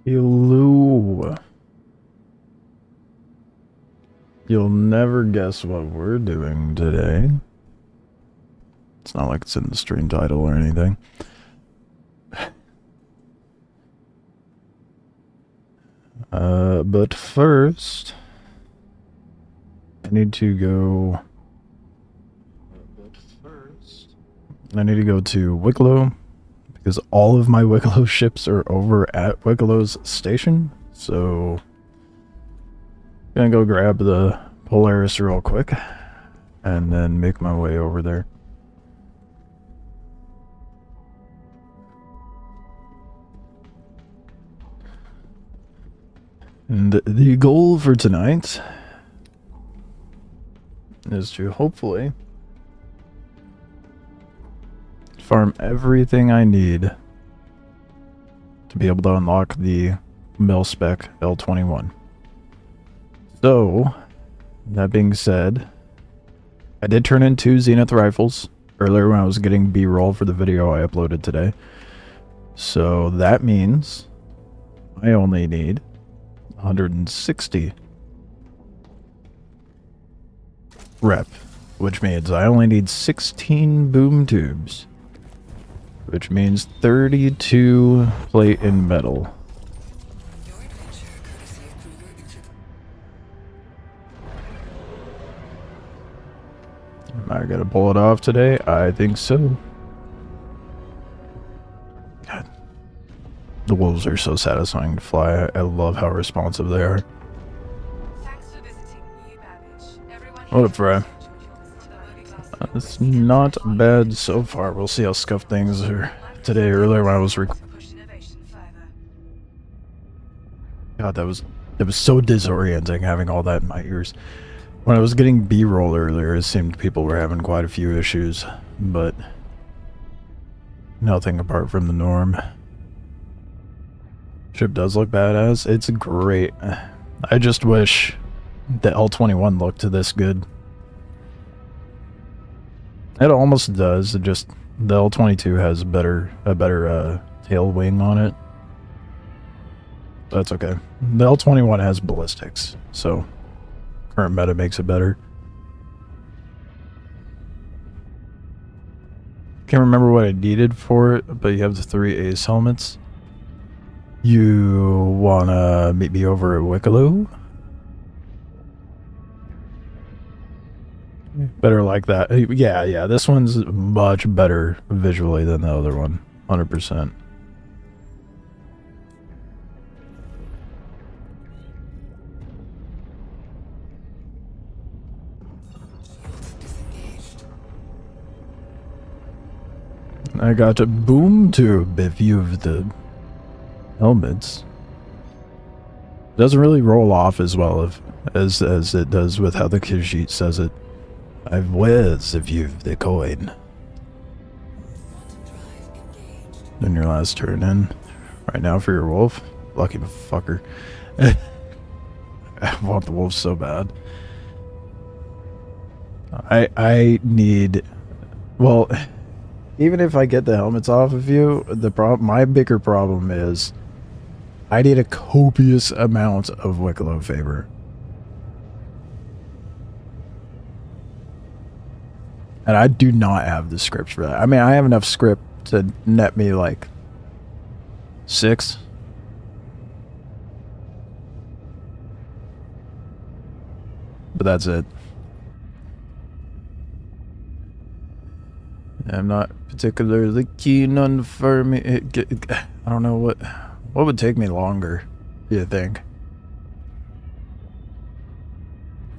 Hello. You'll never guess what we're doing today. It's not like it's in the stream title or anything. But first, I need to go to Wikelo, because all of my Wikelo ships are over at Wikelo's station, so I'm gonna go grab the Polaris real quick, and then make my way over there. And the goal for tonight is to hopefully farm everything I need to be able to unlock the Spec L-21. So, that being said, I did turn in 2 Zenith rifles earlier when I was getting B-roll for the video I uploaded today. So that means I only need 160 rep, which means I only need 16 boom tubes, which means 32 plate and metal. Am I gonna pull it off today? I think so. God. The wolves are so satisfying to fly. I love how responsive they are. Thanks for visiting New Babbage. What up, Fry? It's not bad so far. We'll see how scuffed things are today. Earlier when I was God, that was so disorienting having all that in my ears. When I was getting B-roll earlier, it seemed people were having quite a few issues, but nothing apart from the norm. Ship does look badass. It's great. I just wish the L-21 looked this good. It almost does. It just the L-22 has a better tail wing on it. That's okay. The L-21 has ballistics, so current meta makes it better. Can't remember what I needed for it, but you have the 3 ace helmets. You wanna meet me over at Wikelo? Better like that. Yeah, this one's much better visually than the other one. 100%. I got a boom tube if you have the helmets. It doesn't really roll off as well as it does with how the kill sheet says it. I've whiz if you've the coin. Then your last turn in. Right now for your wolf. Lucky fucker. I want the wolf so bad. I need... Well... Even if I get the helmets off of you, my bigger problem is I need a copious amount of Wikelo favor. And I do not have the script for that. I mean, I have enough script to net me like 6. But that's it. I'm not particularly keen on farming. I don't know what would take me longer, do you think?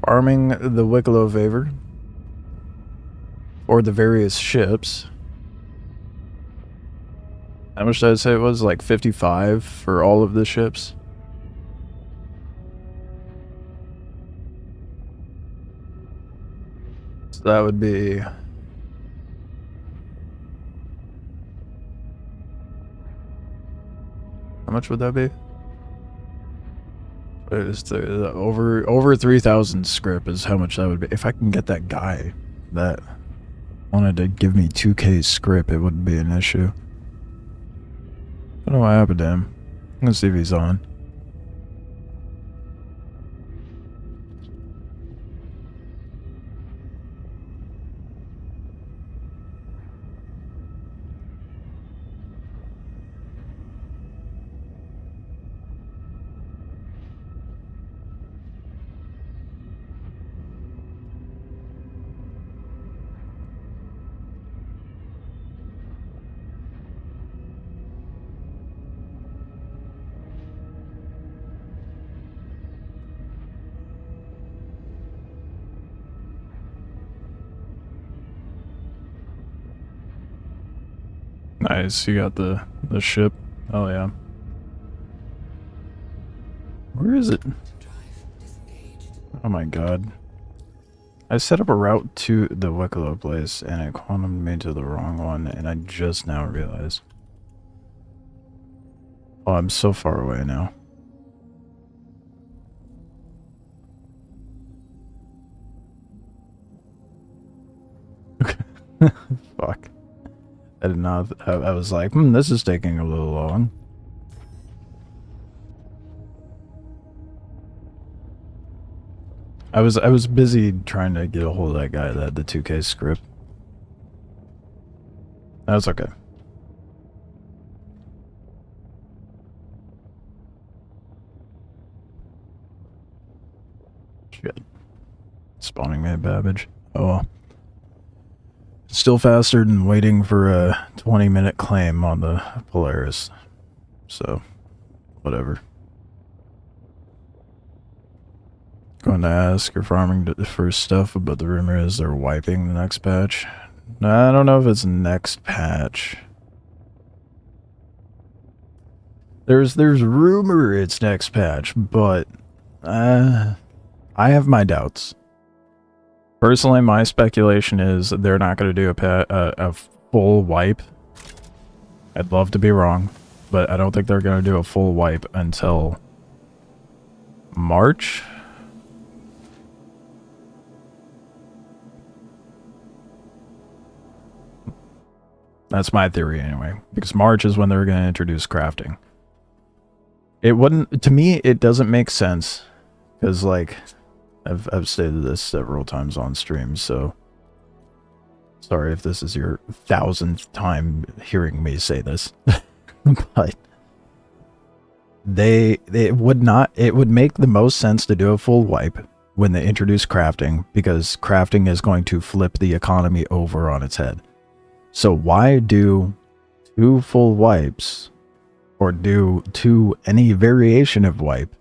Farming the Wikelo favor, or the various ships. How much did I say it was? Like 55 for all of the ships? So that would be... How much would that be? It's over 3,000 script is how much that would be. If I can get that guy that wanted to give me 2k script, it wouldn't be an issue. I don't know what happened to him. Let's see if he's on. Nice, you got the ship. Oh yeah. Where is it? Oh my god. I set up a route to the Wikelo place and it quantumed me to the wrong one and I just now realized. Oh, I'm so far away now. Fuck. I did not. I was like, this is taking a little long. I was busy trying to get a hold of that guy that had the 2K script. That's okay. Shit. Spawning me a Babbage. Oh well. Still faster than waiting for a 20-minute claim on the Polaris. So, whatever. Going to ask your farming for stuff, but the rumor is they're wiping the next patch. I don't know if it's next patch. There's rumor it's next patch, but I have my doubts. Personally, my speculation is they're not going to do a full wipe. I'd love to be wrong, but I don't think they're going to do a full wipe until March. That's my theory anyway, because March is when they're going to introduce crafting. It wouldn't, to me, it doesn't make sense, because like, I've stated this several times on stream, so sorry if this is your 1000th time hearing me say this, but it would make the most sense to do a full wipe when they introduce crafting, because crafting is going to flip the economy over on its head. So why do 2 full wipes, or do any variation of wipe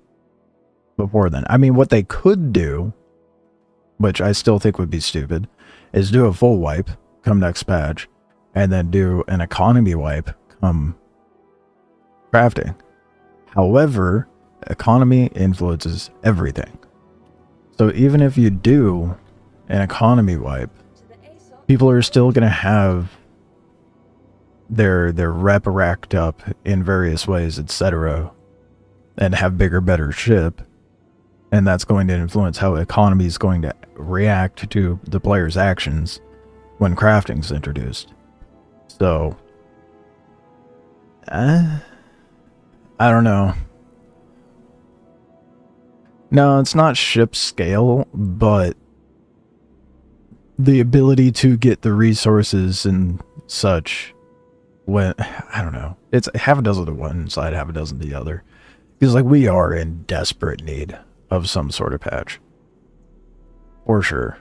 before then? I mean, what they could do, which I still think would be stupid, is do a full wipe come next patch, and then do an economy wipe come crafting. However, economy influences everything. So even if you do an economy wipe, people are still going to have their rep racked up in various ways, etc., and have bigger, better ship. And that's going to influence how economy is going to react to the player's actions when crafting's introduced. So, I don't know. No, it's not ship scale, but the ability to get the resources and such when, I don't know, it's half a dozen to one side, half a dozen to the other. Because like, we are in desperate need of some sort of patch. For sure.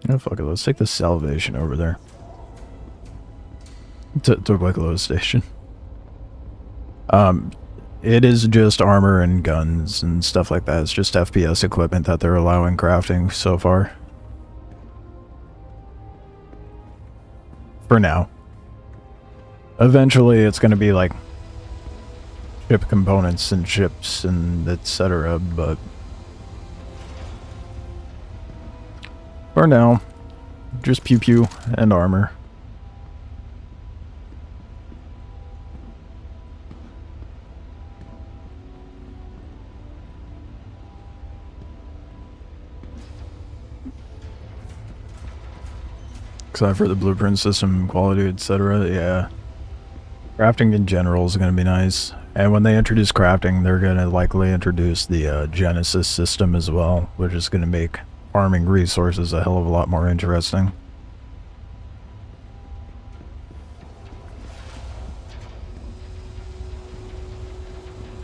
Oh, fuck it, let's take the Salvation over there. To Wikelo Station. It is just armor and guns and stuff like that. It's just FPS equipment that they're allowing crafting so far. For now. Eventually it's going to be like ship components and ships and etc., but for now, just pew pew and armor. Except for the blueprint system, quality, etc., yeah. Crafting in general is going to be nice. And when they introduce crafting, they're going to likely introduce the Genesis system as well, which is going to make farming resources a hell of a lot more interesting.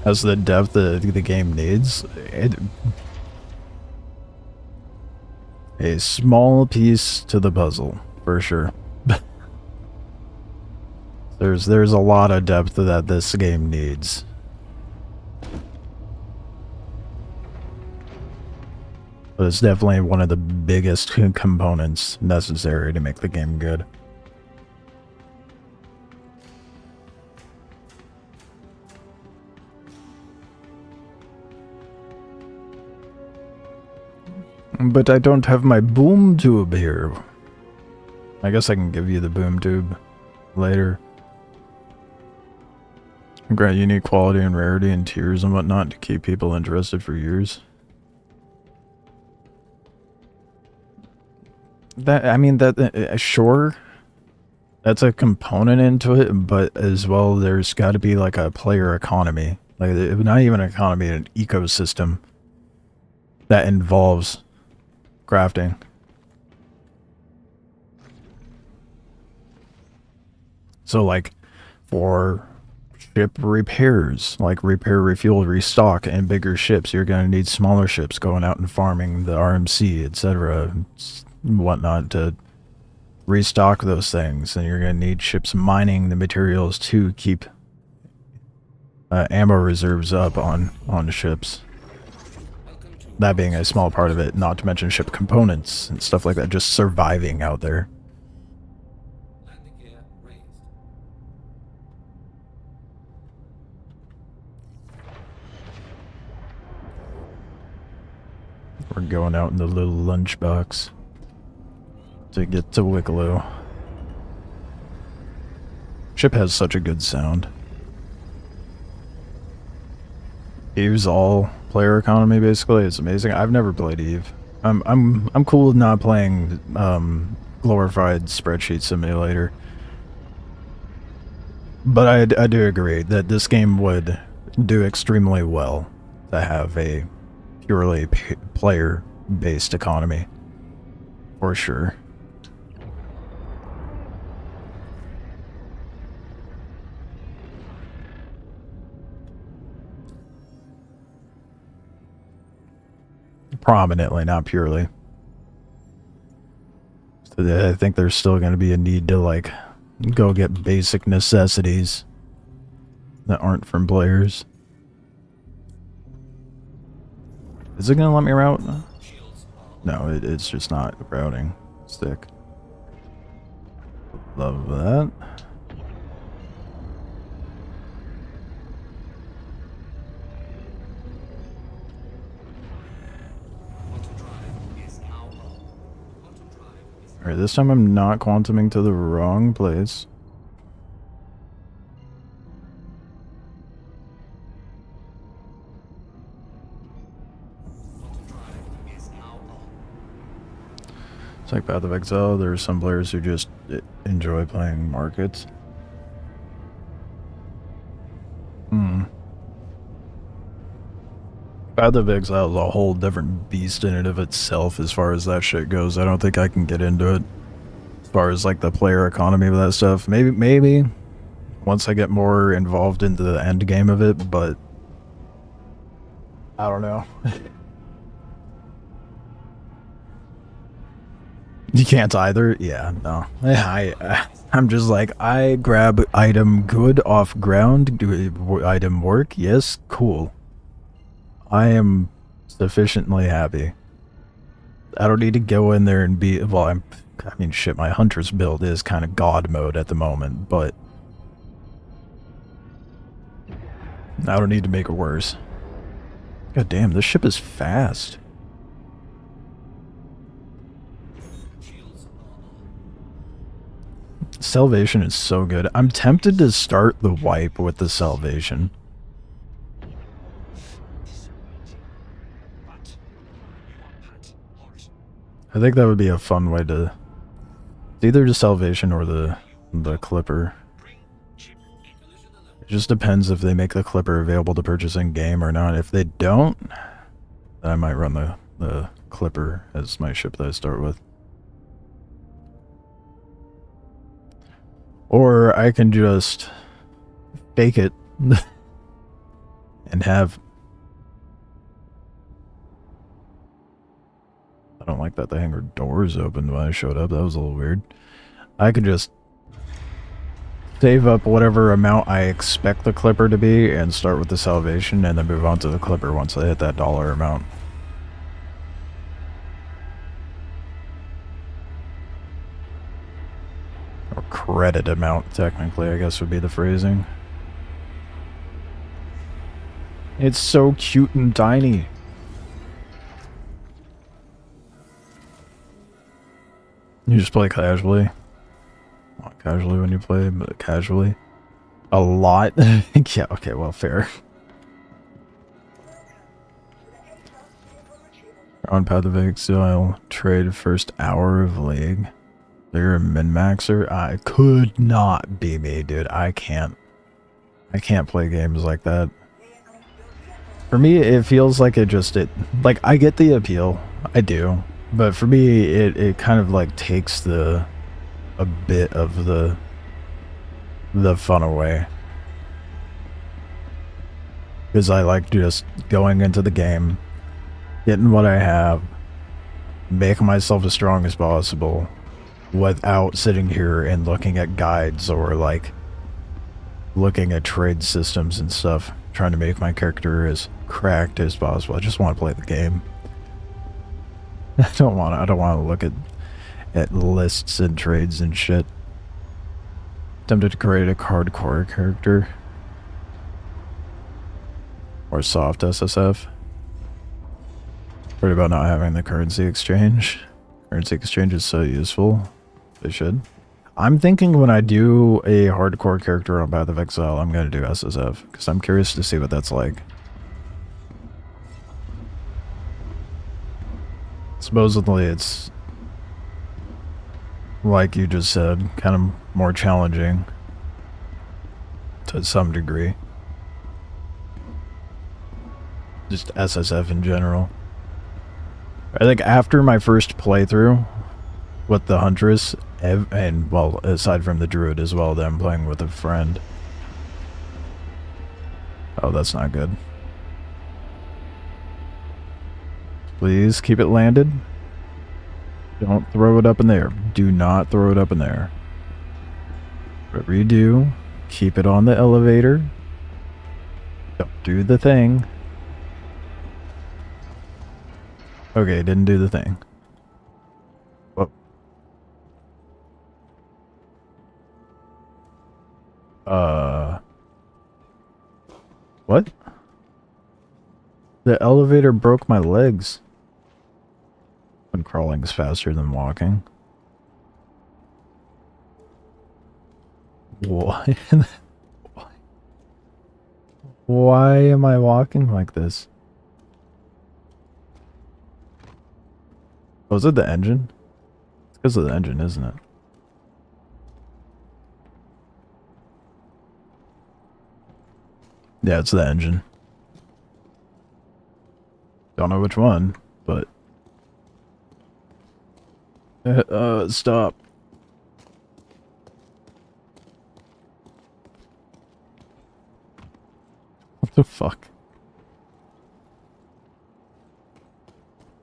As the depth the game needs, a small piece to the puzzle, for sure. There's a lot of depth that this game needs. But it's definitely one of the biggest components necessary to make the game good. But I don't have my boom tube here. I guess I can give you the boom tube later. Grant unique quality and rarity and tiers and whatnot to keep people interested for years. Sure, that's a component into it, but as well, there's got to be like a player economy, like not even an economy, an ecosystem that involves crafting. So like for ship repairs, like repair, refuel, restock, and bigger ships, you're going to need smaller ships going out and farming the RMC, etc., whatnot, to restock those things. And you're going to need ships mining the materials to keep ammo reserves up on ships. That being a small part of it, not to mention ship components and stuff like that, just surviving out there. We're going out in the little lunchbox to get to Wikelo. Ship has such a good sound. Eve's all player economy basically. It's amazing. I've never played Eve. I'm cool with not playing glorified spreadsheet simulator. But I do agree that this game would do extremely well to have a purely player-based economy, for sure. Prominently, not purely. So I think there's still going to be a need to like go get basic necessities that aren't from players. Is it going to let me route? No, it's just not routing. Stick. Love that. Alright, this time I'm not quantuming to the wrong place. It's like Path of Exile, there are some players who just enjoy playing markets. Path of Exile is a whole different beast in and of itself as far as that shit goes. I don't think I can get into it as far as like the player economy of that stuff. Maybe once I get more involved into the end game of it, but I don't know. You can't either? Yeah, no. I'm just like, I grab item good off ground, do item work? Yes, cool. I am sufficiently happy. I don't need to go in there and be, well, I mean, shit, my hunter's build is kind of god mode at the moment, but I don't need to make it worse. God damn, this ship is fast. Salvation is so good. I'm tempted to start the wipe with the salvation. I think that would be a fun way to... It's either the salvation or the clipper. just depends if they make the clipper available to purchase in game or not. If they don't, then I might run the clipper as my ship that I start with. Or I can just fake it and have... I don't like that the hangar doors opened when I showed up. That was a little weird. I could just save up whatever amount I expect the clipper to be and start with the salvation and then move on to the clipper once I hit that dollar amount. Or credit amount, technically, I guess would be the phrasing. It's so cute and tiny. You just play casually. Not casually when you play, but casually. A lot? Yeah, okay, well, fair. On Path of Exile, trade first hour of League. You're a min-maxer? I could not be me, dude. I can't play games like that. For me, it feels like like, I get the appeal. I do. But for me, it kind of like takes a bit of the fun away. Because I like just going into the game, getting what I have, making myself as strong as possible, without sitting here and looking at guides or like looking at trade systems and stuff, trying to make my character as cracked as possible. I just want to play the game. I don't want to look at lists and trades and shit. Tempted to create a hardcore character. Or soft SSF. Worried about not having the currency exchange. Currency exchange is so useful. They should. I'm thinking when I do a hardcore character on Path of Exile, I'm going to do SSF. Because I'm curious to see what that's like. Supposedly it's, like you just said, kind of more challenging to some degree. Just SSF in general. I think after my first playthrough with the Huntress, and well, aside from the Druid as well, that I'm playing with a friend. Oh, that's not good. Please keep it landed. Don't throw it up in there. Do not throw it up in there. Whatever you do, keep it on the elevator. Don't do the thing. Okay, didn't do the thing. Whoa. What? The elevator broke my legs. When crawling is faster than walking. Why? Why am I walking like this? Oh, is it the engine? It's because of the engine, isn't it? Yeah, it's the engine. Don't know which one, but... stop. What the fuck?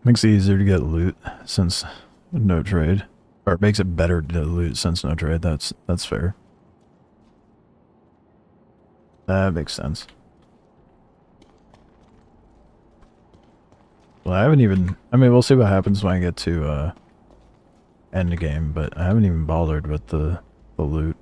Makes it easier to get loot since no trade. Or it makes it better to loot since no trade. That's fair. That makes sense. Well, I haven't even... I mean, we'll see what happens when I get to, end the game, but I haven't even bothered with the loot.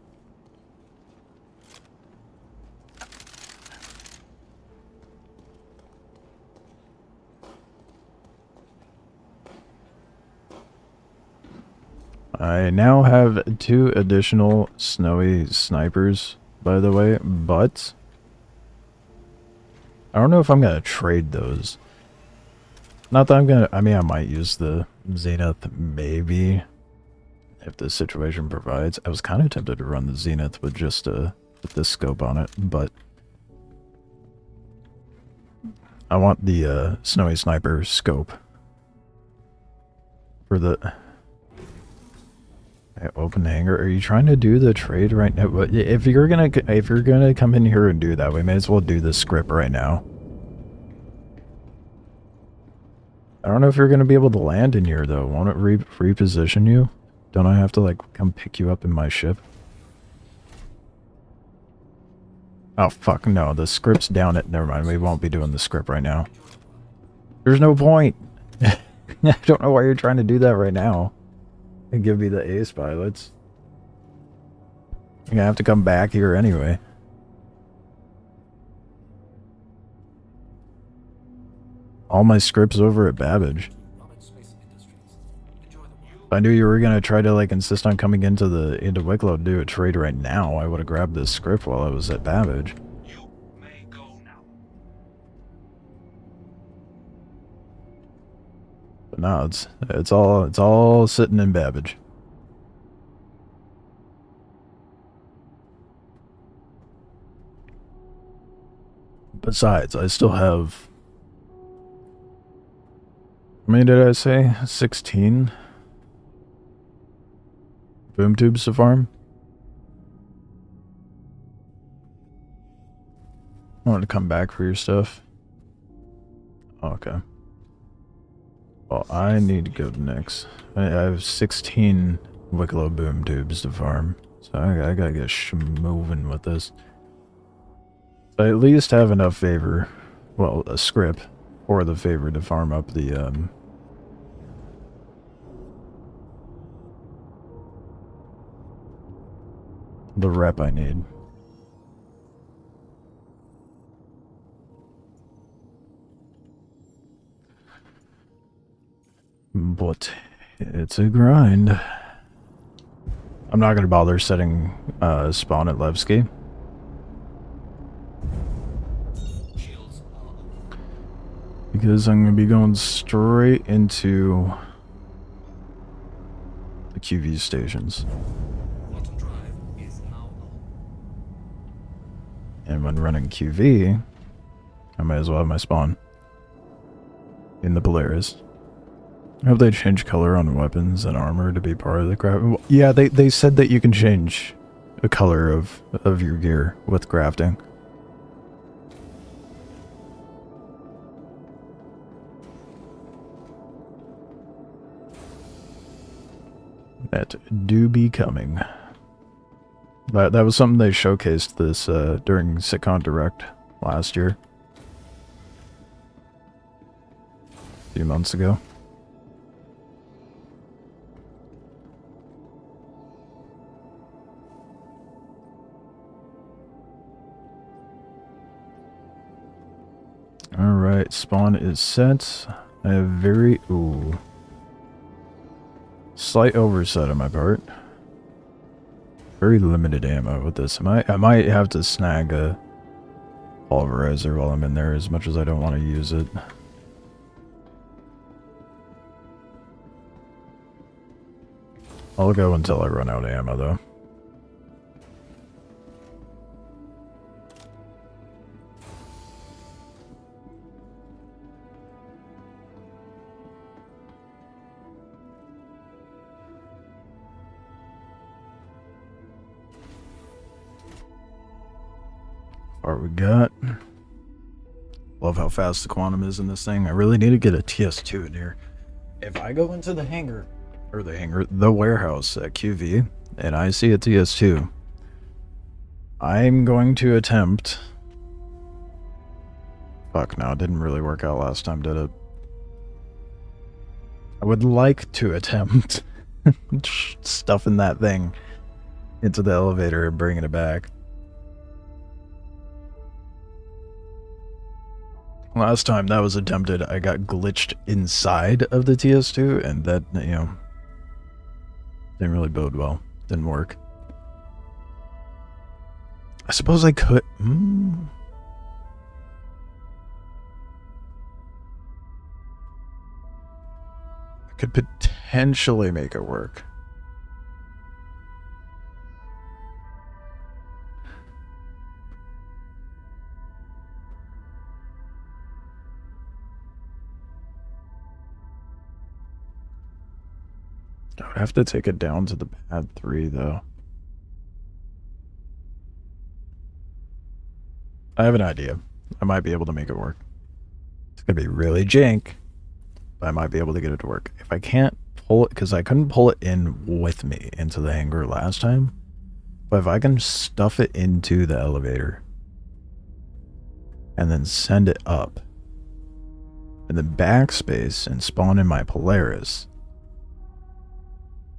I now have 2 additional snowy snipers, by the way, but I don't know if I'm gonna trade those. Not that I'm gonna... I mean, I might use the Zenith, maybe, if the situation provides. I was kind of tempted to run the Zenith with just a put this scope on it, but I want the Snowy Sniper scope for the open hangar. Are you trying to do the trade right now? But if you're gonna come in here and do that, we may as well do the script right now. I don't know if you're gonna be able to land in here though. Won't it reposition you? Don't I have to like come pick you up in my ship? Oh fuck no, the script's down at, never mind, we won't be doing the script right now. There's no point. I don't know why you're trying to do that right now. And give me the ace pilots. You're gonna have to come back here anyway. All my scripts over at Babbage. If I knew you were gonna try to like insist on coming into Wikelo to do a trade right now, I would have grabbed this script while I was at Babbage. You may go now. But no, it's all sitting in Babbage. Besides, I still have, how many did I say? 16 boom tubes to farm. I want to come back for your stuff. Okay. Well, I need to go next. I have 16 Wikelo boom tubes to farm, so I gotta get moving with this. I at least have enough favor, well, a script or the favor to farm up the rep I need. But it's a grind. I'm not gonna bother setting spawn at Levski. Because I'm gonna be going straight into the QV stations. And when running QV, I might as well have my spawn in the Polaris. I hope they change color on weapons and armor to be part of the craft. Yeah, they said that you can change the color of your gear with crafting. That do be coming. That was something they showcased this during Sitcon Direct last year. A few months ago. Alright, spawn is set. I have very... ooh. Slight oversight on my part. Very limited ammo with this. I might have to snag a pulverizer while I'm in there, as much as I don't want to use it. I'll go until I run out of ammo, though. What we got. Love how fast the quantum is in this thing. I really need to get a TS2 in here. If I go into the hangar, or the warehouse at QV, and I see a TS2, I'm going to attempt... Fuck no, it didn't really work out last time, did it? I would like to attempt stuffing that thing into the elevator and bringing it back. Last time that was attempted, I got glitched inside of the TS2, and that, you know, didn't really bode well. Didn't work. I suppose I could... I could potentially make it work. would have to take it down to the pad 3, though. I have an idea. I might be able to make it work. It's gonna be really jank, but I might be able to get it to work. If I can't pull it, because I couldn't pull it in with me into the hangar last time, but if I can stuff it into the elevator and then send it up and then backspace and spawn in my Polaris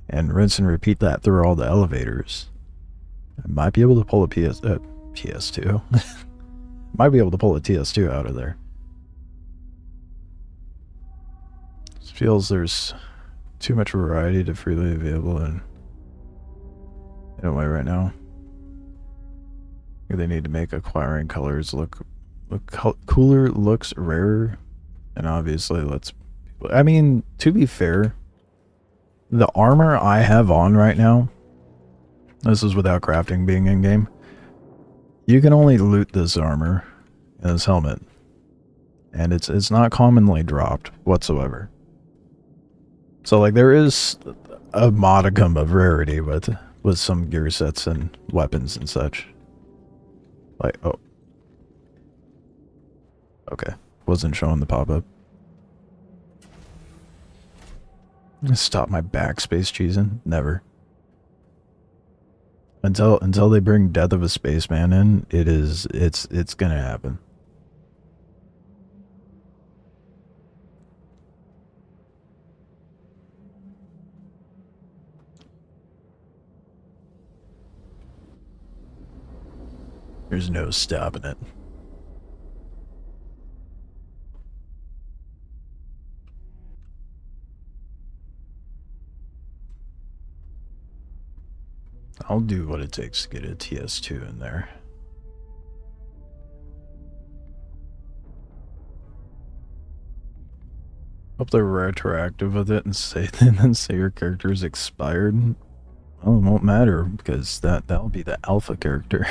and rinse and repeat that through all the elevators, I might be able to pull a PS2. Might be able to pull a TS2 out of there. It feels there's too much variety to freely available in a way right now. They need to make acquiring colors look cooler, looks rarer, and obviously I mean, to be fair, the armor I have on right now, this is without crafting being in game, you can only loot this armor and this helmet, and it's not commonly dropped whatsoever. So like there is a modicum of rarity with some gear sets and weapons and such. Like, oh, okay, wasn't showing the pop-up. Stop my backspace cheesing? Never. Until they bring Death of a Spaceman in, it's gonna happen. There's no stopping it. I'll do what it takes to get a TS2 in there. Hope they're retroactive with it and then say your character is expired. Well, it won't matter because that'll be the alpha character.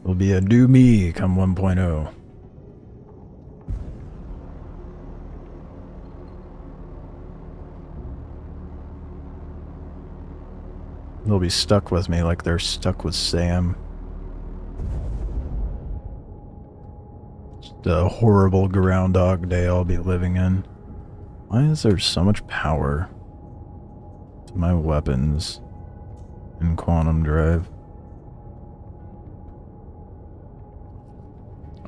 It'll be a new me come 1.0. They'll be stuck with me like they're stuck with Sam. The horrible Groundhog Day I'll be living in. Why is there so much power to my weapons in Quantum Drive?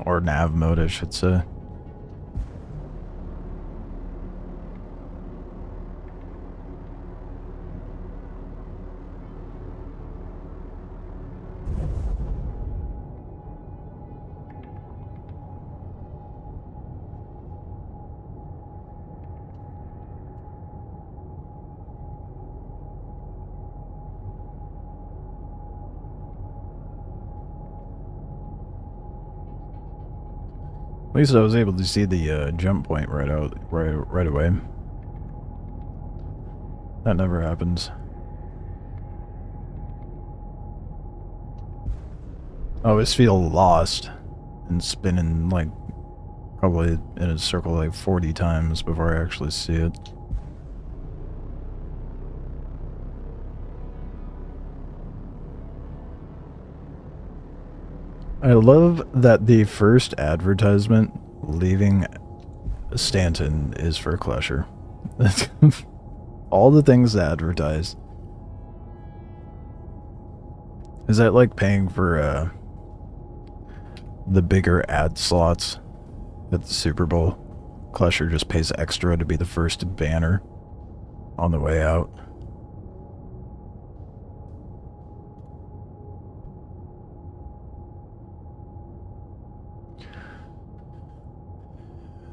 Or nav mode, I should say. At least I was able to see the jump point right away. That never happens. I always feel lost and spinning like probably in a circle like 40 times before I actually see it. I love that the first advertisement leaving Stanton is for Clusher. All the things advertised. Is that like paying for the bigger ad slots at the Super Bowl? Clusher just pays extra to be the first banner on the way out.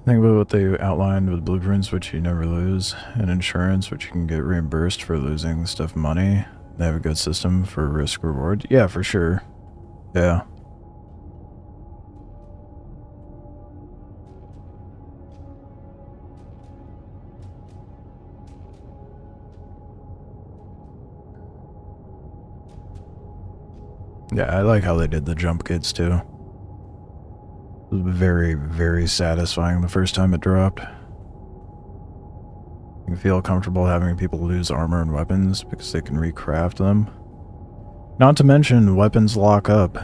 Think about what they outlined with blueprints, which you never lose, and insurance, which you can get reimbursed for losing stuff money. They have a good system for risk reward. Yeah, for sure. Yeah. Yeah, I like how they did the jump kits too. It was very, very satisfying the first time it dropped. You feel comfortable having people lose armor and weapons because they can recraft them. Not to mention, weapons lock up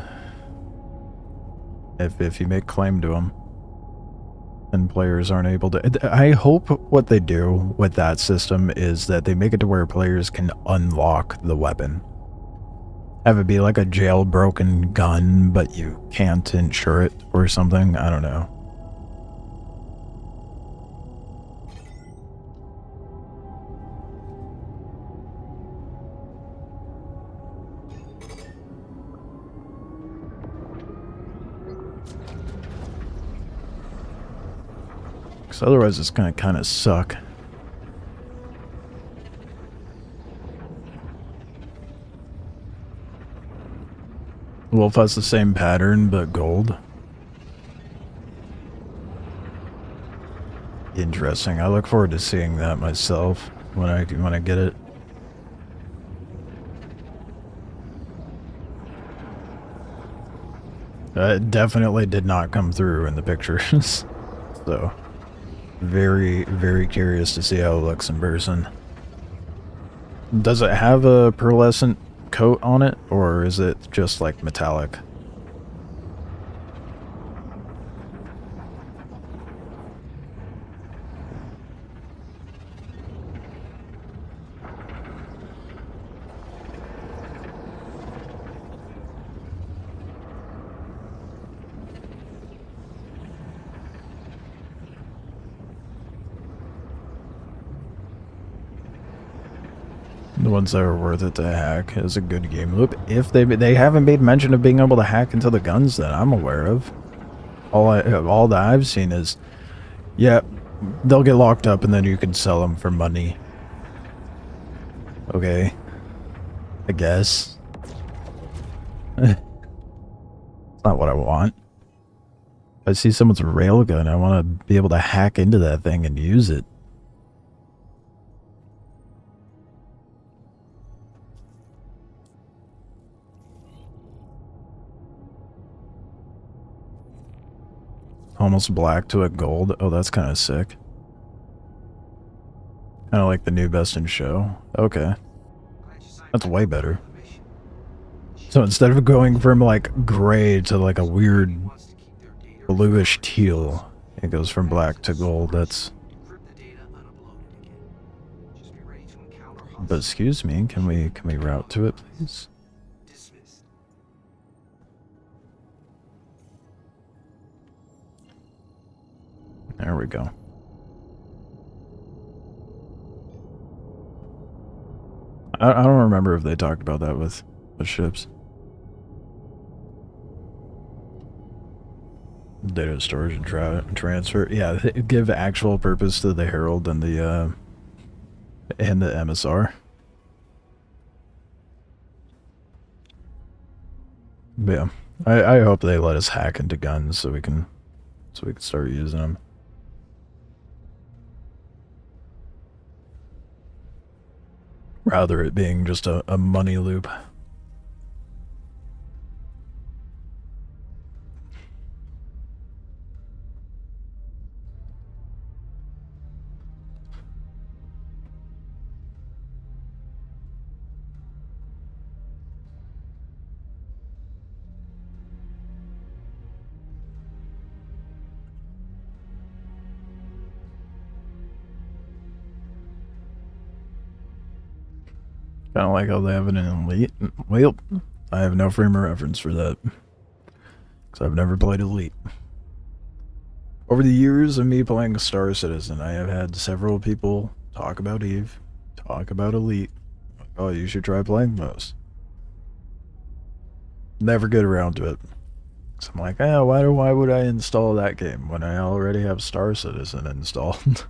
if you make claim to them. And players aren't able to... I hope what they do with that system is that they make it to where players can unlock the weapon. Have it be like a jailbroken gun, but you can't insure it or something. I don't know. Because otherwise it's going to kind of suck. Wolf has the same pattern, but gold. Interesting. I look forward to seeing that myself when I get it. It definitely did not come through in the pictures. So, very, very curious to see how it looks in person. Does it have a pearlescent coat on it, or is it just like metallic? The ones that are worth it to hack is a good game loop. If they haven't made mention of being able to hack into the guns that I'm aware of. All that I've seen is, yeah, they'll get locked up and then you can sell them for money. Okay, I guess. It's not what I want. If I see someone's railgun, I want to be able to hack into that thing and use it. Almost black to a gold. Oh, that's kind of sick. Kind of like the new best in show. Okay. That's way better. So instead of going from like gray to like a weird bluish teal, it goes from black to gold. That's... But excuse me, can we route to it, please? There we go. I don't remember if they talked about that with ships. Data storage and transfer. Yeah, give actual purpose to the Herald and the MSR. But yeah, I hope they let us hack into guns so we can start using them. Rather it being just a money loop. Kind of like how they have it in Elite. Well, I have no frame of reference for that. Because I've never played Elite. Over the years of me playing Star Citizen, I have had several people talk about Eve, talk about Elite. Oh, you should try playing those. Never get around to it. So I'm like, why would I install that game when I already have Star Citizen installed?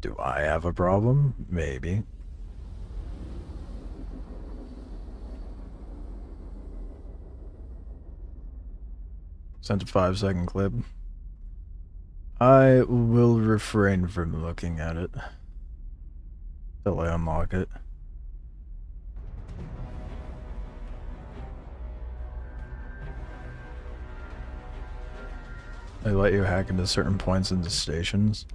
Do I have a problem? Maybe. Sent a 5-second clip. I will refrain from looking at it till I unlock it. They let you hack into certain points in the stations.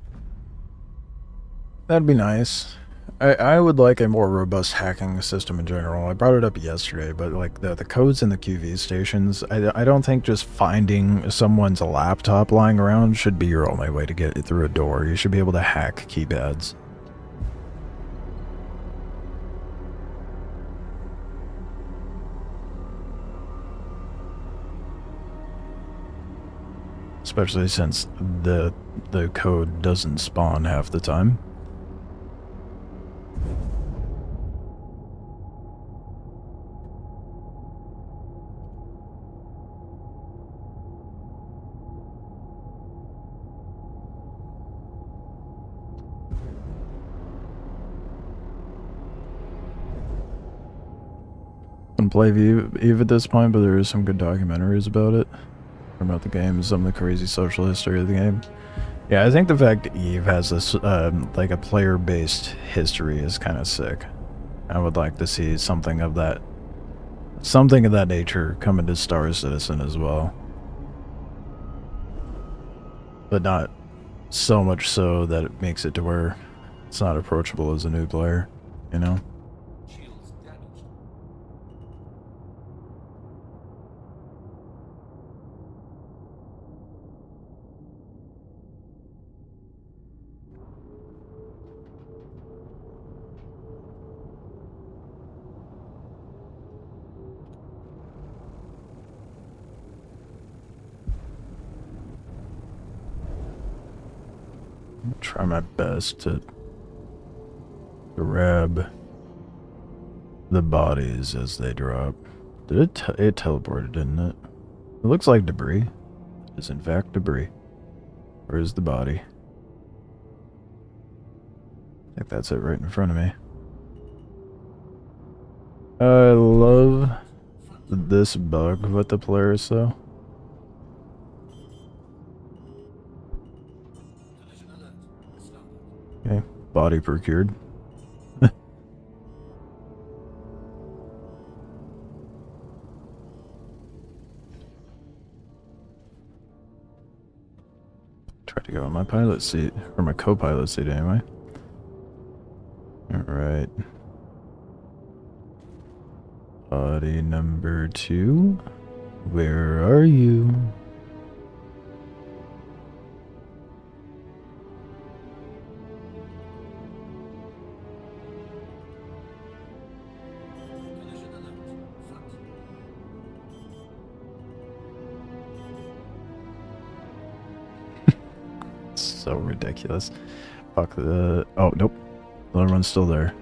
That'd be nice. I would like a more robust hacking system in general. I brought it up yesterday, but like the codes in the QV stations, I don't think just finding someone's laptop lying around should be your only way to get it through a door. You should be able to hack keypads. Especially since the code doesn't spawn half the time. Couldn't play Eve at this point, but there is some good documentaries about it. About the game, some of the crazy social history of the game. Yeah, I think the fact Eve has this, like a player-based history is kind of sick. I would like to see something of that nature come into Star Citizen as well. But not so much so that it makes it to where it's not approachable as a new player, you know? Try my best to grab the bodies as they drop. Did it teleported, didn't it? It looks like debris. It is in fact debris. Where is the body? I think that's it right in front of me. I love this bug with the Polaris though. Okay, body procured. Try to go on my pilot seat, or my co-pilot seat anyway. Alright. Body number 2. Where are you? So ridiculous. Fuck the... Oh, nope. The other one's still there.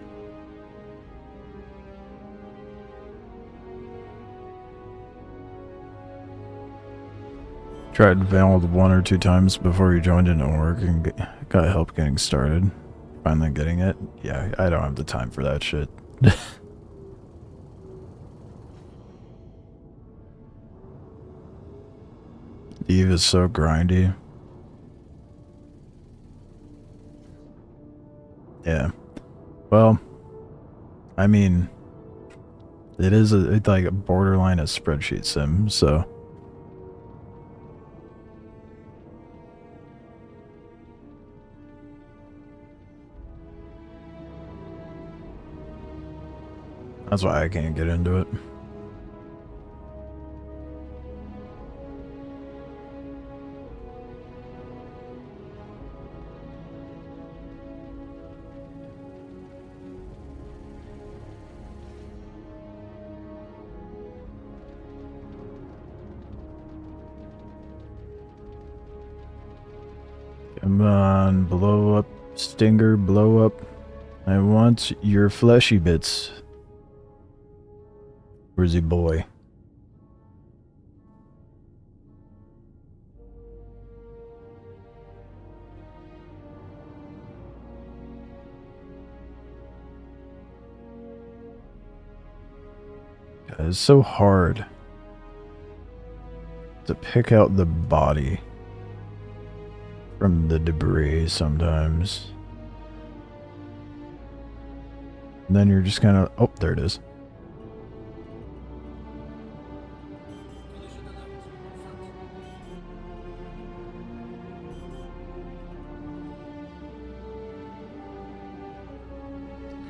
Tried Valve 1 or 2 times before you joined into work and got help getting started. Finally getting it. Yeah, I don't have the time for that shit. Eve is so grindy. Yeah. Well, I mean, it's like a borderline a spreadsheet sim, so. That's why I can't get into it. Come on, blow up, Stinger, blow up. I want your fleshy bits. Where's he, boy? God, it's so hard to pick out the body from the debris sometimes. And then you're just kind of... Oh, there it is.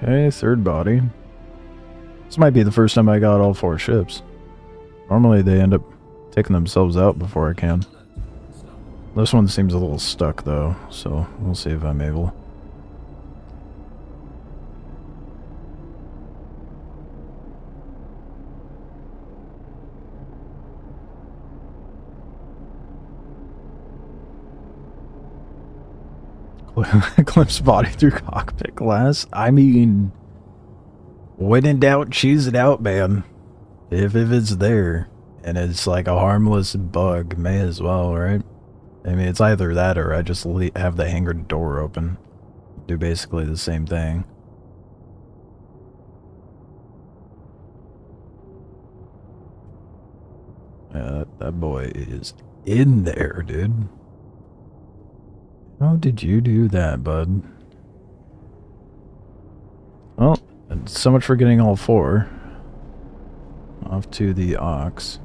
Okay, third body. This might be the first time I got all 4 ships. Normally they end up taking themselves out before I can. This one seems a little stuck though, so we'll see if I'm able. Glimpse body through cockpit glass. I mean, when in doubt, choose it out, man. If it's there and it's like a harmless bug, may as well, right? I mean, it's either that or I just have the hangar door open. Do basically the same thing. Yeah, that boy is in there, dude. How did you do that, bud? Well, so much for getting all 4. Off to the Ox.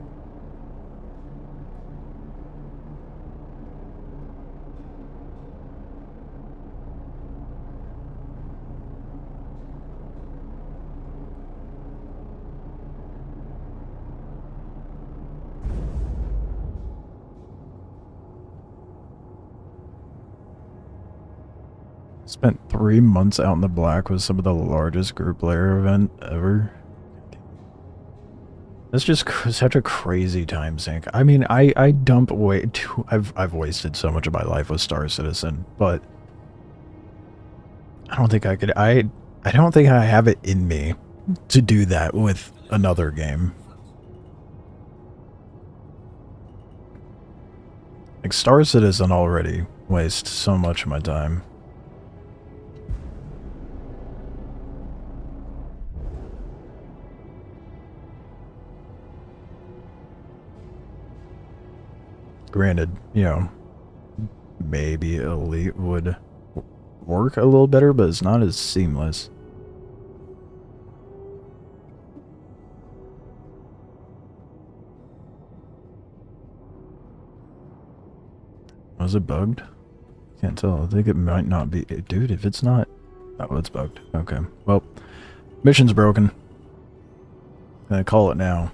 Spent 3 months out in the black with some of the largest group layer event ever. That's just such a crazy time sink. I mean, I dump way too. I've wasted so much of my life with Star Citizen, but I don't think I could. I don't think I have it in me to do that with another game. Like Star Citizen already wastes so much of my time. Granted, you know, maybe Elite would work a little better, but it's not as seamless. Was it bugged? Can't tell. I think it might not be. Dude, if it's not... Oh, it's bugged. Okay. Well, mission's broken. Gonna call it now.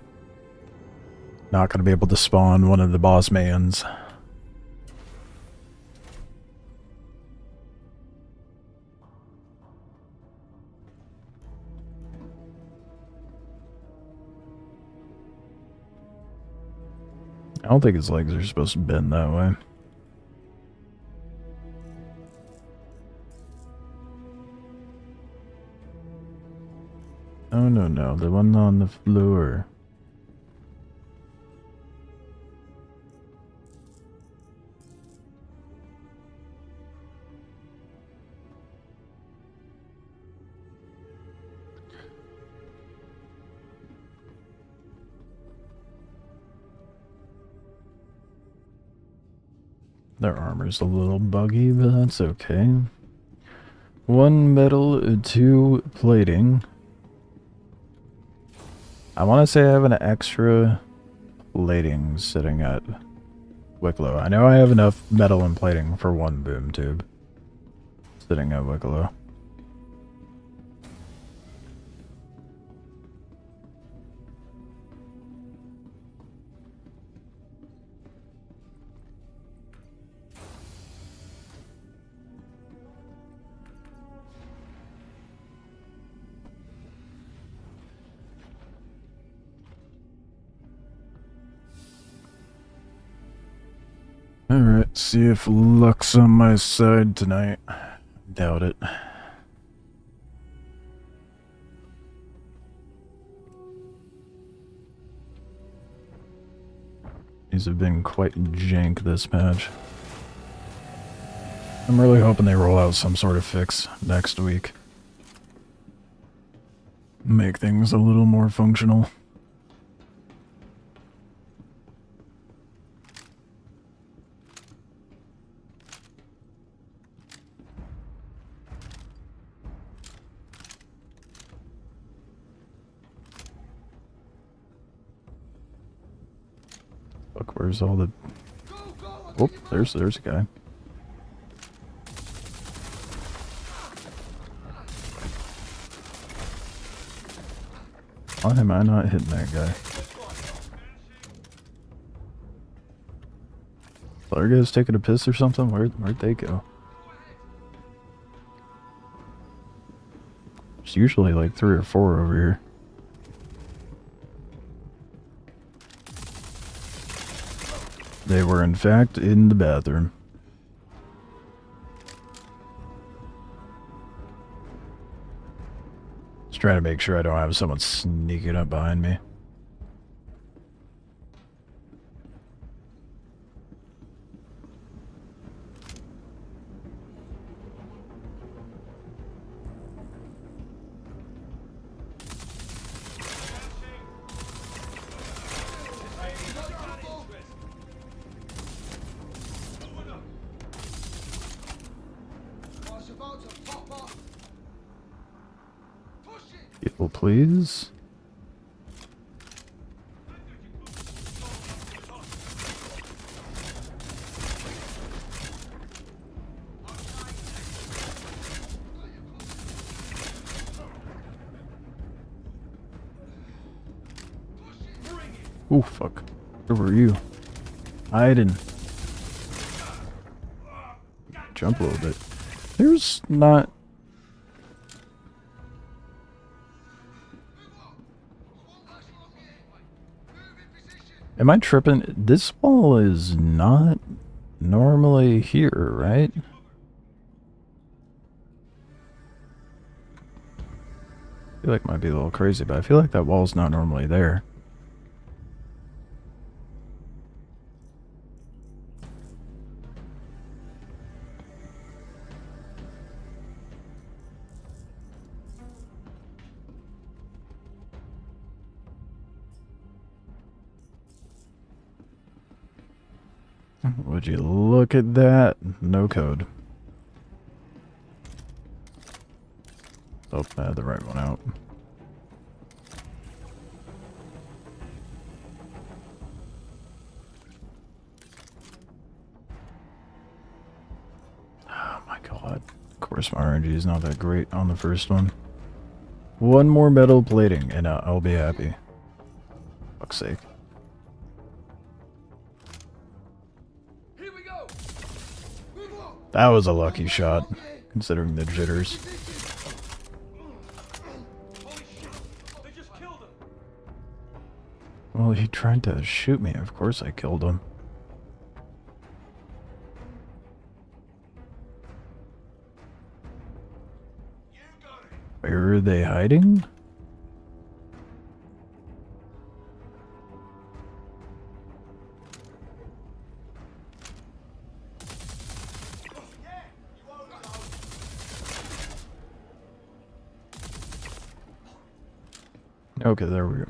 Not gonna be able to spawn one of the boss mans. I don't think his legs are supposed to bend that way. Oh no, the one on the floor. Their armor's a little buggy, but that's okay. 1 metal, 2 plating. I want to say I have an extra plating sitting at Wikelo. I know I have enough metal and plating for 1 boom tube sitting at Wikelo. Alright, see if luck's on my side tonight. Doubt it. These have been quite jank this patch. I'm really hoping they roll out some sort of fix next week. Make things a little more functional. Look, where's all the... Oh, there's a guy. Why am I not hitting that guy? Are you guys taking a piss or something? Where'd they go? There's usually like 3 or 4 over here. They were in fact in the bathroom. Just trying to make sure I don't have someone sneaking up behind me. People, please. Oh, fuck. Where were you? Hiding. Jump a little bit. There's not... Am I tripping? This wall is not normally here, right? I feel like it might be a little crazy, but I feel like that wall's not normally there. Would you look at that? No code. Oh, I had the right one out. Oh my god. Of course my RNG is not that great on the first one. One more metal plating and I'll be happy. Fuck's sake. That was a lucky shot, considering the jitters. Well, he tried to shoot me. Of course I killed him. Where are they hiding? Okay, there we go.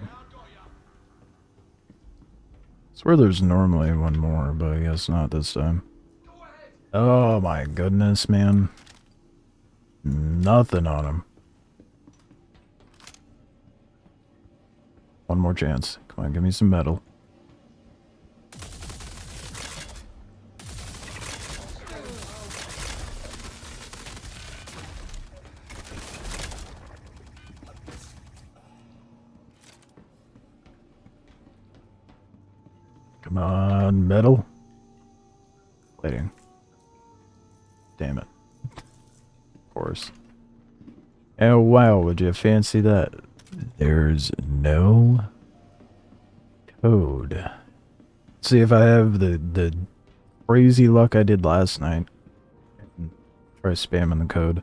Swear there's normally one more, but I guess not this time. Oh my goodness, man. Nothing on him. One more chance. Come on, give me some metal. Come on, metal. Waiting. Damn it. Of course. Oh wow, would you fancy that? There's no code. Let's see if I have the crazy luck I did last night. Try spamming the code.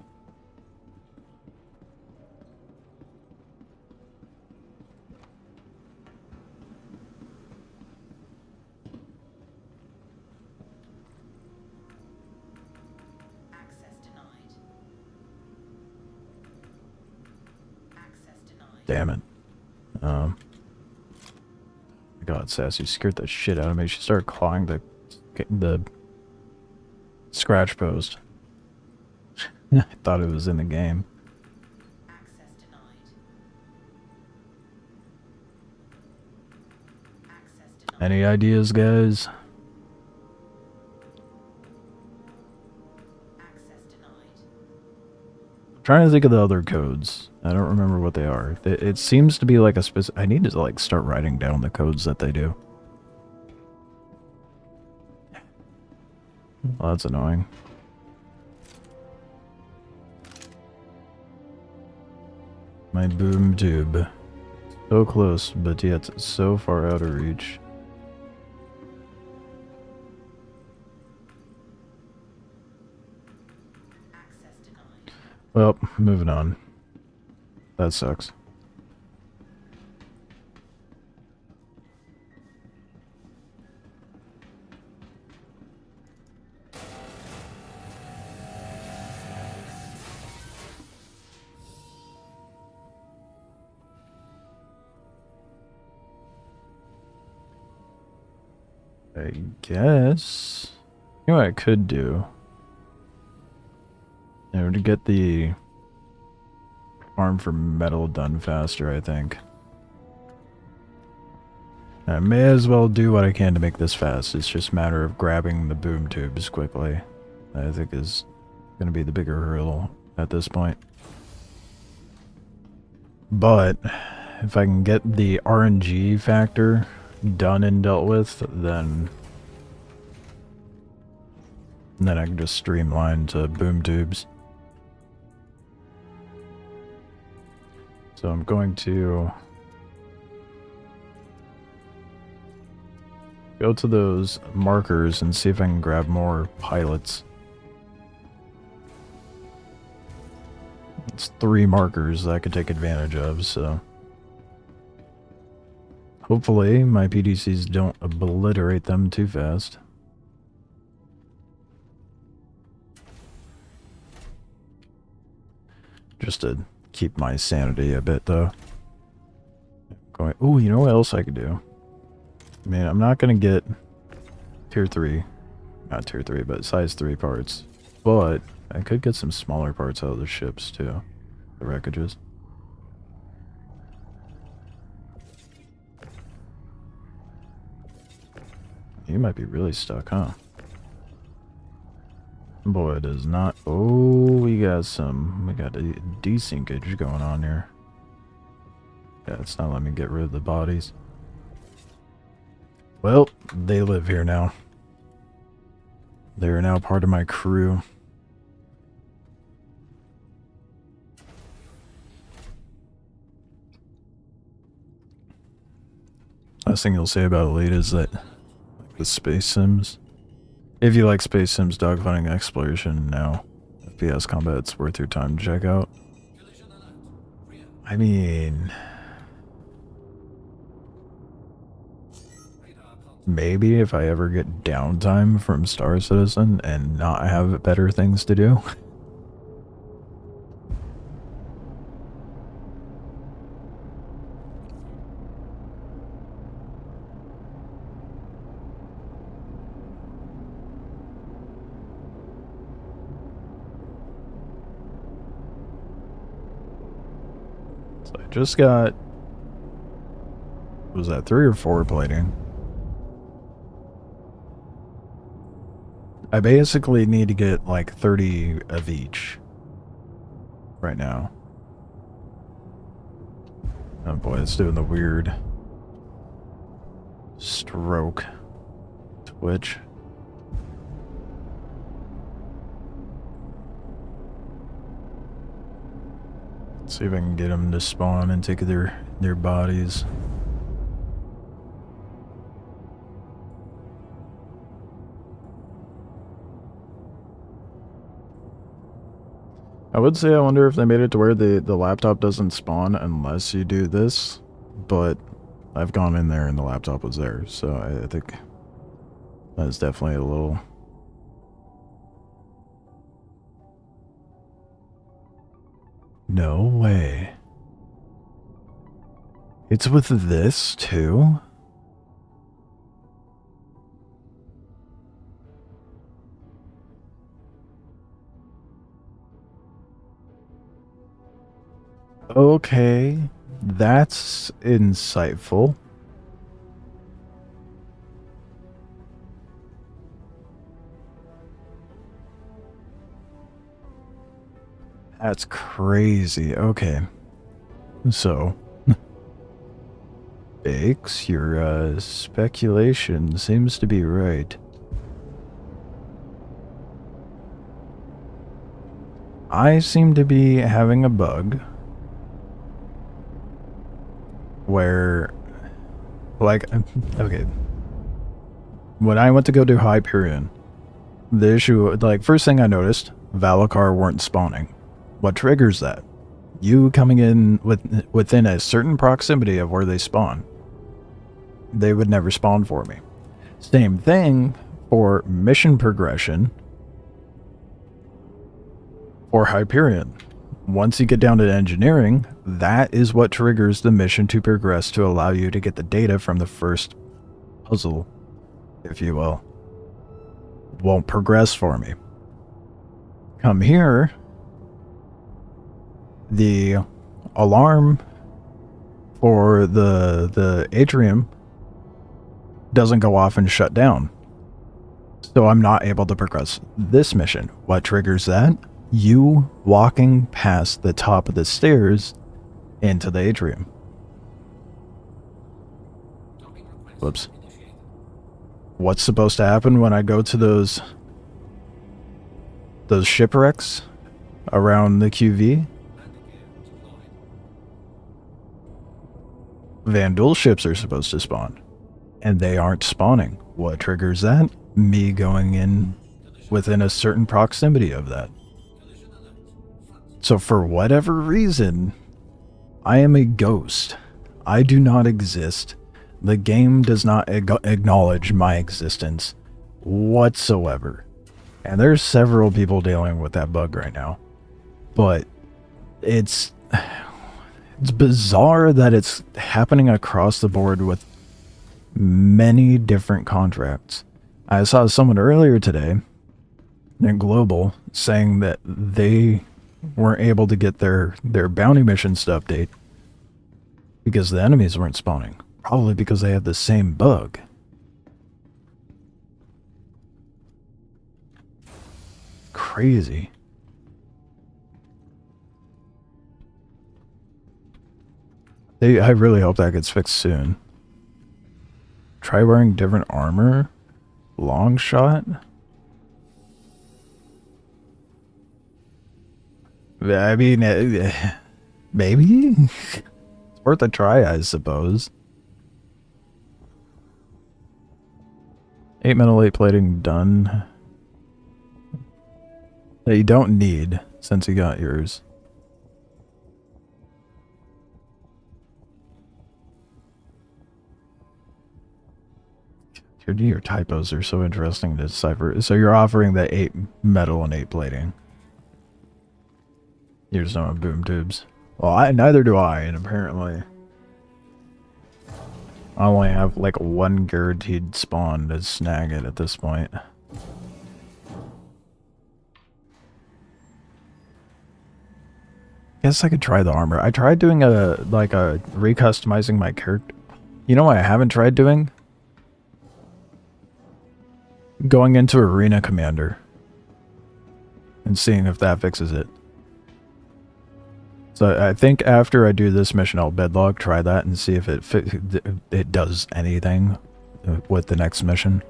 Damn it. God, Sassy scared the shit out of me. She started clawing the scratch post. I thought it was in the game. Any ideas, guys? trying to think of the other codes. I don't remember what they are. It seems to be like a specific... I need to like start writing down the codes that they do. Well, that's annoying. My boom tube. So close, but yet so far out of reach. Well, moving on. That sucks. I guess... You know what I could do? You know, to get the farm for metal done faster, I think. I may as well do what I can to make this fast. It's just a matter of grabbing the boom tubes quickly. I think is going to be the bigger hurdle at this point. But if I can get the RNG factor done and dealt with, then I can just streamline to boom tubes. So I'm going to go to those markers and see if I can grab more pilots. It's 3 markers that I could take advantage of, so hopefully my PDCs don't obliterate them too fast. Just to keep my sanity a bit, though. Going, oh, you know what else I could do? I mean, I'm not going to get tier 3, not tier 3, but size 3 parts. But I could get some smaller parts out of the ships, too. The wreckages. You might be really stuck, huh? Boy, it is not. Oh, we got a desinkage going on here. Yeah, it's not letting me get rid of the bodies. Well, they live here now. They are now part of my crew. Last thing you'll say about Elite is that the Space Sims. If you like Space Sims, dogfighting, exploration, now FPS combat, it's worth your time to check out. I mean, maybe if I ever get downtime from Star Citizen and not have better things to do. So I just got, was that 3 or 4 plating? I basically need to get like 30 of each right now. Oh boy, it's doing the weird stroke twitch. Let's see if I can get them to spawn and take their bodies. I would say I wonder if they made it to where the laptop doesn't spawn unless you do this, but I've gone in there and the laptop was there, so I think that's definitely a little... No way. It's with this too? Okay, that's insightful. That's crazy. Okay. So, Bakes, your speculation seems to be right. I seem to be having a bug where, like, okay, when I went to go do Hyperion, the issue, like, first thing I noticed, Valakar weren't spawning. What triggers that? You coming in within a certain proximity of where they spawn. They would never spawn for me. Same thing for mission progression for Hyperion. Once you get down to engineering, that is what triggers the mission to progress to allow you to get the data from the first puzzle, if you will. Won't progress for me. Come here, the alarm for the atrium doesn't go off and shut down. So I'm not able to progress this mission. What triggers that? You walking past the top of the stairs into the atrium. Whoops. What's supposed to happen when I go to those shipwrecks around the QV? Vandal ships are supposed to spawn, and they aren't spawning. What triggers that? Me going in within a certain proximity of that. So for whatever reason, I am a ghost. I do not exist. The game does not acknowledge my existence whatsoever. And there's several people dealing with that bug right now. But it's bizarre that it's happening across the board with many different contracts. I saw someone earlier today in Global saying that they weren't able to get their bounty missions to update because the enemies weren't spawning. Probably because they had the same bug. Crazy. I really hope that gets fixed soon. Try wearing different armor. Long shot. I mean, maybe? It's worth a try, I suppose. 8 metal 8 plating done. That you don't need since you got yours. Your typos are so interesting to decipher. So you're offering the 8 metal and 8 plating. You just don't have boom tubes. Well, neither do I, and apparently I only have like one guaranteed spawn to snag it at this point. Guess I could try the armor. I tried doing a recustomizing my character. You know what I haven't tried doing? Going into Arena Commander and seeing if that fixes it. So I think after I do this mission, I'll bedlog, try that, and see if it does anything with the next mission.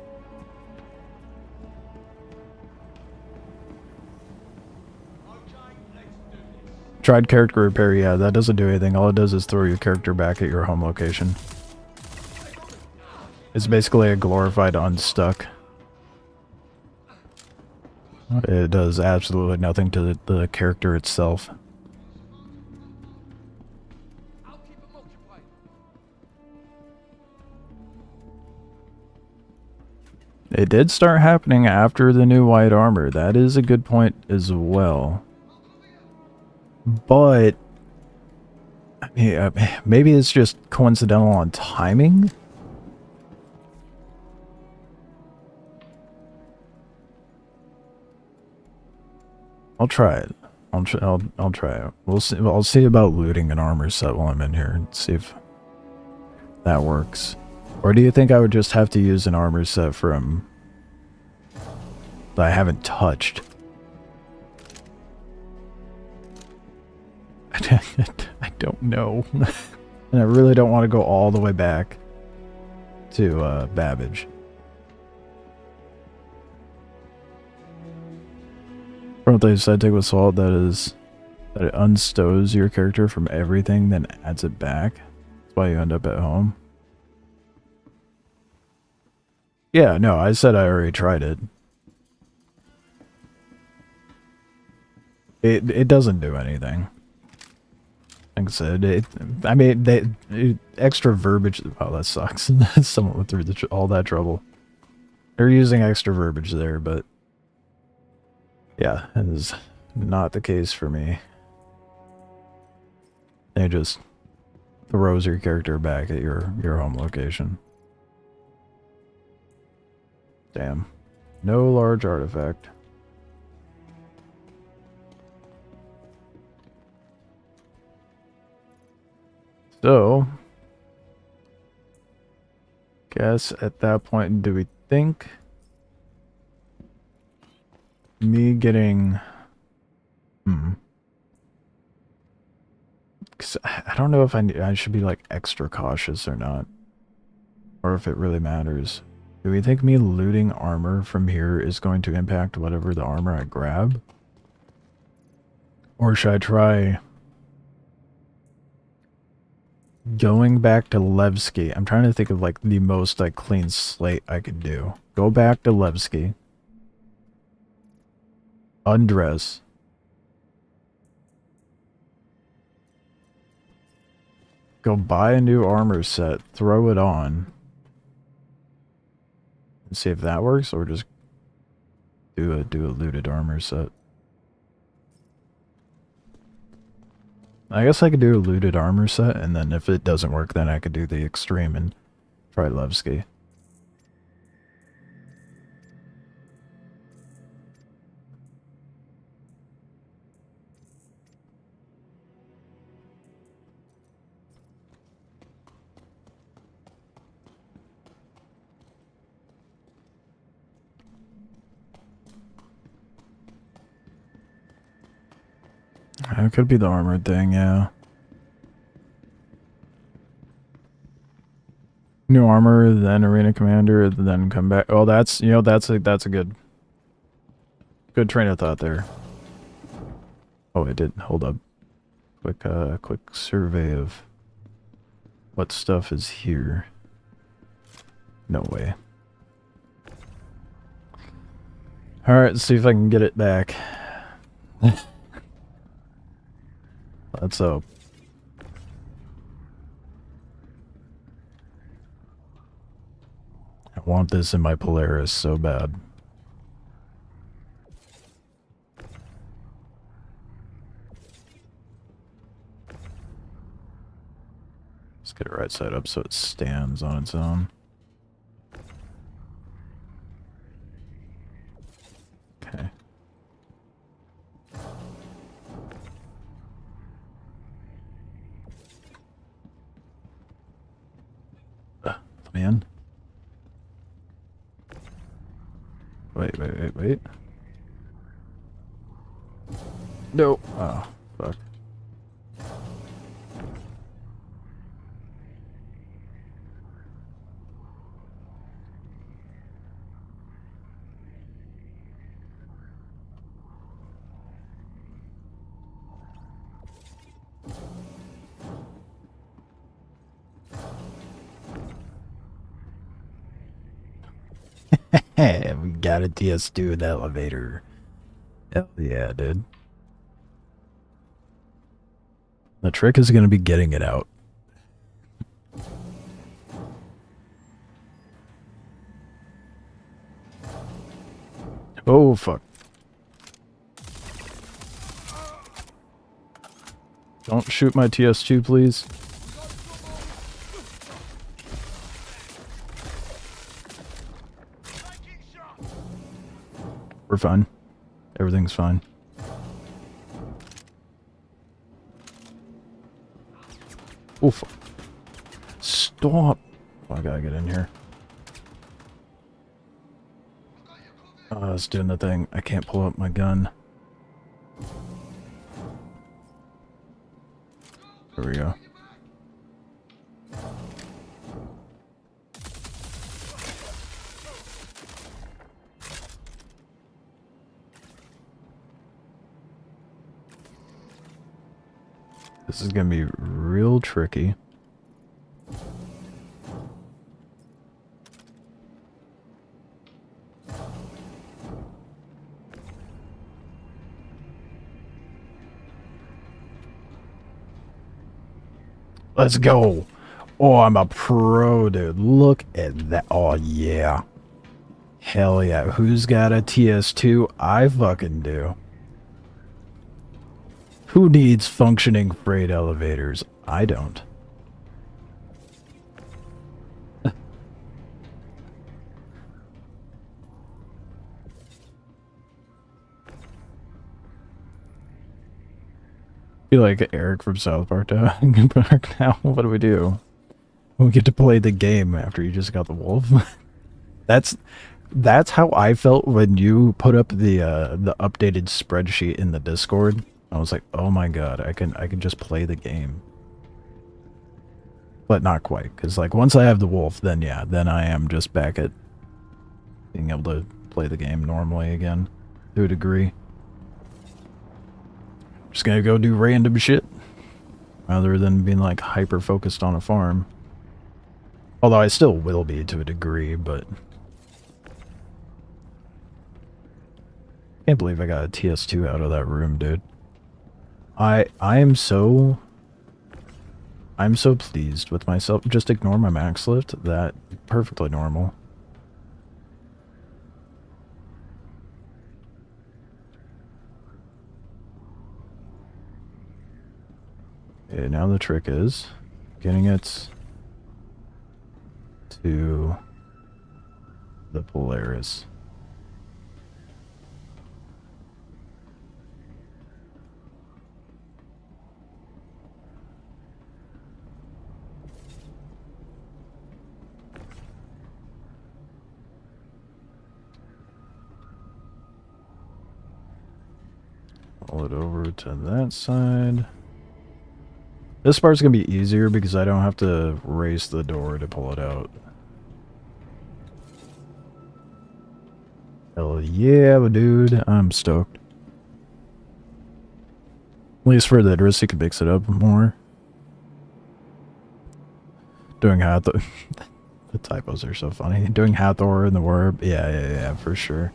Tried character repair, yeah, that doesn't do anything. All it does is throw your character back at your home location. It's basically a glorified unstuck. It does absolutely nothing to the character itself. It did start happening after the new white armor. That is a good point as well. But I mean, maybe it's just coincidental on timing. I'll try it. I'll try it. We'll see. I'll see about looting an armor set while I'm in here and see if that works. Or do you think I would just have to use an armor set from that I haven't touched? I don't know. And I really don't want to go all the way back to Babbage. One thing I take with salt that it unstows your character from everything, then adds it back. That's why you end up at home. Yeah, no, I said I already tried it. It doesn't do anything. Like I said, I mean, extra verbiage. Oh, that sucks. Someone went through all that trouble. They're using extra verbiage there, but yeah, it is not the case for me. It just throws your character back at your home location. Damn. No large artifact. So, guess at that point, do we think me getting... Cause I don't know if I should be like extra cautious or not. Or if it really matters. Do we think me looting armor from here is going to impact whatever the armor I grab? Or should I try going back to Levski? I'm trying to think of like the most like clean slate I could do. Go back to Levski. Undress. Go buy a new armor set, throw it on, and see if that works, or just do a looted armor set. I guess I could do a looted armor set, and then if it doesn't work, then I could do the extreme and try Levski. It could be the armored thing, yeah. New armor, then arena commander, then come back. Oh, that's, you know, that's a good train of thought there. Oh, I did. Hold up. Quick survey of what stuff is here. No way. All right, let's see if I can get it back. Let's hope. I want this in my Polaris so bad. Let's get it right side up so it stands on its own. Okay. Man. Wait. No. Oh, fuck. Hey, we got a DS2 in the elevator. Hell yeah, dude. The trick is going to be getting it out. Oh, fuck. Don't shoot my TS2, please. We're fine. Everything's fine. Oof. Stop. Oh, I gotta get in here. Oh, it's doing the thing. I can't pull up my gun. There we go. This is gonna be real tricky. Let's go. Oh, I'm a pro, dude. Look at that. Oh, yeah. Hell yeah. Who's got a TS2? I fucking do. Who needs functioning freight elevators? I don't. I feel like Eric from South Park now. What do we do? We get to play the game after you just got the wolf. That's how I felt when you put up the updated spreadsheet in the Discord. I was like, oh my god, I can just play the game. But not quite, because like once I have the wolf, then yeah, then I am just back at being able to play the game normally again, to a degree. Just gonna go do random shit, rather than being like hyper focused on a farm. Although I still will be to a degree, but can't believe I got a TS2 out of that room, dude. I'm so pleased with myself. Just ignore my max lift. That perfectly normal. Okay, now the trick is getting it to the Polaris. Pull it over to that side. This part's gonna be easier because I don't have to raise the door to pull it out. Hell yeah, dude. I'm stoked. At least for the address, you can mix it up more. Doing Hathor. The typos are so funny. Doing Hathor in the Warp. Yeah, for sure.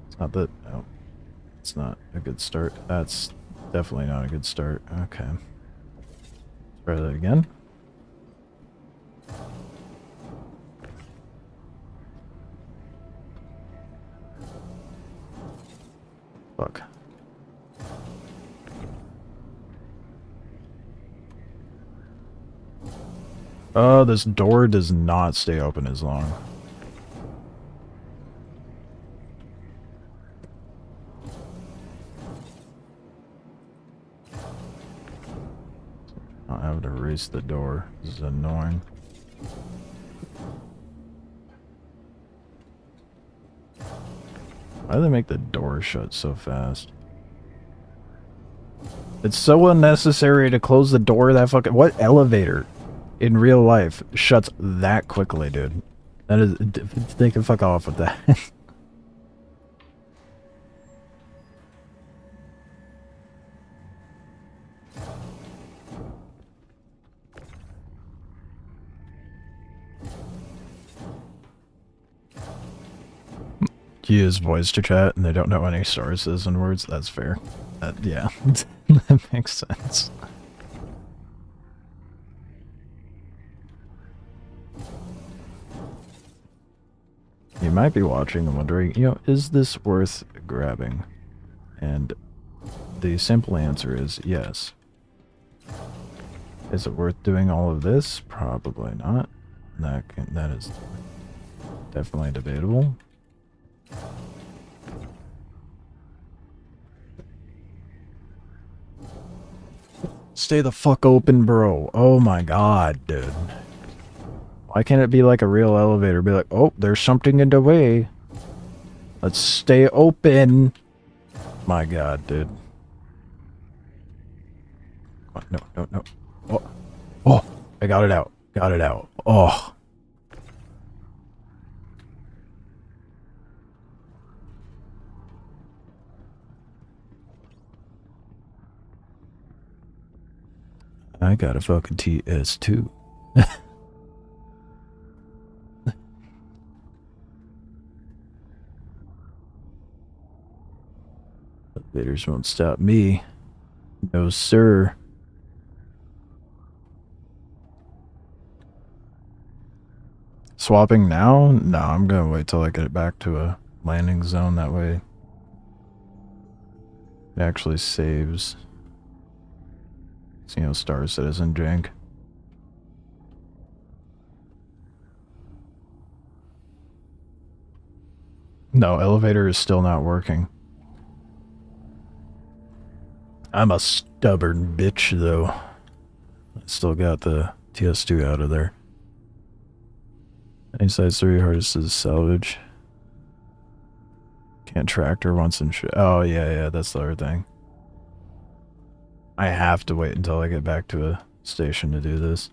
It's not that. No. It's not a good start. That's definitely not a good start. Okay. Let's try that again. Fuck. Oh, this door does not stay open as long. I have to raise the door. This is annoying. Why do they make the door shut so fast? It's so unnecessary to close the door that fucking... What elevator in real life shuts that quickly, dude? That is... They can fuck off with that. Use voice to chat and they don't know any sources and words. That's fair. Yeah, that makes sense. You might be watching and wondering, you know, is this worth grabbing? And the simple answer is yes. Is it worth doing all of this? Probably not. That is definitely debatable. Stay the fuck open, bro. Oh my god, dude. Why can't it be like a real elevator? Be like, oh, there's something in the way. Let's stay open. My god, dude. on, no, no, no. Oh, oh, I got it out. Got it out. Oh. I got a fucking TS2. Elevators won't stop me. No, sir. Swapping now? No, I'm gonna wait till I get it back to a landing zone. That way it actually saves. You know, Star Citizen jank. No, elevator is still not working. I'm a stubborn bitch, though. I still got the TS2 out of there. Any size 3 hardest to salvage. Can't tractor once in oh, yeah, that's the other thing. I have to wait until I get back to a station to do this.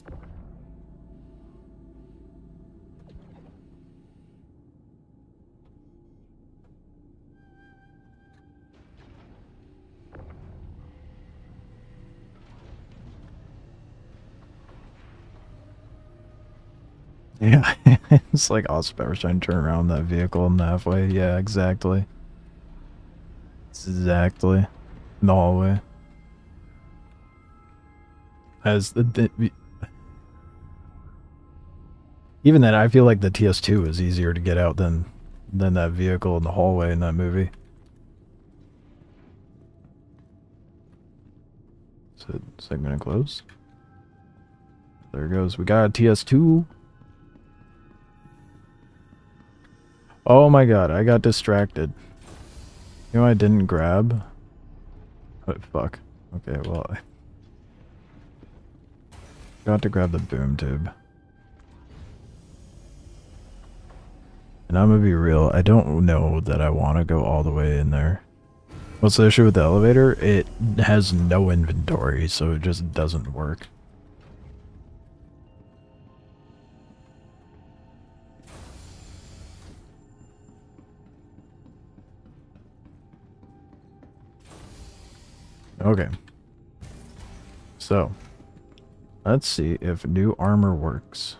Yeah, it's like awesome. I was trying to turn around that vehicle in halfway. Yeah, exactly. Exactly. In the hallway. As even then, I feel like the TS2 is easier to get out than that vehicle in the hallway in that movie. So segment close. There it goes. We got a TS2. Oh my god, I got distracted. You know I didn't grab? Oh, fuck. Okay, well, I got to grab the boom tube. And I'm gonna be real, I don't know that I want to go all the way in there. What's the issue with the elevator? It has no inventory, so it just doesn't work. Okay. So, let's see if new armor works.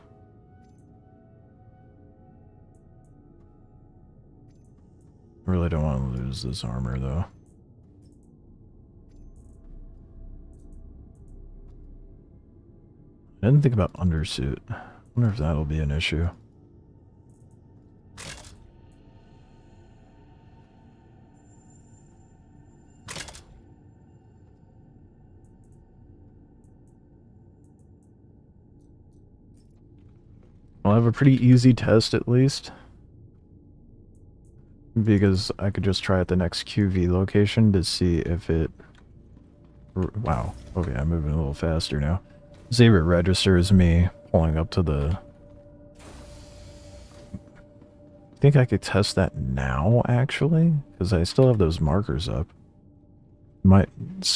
I really don't want to lose this armor, though. I didn't think about undersuit. I wonder if that'll be an issue. I'll have a pretty easy test at least. Because I could just try at the next QV location to see if it... Wow. Okay, I'm moving a little faster now. See if it registers me pulling up to the... I think I could test that now, actually? Because I still have those markers up.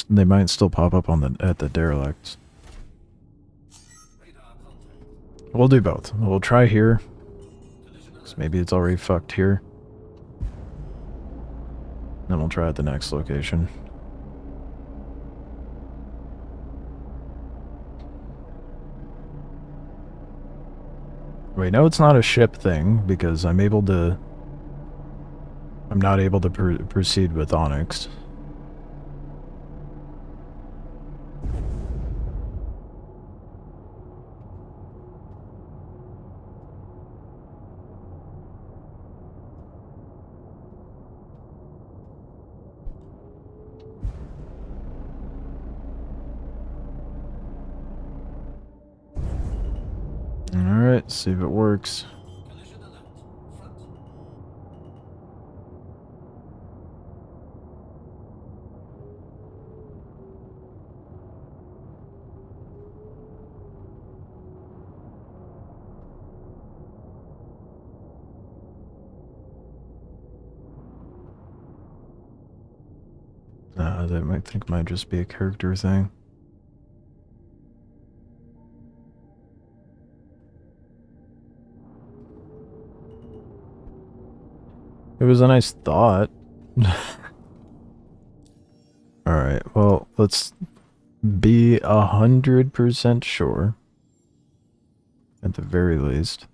They might still pop up on at the derelicts. We'll do both. We'll try here. So maybe it's already fucked here. Then we'll try at the next location. Wait, no, it's not a ship thing, because I'm not able to proceed with Onyx. Alright, see if it works. That might just be a character thing. It was a nice thought. Alright, well, let's be 100% sure. At the very least.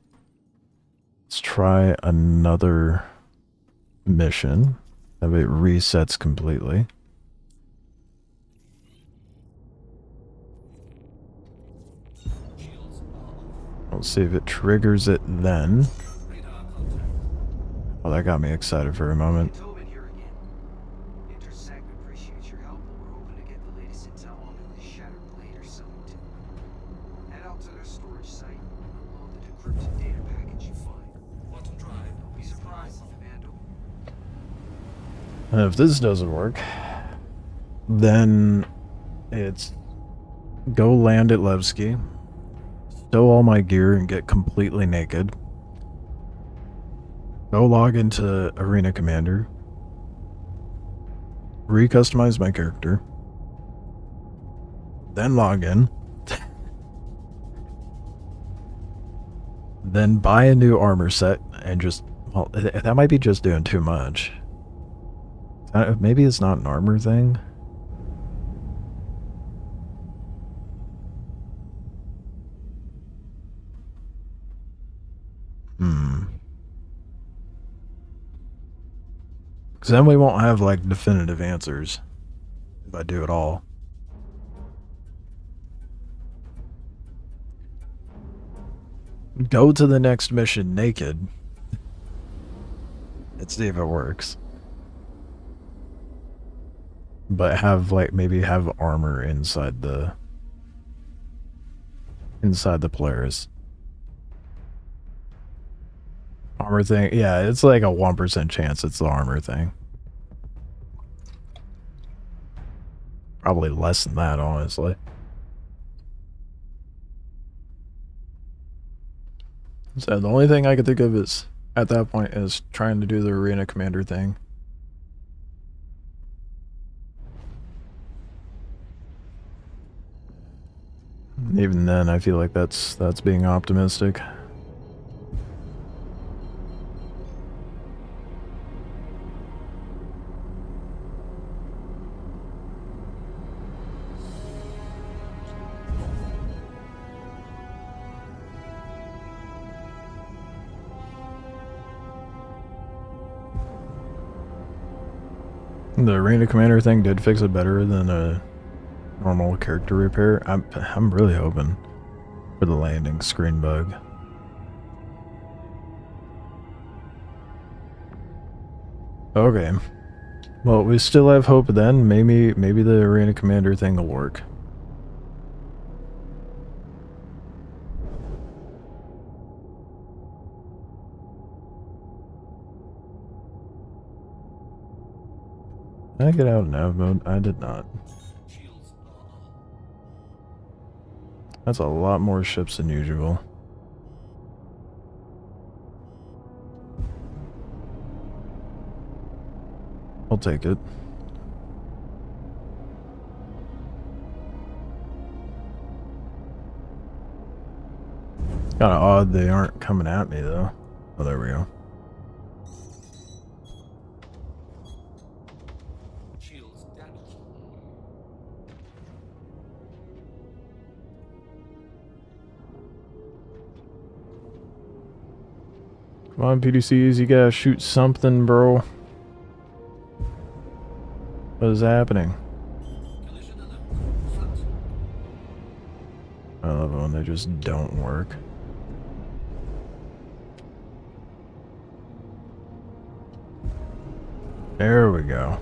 Let's try another mission. That way it resets completely. We'll see if it triggers it then. Oh, that got me excited for a moment. Tobin here again. Intersect appreciates your help, but we're hoping to get the latest intel on who this shattered blade are selling to. Head out to their storage site and unload the decrypted data package you find. Bottom drive. Don't be surprised, Commando. And if this doesn't work, then it's go land at Levski, stow all my gear and get completely naked. Go log into Arena Commander. Recustomize my character. Then log in. Then buy a new armor set and just... Well, that might be just doing too much. Maybe it's not an armor thing. Because then we won't have, like, definitive answers if I do it all. Go to the next mission naked. Let's see if it works. But have, like, maybe have armor inside the Polaris. Armor thing, yeah, it's like a 1% chance it's the armor thing. Probably less than that, honestly. So the only thing I could think of is, at that point, is trying to do the Arena Commander thing. Even then, I feel like that's being optimistic. The Arena Commander thing did fix it better than a normal character repair. I'm really hoping for the landing screen bug. Okay. Well, we still have hope then. Maybe the Arena Commander thing will work. Did I get out of nav mode? I did not. That's a lot more ships than usual. I'll take it. Kinda odd they aren't coming at me though. Oh, there we go. Come on, PDCs, you gotta shoot something, bro. What is happening? I love it when they just don't work. There we go.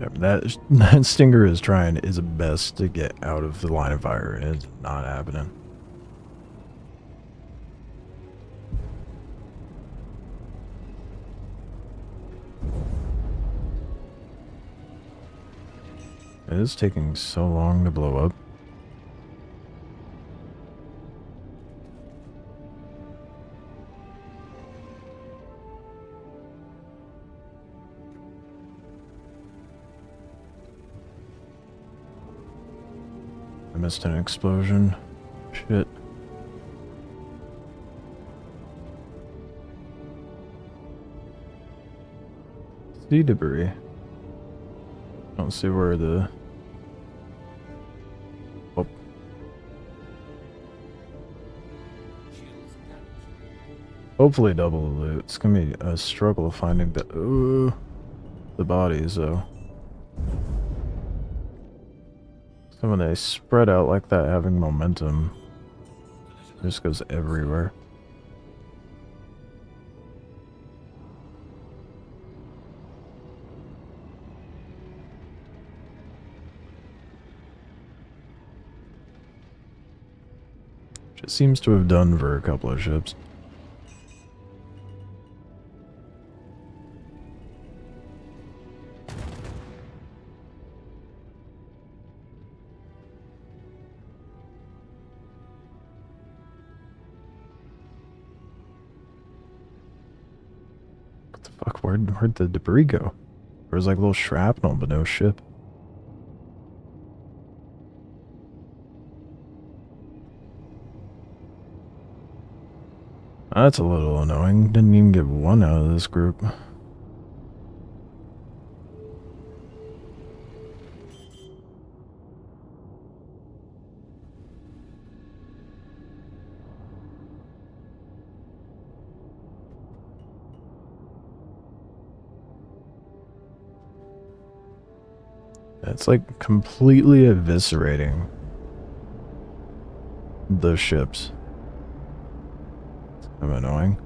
Yep, that Stinger is trying his best to get out of the line of fire, and it's not happening. It is taking so long to blow up. I missed an explosion. Shit. Sea debris. Don't see where the... Oh. Hopefully double the loot. It's gonna be a struggle finding the bodies though. So when they spread out like that, having momentum just goes everywhere. Which it seems to have done for a couple of ships. Fuck, where'd the debris go? There was like little shrapnel, but no ship. That's a little annoying. Didn't even get one out of this group. It's like completely eviscerating the ships. It's kind of annoying.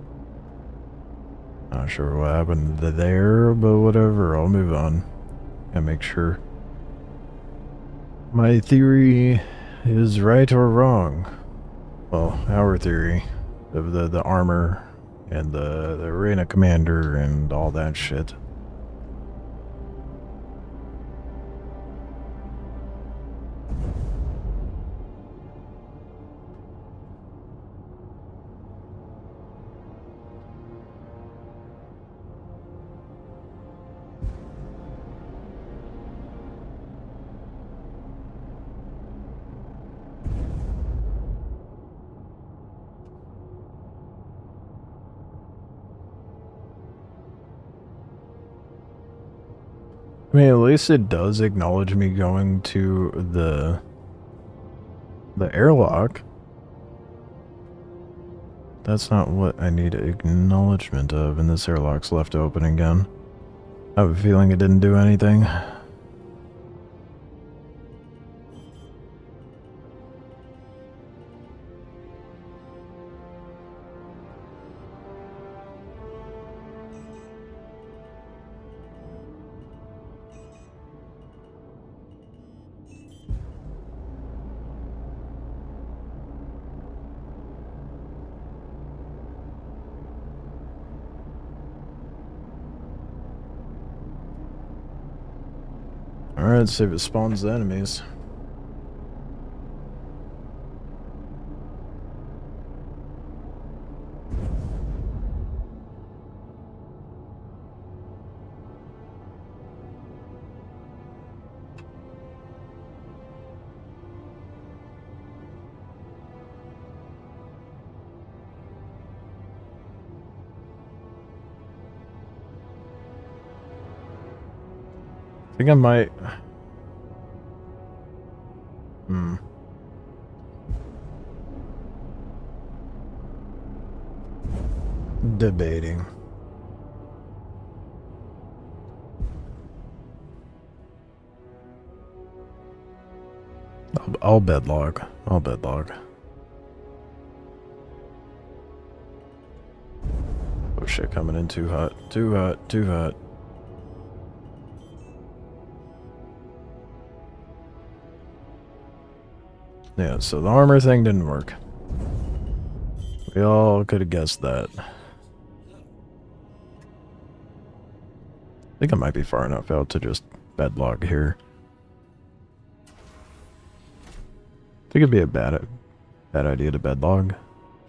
Not sure what happened there, but whatever, I'll move on and make sure my theory is right or wrong. Well, our theory of the armor and the arena commander and all that shit. I mean, at least it does acknowledge me going to the airlock. That's not what I need acknowledgement of, and this airlock's left open again. I have a feeling it didn't do anything. Alright, let's see if it spawns the enemies. I think I might... Debating. I'll bedlog. I'll bedlog. Oh shit, coming in too hot. Too hot. Too hot. Yeah, so the armor thing didn't work. We all could have guessed that. I think I might be far enough out to just bedlog here. I think it'd be a bad idea to bedlog.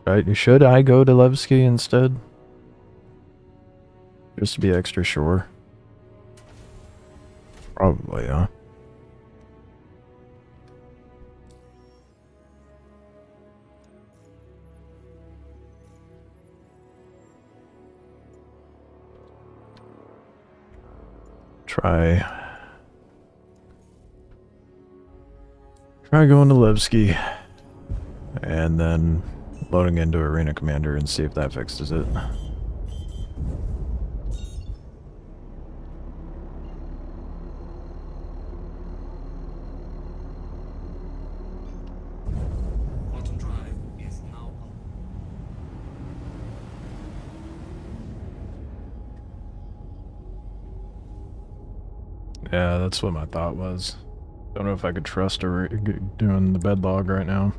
Right? Should I go to Levski instead? Just to be extra sure. Probably, huh? Try going to Levski and then loading into Arena Commander and see if that fixes it. Quantum drive is now up. Yeah, that's what my thought was. Don't know if I could trust her doing the bedlog right now.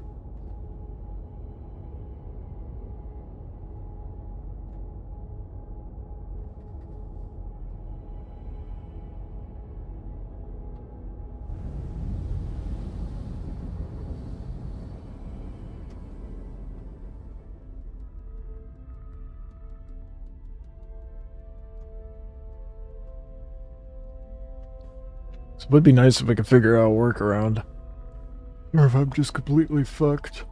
So it would be nice if I could figure out a workaround. Or if I'm just completely fucked.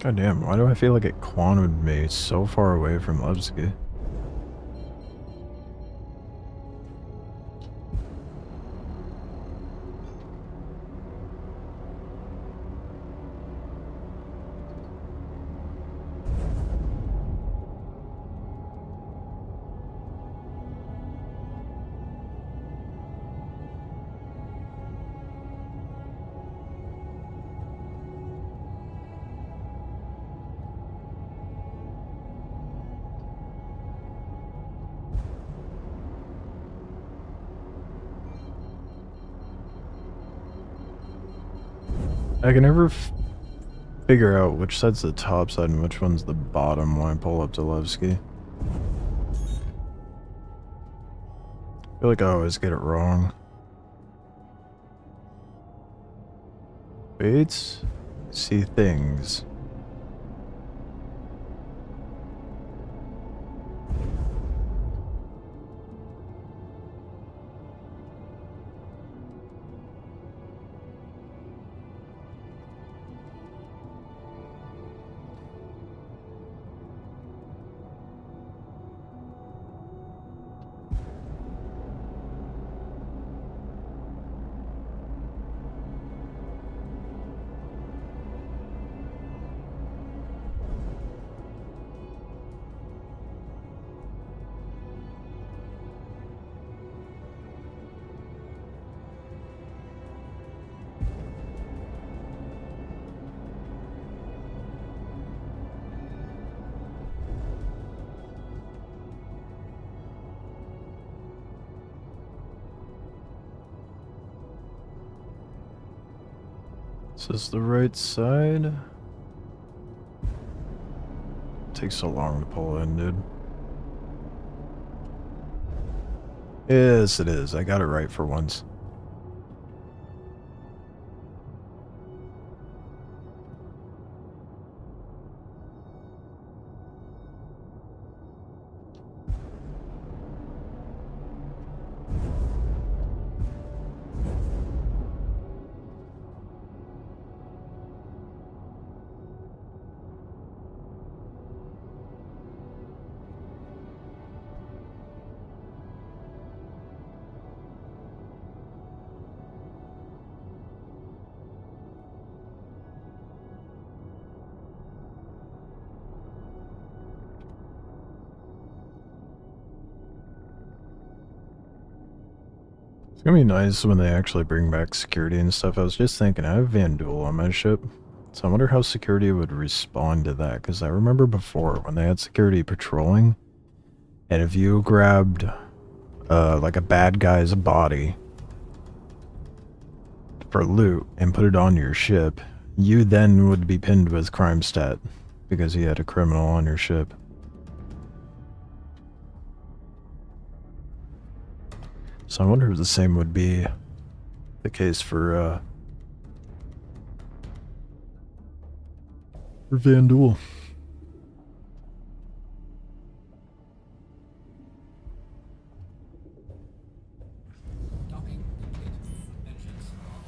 God damn, why do I feel like it quantumed me so far away from Levski? I can never figure out which side's the top side and which one's the bottom when I pull up to Levski. I feel like I always get it wrong. Wait, see things. Is this the right side? It takes so long to pull in, dude. Yes, it is. I got it right for once. It's gonna be nice when they actually bring back security and stuff. I was just thinking, I have Vandal on my ship, so I wonder how security would respond to that, because I remember before when they had security patrolling, and if you grabbed like a bad guy's body for loot and put it on your ship, you then would be pinned with crime stat because you had a criminal on your ship. So I wonder if the same would be the case for Vandal. Docking complete. Engines throttle.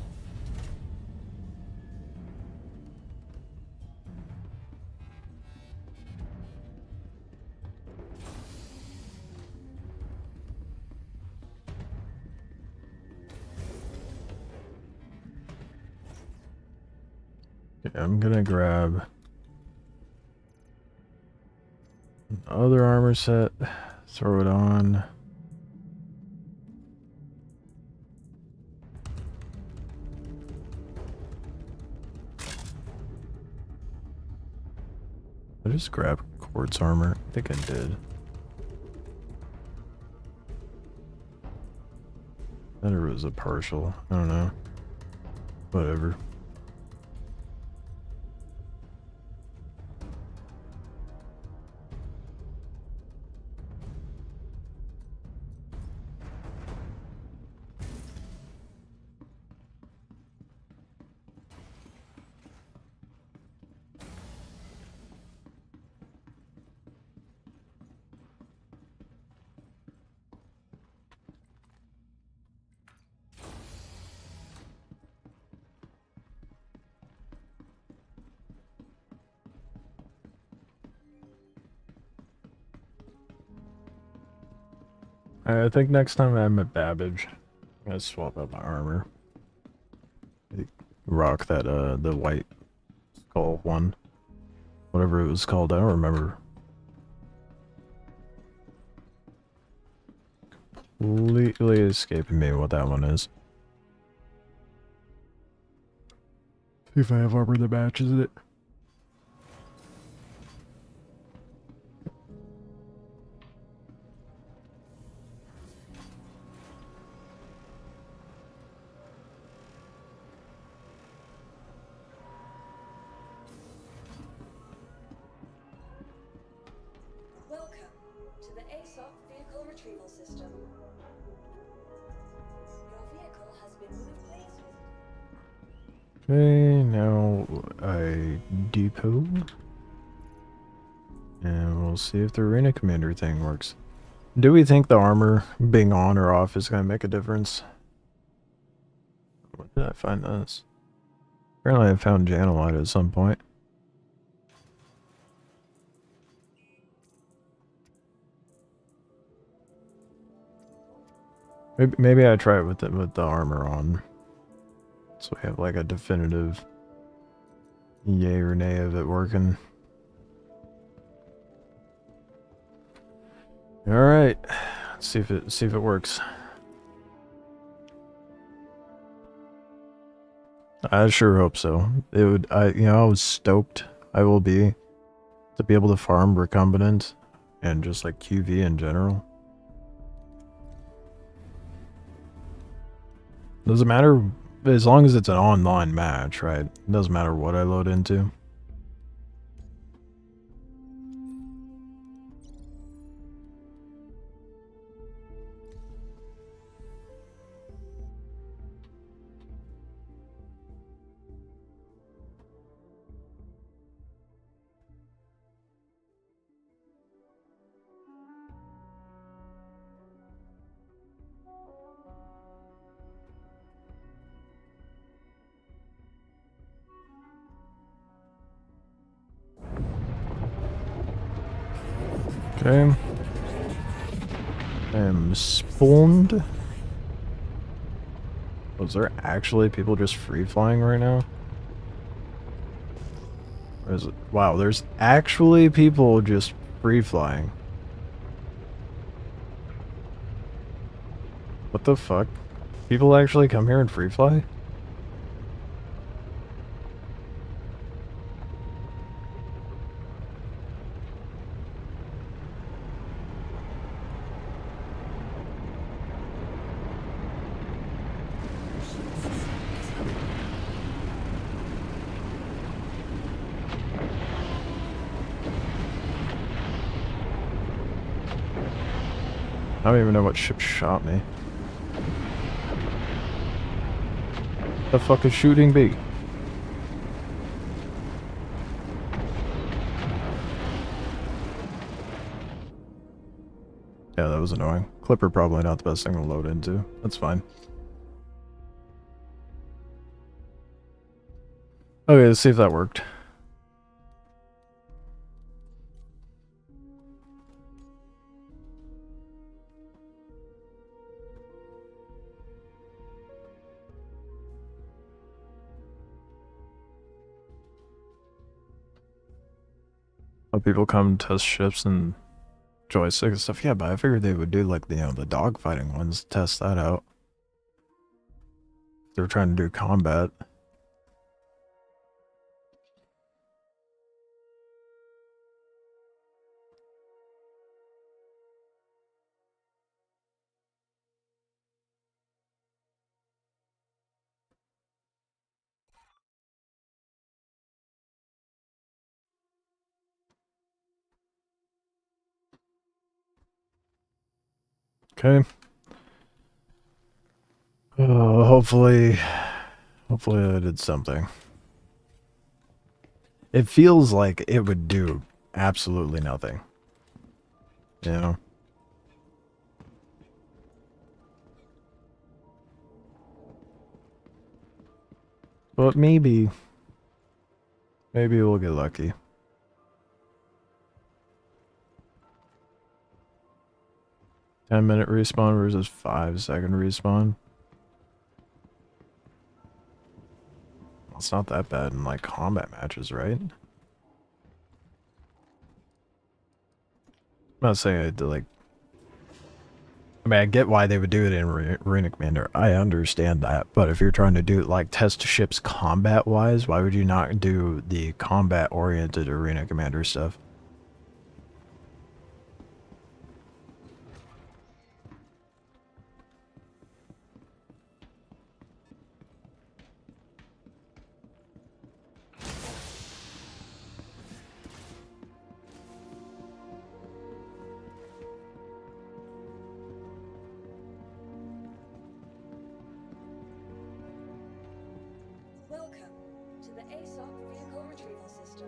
Okay, I'm gonna grab another armor set, throw it on. I just grabbed quartz armor. I think I did. That or was a partial. I don't know. Whatever. I think next time I'm at Babbage, I'm gonna swap out my armor. Rock that the white skull one. Whatever it was called, I don't remember. Completely escaping me what that one is. See if I have armor that matches it. Welcome to the ASOC vehicle retrieval system. Your vehicle has been moved places. Okay, now I depot. And we'll see if the arena commander thing works. Do we think the armor being on or off is going to make a difference? Where did I find this? Apparently I found Janelite at some point. Maybe I try it with the armor on. So we have like a definitive yay or nay of it working. All right, let's see if it works. I sure hope so. It would. I was stoked. I will be to be able to farm recombinant and just like QV in general. Doesn't matter as long as it's an online match, right? It doesn't matter what I load into. Okay. I am spawned. Was there actually people just free flying right now? Or is it? Wow, there's actually people just free flying. What the fuck? People actually come here and free fly? I don't even know what ship shot me. The fuck is shooting me? Yeah, that was annoying. Clipper probably not the best thing to load into. That's fine. Okay, let's see if that worked. When people come test ships and joystick and stuff, yeah, but I figured they would do like the, you know, the dogfighting ones, test that out. They're trying to do combat. Okay. Hopefully I did something. It feels like it would do absolutely nothing. You know? But maybe we'll get lucky. 10-minute respawn versus 5-second respawn. It's not that bad in like combat matches, right? I'm not saying I did like. I mean, I get why they would do it in Arena Commander. I understand that, but if you're trying to do like test ships combat-wise, why would you not do the combat-oriented Arena Commander stuff? Welcome to the ASOC Vehicle Retrieval System.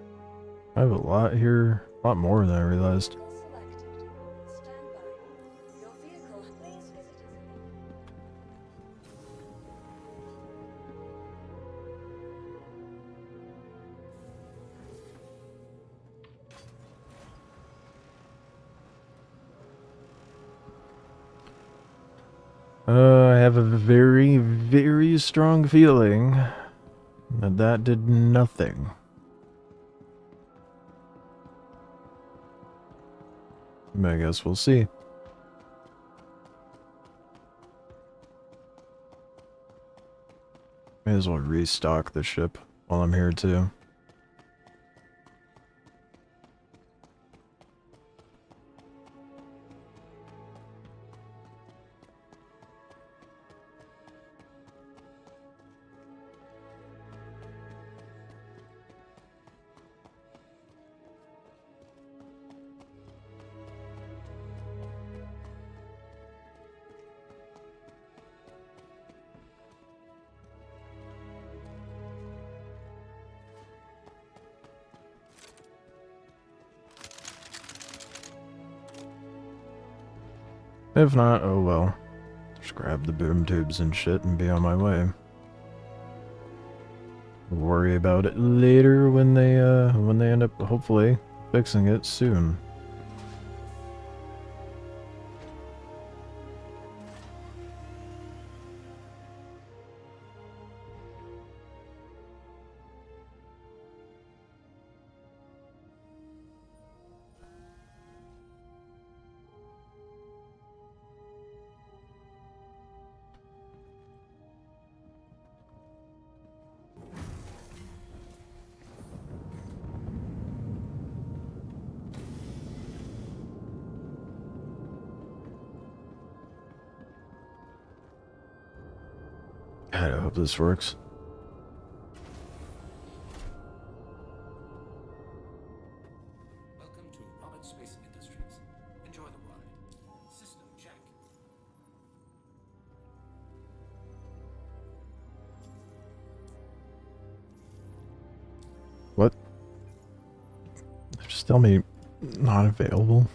I have a lot here, a lot more than I realized. Vehicle selected. Stand by. Your vehicle, please visit us. I have a very, very strong feeling that that did nothing. I guess we'll see. May as well restock the ship while I'm here too. If not, oh well. Just grab the boom tubes and shit and be on my way. Worry about it later when they end up hopefully fixing it soon. God, I hope this works. Welcome to Robert Space Industries. Enjoy the ride. System check. What? Just tell me not available.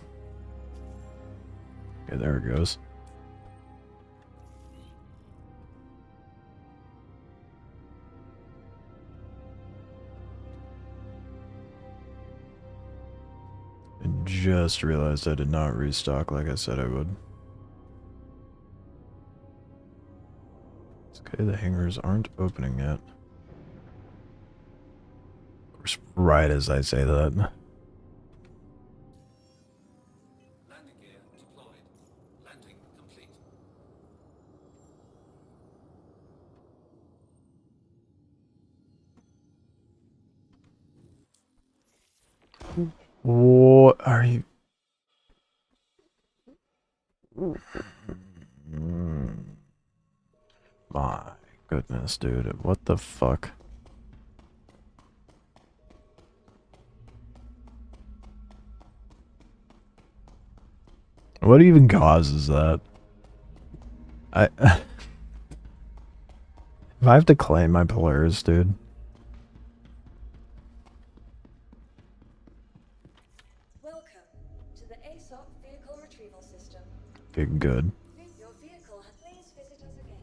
Okay, there it goes. I just realized I did not restock like I said I would. It's okay, the hangars aren't opening yet. Of course, right as I say that. Landing gear deployed. Landing complete. What are you? My goodness, dude. What the fuck? What even causes that? If I have to claim my Polaris, dude. Welcome to the ASOP Vehicle Retrieval System. Okay, good. Your vehicle has... Please visit us again.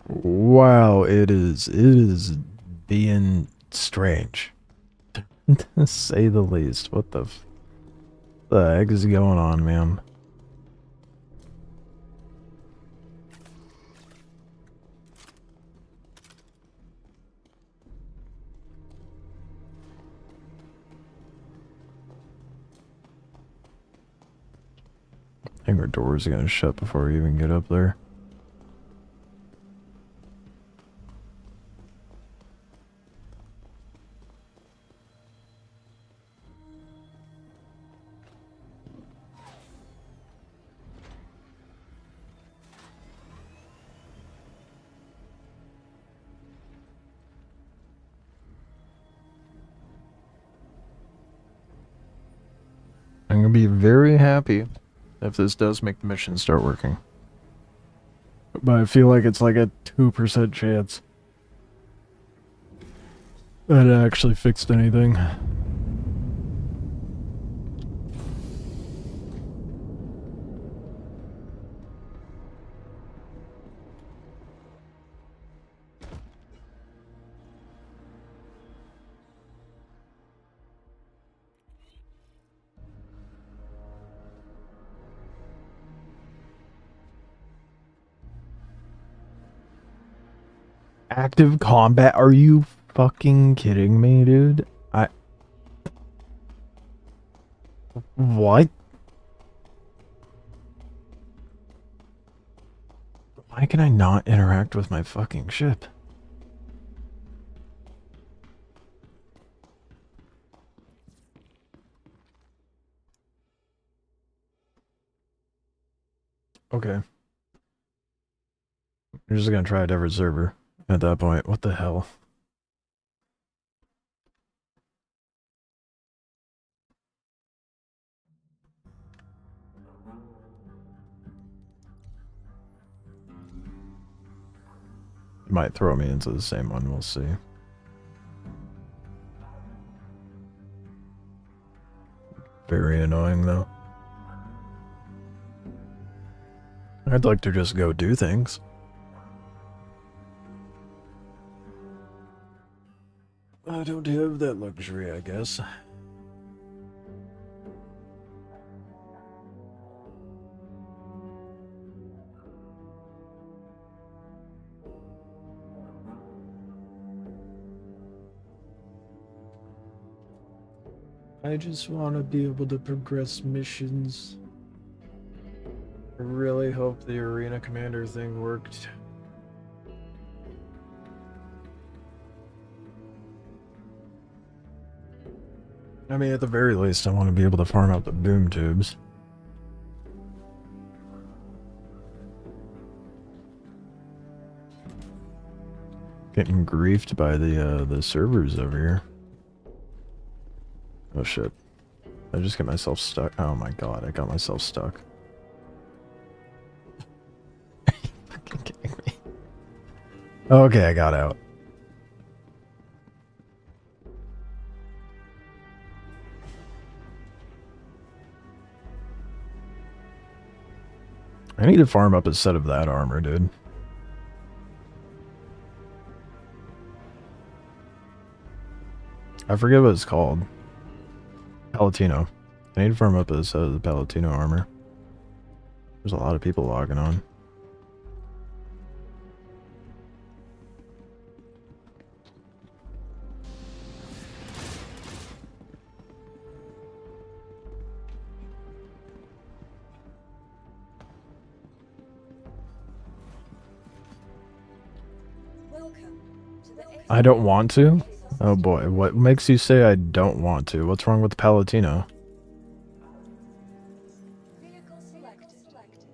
Wow, it is being strange. To say the least. What the heck is going on, man? I think our doors are gonna shut before we even get up there. I'm gonna be very happy if this does make the mission start working. But I feel like it's like a 2% chance that it actually fixed anything. Active combat? Are you fucking kidding me, dude? What? Why can I not interact with my fucking ship? Okay. You're just gonna try a different server at that point. What the hell? You might throw me into the same one, we'll see. Very annoying, though. I'd like to just go do things. I don't have that luxury, I guess. I just want to be able to progress missions. I really hope the arena commander thing worked. I mean, at the very least, I want to be able to farm out the boom tubes. Getting griefed by the servers over here. Oh shit. I just get myself stuck. Oh my god, I got myself stuck. Are you fucking kidding me? Okay, I got out. I need to farm up a set of that armor, dude. I forget what it's called. Palatino. I need to farm up a set of the Palatino armor. There's a lot of people logging on. Welcome to the I don't want to? Oh boy, what makes you say I don't want to? What's wrong with the Palatino? Vehicle selected.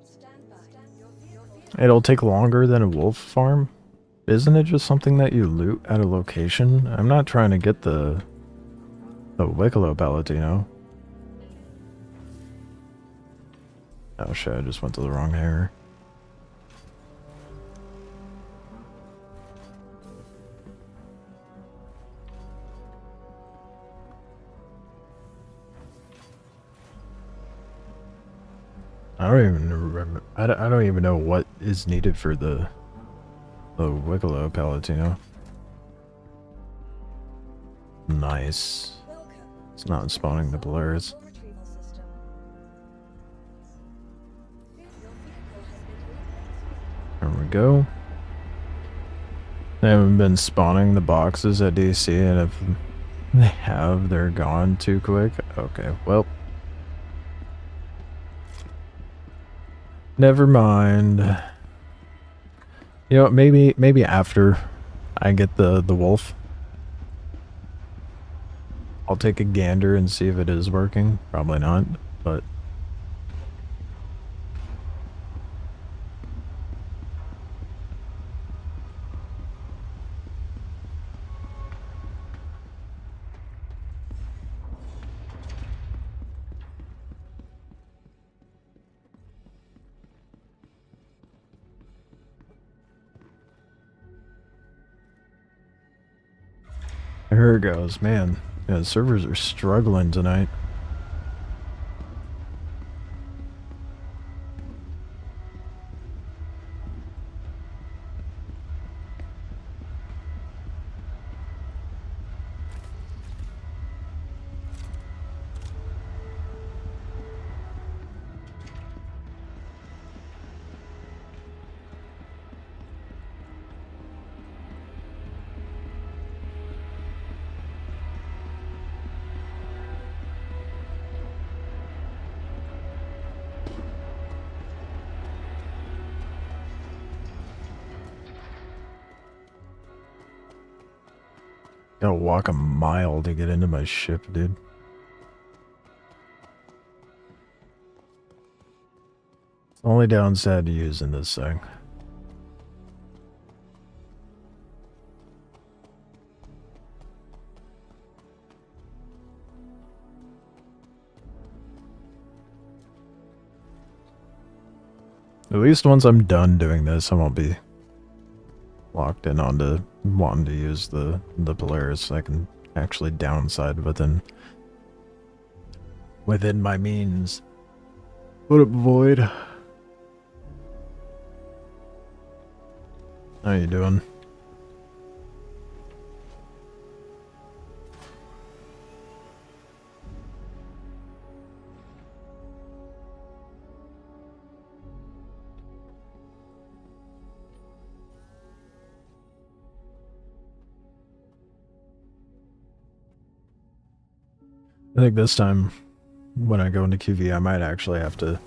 Stand by. It'll take longer than a wolf farm? Isn't it just something that you loot at a location? I'm not trying to get the Wikelo Palatino. Oh shit, I just went to the wrong hair. I don't even remember. I don't even know what is needed for the Wikelo Palatino. Nice. Welcome. It's not spawning the Polaris. Vehicle retrieval system. Your vehicle has been There we go. They haven't been spawning the boxes at DC, and if they have, they're gone too quick. Okay, well. Never mind. You know what, maybe after I get the wolf, I'll take a gander and see if it is working. Probably not, but here it goes. Man, yeah, the servers are struggling tonight. Gotta walk a mile to get into my ship, dude. Only downside to using this thing. At least once I'm done doing this, I won't be locked in onto wanting to use the Polaris. I can actually downside within my means. What up, Void? How you doing? I think this time, when I go into QV, I might actually have to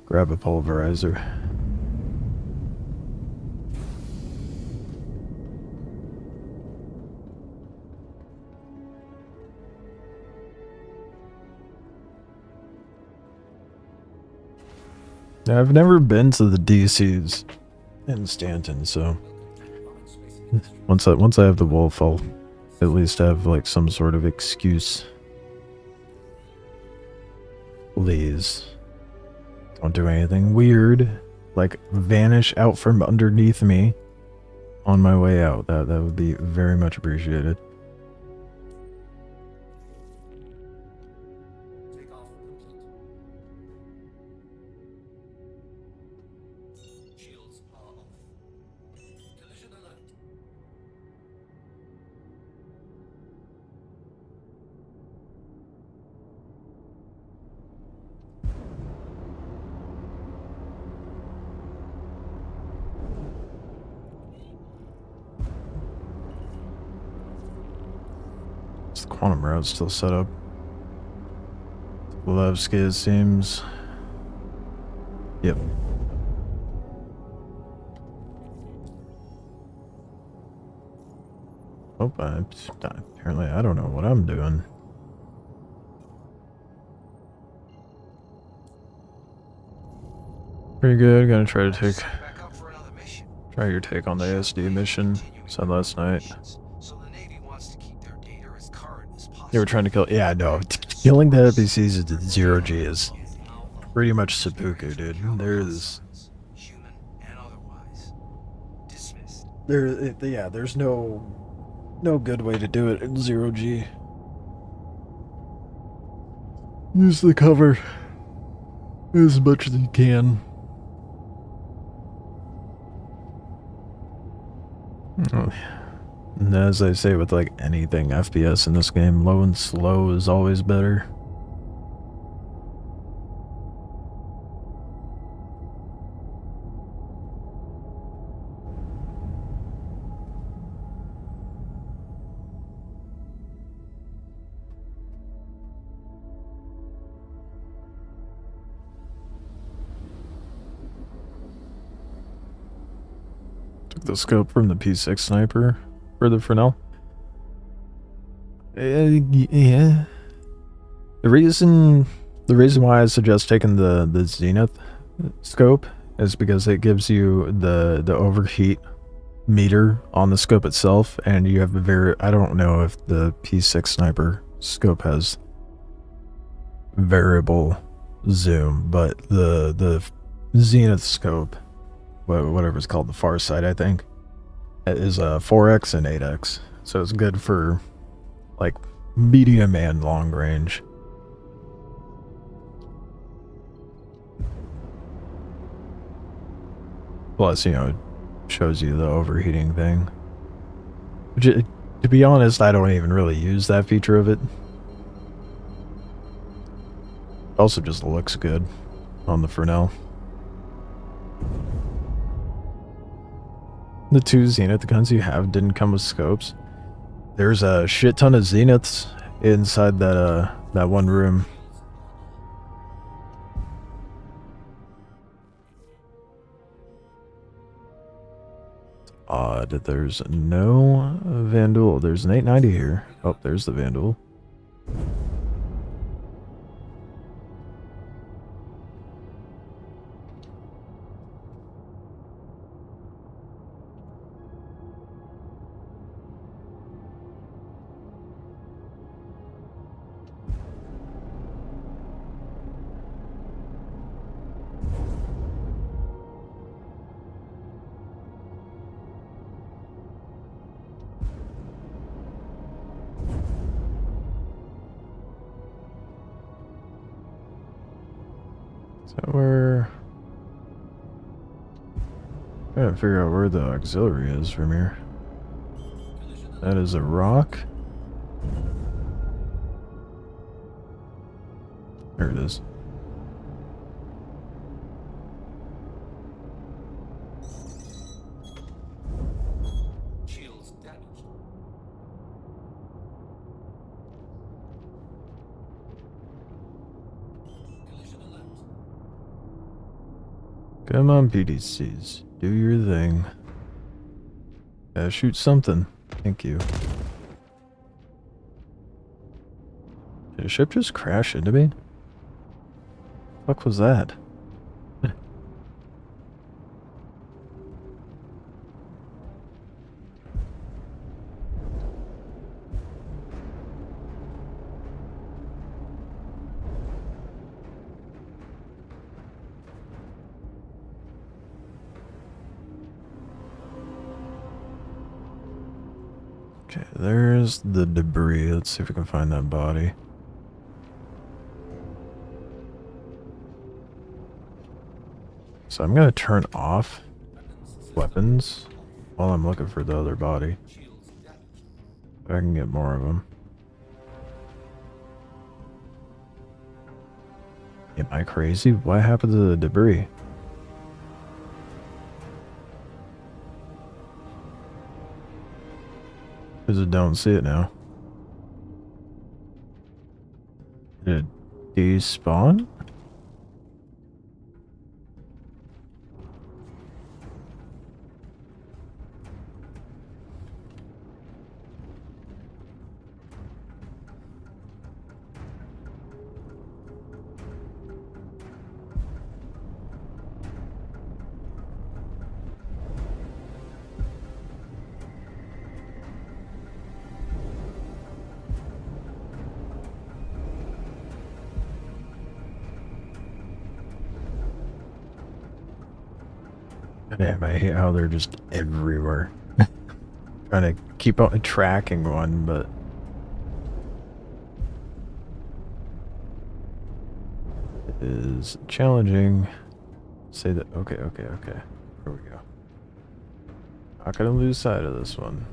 grab a pulverizer. I've never been to the DCs in Stanton, so once I have the wolf, I'll at least have like some sort of excuse. Please don't do anything weird, like vanish out from underneath me on my way out. That would be very much appreciated. Takeoff complete. Shields are off. Collision alert. Is the quantum route still set up? Levski, it seems. Yep. Oh, apparently I don't know what I'm doing. Pretty good. Gonna try to take Back up for another mission. try your take on the ASD mission. Said last night. So the Navy wants to keep their data as current as possible. They were trying to kill. Yeah, no. Killing the NPCs at 0G is pretty much seppuku, dude. There's human and otherwise dismissed. there's no good way to do it in 0G. Use the cover as much as you can. And as I say with like anything FPS in this game, low and slow is always better. Took the scope from the P6 sniper for the Fresnel. Yeah. The reason why I suggest taking the Zenith scope is because it gives you the overheat meter on the scope itself, and you have a very, I don't know if the P6 sniper scope has variable zoom, but the Zenith scope, whatever it's called, the far side, I think, is 4x and 8x, so it's good for like medium and long range. Plus, you know, it shows you the overheating thing. Which, to be honest, I don't even really use that feature of it. It also just looks good on the Fresnel. The two Zenith guns you have didn't come with scopes. There's a shit ton of Zeniths inside that one room. It's odd that there's no Vandal. There's an 890 here. Oh, there's the Vandal. Is that where... I gotta figure out where the auxiliary is from here. That is a rock. There it is. Shields damaged. Collision alert. Come on, PDCs. Do your thing. Shoot something. Thank you. Did a ship just crash into me? What was that? Okay, there's the debris. Let's see if we can find that body. So I'm gonna turn off weapons while I'm looking for the other body. If I can get more of them. Am I crazy? What happened to the debris? Because I don't see it now. Did it despawn? Damn, I hate how they're just everywhere. Trying to keep on tracking one, but it is challenging. Say that. Okay. Here we go. Not gonna lose sight of this one.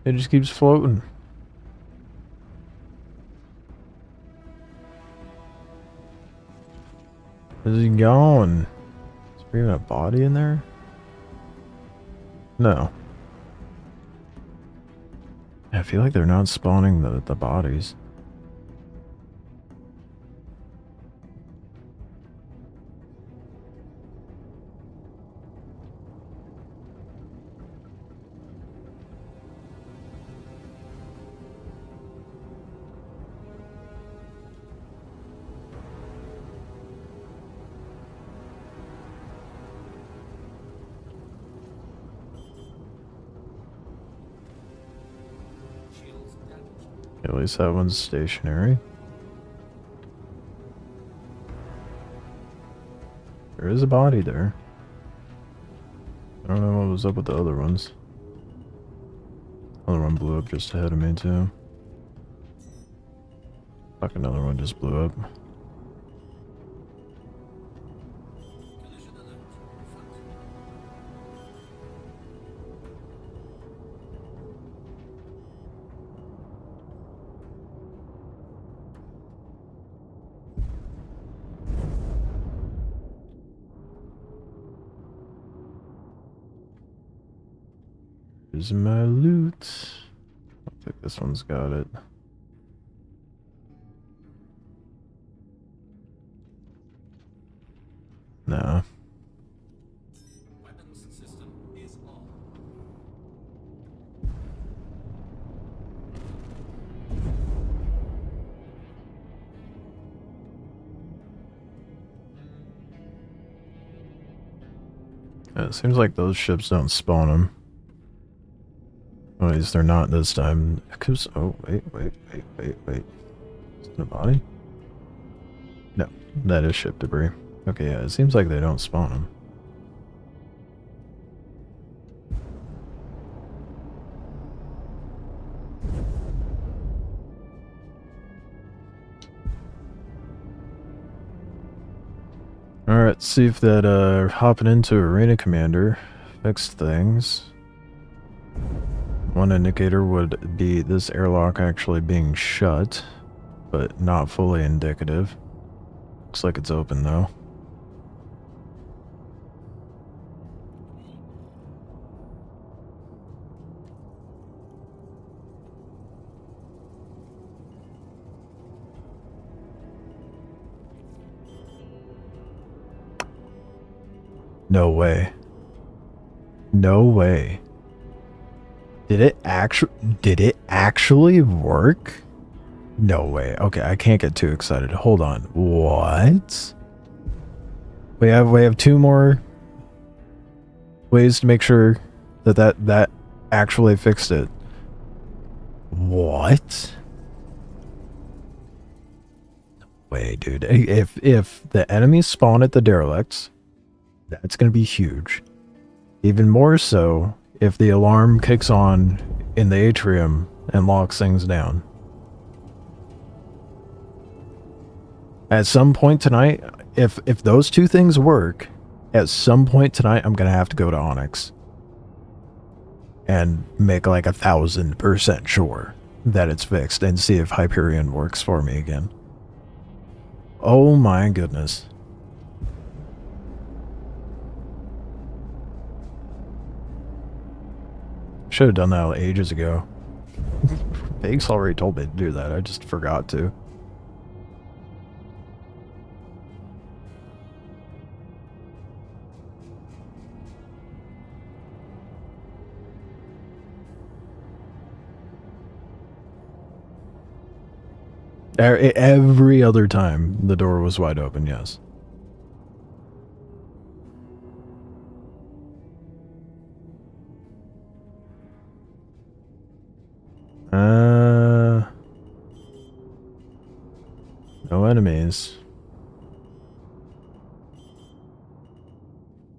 It just keeps floating. Where's he going? Is there even a body in there? No. I feel like they're not spawning the bodies. At least that one's stationary. There is a body there. I don't know what was up with the other ones. Other one blew up just ahead of me too. Fuck, another one just blew up. Here's my loot. I think this one's got it. Nah. Weapons system is on. It seems like those ships don't spawn them. At least they're not this time. Cause, oh, wait. Is it a body? No, that is ship debris. Okay, yeah, it seems like they don't spawn them. Alright, see if that hopping into Arena Commander fixed things. One indicator would be this airlock actually being shut, but not fully indicative. Looks like it's open though. No way. No way. Did it actually work? No way. Okay, I can't get too excited. Hold on. What? We have two more ways to make sure that actually fixed it. What? No way, dude. If the enemies spawn at the derelicts That's going to be huge. Even more so if the alarm kicks on in the atrium and locks things down. At some point tonight, if those two things work, at some point tonight, I'm going to have to go to Onyx and make like 1,000% sure that it's fixed and see if Hyperion works for me again. Oh my goodness. Should have done that ages ago. Bakes already told me to do that. I just forgot to. Every other time the door was wide open, yes. No enemies.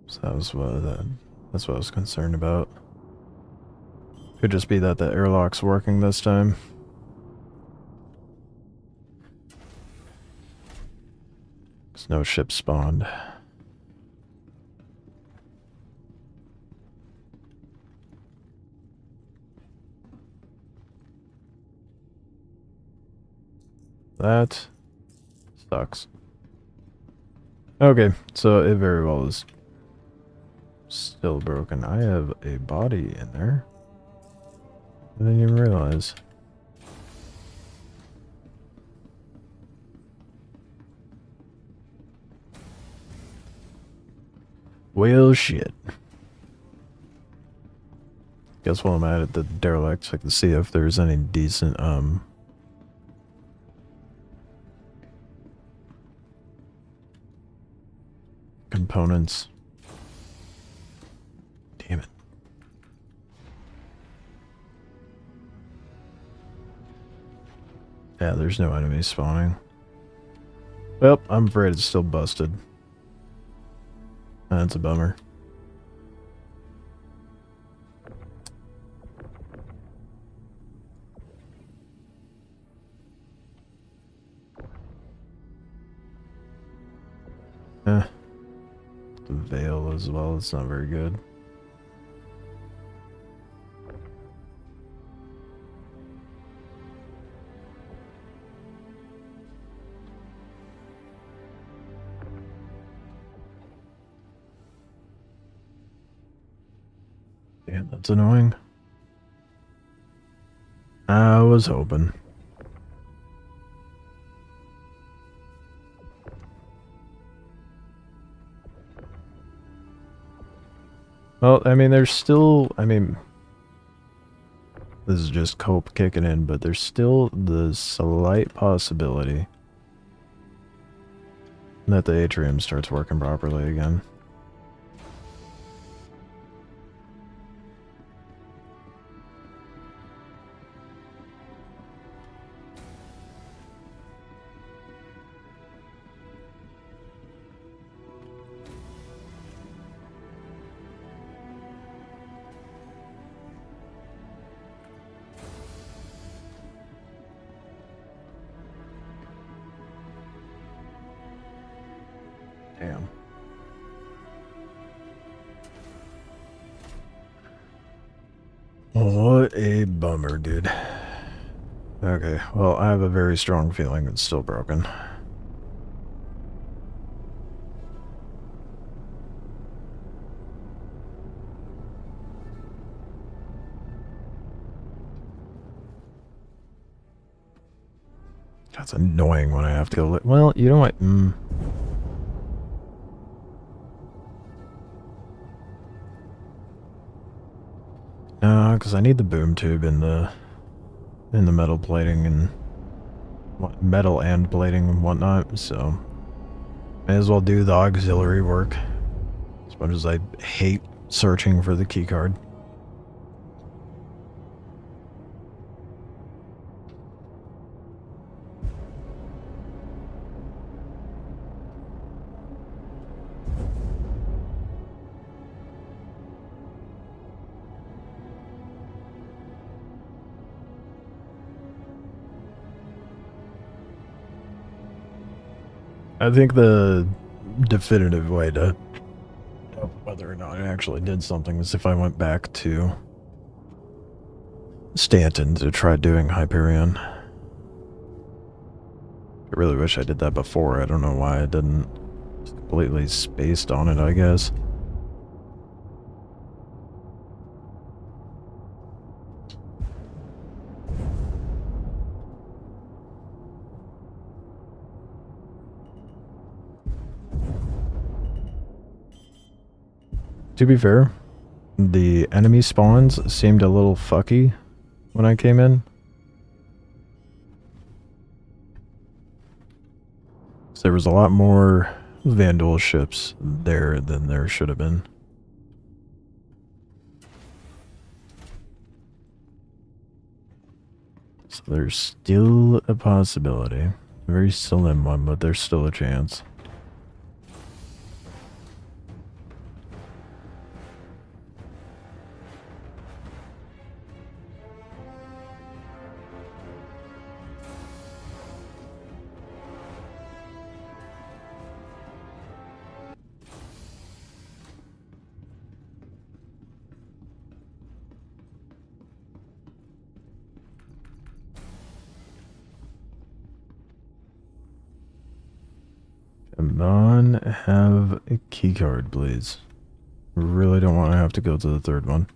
So that's what I was concerned about. Could just be that the airlock's working this time. There's no ship spawned. That sucks. Okay, so it very well is still broken. I have a body in there. I didn't even realize. Well, shit. Guess while I'm at the derelict, I can see if there's any decent, components. Damn it. Yeah, there's no enemies spawning. Well, I'm afraid it's still busted. That's a bummer. The veil as well, it's not very good. Damn, that's annoying. I was hoping. Well, I mean, there's still, this is just cope kicking in, but there's still the slight possibility that the atrium starts working properly again. Damn. What a bummer, dude. Okay, well, I have a very strong feeling it's still broken. That's annoying when I have to go. Well, you know what? No, because I need the boom tube in the metal plating and metal and plating and whatnot. So may as well do the auxiliary work. As much as I hate searching for the keycard. I think the definitive way to know whether or not I actually did something is if I went back to Stanton to try doing Hyperion. I really wish I did that before. I don't know why I didn't. Just completely spaced on it, I guess. To be fair, the enemy spawns seemed a little fucky when I came in. So there was a lot more Vandal ships there than there should have been. So there's still a possibility. A very slim one, but there's still a chance. Come on, have a keycard, please. Really don't want to have to go to the third one.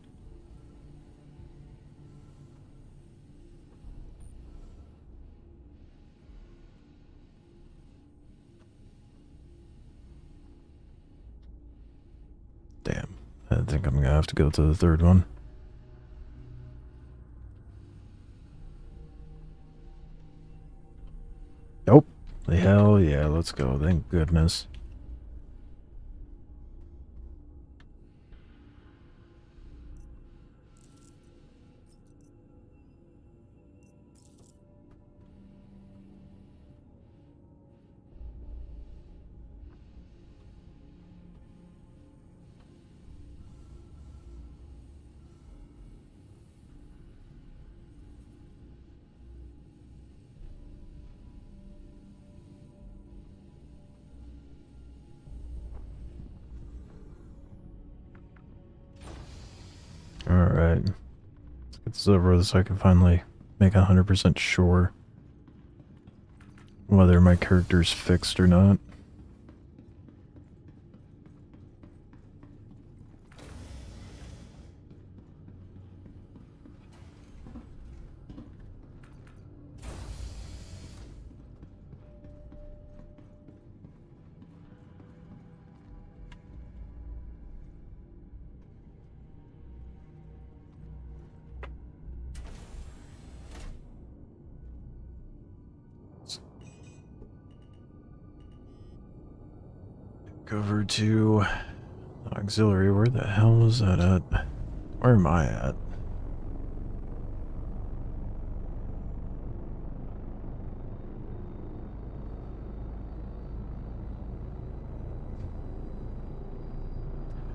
Damn, I think I'm gonna have to go to the third one. Nope. Hell yeah, let's go. Thank goodness. Alright. Let's get this over with so I can finally make 100% sure whether my character's fixed or not. Go over to auxiliary. Where the hell is that at? Where am I at?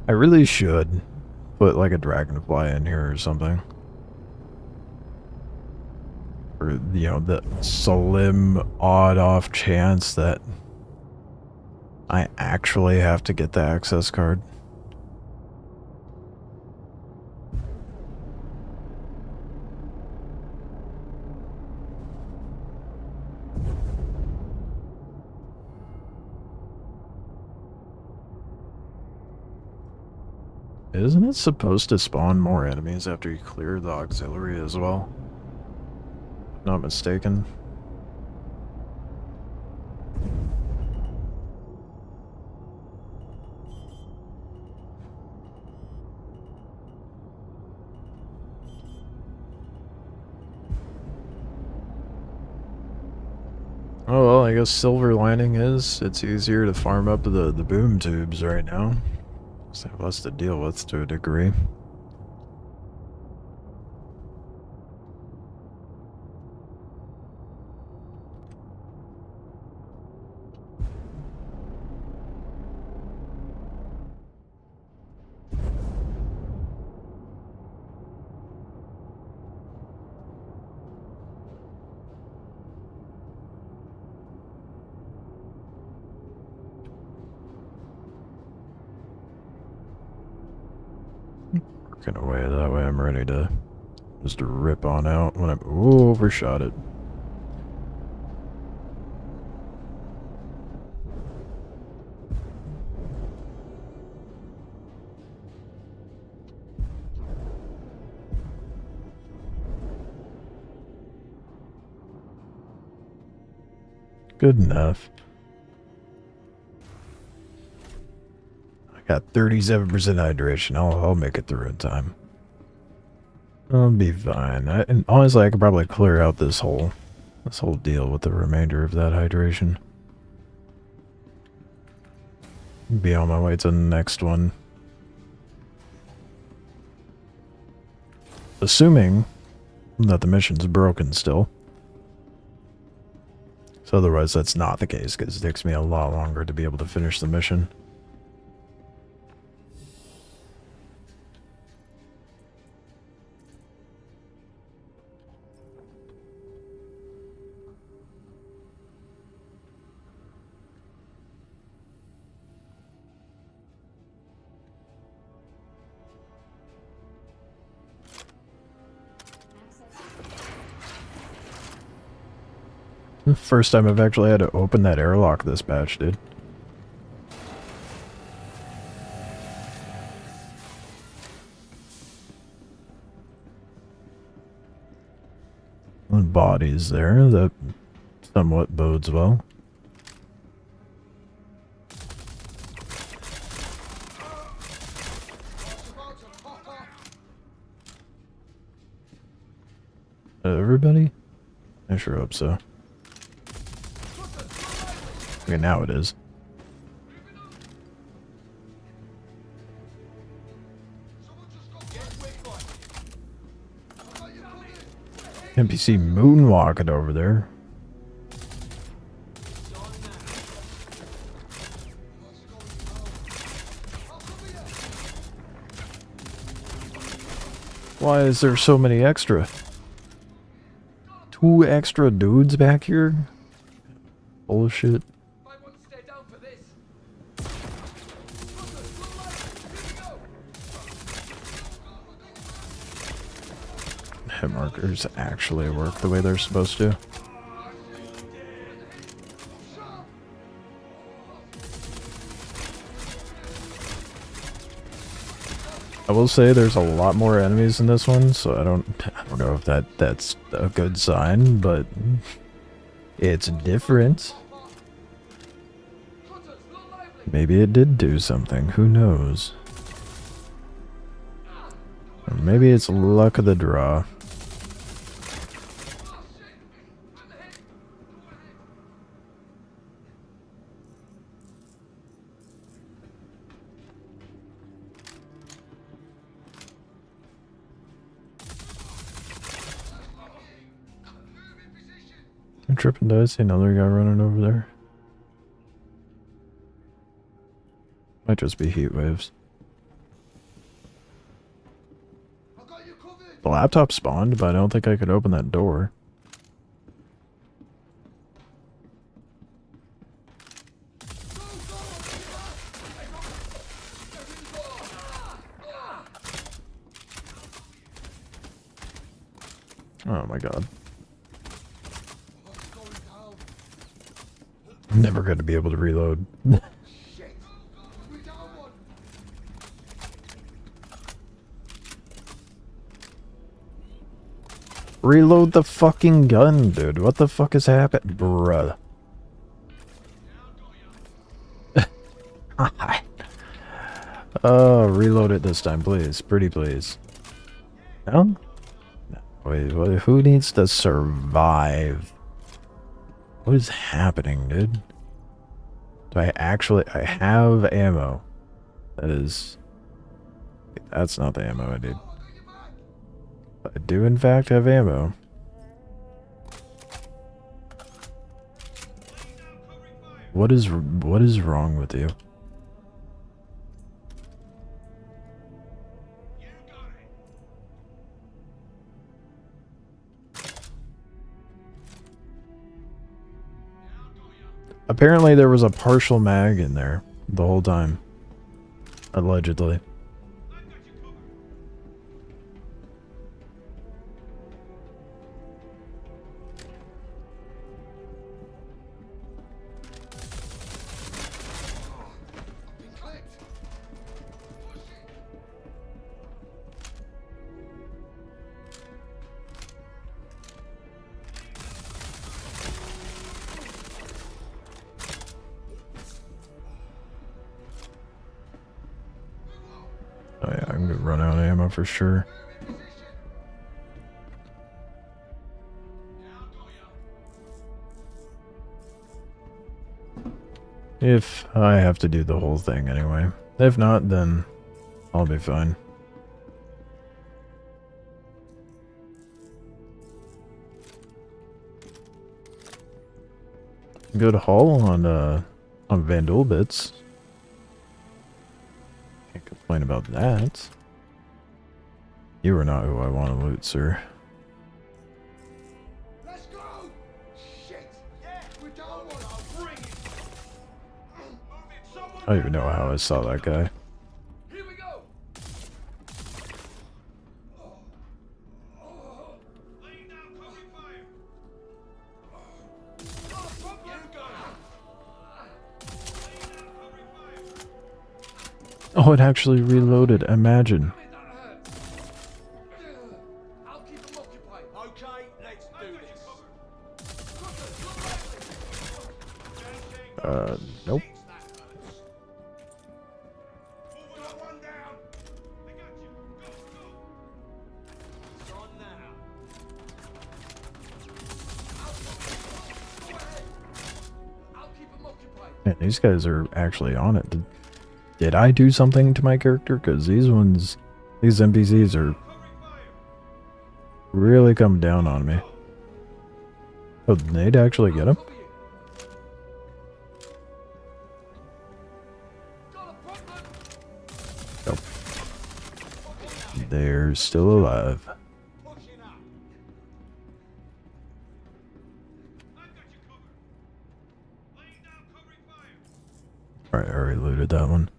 I really should put like a dragonfly in here or something. Or, you know, the slim, odd off chance that I actually have to get the access card. Isn't it supposed to spawn more enemies after you clear the auxiliary as well? If not mistaken. Oh well, I guess silver lining is it's easier to farm up the boom tubes right now. So less to deal with to a degree. Working away, that way I'm ready to just rip on out when I overshot it. Good enough. I got 37% hydration. I'll make it through in time. I'll be fine. And honestly, I could probably clear out this whole deal with the remainder of that hydration. Be on my way to the next one. Assuming that the mission's broken still. So otherwise that's not the case, because it takes me a lot longer to be able to finish the mission. First time I've actually had to open that airlock this batch, dude. And bodies there, that somewhat bodes well. Everybody? I sure hope so. Okay, now it is. NPC moonwalking over there. Why is there so many extra? 2 extra dudes back here? Bullshit. Hit markers actually work the way they're supposed to. I will say there's a lot more enemies in this one, so I don't know if that's a good sign, but it's different. Maybe it did do something, who knows? Or maybe it's luck of the draw. I'm tripping, do I see another guy running over there? Might just be heat waves. The laptop spawned, but I don't think I could open that door. Oh my god. I'm never going to be able to reload. Reload the fucking gun, dude. What the fuck is happening? Bruh. Oh, reload it this time, please. Pretty please. No? No. Wait, who needs to survive? What is happening, dude? Do I actually... I have ammo. That's not the ammo I need. I do in fact have ammo. What is wrong with you? Apparently there was a partial mag in there the whole time. Allegedly. run out of ammo for sure. If I have to do the whole thing anyway. If not, then I'll be fine. Good haul on Vandal bits. Can't complain about that. You are not who I want to loot, sir. Let's go! Shit! Yeah, we don't want to bring it! I don't even know how I saw that guy. Here we go! Laying down covering fire! You go! Laying down covering fire! Oh, it actually reloaded. Imagine. I'll keep them occupied. Okay, let's do this. Nope. Got one down. I got you. Go, go. It's on now. Go ahead. I'll keep them occupied. Man, these guys are actually on it. Did I do something to my character? Because these NPCs are really coming down on me. Oh, they'd actually get him? Nope. They're still alive. Pushing up. I've got you covered. Laying down covering fire. Alright, I already looted that one.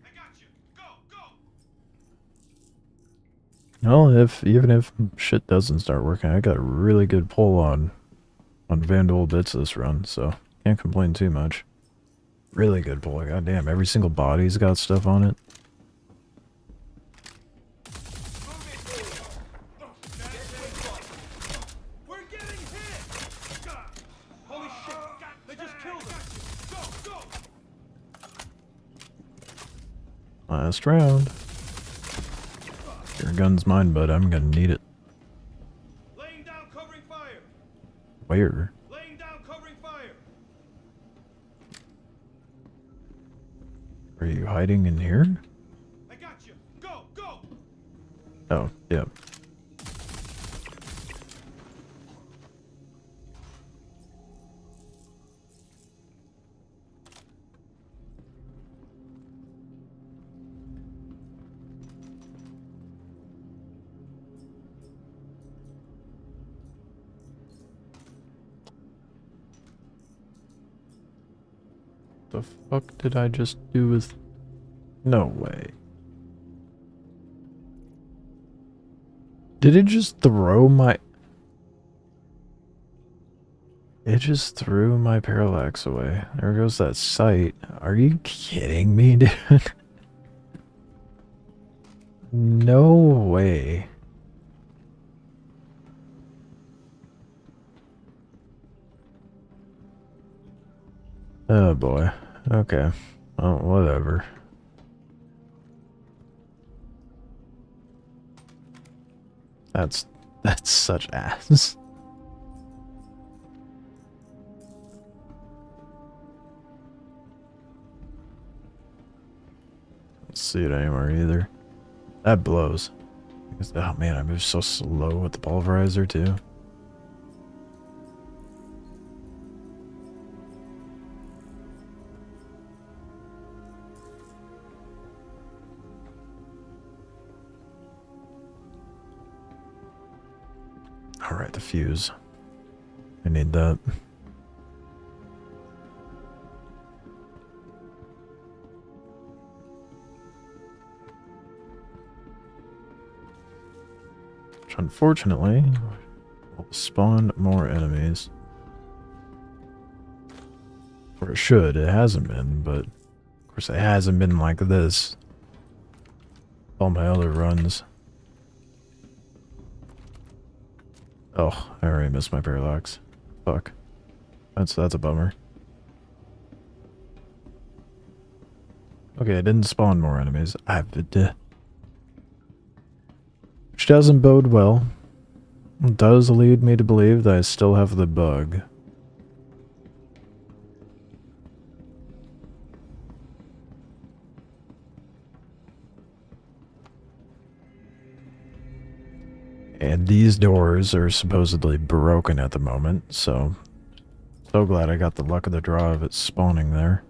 I got you. Go, go. Well, even if shit doesn't start working, I got a really good pull on Vandal bits this run, so can't complain too much. Really good pull. Goddamn, every single body's got stuff on it. We're getting hit. Holy shit. They just killed us. Go, go. Last round. Your gun's mine, bud. I'm gonna need it. Laying down covering fire. Where? Laying down covering fire. Are you hiding in here? I got you. Go, go. Oh, yeah. The fuck did I just do with... No way. Did it just throw my... It just threw my parallax away. There goes that sight. Are you kidding me, dude? No way. Oh boy. Okay. Oh, whatever. That's such ass. Don't see it anywhere either. That blows. Oh man, I move so slow with the pulverizer too. Alright, the fuse. I need that. Which unfortunately will spawn more enemies. Or it should. It hasn't been, but of course it hasn't been like this. All my other runs. Oh, I already missed my parallax. Fuck. That's a bummer. Okay, I didn't spawn more enemies. doesn't bode well. It does lead me to believe that I still have the bug. And these doors are supposedly broken at the moment, so glad I got the luck of the draw of it spawning there.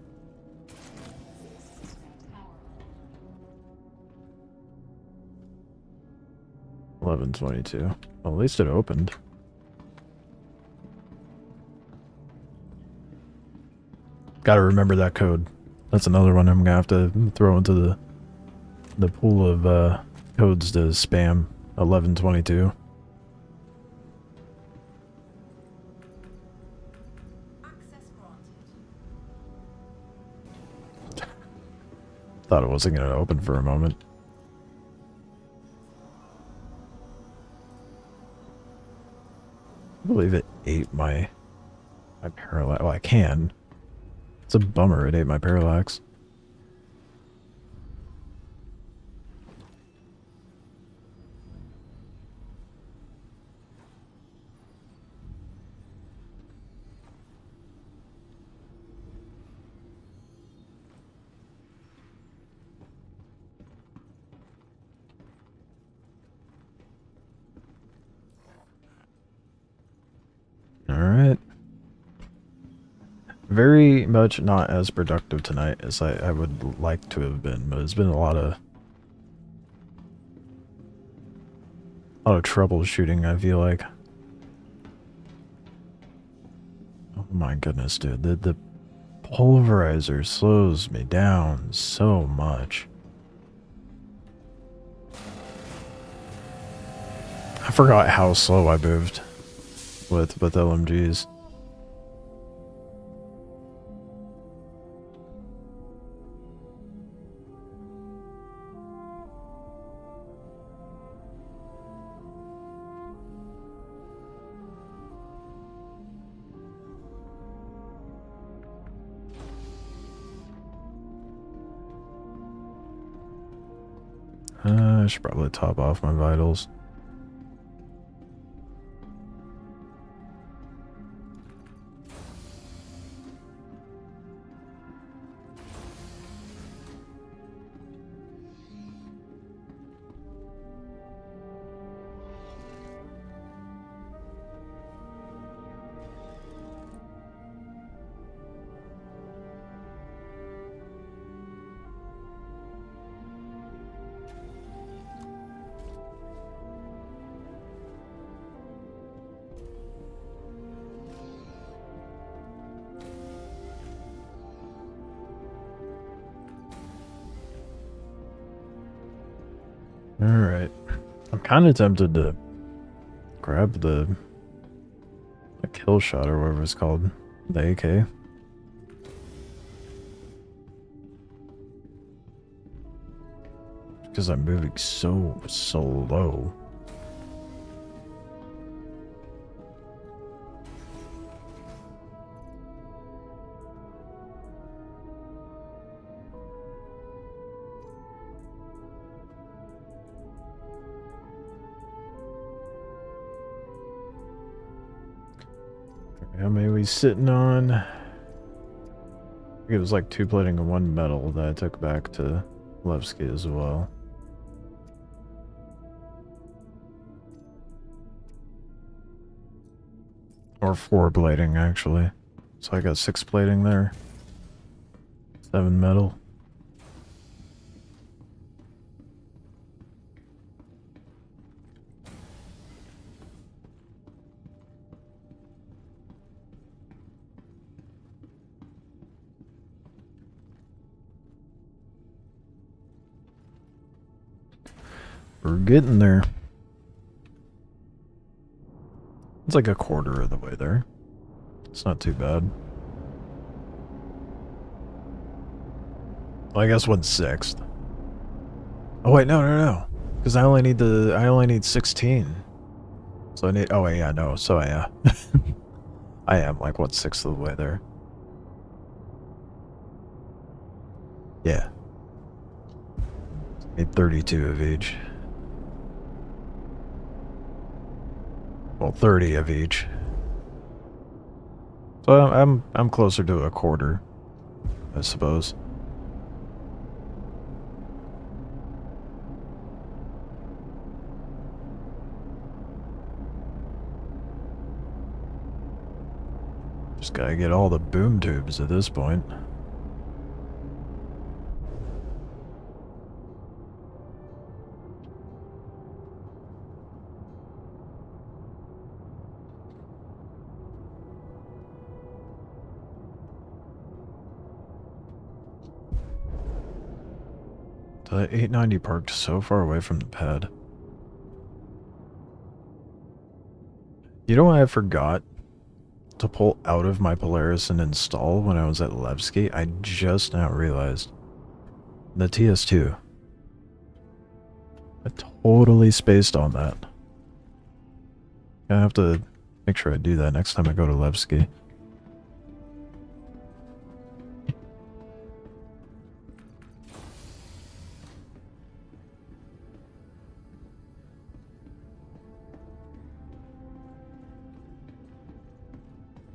$11.22. Well, at least it opened. Gotta remember that code. That's another one I'm gonna have to throw into the pool of codes to spam. 1122. Access granted. Thought it wasn't gonna open for a moment. I believe it ate my parallax. Well, I can. It's a bummer it ate my parallax. Alright. Very much not as productive tonight as I would like to have been, but it's been a lot of troubleshooting, I feel like. Oh my goodness, dude. The pulverizer slows me down so much. I forgot how slow I moved with LMGs. I should probably top off my vitals. Alright. I'm kind of tempted to grab the kill shot or whatever it's called. The AK. Because I'm moving so low. How many are we sitting on? I think it was like 2 plating and 1 metal that I took back to Levski as well. Or 4 plating, actually. So I got 6 plating there. 7 metal. We're getting there. It's like a quarter of the way there. It's not too bad. Well, I guess 1/6. Oh wait, no. Because I only need 16. So I need, oh yeah, no, so yeah. I am like 1/6 of the way there. Yeah. Need 32 of each. Well, 30 of each. So I'm closer to a quarter, I suppose. Just gotta get all the boom tubes at this point. The 890 parked so far away from the pad. You know what I forgot to pull out of my Polaris and install when I was at Levski? I just now realized. The TS2. I totally spaced on that. I have to make sure I do that next time I go to Levski.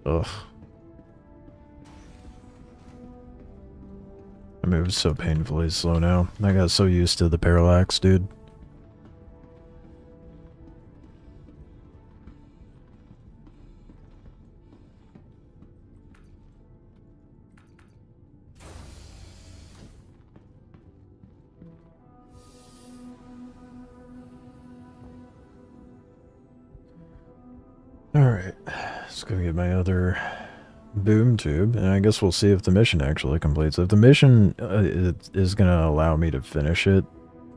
Ugh. I move so painfully slow now. I got so used to the parallax, dude. Alright, let's go get my other boom tube, and I guess we'll see if the mission actually completes. If the mission is going to allow me to finish it,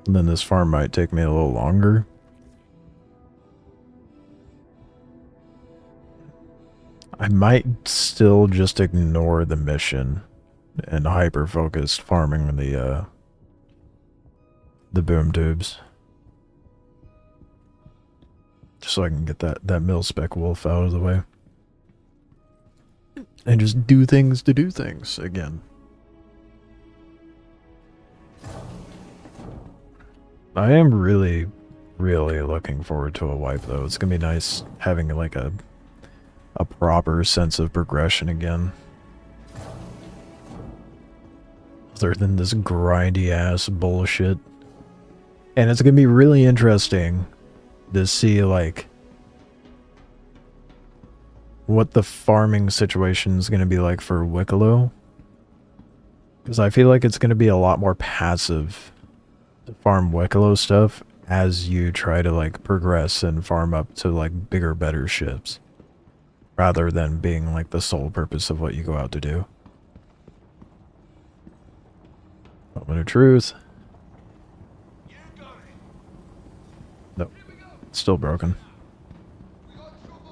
then this farm might take me a little longer. I might still just ignore the mission and hyper-focus farming the boom tubes. Just so I can get that mil-spec wolf out of the way. And just do things to do things again. I am really, really looking forward to a wipe, though. It's gonna be nice having like a proper sense of progression again. Other than this grindy ass bullshit. And it's gonna be really interesting to see like what the farming situation is going to be like for Wikelo, because I feel like it's going to be a lot more passive to farm Wikelo stuff as you try to like progress and farm up to like bigger, better ships, rather than being like the sole purpose of what you go out to do. Moment of truth. Nope. Still broken.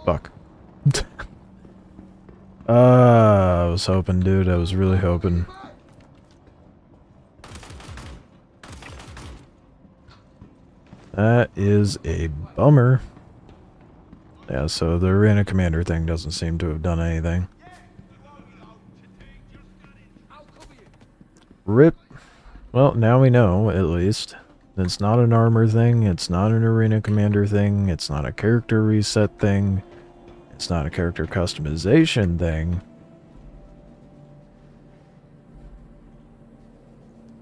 Fuck. I was hoping, dude. I was really hoping. That is a bummer. Yeah, so the arena commander thing doesn't seem to have done anything. RIP. Well, now we know, at least. It's not an armor thing, it's not an arena commander thing, it's not a character reset thing, it's not a character customization thing.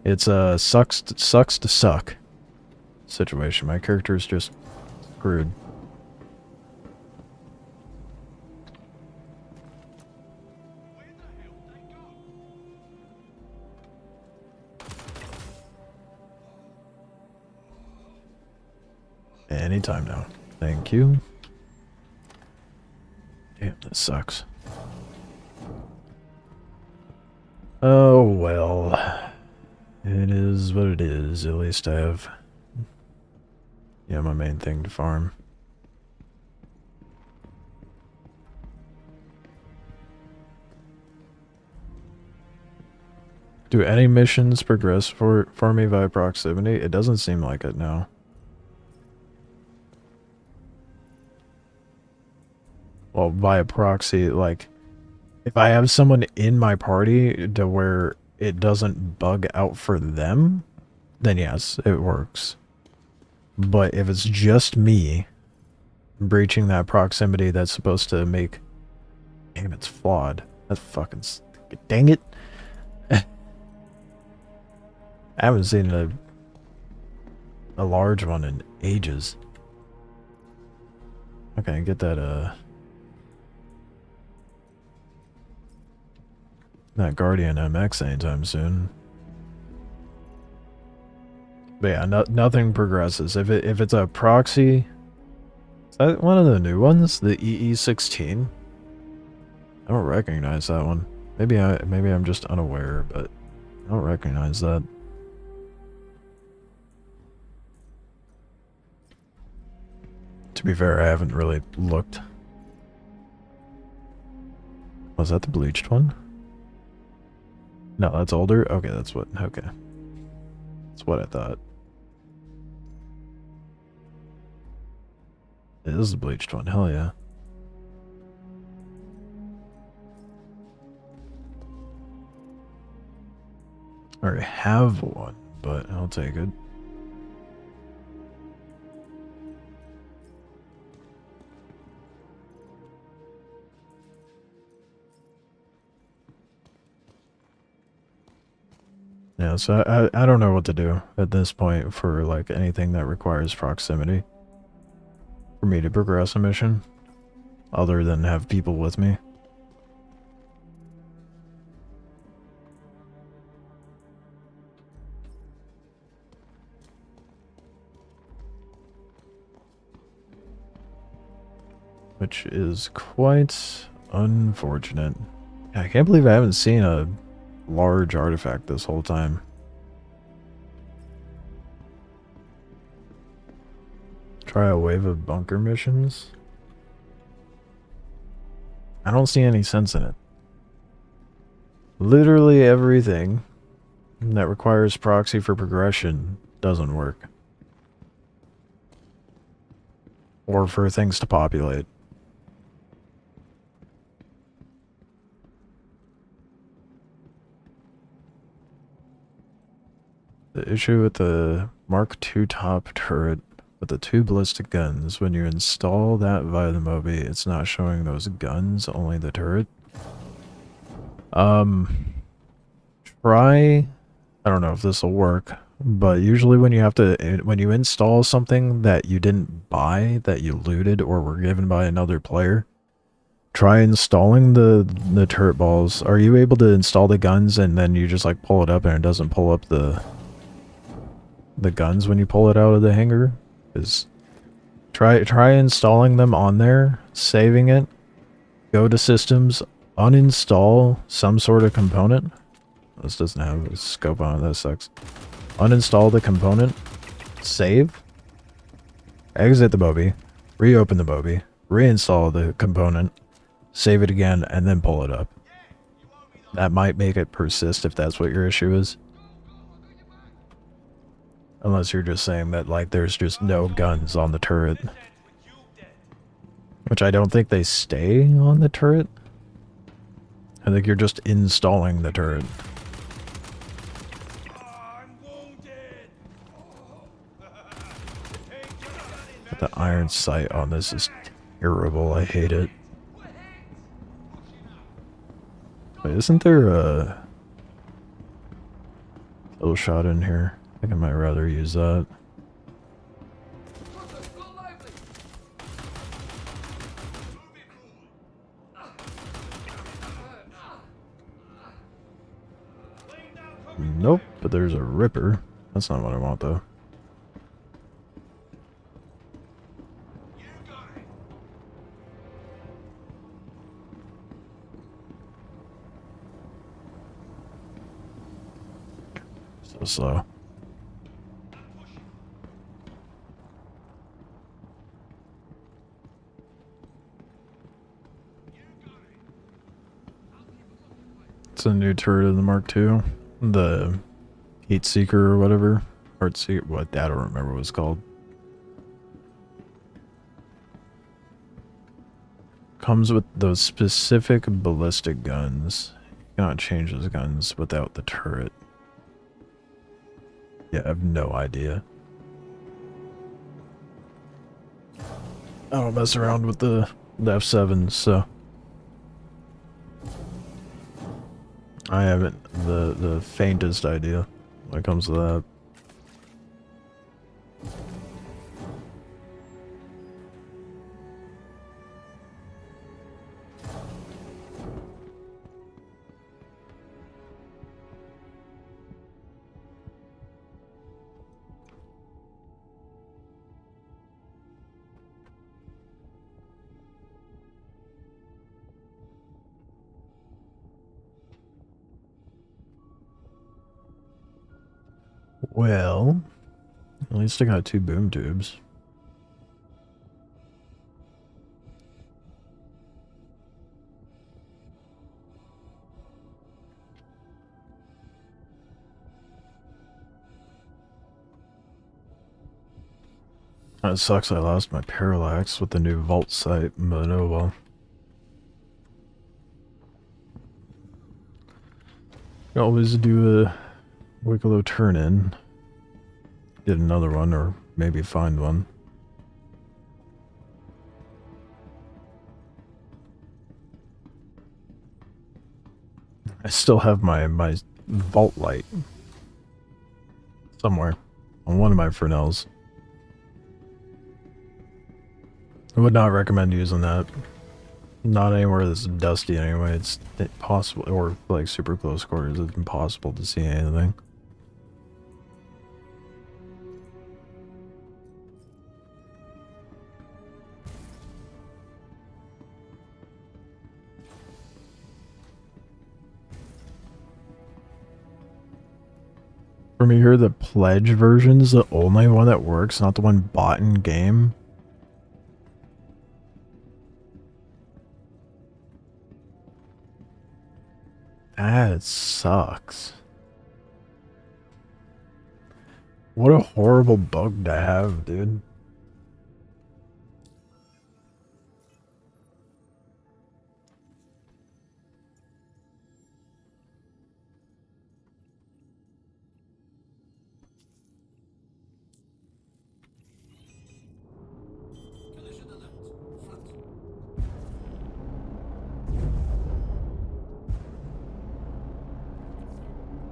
It's a sucks to suck situation. My character is just screwed. Anytime now. Thank you. Damn, this sucks. Oh, well. It is what it is. At least I have... yeah, my main thing to farm. Do any missions progress for me via proximity? It doesn't seem like it now. Well, via proxy, like, if I have someone in my party to where it doesn't bug out for them, then yes, it works. But if it's just me, breaching that proximity that's supposed to make... Damn, it's flawed. That fucking... Dang it! I haven't seen a large one in ages. Okay, get that, that Guardian MX anytime soon. But yeah, nothing progresses. If it's a proxy... Is that one of the new ones? The EE16? I don't recognize that one. Maybe I'm just unaware, but I don't recognize that. To be fair, I haven't really looked. Was that the bleached one? No, that's older? Okay, that's what... Okay. That's what I thought. It is the bleached one, hell yeah. I already have one, but I'll take it. Yeah, so I don't know what to do at this point for like anything that requires proximity for me to progress a mission, other than have people with me. Which is quite unfortunate. I can't believe I haven't seen a large artifact this whole time. Try a wave of bunker missions? I don't see any sense in it. Literally everything that requires proxy for progression doesn't work. Or for things to populate. The issue with the Mark II top turret with the 2 ballistic guns, when you install that via the Mobi, it's not showing those guns, only the turret. Try... I don't know if this will work, but usually when you install something that you didn't buy, that you looted or were given by another player, try installing the turret balls. Are you able to install the guns and then you just like pull it up and it doesn't pull up the guns when you pull it out of the hangar? Is try installing them on there, saving it, go to systems, uninstall some sort of component. This doesn't have a scope on it, that sucks. Uninstall the component, save, exit the Mobi, reopen the Mobi, reinstall the component, save it again, and then pull it up. That might make it persist if that's what your issue is. Unless you're just saying that, like, there's just no guns on the turret. Which I don't think they stay on the turret. I think you're just installing the turret. But the iron sight on this is terrible. I hate it. Wait, isn't there a kill shot in here? I think I might rather use that. Nope, but there's a Ripper. That's not what I want though. So slow. It's a new turret in the Mark II. The Heat Seeker or whatever. Heart Seeker, what? I don't remember what it's called. Comes with those specific ballistic guns. You cannot change those guns without the turret. Yeah, I have no idea. I don't mess around with the F7s, so I haven't the faintest idea when it comes to that. Well, at least I got 2 boom tubes. It sucks I lost my parallax with the new vault site, but oh well. You always do a Wikelo turn-in. Get another one, or maybe find one. I still have my vault light somewhere on one of my Fresnels. I would not recommend using that. Not anywhere that's dusty anyway. It's impossible, or like super close quarters. It's impossible to see anything. From here, the pledge version is the only one that works, not the one bought in game. That sucks. What a horrible bug to have, dude. Collision alert. Front.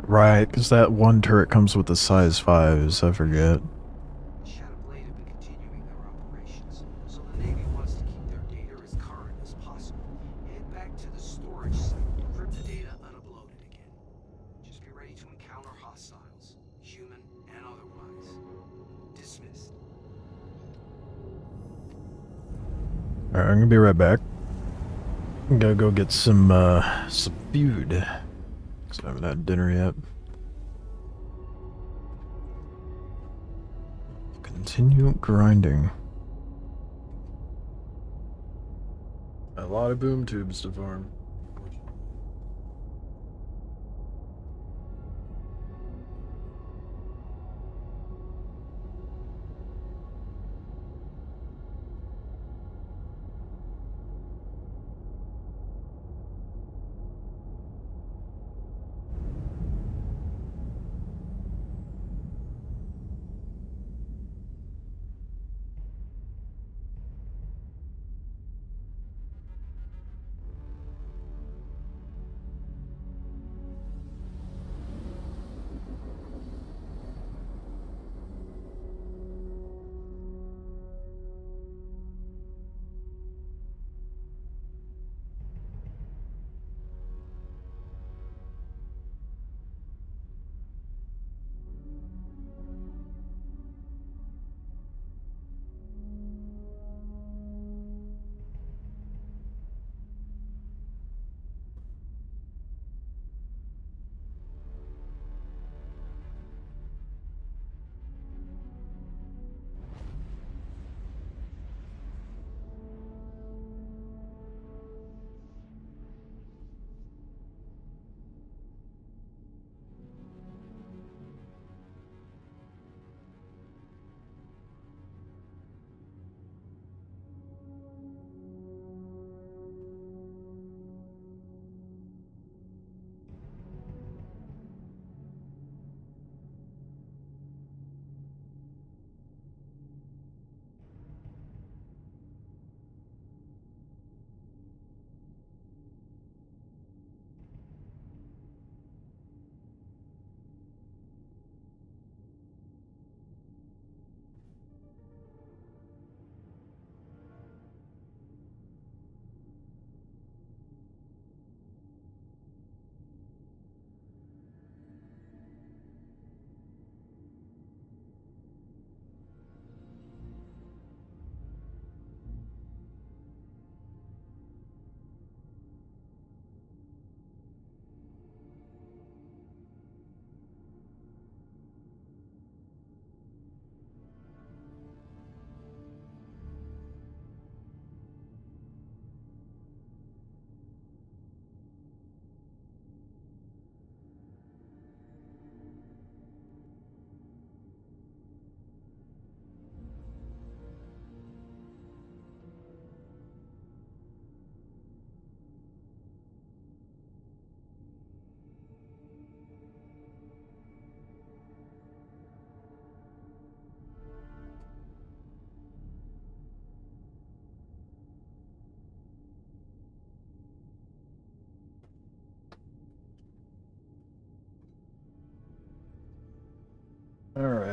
Right, because that one turret comes with the size 5s, I forget. Shadow Blade have been continuing their operations, so the Navy wants to keep their data as current as possible. Head back to the storage site, encrypt the data unuploaded again. Just be ready to encounter hostiles, human and otherwise. Dismissed. Alright, I'm gonna be right back. I'm gonna go get some food. Because I haven't had dinner yet. Continue grinding. A lot of boom tubes to farm.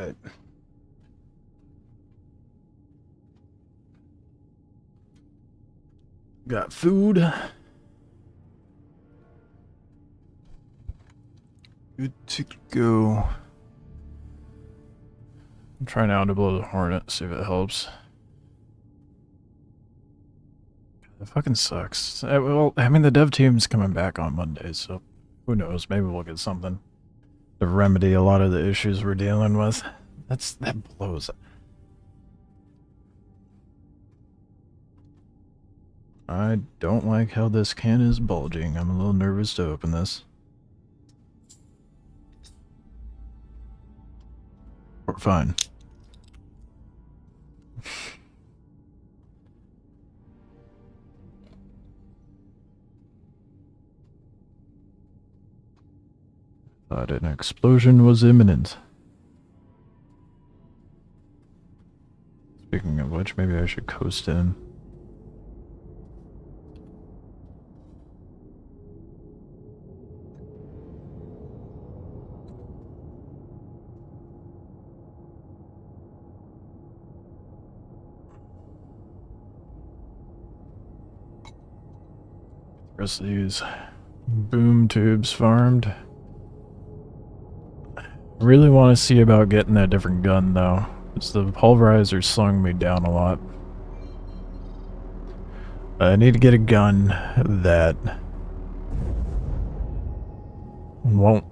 Alright. Got food. Good to go. I'm trying now to blow the hornet, see if it helps. It fucking sucks. Well, I mean, the dev team's coming back on Monday, so who knows? Maybe we'll get something to remedy a lot of the issues we're dealing with. That blows. I don't like how this can is bulging. I'm a little nervous to open this. We're fine. Thought an explosion was imminent. Speaking of which, maybe I should coast in. Rest of these boom tubes farmed. Really want to see about getting that different gun though, because the pulverizer slowing me down a lot. I need to get a gun that won't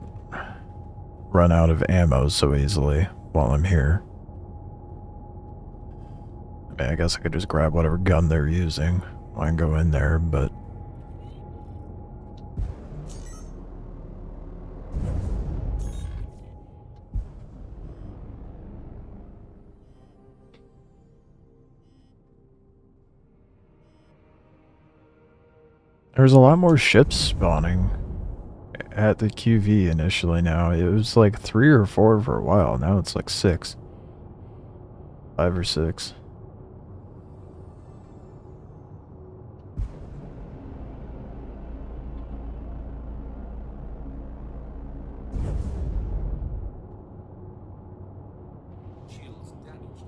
run out of ammo so easily while I'm here. I mean, I guess I could just grab whatever gun they're using while I go in there, but there's a lot more ships spawning at the QV initially now. It was like 3 or 4 for a while. Now it's like 6. 5 or 6. Shields damaged.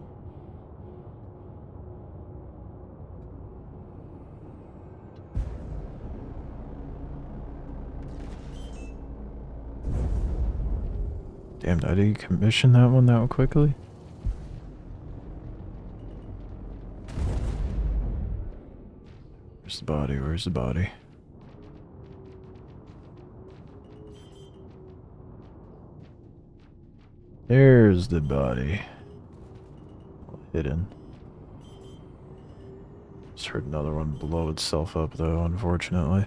Damn, did I decommission that one that quickly? Where's the body? Where's the body? There's the body. Hidden. Just heard another one blow itself up though, unfortunately.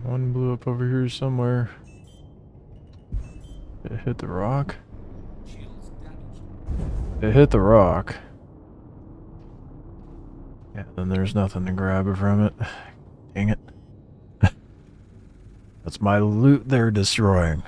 One blew up over here somewhere. It hit the rock. Shields damaged. It hit the rock. Yeah, then there's nothing to grab from it. Dang it. That's my loot they're destroying.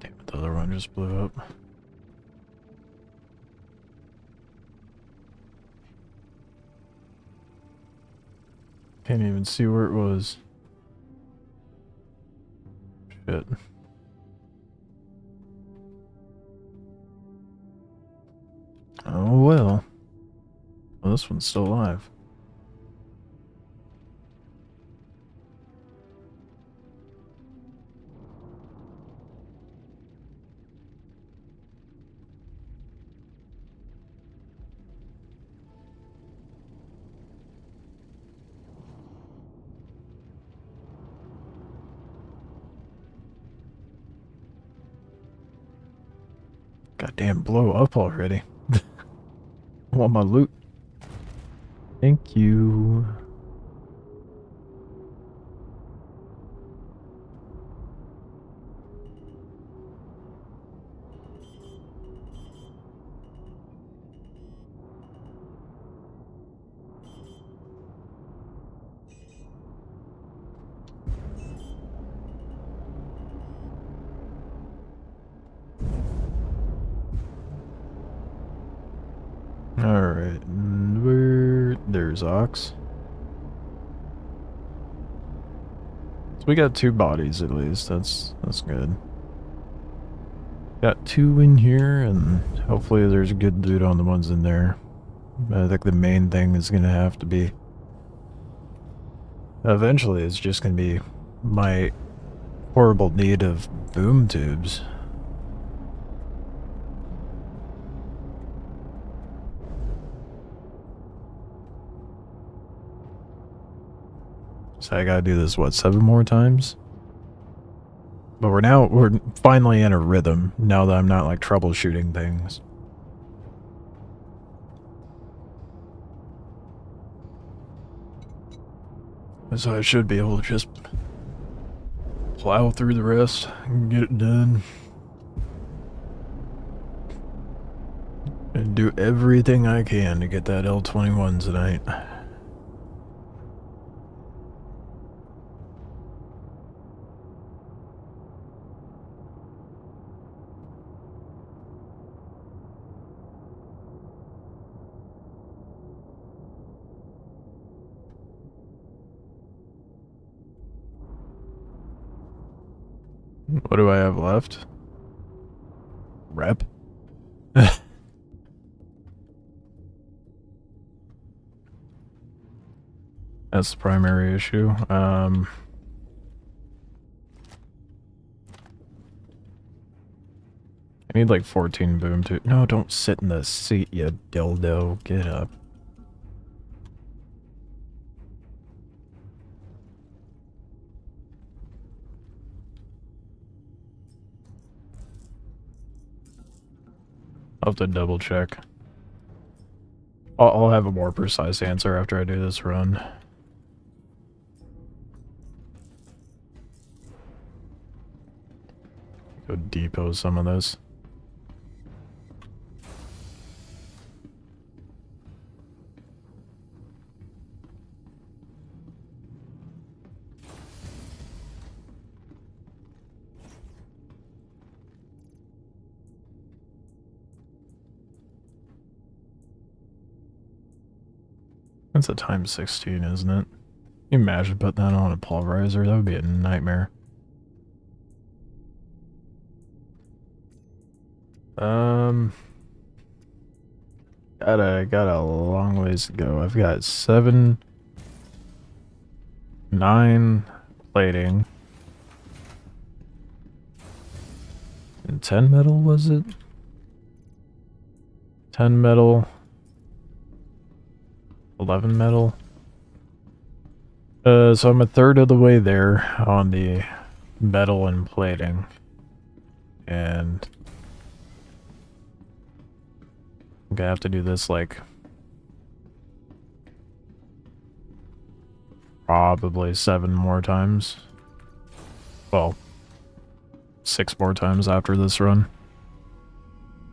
Damn it, the other one just blew up. Can't even see where it was. Shit. Oh well. Well, this one's still alive. Goddamn, blow up already. I want my loot. Thank you. Alright, there's Ox. So we got 2 bodies at least, that's good. Got 2 in here, and hopefully there's good loot on the ones in there. I think the main thing is gonna have to be... Eventually it's just gonna be my horrible need of boom tubes. So I gotta do this, what, 7 more times? But we're finally in a rhythm, now that I'm not, like, troubleshooting things. So I should be able to just plow through the rest and get it done. And do everything I can to get that L-21 tonight. What do I have left? Rep? That's the primary issue. I need like 14 boom tubes. No, don't sit in the seat, you dildo. Get up. I'll have to double check. I'll have a more precise answer after I do this run. Go depot some of this. That's a times 16, isn't it? Can you imagine putting that on a pulverizer? That would be a nightmare. Got a long ways to go. I've got 7, 9 plating. And 10 metal, was it? 10 metal. 11 metal. So I'm a third of the way there on the metal and plating. And I'm gonna have to do this like probably 7 more times. Well, 6 more times after this run.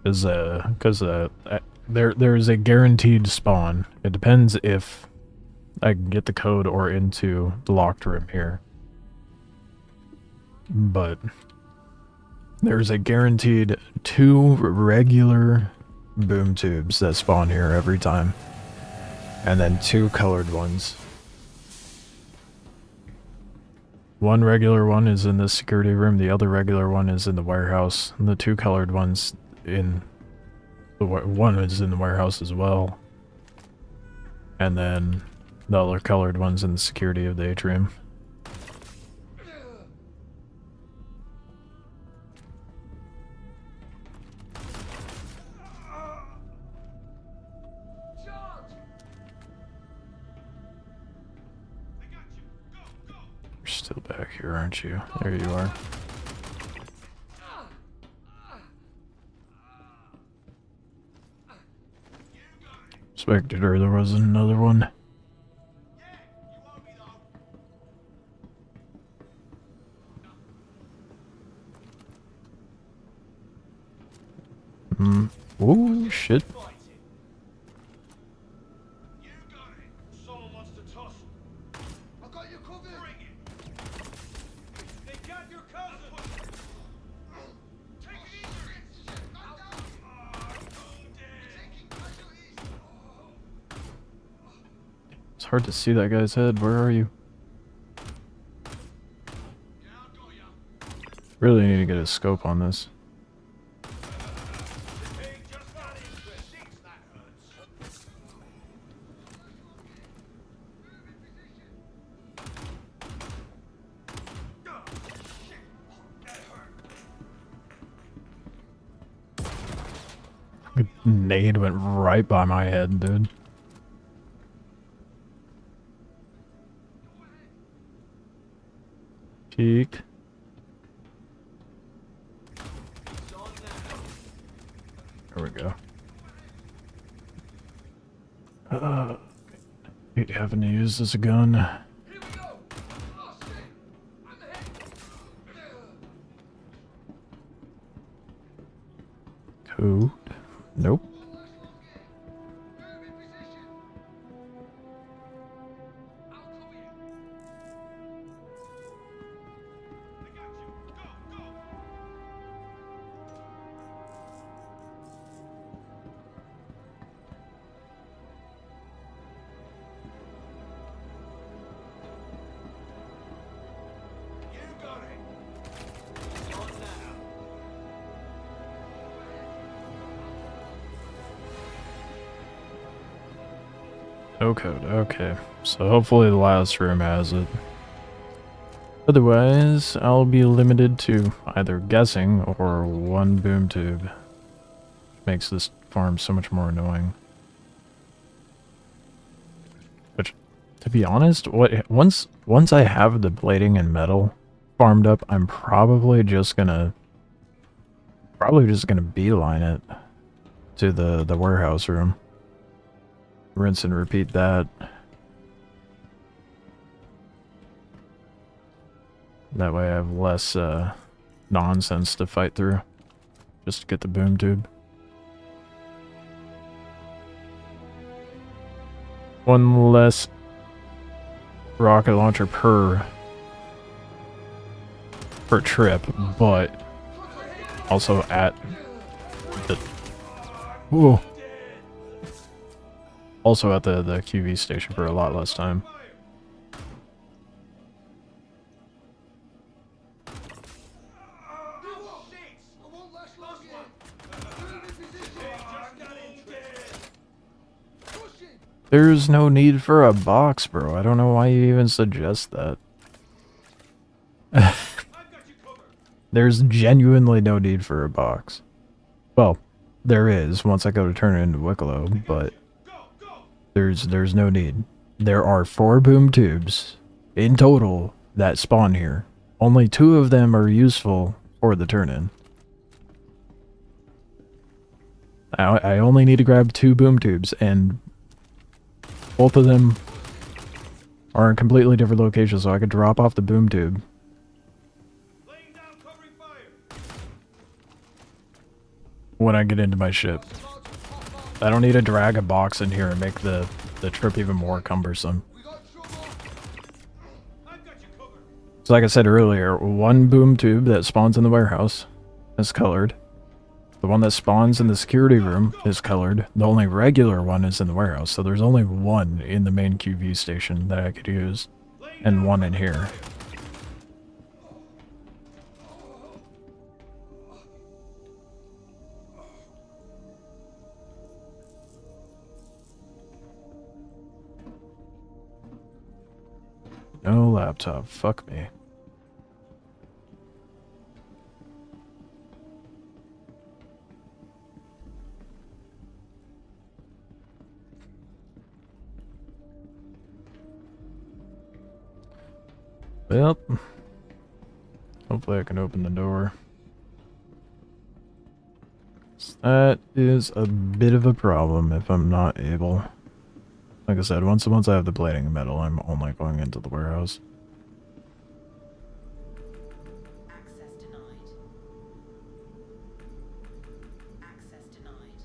Because there's a guaranteed spawn. It depends if I can get the code or into the locked room here. But there's a guaranteed 2 regular boom tubes that spawn here every time. And then 2 colored ones. One regular one is in the security room, the other regular one is in the warehouse. And the 2 colored ones in the one is in the warehouse as well. And then the other colored ones in the security of the atrium. You're still back here, aren't you? There you are. Expected her, there was another one. shit. Fight it. You got it. Someone wants to tussle. I got you covered. Bring it. They got your cousin. Take it easy. I'm down. I'm dead. Taking casualties. It's hard to see that guy's head. Where are you? Yeah, I'll go, yeah. Really need to get a scope on this. Hey, just got into it. Jeez, that hurts. Oh, shit. That hurt. A nade went right by my head, dude. Peek. There we go. Hate having to use this gun. Here we go. Oh, shit. I'm ahead. Code. Nope. Move in position. I'll cover you. I got you. Go, go. You got it. On now. No code. Okay. So hopefully the last room has it. Otherwise, I'll be limited to either guessing or one boom tube. Makes this farm so much more annoying. Which, to be honest, once I have the plating and metal farmed up, I'm probably just gonna beeline it to the warehouse room. Rinse and repeat that. That way I have less nonsense to fight through. Just to get the boom tube. One less rocket launcher per trip, but also at the whoa. Also at the QV station for a lot less time. There's no need for a box, bro. I don't know why you even suggest that. There's genuinely no need for a box. Well, there is once I go to turn it into Wikelo, but there's no need. There are 4 boom tubes in total that spawn here. Only 2 of them are useful for the turn-in. I only need to grab 2 boom tubes, and both of them are in completely different locations, so I could drop off the boom tube. Laying down covering fire. When I get into my ship. I don't need to drag a box in here and make the trip even more cumbersome. We got trouble. I've got you covered. So like I said earlier, 1 boom tube that spawns in the warehouse is colored. The one that spawns in the security room is colored. The only regular one is in the warehouse, so there's only 1 in the main QV station that I could use, and 1 in here. No laptop, fuck me. Well, hopefully I can open the door. That is a bit of a problem if I'm not able. Like I said, once I have the plating and metal, I'm only going into the warehouse. Access denied. Access denied.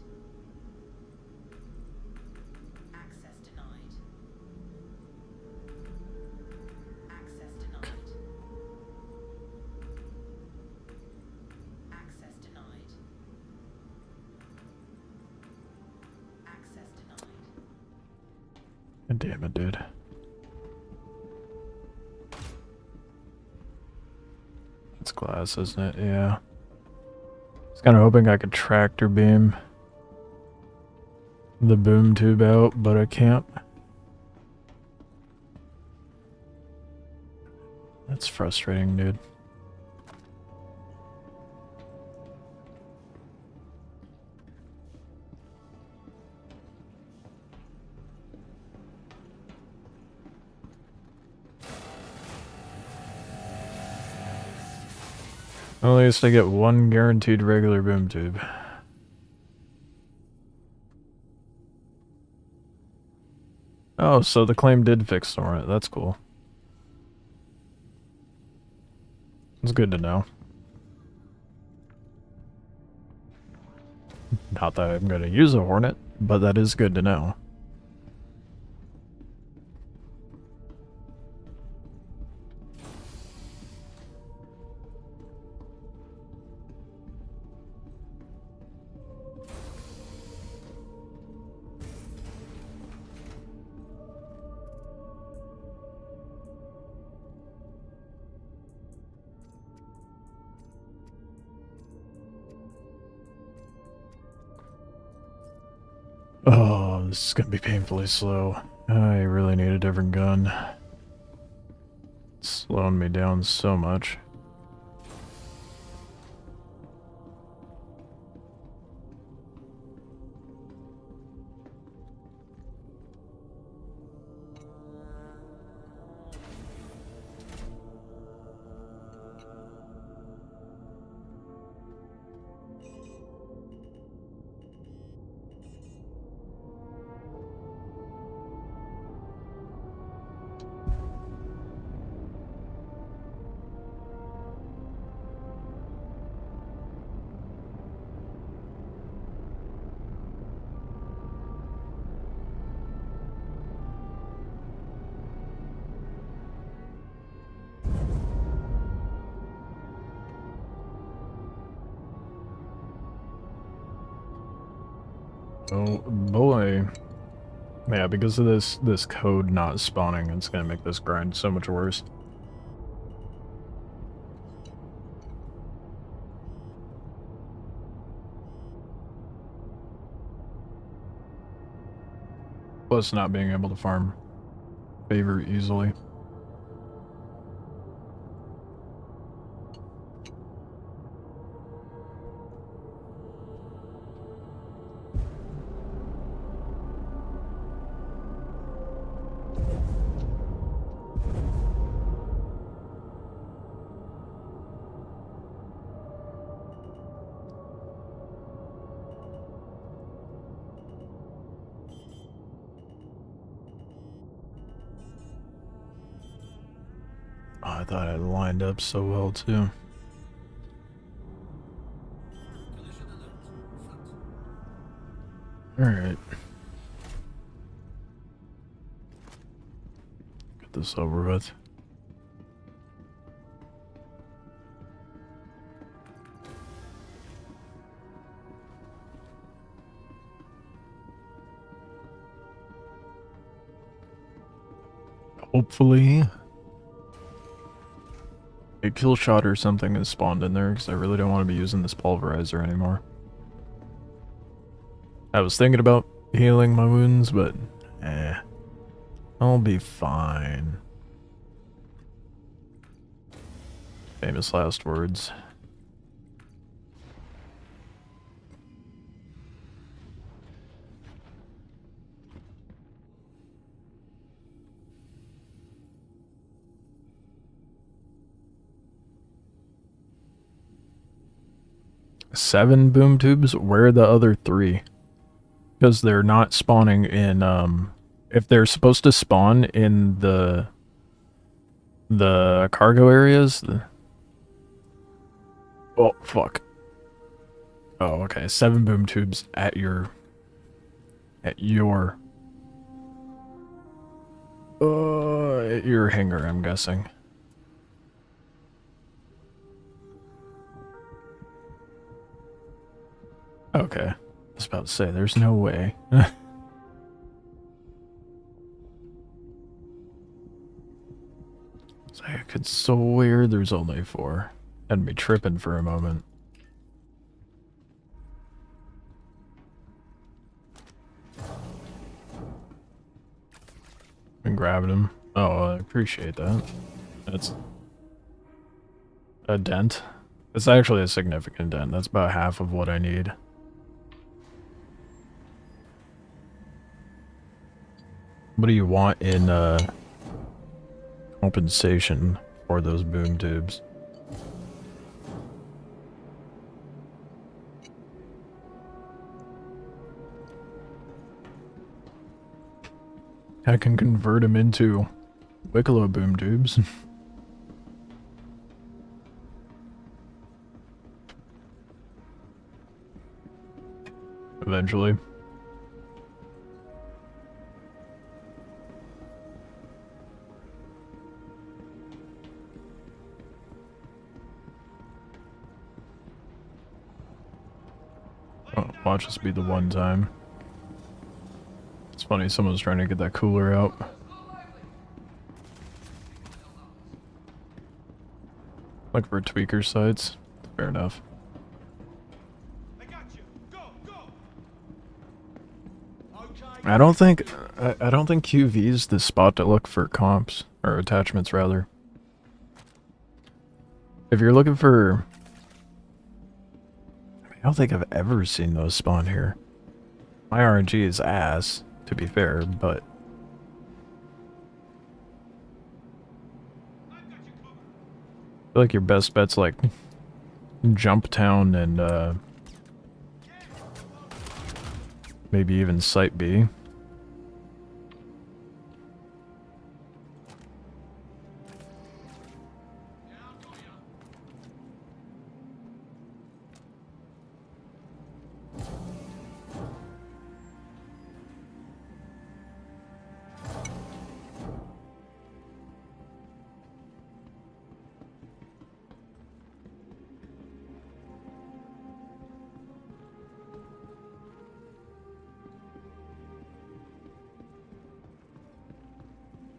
God damn it, dude. It's glass, isn't it? Yeah. I was kind of hoping I could tractor beam the boom tube out, but I can't. That's frustrating, dude. Well, at least I get one guaranteed regular boom tube. Oh, so the claim did fix Torrent. That's cool. It's good to know. Not that I'm going to use a Hornet, but that is good to know. Oh, this is gonna be painfully slow. I really need a different gun. It's slowing me down so much. Oh boy. Yeah, because of this code not spawning, it's gonna make this grind so much worse. Plus not being able to farm favor easily. Oh, I thought it lined up so well too. Alright. Get this over with. Hopefully a kill shot or something is spawned in there, because I really don't want to be using this pulverizer anymore. I was thinking about healing my wounds, but I'll be fine. Famous last words. Seven boom tubes? Where are the other three? Because they're not spawning in, if they're supposed to spawn in the cargo areas, oh, fuck. Oh, okay, 7 boom tubes at your hangar, I'm guessing. Okay. I was about to say, there's no way. I could swear there's only 4. Had me tripping for a moment. Been grabbing him. Oh, I appreciate that. That's a dent. It's actually a significant dent. That's about half of what I need. What do you want in compensation for those boom tubes? I can convert them into Wikelo boom tubes. Eventually. Oh, watch this be the one time. It's funny, someone's trying to get that cooler out. Look for tweaker sites. Fair enough. I got you. Go, go. Okay. I don't think QV is the spot to look for comps or attachments rather. If you're looking for, I don't think I've ever seen those spawn here. My RNG is ass, to be fair, but I feel like your best bet's like Jump Town and maybe even Site B.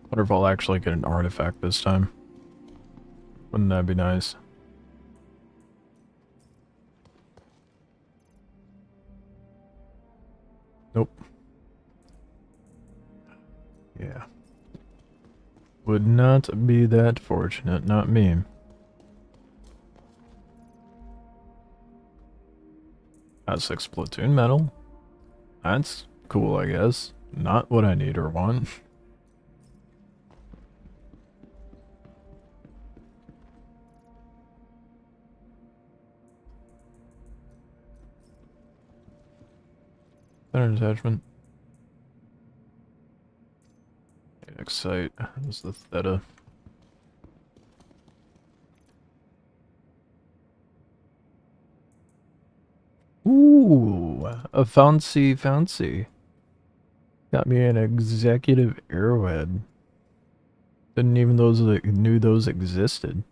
Wonder if I'll actually get an artifact this time. Wouldn't that be nice? Nope. Yeah. Would not be that fortunate, not me. Got 6 platoon metal. That's cool, I guess. Not what I need or want. Center attachment. Excite. This is the theta. Ooh, a fancy. Got me an executive arrowhead. Didn't even knew those existed.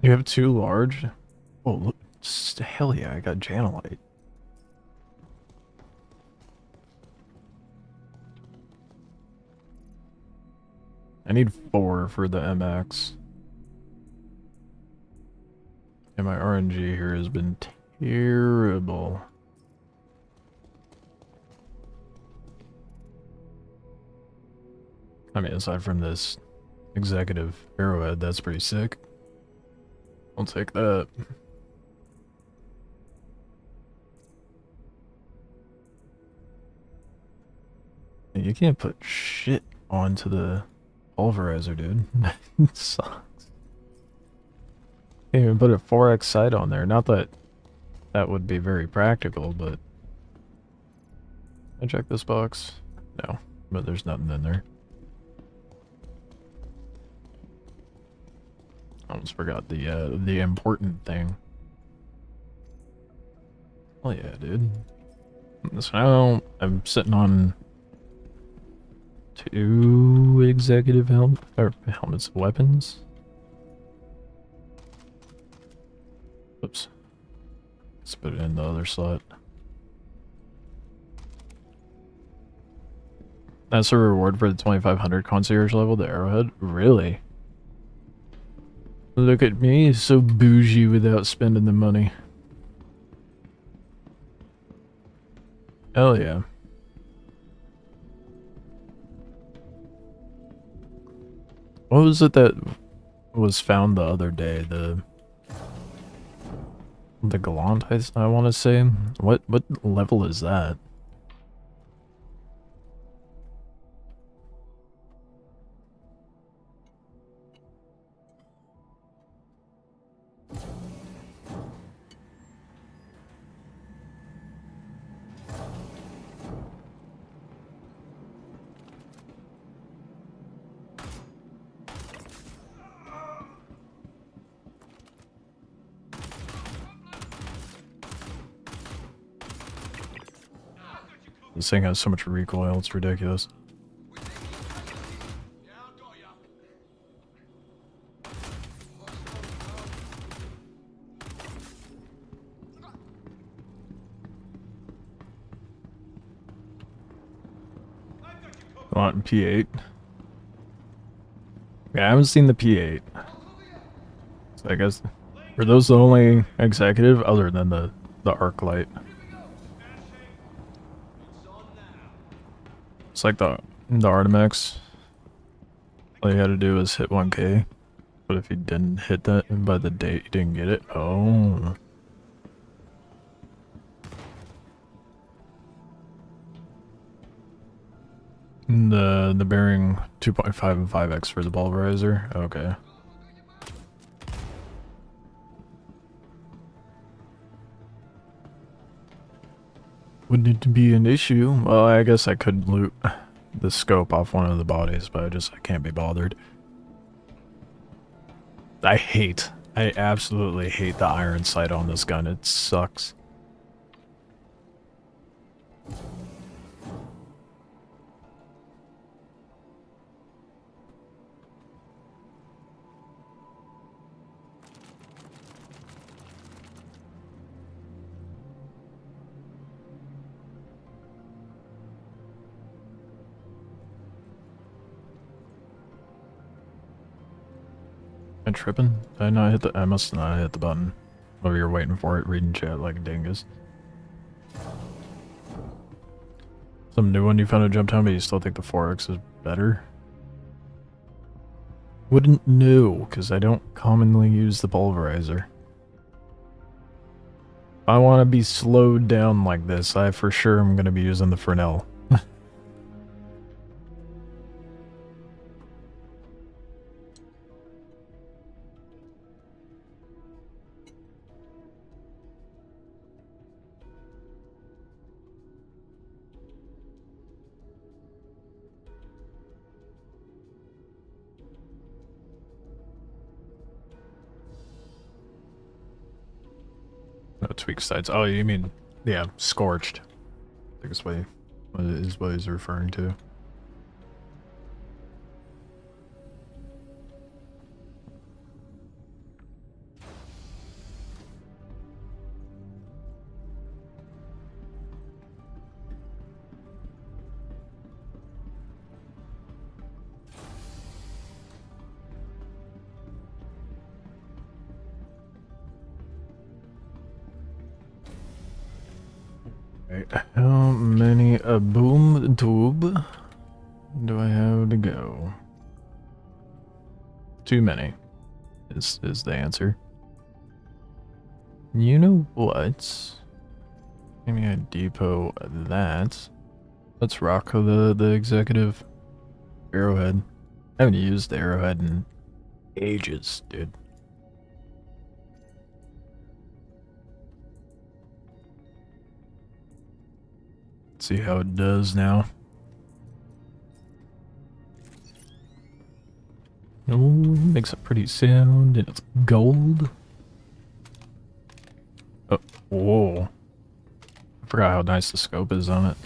You have 2 large? Oh, look. Hell yeah, I got Janelite. I need 4 for the MX. And my RNG here has been terrible. I mean, aside from this executive arrowhead, that's pretty sick. I'll take that. You can't put shit onto the pulverizer, dude. It sucks. Can't even put a 4x sight on there. Not that that would be very practical, but... I check this box? No, but there's nothing in there. I almost forgot the important thing. Oh yeah, dude. So now I'm sitting on 2 executive helmets of weapons. Oops. Let's put it in the other slot. That's a reward for the 2500 concierge level, the arrowhead? Really? Look at me, so bougie without spending the money. Hell yeah. What was it that was found the other day? The Gallant, I want to say. What level is that? This thing has so much recoil, it's ridiculous. On P8. Yeah, I haven't seen the P8. So I guess were those the only executive other than the arc light? It's like the Artemex. All you had to do was hit 1K. But if you didn't hit that by the date, you didn't get it. Oh. The bearing 2.5 and 5x for the pulverizer. Okay. Wouldn't it be an issue? Well, I guess I could loot the scope off one of the bodies, but I can't be bothered. I absolutely hate the iron sight on this gun. It sucks. Am I tripping? Did I not hit the? I must not have hit the button. While you're waiting for it, reading chat like a dingus. Some new one you found at Jump Town, but you still think the 4X is better? Wouldn't know, because I don't commonly use the pulverizer. If I want to be slowed down like this, I for sure am going to be using the Fresnel. No, tweak sides. Oh, you mean, yeah, scorched. I think that's what he's referring to. How many a boom tube do I have to go? Too many is the answer. You know what? Give me a depot of that. Let's rock the executive arrowhead. I haven't used the arrowhead in ages, dude. See how it does now. Oh, makes a pretty sound, and it's gold. Oh, whoa. Forgot how nice the scope is on it.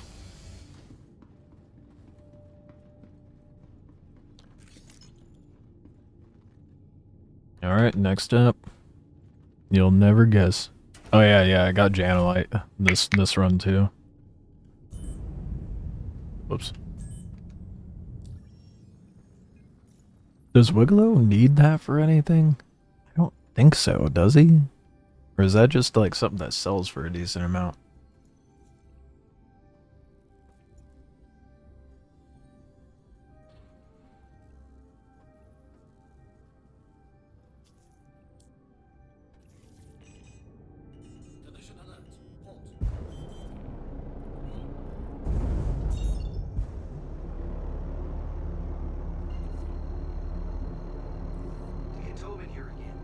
Alright, next up. You'll never guess. Oh yeah, I got Janolite this run too. Whoops. Does Wikelo need that for anything? I don't think so, does he? Or is that just like something that sells for a decent amount? Collision alert. Halt. Tobin here again.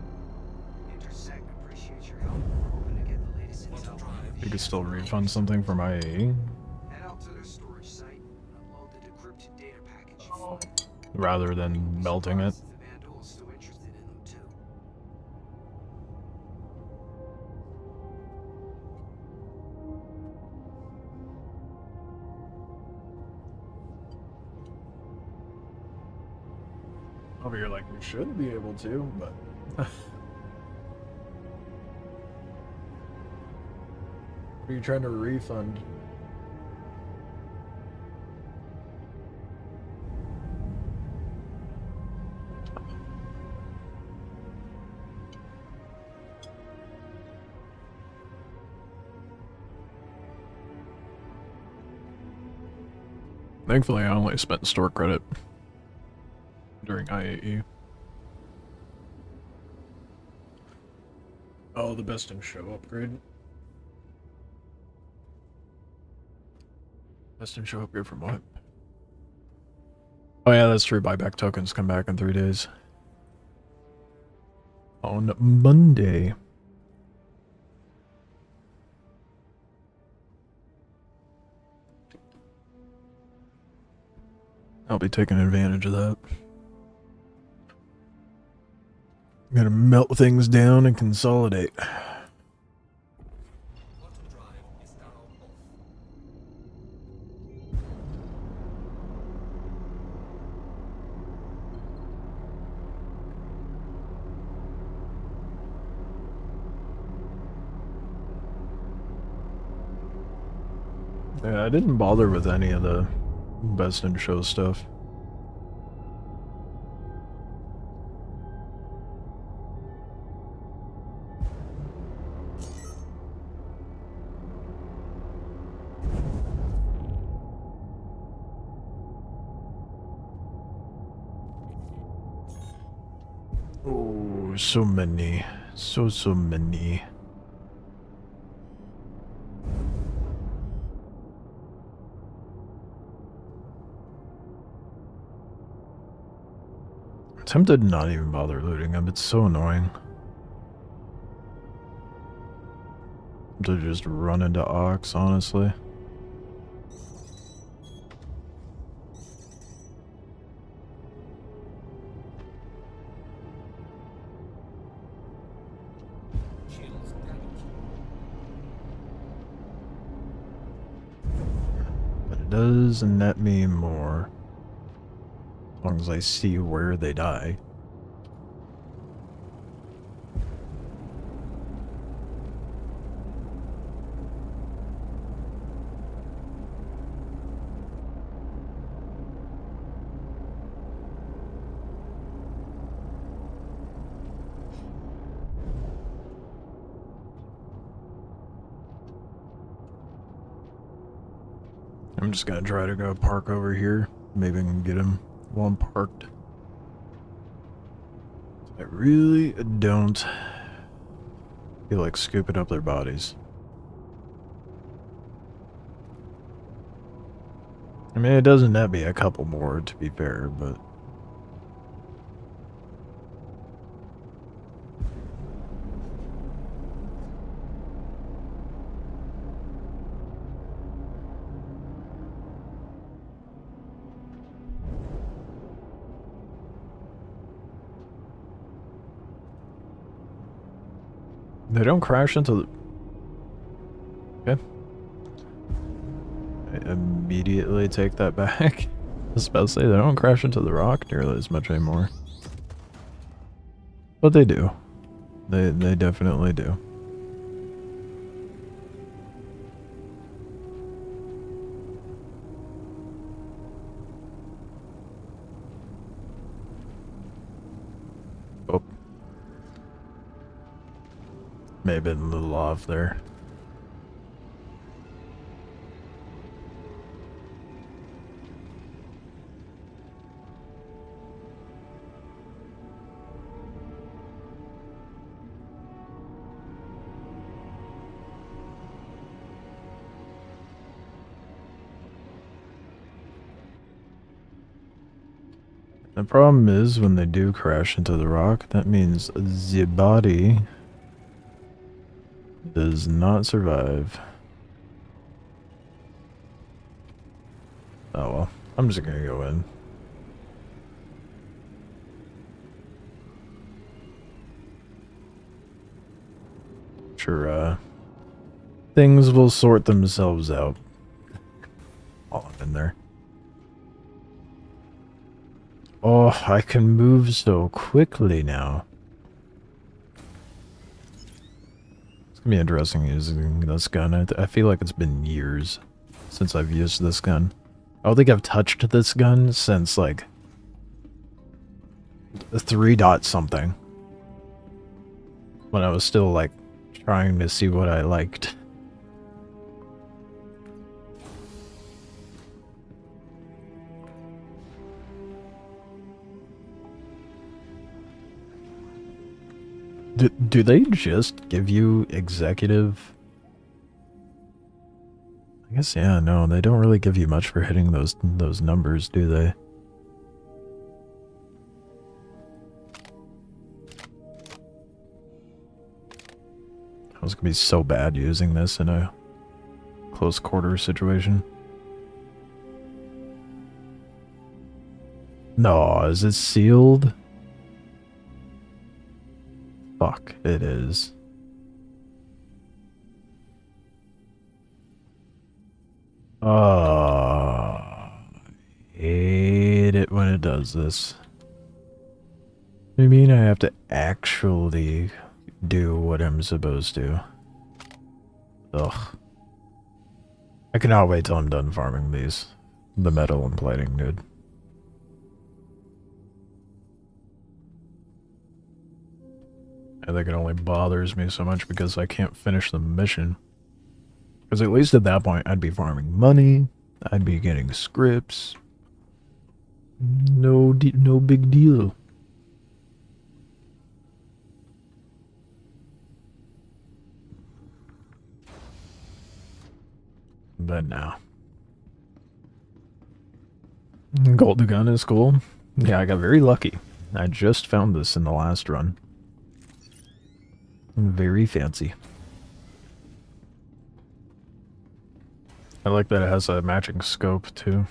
Intersect appreciates your help. We're hoping to get the latest intel. You could still refund something from IAE. Head out to their storage site and upload the decrypted data package. Rather than melting it. The Vandal is still interested in them too. Over here, like, we should be able to, but. What are you trying to refund? Thankfully, I only spent store credit during IAE. Oh, the best in show upgrade. Best in show upgrade from what? Oh yeah, that's true. Buyback tokens come back in 3 days. On Monday. I'll be taking advantage of that. I'm gonna melt things down and consolidate. Quantum drive is now off. Yeah, I didn't bother with any of the best in show stuff. Oh, so many. So many. I'm tempted to not even bother looting them. It's so annoying. To just run into Ox, honestly. Shields damaged. But it does net me more. As long as I see where they die. I'm just gonna try to go park over here. Maybe I can get him while I'm parked. I really don't feel like scooping up their bodies. I mean, it doesn't net me a couple more, to be fair, but... They don't crash into the... Okay. I immediately take that back. I was about to say, they don't crash into the rock nearly as much anymore. But they do. They definitely do. Oh. May have been a little off there. The problem is when they do crash into the rock, that means the body does not survive. Oh well, I'm just gonna go in. Sure, things will sort themselves out. While I'm in there. Oh, I can move so quickly now. It's gonna be interesting using this gun. I feel like it's been years since I've used this gun. I don't think I've touched this gun since, like, 3 dot something. When I was still, like, trying to see what I liked. Do they just give you executive? I guess, yeah, no, they don't really give you much for hitting those numbers, do they? I was gonna be so bad using this in a close quarter situation. No, is it sealed? Fuck, it is. I hate it when it does this. I mean, I have to actually do what I'm supposed to. Ugh. I cannot wait till I'm done farming these. The metal and plating, dude. I think it only bothers me so much because I can't finish the mission. Because at least at that point, I'd be farming money. I'd be getting scripts. No big deal. But now. Gold gun is cool. Yeah, I got very lucky. I just found this in the last run. Very fancy. I like that it has a matching scope too.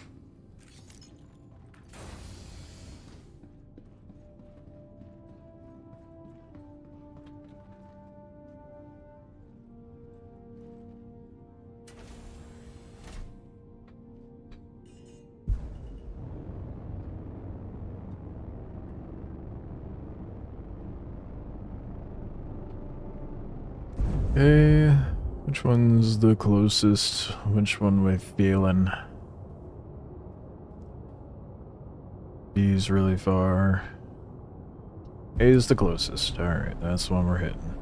Okay, which one's the closest? Which one we feeling? B's really far. A is the closest. Alright, that's the one we're hitting.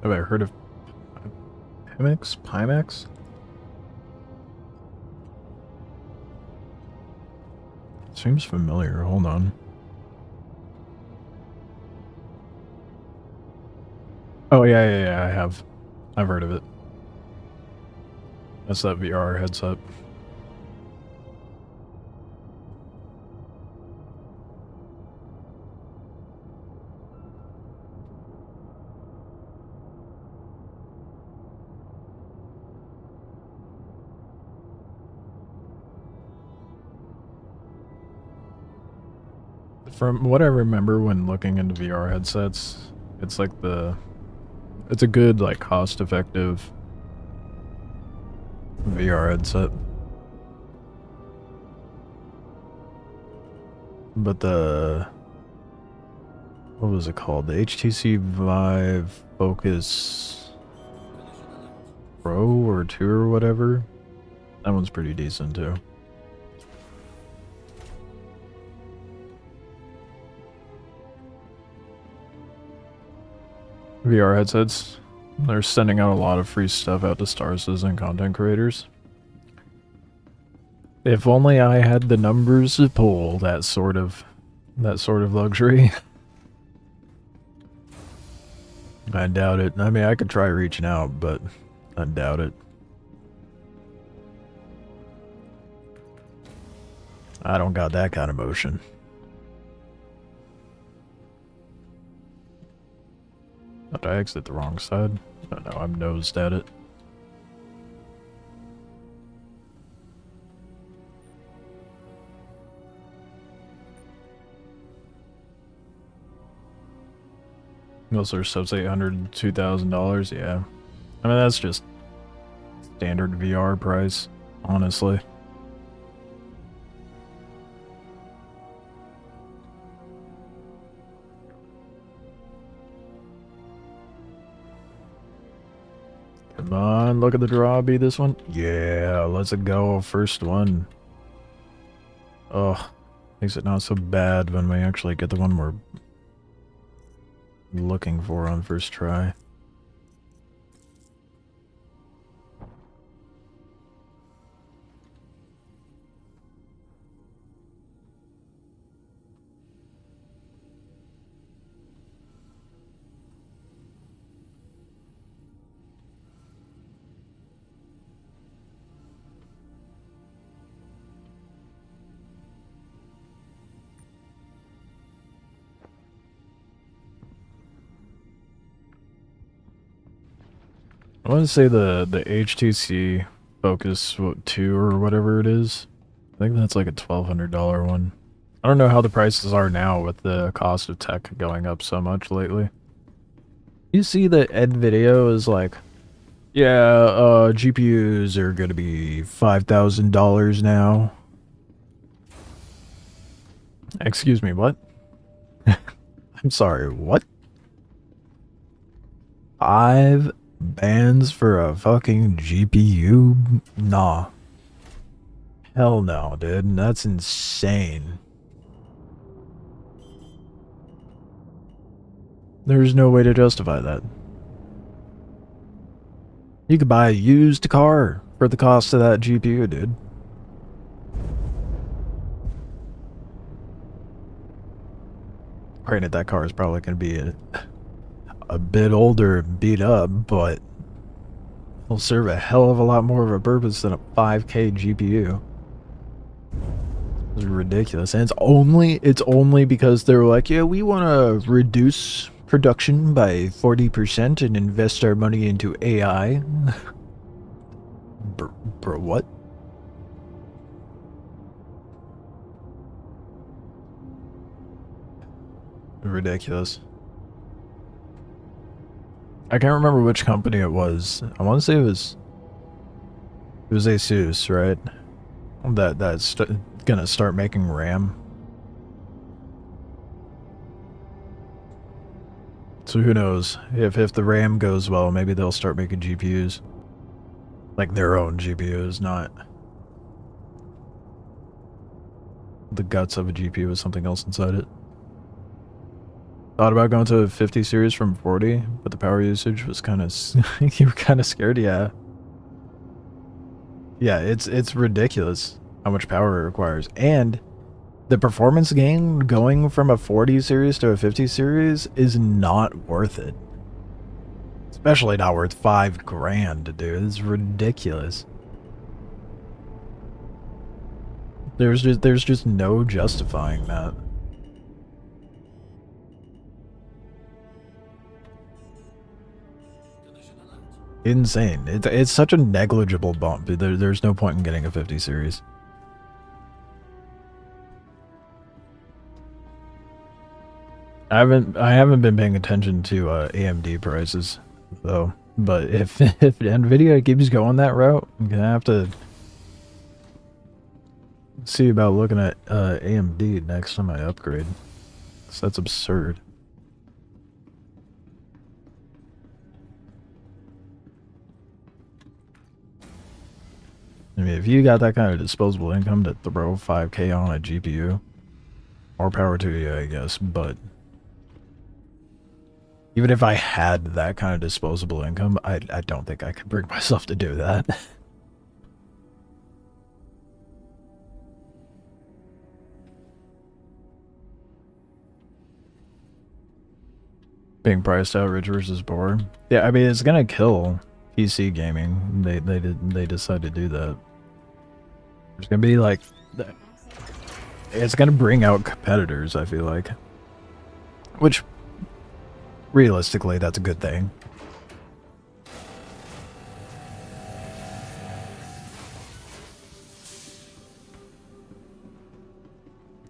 Have I heard of Pimex? Pimex? Seems familiar. Hold on. Oh, yeah, I have. I've heard of it. That's that VR headset. From what I remember when looking into VR headsets, it's like it's a good, like, cost-effective VR headset. But what was it called? The HTC Vive Focus Pro or 2 or whatever? That one's pretty decent too. VR headsets. They're sending out a lot of free stuff out to stars and content creators. If only I had the numbers to pull that sort of luxury. I doubt it. I mean, I could try reaching out, but I doubt it. I don't got that kind of motion. Did I exit the wrong side? Oh no, I'm nosed at it. Those are subs $800 to $2,000, yeah. I mean, that's just standard VR price, honestly. Come on, look at the draw, be this one. Yeah, let's go, first one. Oh, makes it not so bad when we actually get the one we're looking for on first try. I want to say the HTC Focus 2 or whatever it is. I think that's like a $1,200 one. I don't know how the prices are now with the cost of tech going up so much lately. You see that NVIDIA is like, yeah, GPUs are going to be $5,000 now. Excuse me, what? I'm sorry, what? 5 bands for a fucking GPU? Nah. Hell no, dude. That's insane. There's no way to justify that. You could buy a used car for the cost of that GPU, dude. Granted, that car is probably going to be a bit older and beat up, but it'll serve a hell of a lot more of a purpose than a 5K GPU. It's ridiculous. And it's only because they're like, yeah, we want to reduce production by 40% and invest our money into AI. Bro, what? Ridiculous. I can't remember which company it was. I want to say it was Asus, right? That's gonna start making RAM. So who knows? If the RAM goes well, maybe they'll start making GPUs. Like their own GPUs, not the guts of a GPU with something else inside it. Thought about going to a 50 series from 40, but the power usage was kind of... you were kind of scared, yeah. Yeah, it's ridiculous how much power it requires. And the performance gain going from a 40 series to a 50 series is not worth it. Especially not worth $5,000, dude. It's ridiculous. There's just no justifying that. Insane. It's such a negligible bump. There's no point in getting a 50 series. I haven't been paying attention to AMD prices though. But if Nvidia keeps going that route, I'm gonna have to see about looking at AMD next time I upgrade. 'Cause that's absurd. I mean, if you got that kind of disposable income to throw 5K on a GPU, more power to you, I guess, but even if I had that kind of disposable income, I don't think I could bring myself to do that. Being priced out, rich versus poor. Yeah, I mean, it's gonna kill PC gaming. They decide to do that. There's gonna be like, it's gonna bring out competitors, I feel like, which realistically that's a good thing.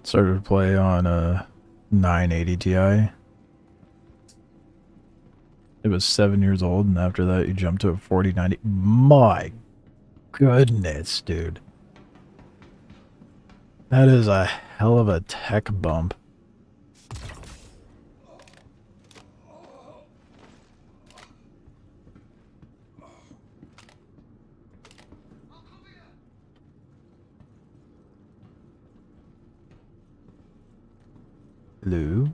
Started to play on a 980 Ti. It was 7 years old, and after that you jumped to a 4090. My goodness, dude. That is a hell of a tech bump. Hello?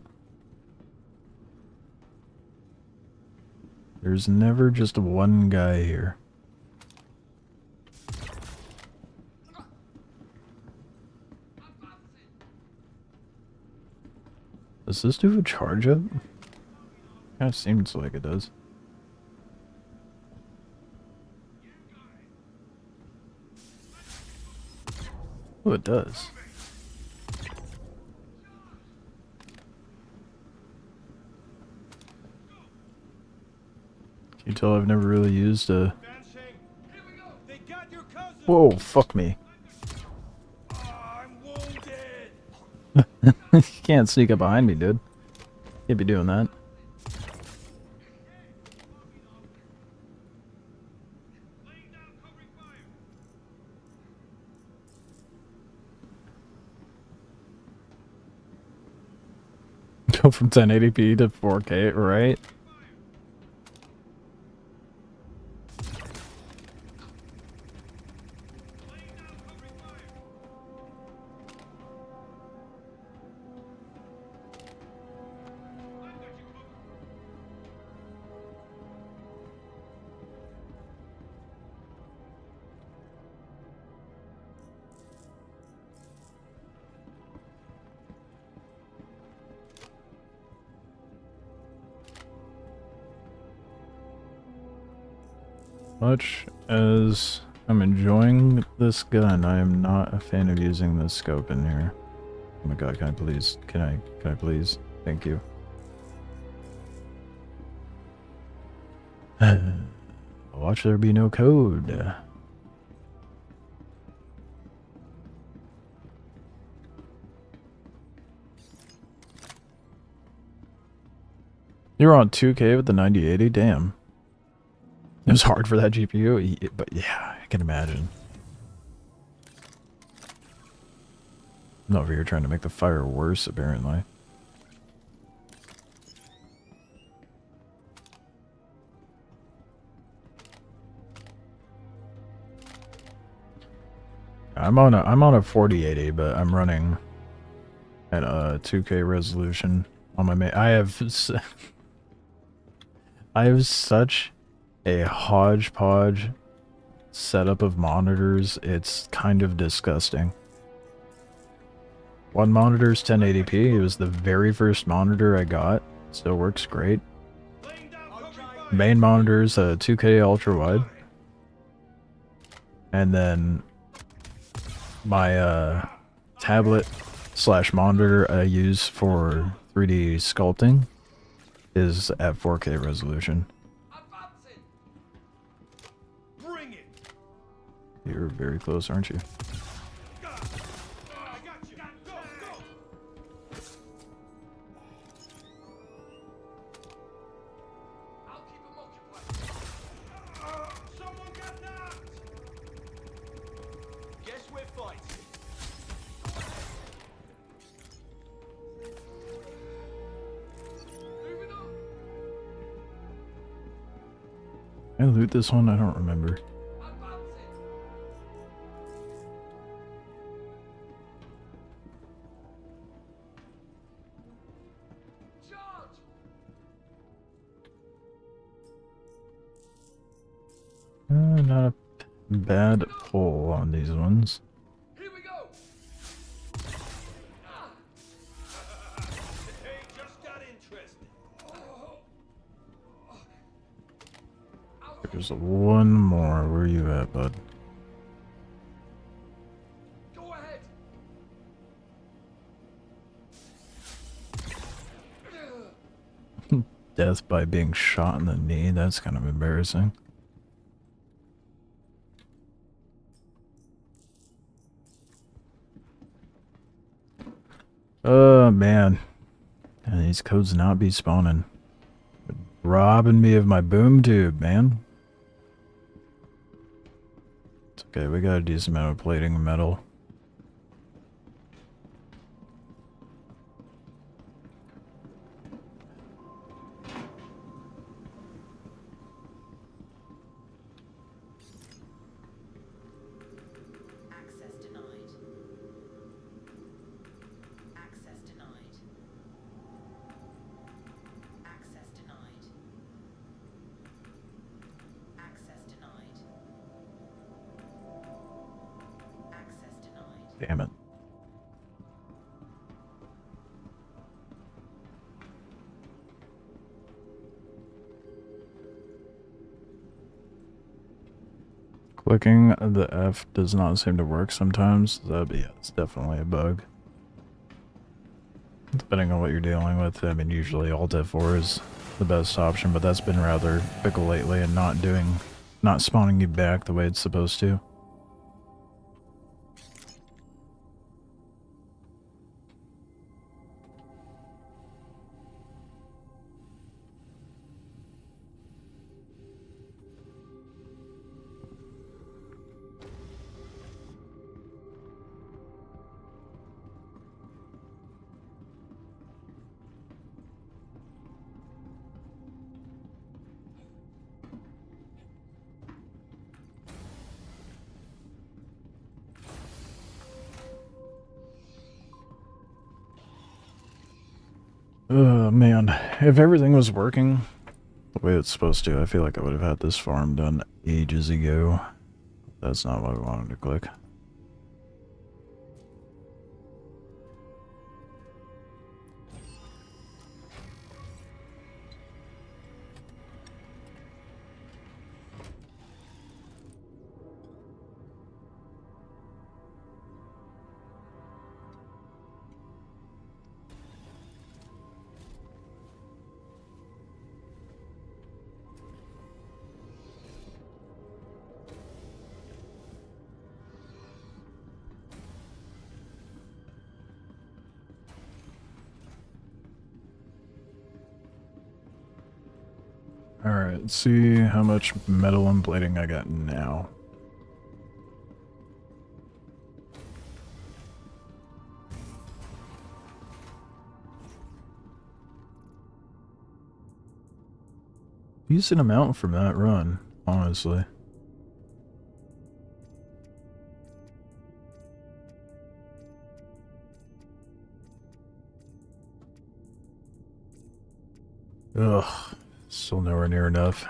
There's never just one guy here. Does this do a charge up? Kinda seems like it does. Oh, it does. Can you tell I've never really used a... Whoa, fuck me. You can't sneak up behind me, dude. Can't be doing that. Go from 1080p to 4K, right? Much as I'm enjoying this gun, I am not a fan of using the scope in here. Oh my god, can I please? Can I please? Thank you. Watch there be no code. You're on 2K with the 9080? Damn. It was hard for that GPU, but yeah, I can imagine. I'm over here trying to make the fire worse, apparently. I'm on a 4080, but I'm running at a 2K resolution on my main. I have such a hodgepodge setup of monitors. It's kind of disgusting. One monitor's 1080p. It was the very first monitor I got. Still works great. Main monitor's a 2K ultra wide. And then my tablet / monitor I use for 3D sculpting is at 4K resolution. You're very close, aren't you? Did I loot this one? I don't remember. Not a bad pull on these ones. Here we go. Hey, just got interested. There's one more. Where are you at, bud? Go ahead. Death by being shot in the knee. That's kind of embarrassing. Oh, man. And these codes not be spawning. Robbing me of my boom tube, man. It's okay, we got a decent amount of plating and metal. Access denied. Access denied. Access denied. Access denied. Access denied. Damn it. Clicking the F does not seem to work sometimes. Yeah, it's definitely a bug. Depending on what you're dealing with, I mean, usually Alt F4 is the best option, but that's been rather fickle lately and not spawning you back the way it's supposed to. Oh man, if everything was working the way it's supposed to, I feel like I would have had this farm done ages ago. That's not what I wanted to click. Alright, let's see how much metal and plating I got now. Decent amount from that run, honestly. Ugh. Still nowhere near enough.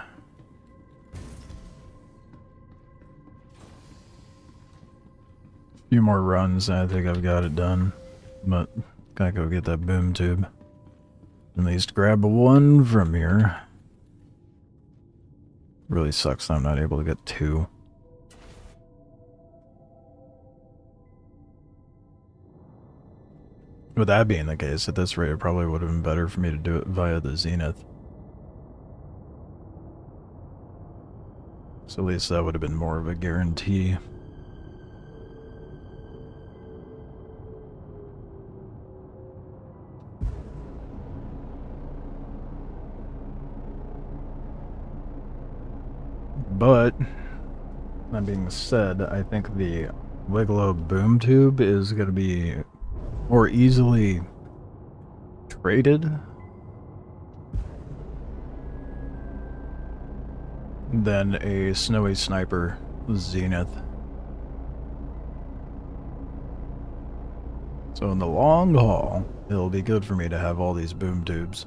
Few more runs, and I think I've got it done. But gotta go get that boom tube. At least grab one from here. Really sucks that I'm not able to get two. With that being the case, at this rate, it probably would have been better for me to do it via the Zenith. So at least that would have been more of a guarantee. But, that being said, I think the Wikelo boom tube is going to be more easily traded. than a snowy sniper zenith. So in the long haul, it'll be good for me to have all these boom tubes.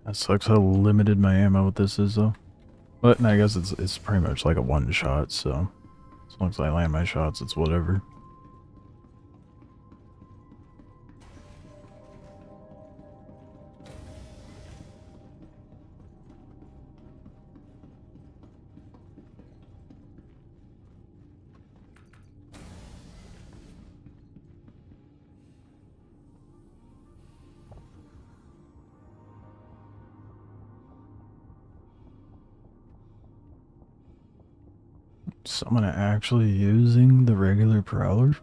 That sucks how limited my ammo with this is, though. But I guess it's pretty much like a one shot, so as long as I land my shots, it's whatever. Someone actually using the regular prowler?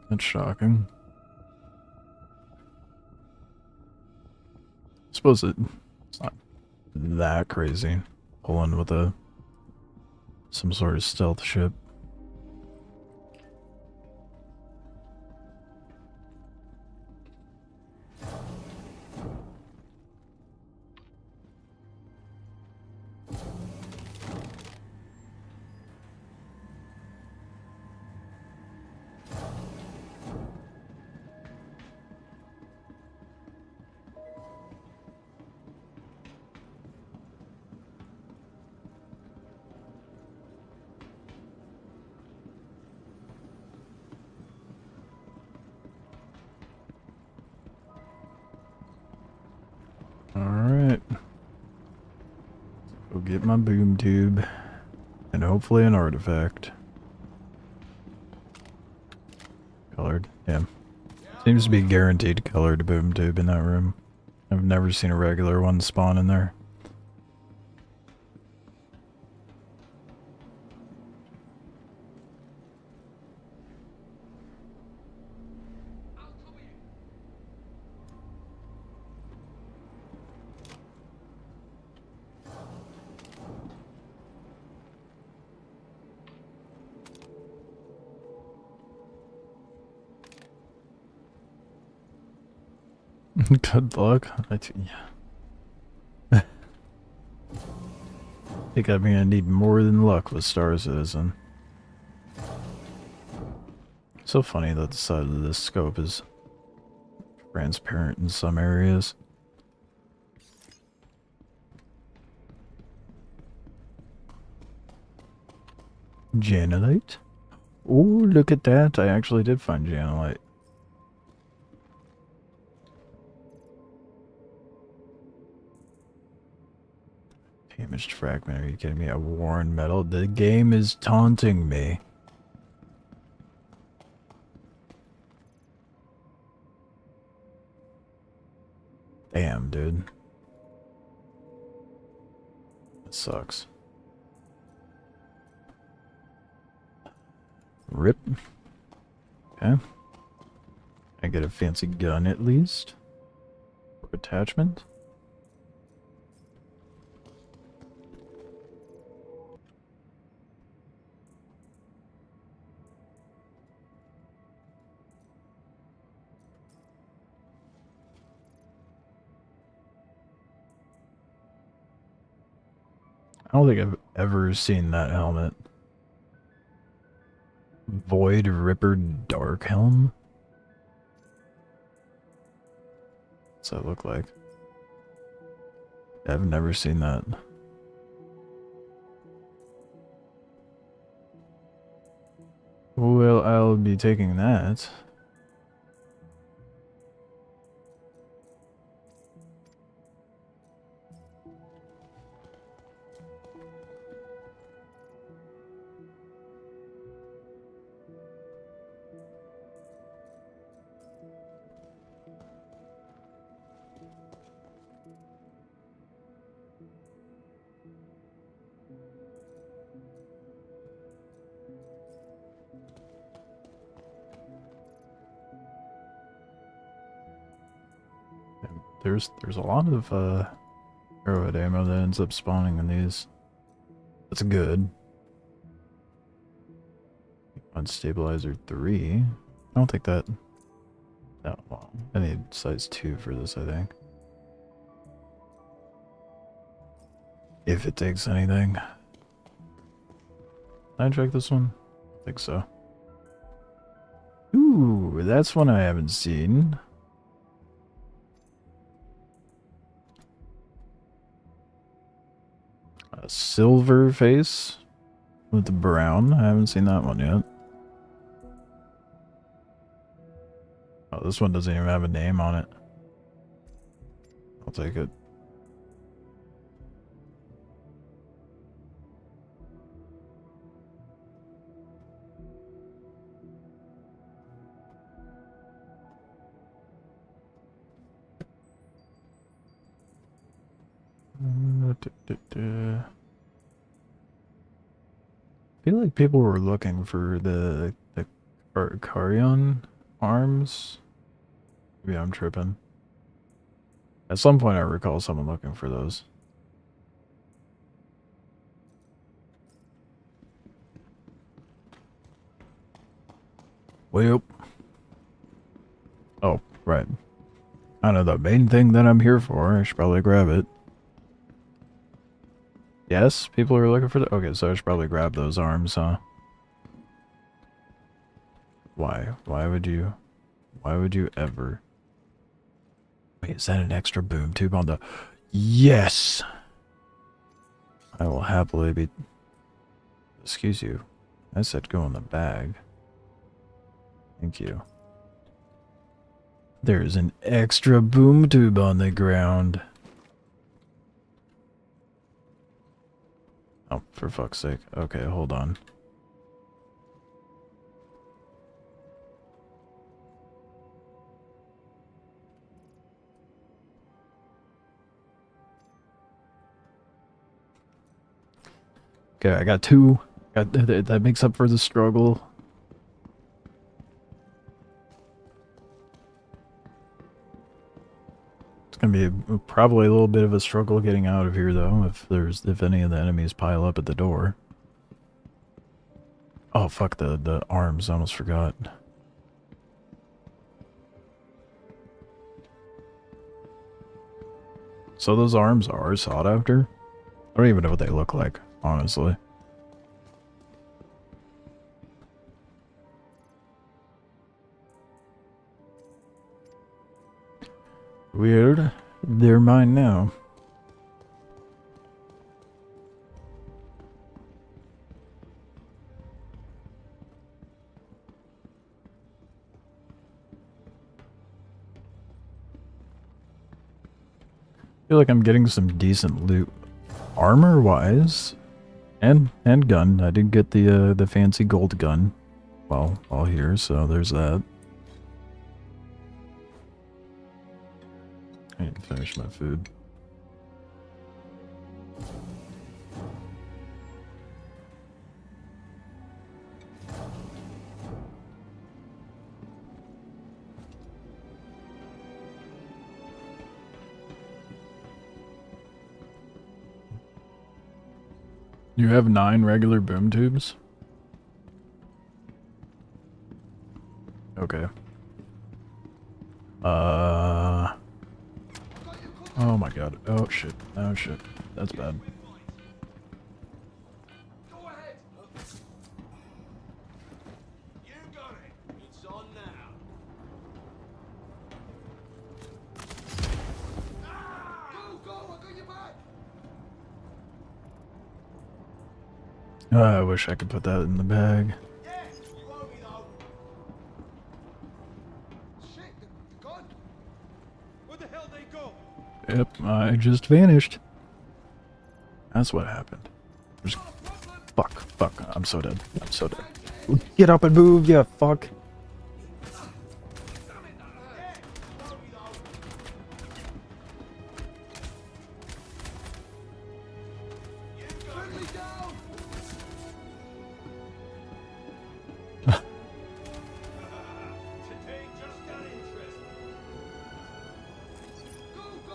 That's shocking. I suppose it's not that crazy pulling with some sort of stealth ship. Alright. Go get my boom tube. And hopefully an artifact. Colored. Yeah. Seems to be guaranteed colored boom tube in that room. I've never seen a regular one spawn in there. Good luck. Yeah. I think I'm gonna need more than luck with Star Citizen. So funny that the side of this scope is transparent in some areas. Janolite? Oh, look at that. I actually did find Janolite. Damaged fragment, are you kidding me? A worn metal? The game is taunting me. Damn, dude. That sucks. Rip. Okay. I get a fancy gun at least. Attachment. I don't think I've ever seen that helmet. Void Ripper Dark Helm? What's that look like? I've never seen that. Well, I'll be taking that. there's a lot of arrowhead ammo that ends up spawning in these. That's good. On stabilizer 3. I don't think that long. I need size 2 for this, I think. If it takes anything. Can I check this one? I think so. Ooh, that's one I haven't seen. A silver face with the brown. I haven't seen that one yet. Oh, this one doesn't even have a name on it. I'll take it. I feel like people were looking for the Carrion arms. Maybe I'm tripping. At some point I recall someone looking for those. Well. Oh, right. I know the main thing that I'm here for. I should probably grab it. Yes, people are looking for the... Okay, so I should probably grab those arms, huh? Why? Why would you ever... Wait, is that an extra boom tube on the... Yes! I will happily be... Excuse you. I said go in the bag. Thank you. There's an extra boom tube on the ground. Oh, for fuck's sake. Okay, hold on. Okay, I got 2. That makes up for the struggle. It's gonna be probably a little bit of a struggle getting out of here, though, if any of the enemies pile up at the door. Oh fuck, the arms! I almost forgot. So those arms are sought after? I don't even know what they look like, honestly. Weird. They're mine now. I feel like I'm getting some decent loot, armor-wise, and gun. I did get the fancy gold gun while here, so there's that. I need to finish my food. You have 9 regular boom tubes? Okay. Oh my god. Oh shit. Oh shit. That's bad. Go ahead. You got it. It's on now. Go! I got your back. I wish I could put that in the bag. Yeah, you owe me though. Shit, the gun. Where the hell they go? Yep, I just vanished. That's what happened. Just fuck. I'm so dead. I'm so dead. Get up and move, you fuck. Friendly down. Today just got interesting. Go!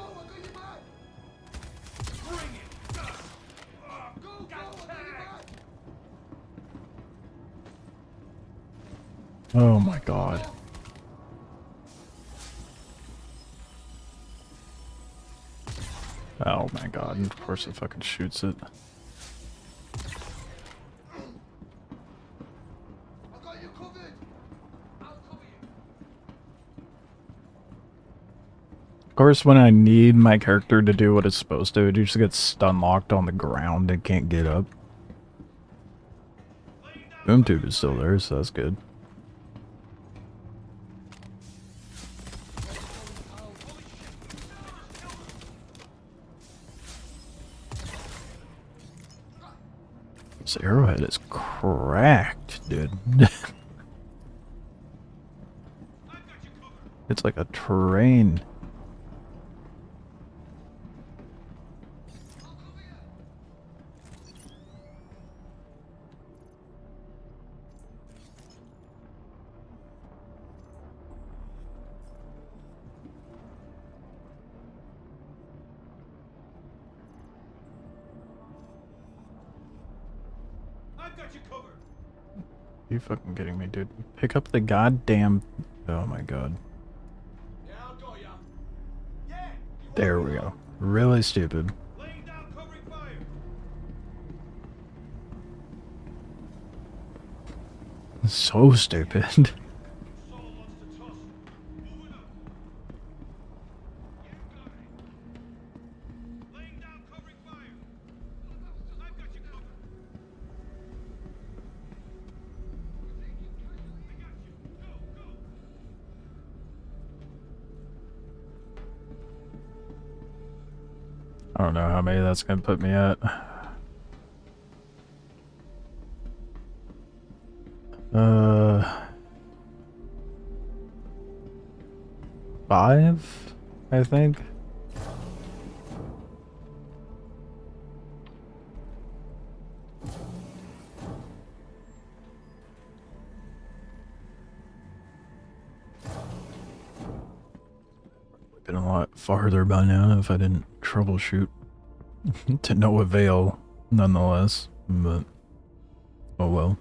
Oh my god. Oh my god, and of course it fucking shoots it. I got you covered. I'll cover you. Of course, when I need my character to do what it's supposed to, it just gets stun locked on the ground and can't get up. Boom tube is still there, so that's good. This arrowhead is cracked, dude. It's like a train. I've got you covered. You fucking kidding me, dude? Pick up the goddamn... Oh my god. Yeah, I'll go, yeah. Yeah. you There want we me go. now? Really stupid. Laying down covering fire. So stupid. Someone wants to toss. Moving up. You got it. Laying down covering fire. I've got you covered. I got you. Go, go. I don't know how many that's gonna put me at. Five, I think. Been a lot farther by now if I didn't troubleshoot. To no avail, nonetheless. But oh well.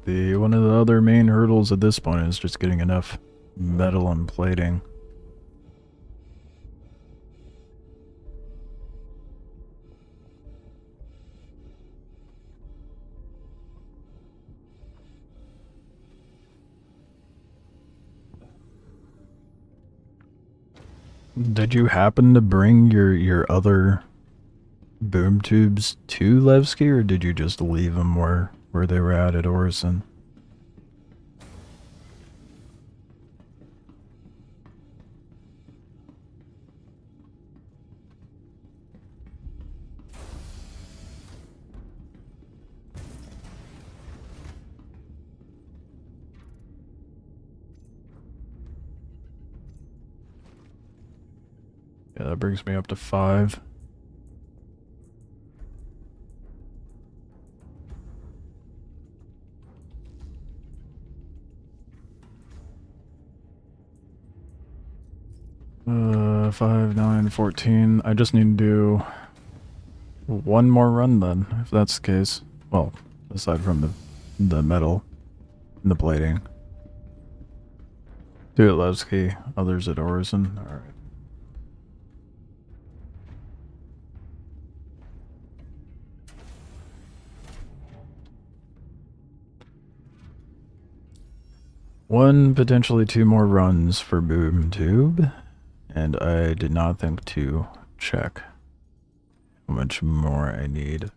The one of the other main hurdles at this point is just getting enough metal and plating. Did you happen to bring your other boom tubes to Levski, or did you just leave them where they were at Orison? Yeah, that brings me up to 5. Uh, 5, 9, 14. I just need to do one more run then, if that's the case. Well, aside from the metal and the plating. 2 at Levski, others at Orison. Alright. One, potentially 2 more runs for boom tube, and I did not think to check how much more I need.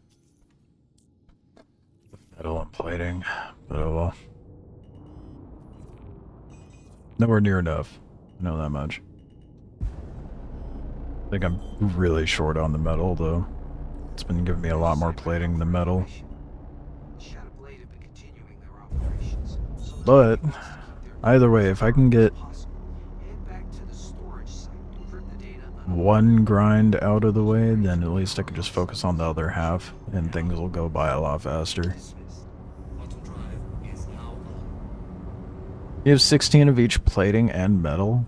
Metal and plating, but oh well. Nowhere near enough. I know that much. I think I'm really short on the metal though. It's been giving me a lot more plating than metal. Shadow Blade have been continuing their operations. So the But target wants to keep their either way, if I can get possible. Head back to the storage site, encrypt the data, and one grind out of the way, then at least I can just focus on the other half, and things will go by a lot faster. dismiss. Auto drive is now on. You have 16 of each plating and metal?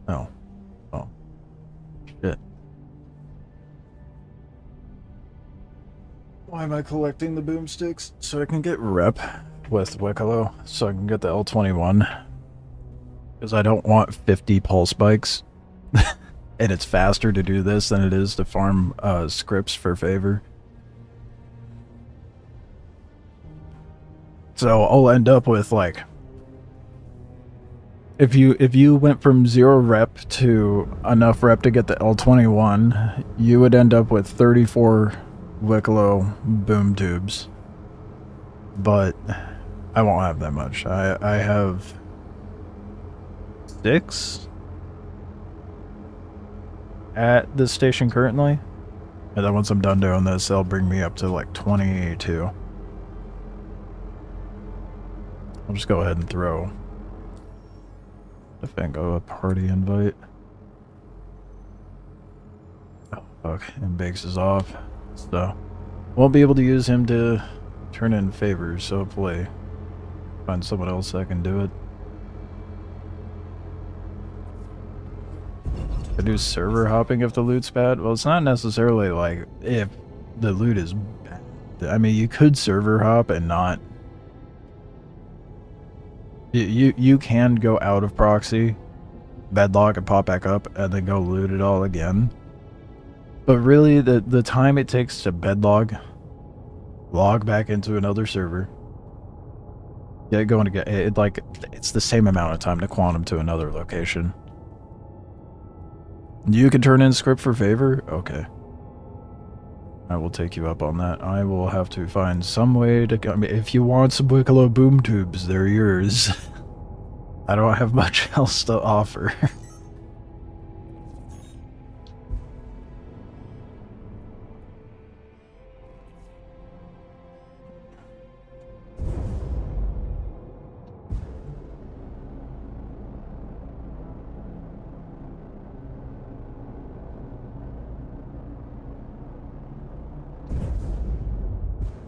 Oh. Oh. Shit. Why am I collecting the boomsticks? So I can get rep with Wikelo, so I can get the L-21. Because I don't want 50 pulse spikes. And it's faster to do this than it is to farm scripts for favor. So I'll end up with like, if you went from 0 rep to enough rep to get the L-21, you would end up with 34 Wikelo boom tubes. But I won't have that much. I have 6 at this station currently. And then once I'm done doing this, they'll bring me up to like 22. I'll just go ahead and throw the Fango a party invite. Oh, fuck. And Bakes is off. So, won't be able to use him to turn in favors, so hopefully find someone else that can do it. I do server hopping if the loot's bad. Well, it's not necessarily like if the loot is bad. I mean, you could server hop and not. You can go out of proxy, bedlog, and pop back up, and then go loot it all again. But really, the time it takes to bedlog, log back into another server, get going to get it, like it's the same amount of time to quantum to another location. You can turn in script for favor? Okay. I will take you up on that. I will have to find some way to... I mean, if you want some Wikelo boom tubes, they're yours. I don't have much else to offer.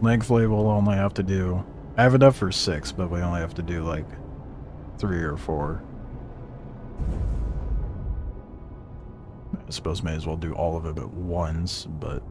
Thankfully, we'll only have to do... I have enough for 6, but we only have to do, like, 3 or 4. I suppose may as well do all of it at once, but...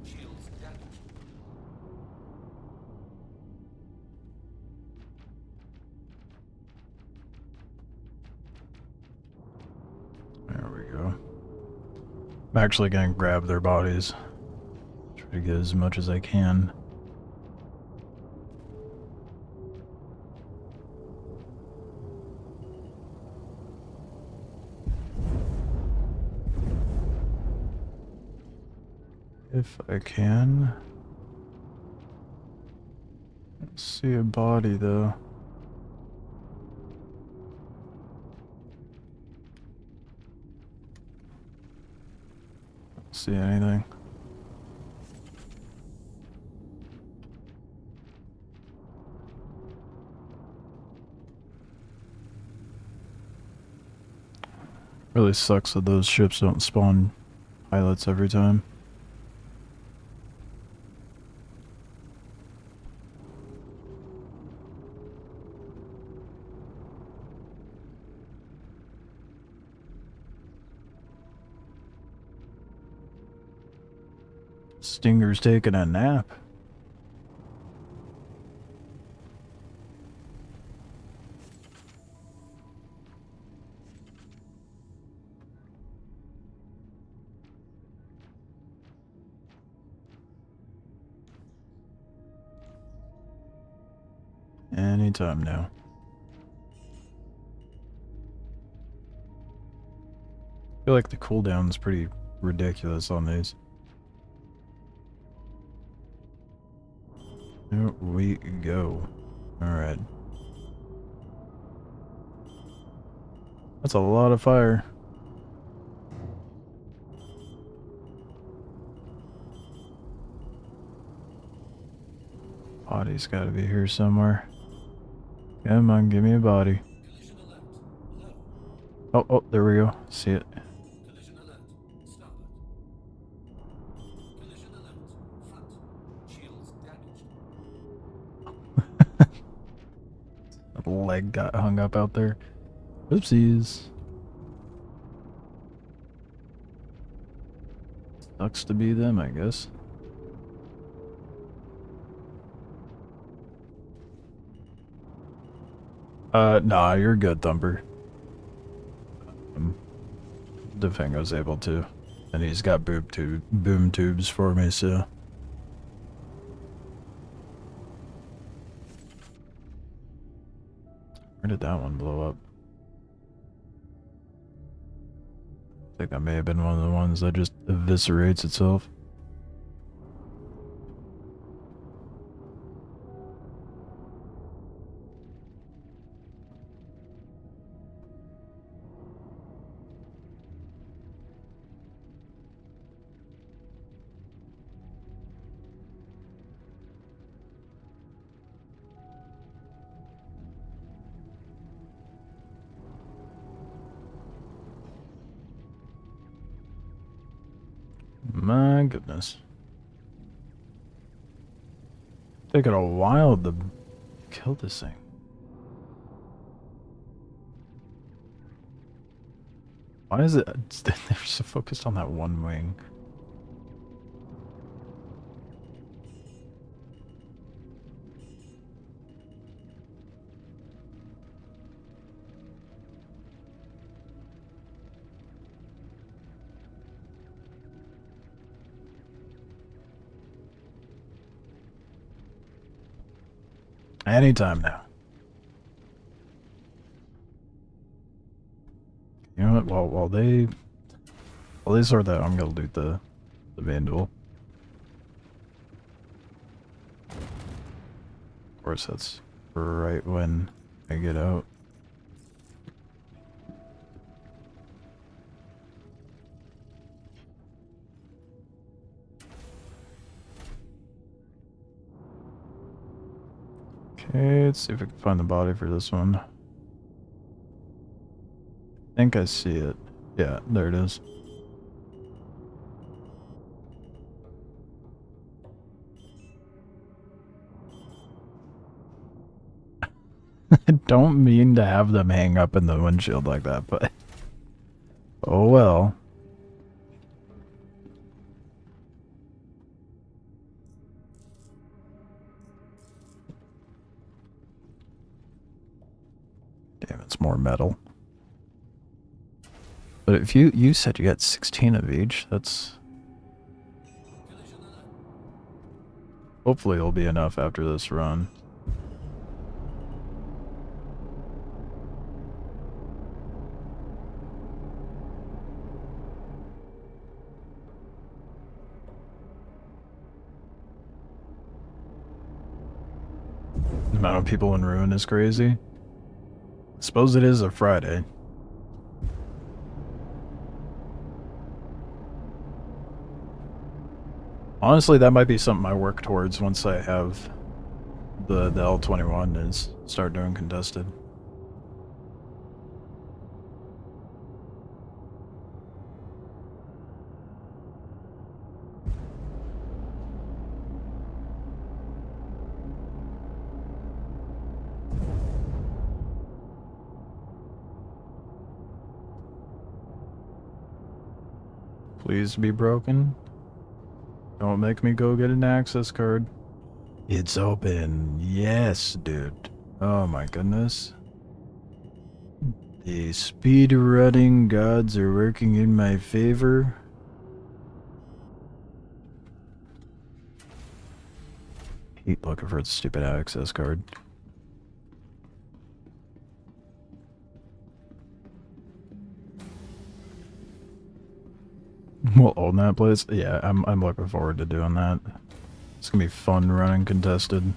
Shields down. There we go. I'm actually gonna grab their bodies. Try to get as much as I can. If I can. Let's see a body though. Don't see anything. Really sucks that those ships don't spawn pilots every time. Stinger's taking a nap. Anytime now. I feel like the cooldown's pretty ridiculous on these. Here we go. Alright. That's a lot of fire. Body's gotta be here somewhere. Come on, give me a body. Collision alert. Low. Oh, there we go. See it. Collision alert. Starboard. Collision alert. Front. Shields damaged. A leg got hung up out there. Oopsies. Sucks to be them, I guess. Nah, you're good, Thumper. Defango's able to. And he's got boom tubes for me, so. Where did that one blow up? I think that may have been one of the ones that just eviscerates itself. My goodness. Taking a while to kill this thing. Why is it they're so focused on that one wing? Anytime now. You know what? While they sort that, I'm gonna loot the Vandal. Of course, that's right when I get out. Okay, let's see if we can find the body for this one. I think I see it. Yeah, there it is. I don't mean to have them hang up in the windshield like that, but oh well. Damn, it's more metal. But if you said you got 16 of each, that's hopefully it'll be enough after this run. The amount of people in Ruin is crazy. I suppose it is a Friday. Honestly, that might be something I work towards once I have the L-21 is start doing contested. Please be broken. Don't make me go get an access card. It's open. Yes, dude. Oh my goodness. The speedrunning gods are working in my favor. Hate looking for the stupid access card. We'll own that place. Yeah, I'm looking forward to doing that. It's gonna be fun running contested.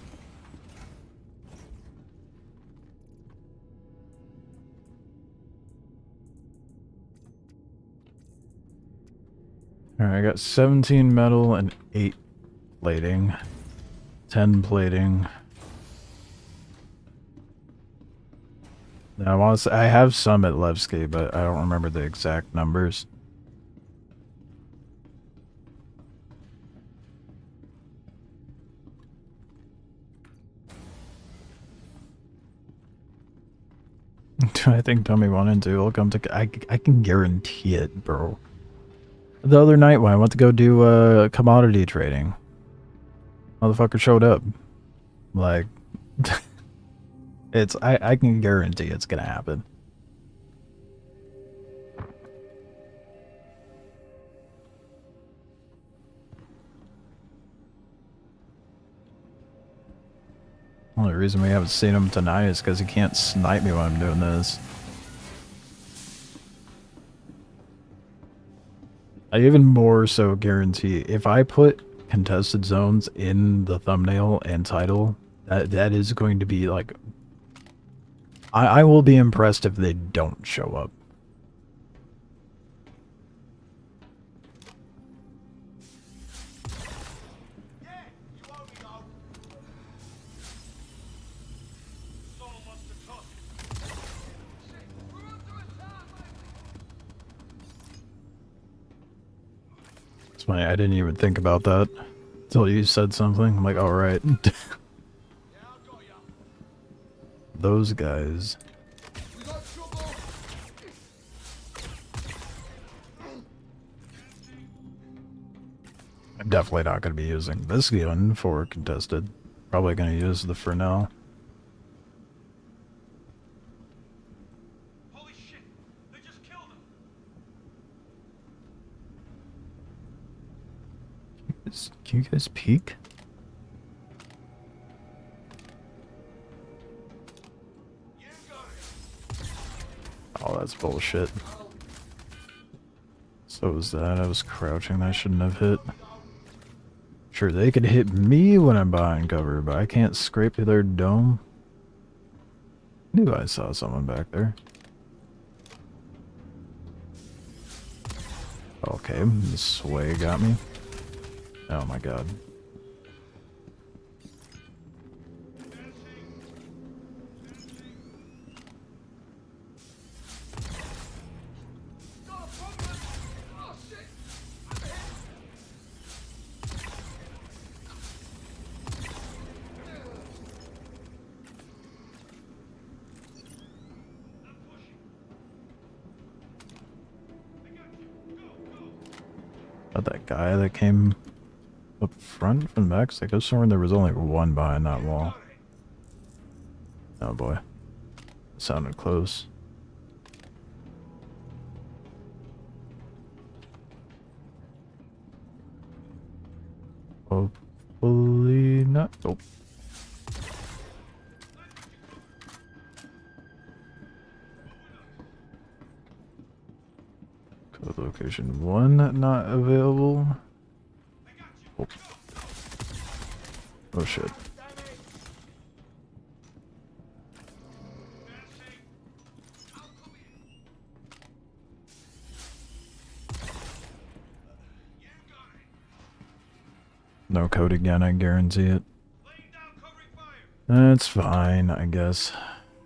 Alright, I got 17 metal and 8 plating. 10 plating. Now, I have some at Levski, but I don't remember the exact numbers. I think Tommy 1 and 2 will come to... I can guarantee it, bro. The other night when I went to go do commodity trading, motherfucker showed up. Like, I can guarantee it's gonna happen. Only reason we haven't seen him tonight is because he can't snipe me when I'm doing this. I even more so guarantee if I put contested zones in the thumbnail and title, that is going to be like... I will be impressed if they don't show up. Yeah, you owe me though. Someone wants to talk. Shit, we're under attack, It's funny, I didn't even think about that until you said something. I'm like, alright. Yeah, I got ya. Those guys. We got trouble. I'm definitely not going to be using this gun for contested. Probably going to use the Fresnel. Holy shit, they just killed him. Can you guys peek? You got it. Oh, that's bullshit. So was that. I was crouching. I shouldn't have hit. Sure, they could hit me when I'm behind cover, but I can't scrape their dome. Knew I saw someone back there. Okay, the sway got me. Oh my god. Got a problem. Oh shit. I'm hit. I'm pushing. I got you. Go, go. Not that guy that came up front from the back. I could have sworn there was only one behind that wall. Oh boy. Sounded close. Hopefully not. Oh. Code location 1 not available. Oh, oh shit. No code again, I guarantee it. That's fine, I guess.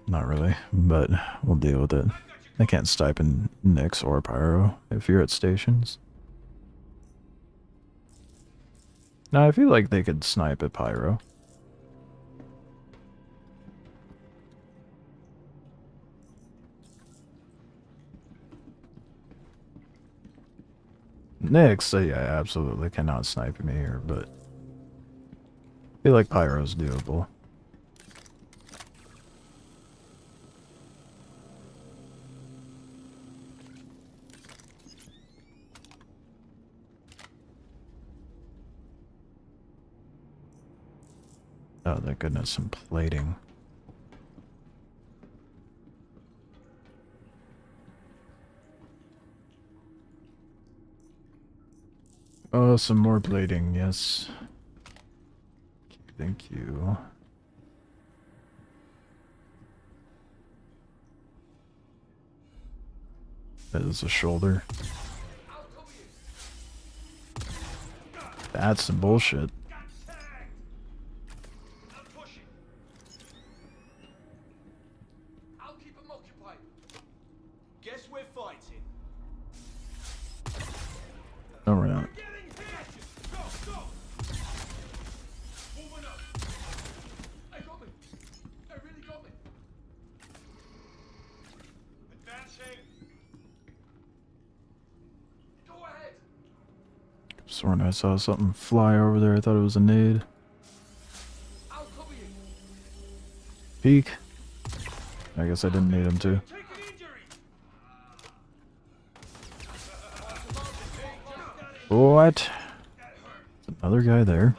Not really, but we'll deal with it. They can't stipend Nyx or Pyro if you're at stations. Now, I feel like they could snipe at Pyro. Nyx, yeah, absolutely cannot snipe me here, but I feel like Pyro's doable. Oh, thank goodness, some plating. Oh, some more plating, yes. Thank you. That is a shoulder. That's some bullshit. Guess we're fighting. No, we're not. Getting hit! Go, go! Moving up. I got me. I really got me. Advancing. Go ahead. Sworn I saw something fly over there. I thought it was a nade. I'll cover you. Peek. I guess I didn't need him to. Take an injury. What? There's another guy there.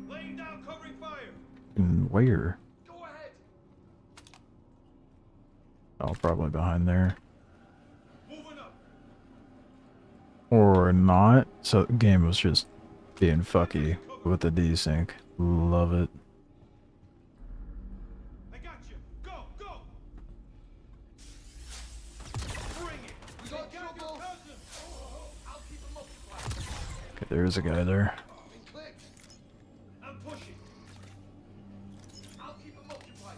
Laying down covering fire. And where? Go ahead. Oh, probably behind there. Moving up. Or not. So the game was just being fucky with the desync. Love it. I got you. Go, go. Bring it. We got trouble. I'll keep him occupied. Okay, there's a guy there. Been clicked. I'm pushing. I'll keep him occupied.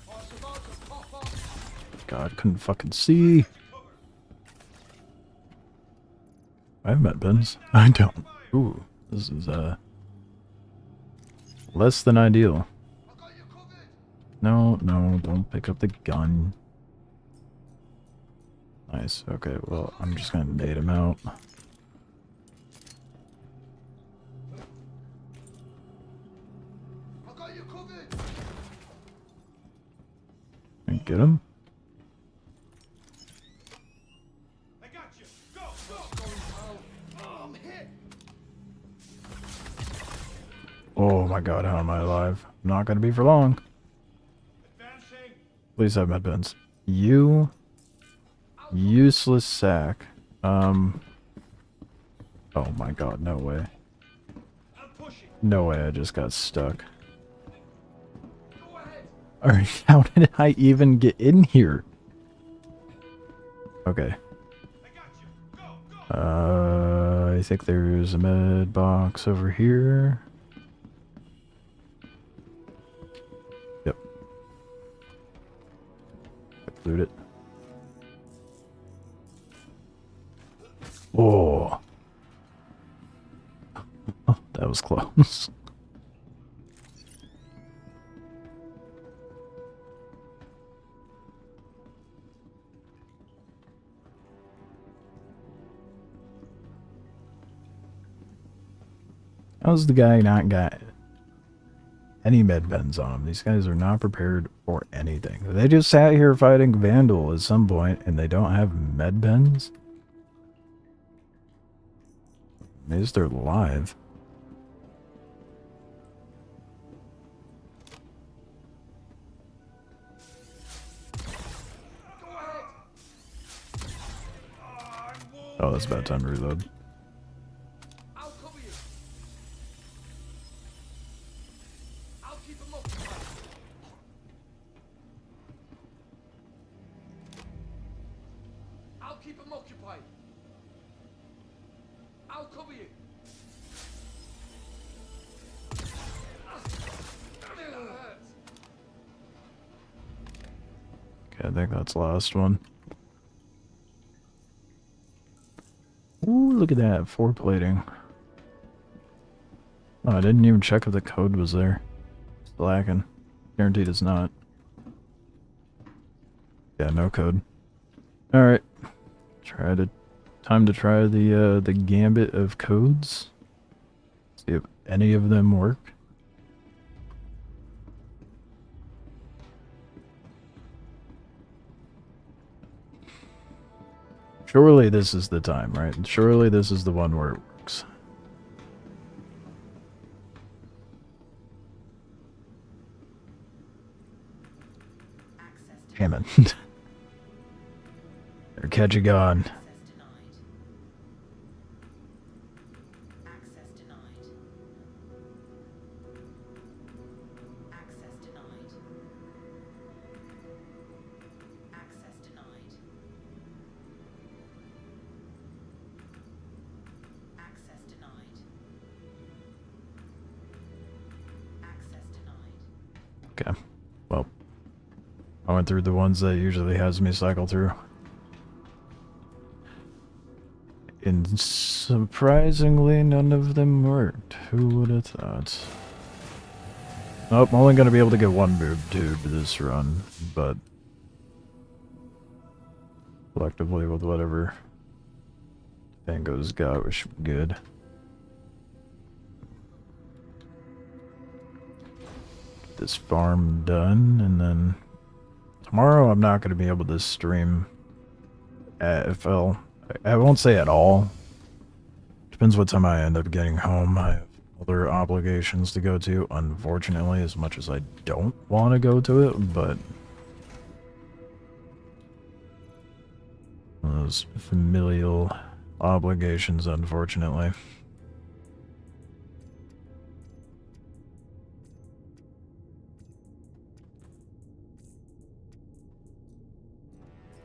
Oh, it's about to pop up. God, couldn't fucking see. I have med bins. I don't. Ooh, this is less than ideal. I got you covered. No, no, don't pick up the gun. Nice. Okay, well, I'm just gonna nade him out. I got you covered. And get him. I got you. Go, go. Oh, I'm hit. Oh my god, how am I alive? I'm not gonna be for long. Advancing. Please have med bins. You useless sack. Oh my god, no way. I'm pushing. No way, I just got stuck. Go ahead. Alright, how did I even get in here? Okay. I got you. Go, go. I think there's a med box over here. Yep. Loot it. Oh. That was close. How's the guy not got any med bends on him? These guys are not prepared for anything. They just sat here fighting Vandal at some point and they don't have med bends? At least they're alive. Oh, that's about time to reload. I'll cover you. I'll keep him occupied. I'll keep him occupied. I'll cover you. That hurts. Okay, I think that's the last one. Ooh, look at that. 4 plating. Oh, I didn't even check if the code was there. It's lacking. Guaranteed it's not. Yeah, no code. Alright. Time to try the gambit of codes. See if any of them work. Surely this is the time, right? Surely this is the one where it works. Access Damn it. Better catch a gun. Access denied. Access denied. Access denied. Access denied. Access denied. Access denied. Okay. Well, I went through the ones that usually has me cycle through. And surprisingly, none of them worked. Who would have thought? Nope, I'm only going to be able to get one boob tube this run, but collectively with whatever Fango's got, we should be good. Get this farm done, and then tomorrow I'm not going to be able to stream at FL. I won't say at all. Depends what time I end up getting home. I have other obligations to go to, unfortunately, as much as I don't want to go to it, but those familial obligations, unfortunately.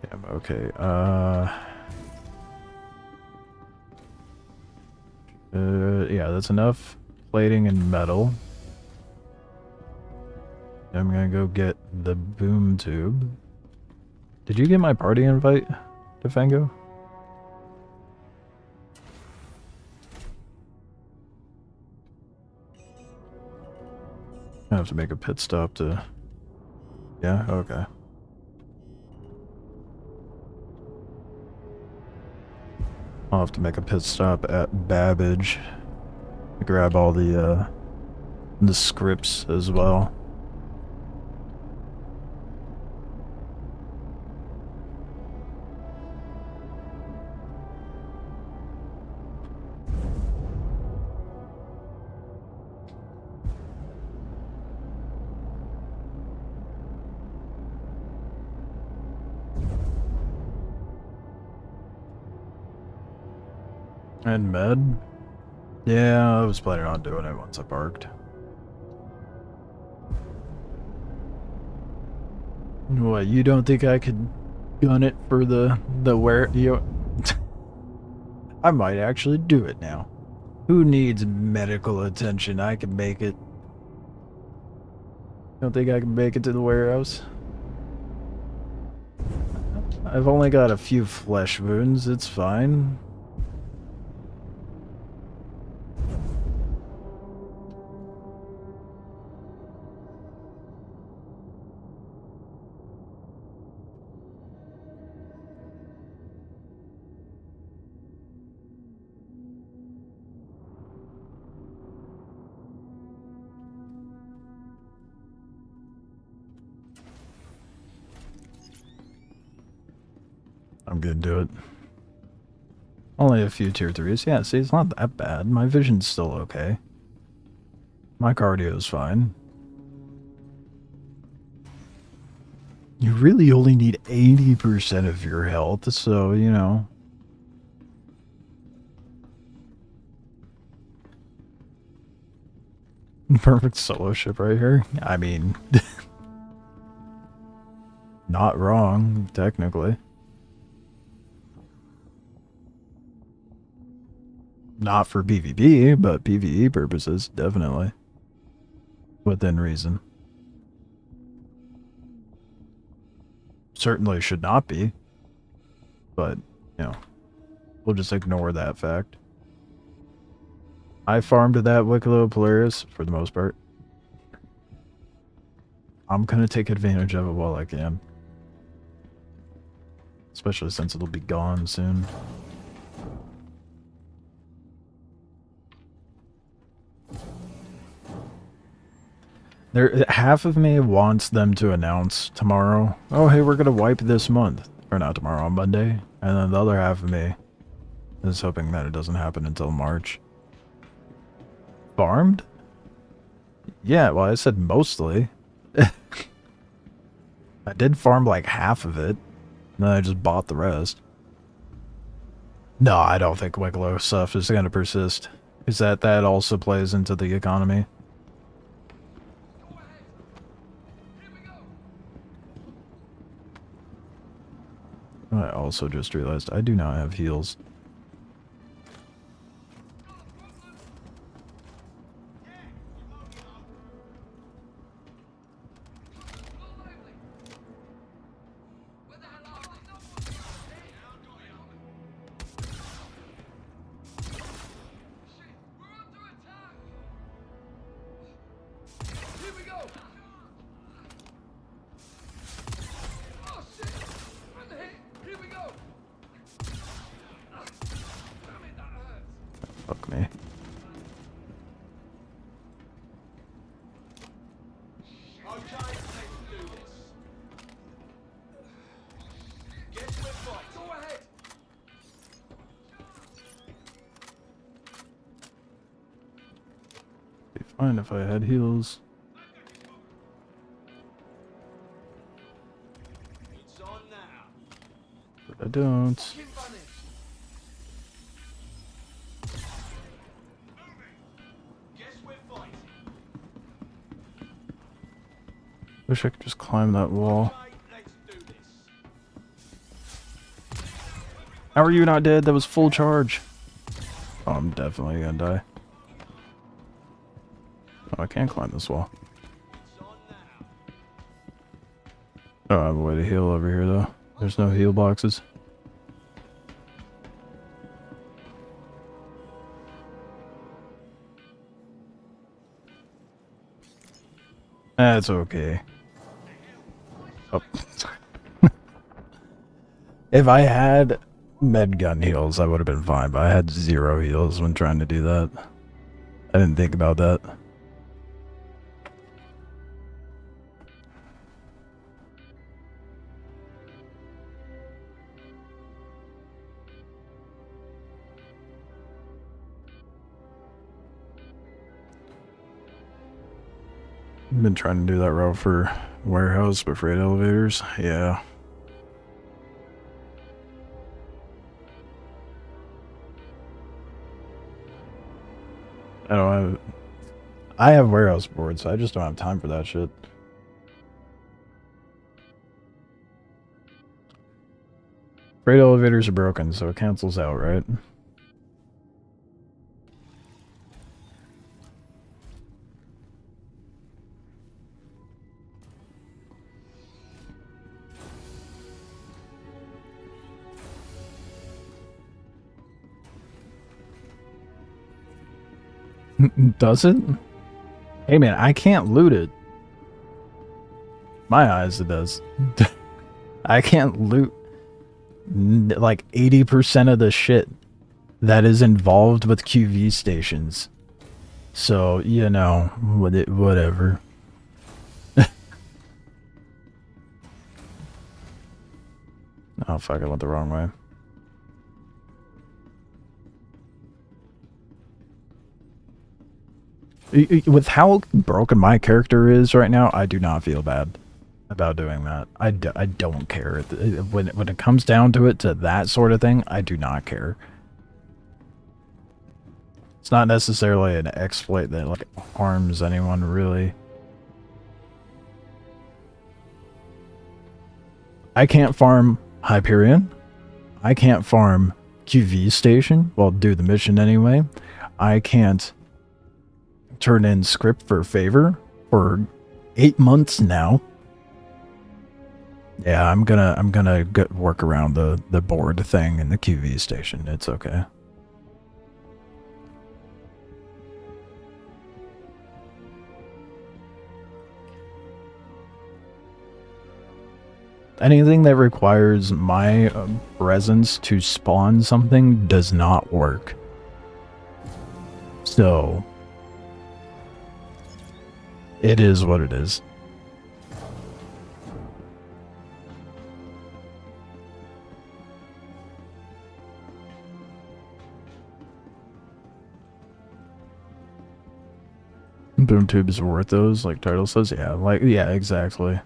Damn, okay, yeah, that's enough plating and metal. I'm gonna go get the boom tube. Did you get my party invite to Fango? I have to make a pit stop to... Yeah, okay. I'll have to make a pit stop at Babbage to grab all the scripts as well. And med? Yeah, I was planning on doing it once I parked. What, you don't think I could gun it for the where you... I might actually do it now. Who needs medical attention? I can make it. Don't think I can make it to the warehouse? I've only got a few flesh wounds, it's fine. I'm gonna do it. Only a few tier 3s. Yeah, see, it's not that bad. My vision's still okay. My cardio's fine. You really only need 80% of your health, so, you know. Perfect solo ship right here. I mean, not wrong, technically. Not for PvP, but PvE purposes, definitely. Within reason. Certainly should not be. But, you know, we'll just ignore that fact. I farmed that Wikelo Polaris for the most part. I'm gonna take advantage of it while I can. Especially since it'll be gone soon. Half of me wants them to announce tomorrow, oh hey, we're gonna wipe this month. Or not tomorrow, on Monday. And then the other half of me is hoping that it doesn't happen until March. Farmed? Yeah, well I said mostly. I did farm like half of it. And then I just bought the rest. No, I don't think Wikelo stuff is gonna persist. Is that also plays into the economy? I also just realized I do not have heals. fine if I had heals, It's on now. but I don't. Kim Bunny. Guess we're fighting. Wish I could just climb that wall. Right, let's do this. How are you not dead? That was full charge. Oh, I'm definitely gonna die. Oh, I can't climb this wall. It's on now. Oh, I have a way to heal over here, though. There's no heal boxes. That's okay. Oh. If I had med gun heals, I would have been fine, but I had 0 heals when trying to do that. I didn't think about that. I've been trying to do that route for warehouse, but freight elevators, yeah. I have warehouse boards, so I just don't have time for that shit. Freight elevators are broken, so it cancels out, right? Does it? Hey man, I can't loot it. My eyes, it does. I can't loot like 80% of the shit that is involved with QV stations. So, you know, whatever. Oh fuck, I went the wrong way. With how broken my character is right now, I do not feel bad about doing that. I don't care. When it comes down to it, to that sort of thing, I do not care. It's not necessarily an exploit that like harms anyone, really. I can't farm Hyperion. I can't farm QV station. Well, do the mission anyway. I can't turn in script for favor for 8 months now. Yeah, I'm gonna work around the board thing in the QV station. It's okay. Anything that requires my presence to spawn something does not work. So it is what it is. Boom tubes are worth those, like Turtle says. Yeah, like, yeah, exactly.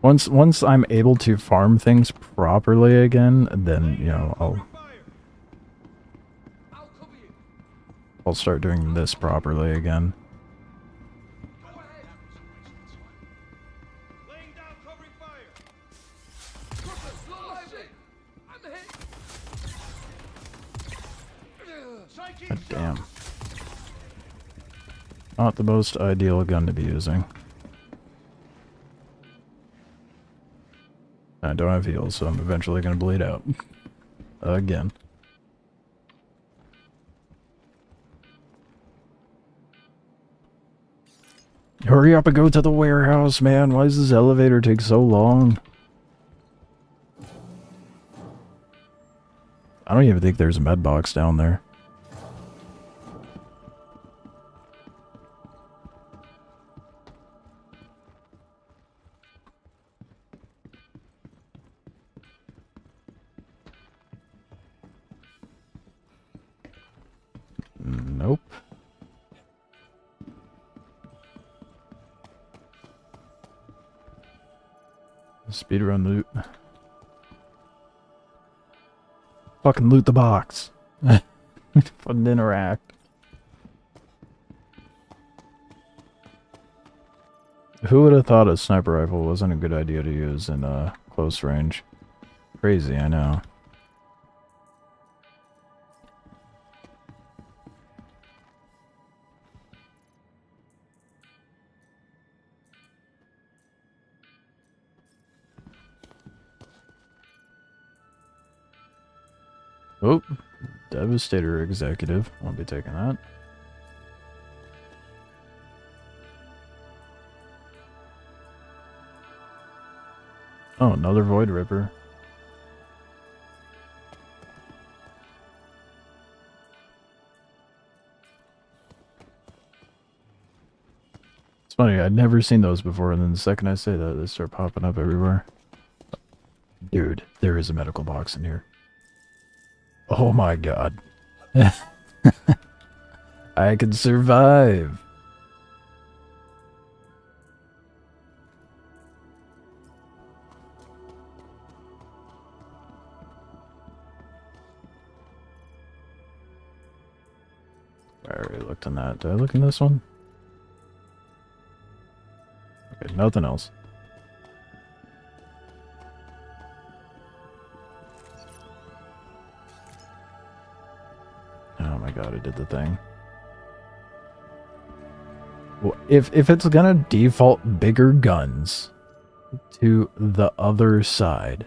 Once I'm able to farm things properly again, then, you know, I'll start doing this properly again. Laying down covering fire. God damn. Not the most ideal gun to be using. I don't have heals, so I'm eventually going to bleed out. Again. Hurry up and go to the warehouse, man. Why does this elevator take so long? I don't even think there's a med box down there. Speedrun loot. Fucking loot the box. Fucking interact. Who would have thought a sniper rifle wasn't a good idea to use in close range? Crazy, I know. Oh, Devastator Executive. Won't be taking that. Oh, another Void Ripper. It's funny, I'd never seen those before, and then the second I say that, they start popping up everywhere. Dude, there is a medical box in here. Oh my god. I can survive. I already looked in that. Did I look in this one? Okay, nothing else. Oh my god, I did the thing. Well, if it's gonna default bigger guns to the other side,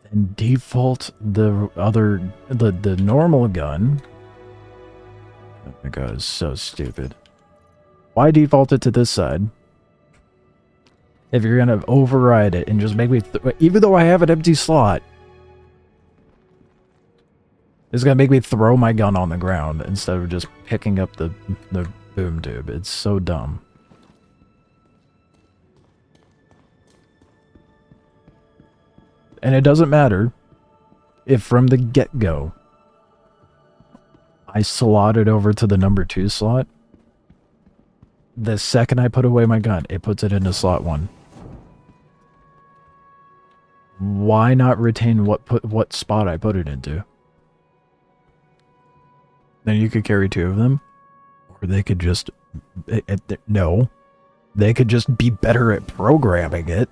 then default the normal gun. Oh my god, it's so stupid. Why default it to this side? If you're gonna override it and just make me, even though I have an empty slot, it's gonna make me throw my gun on the ground instead of just picking up the boom tube. It's so dumb. And it doesn't matter if from the get-go I slot it over to the number 2 slot. The second I put away my gun, it puts it into slot 1. Why not retain what spot I put it into? Then you could carry 2 of them, or they could just no, they could just be better at programming it.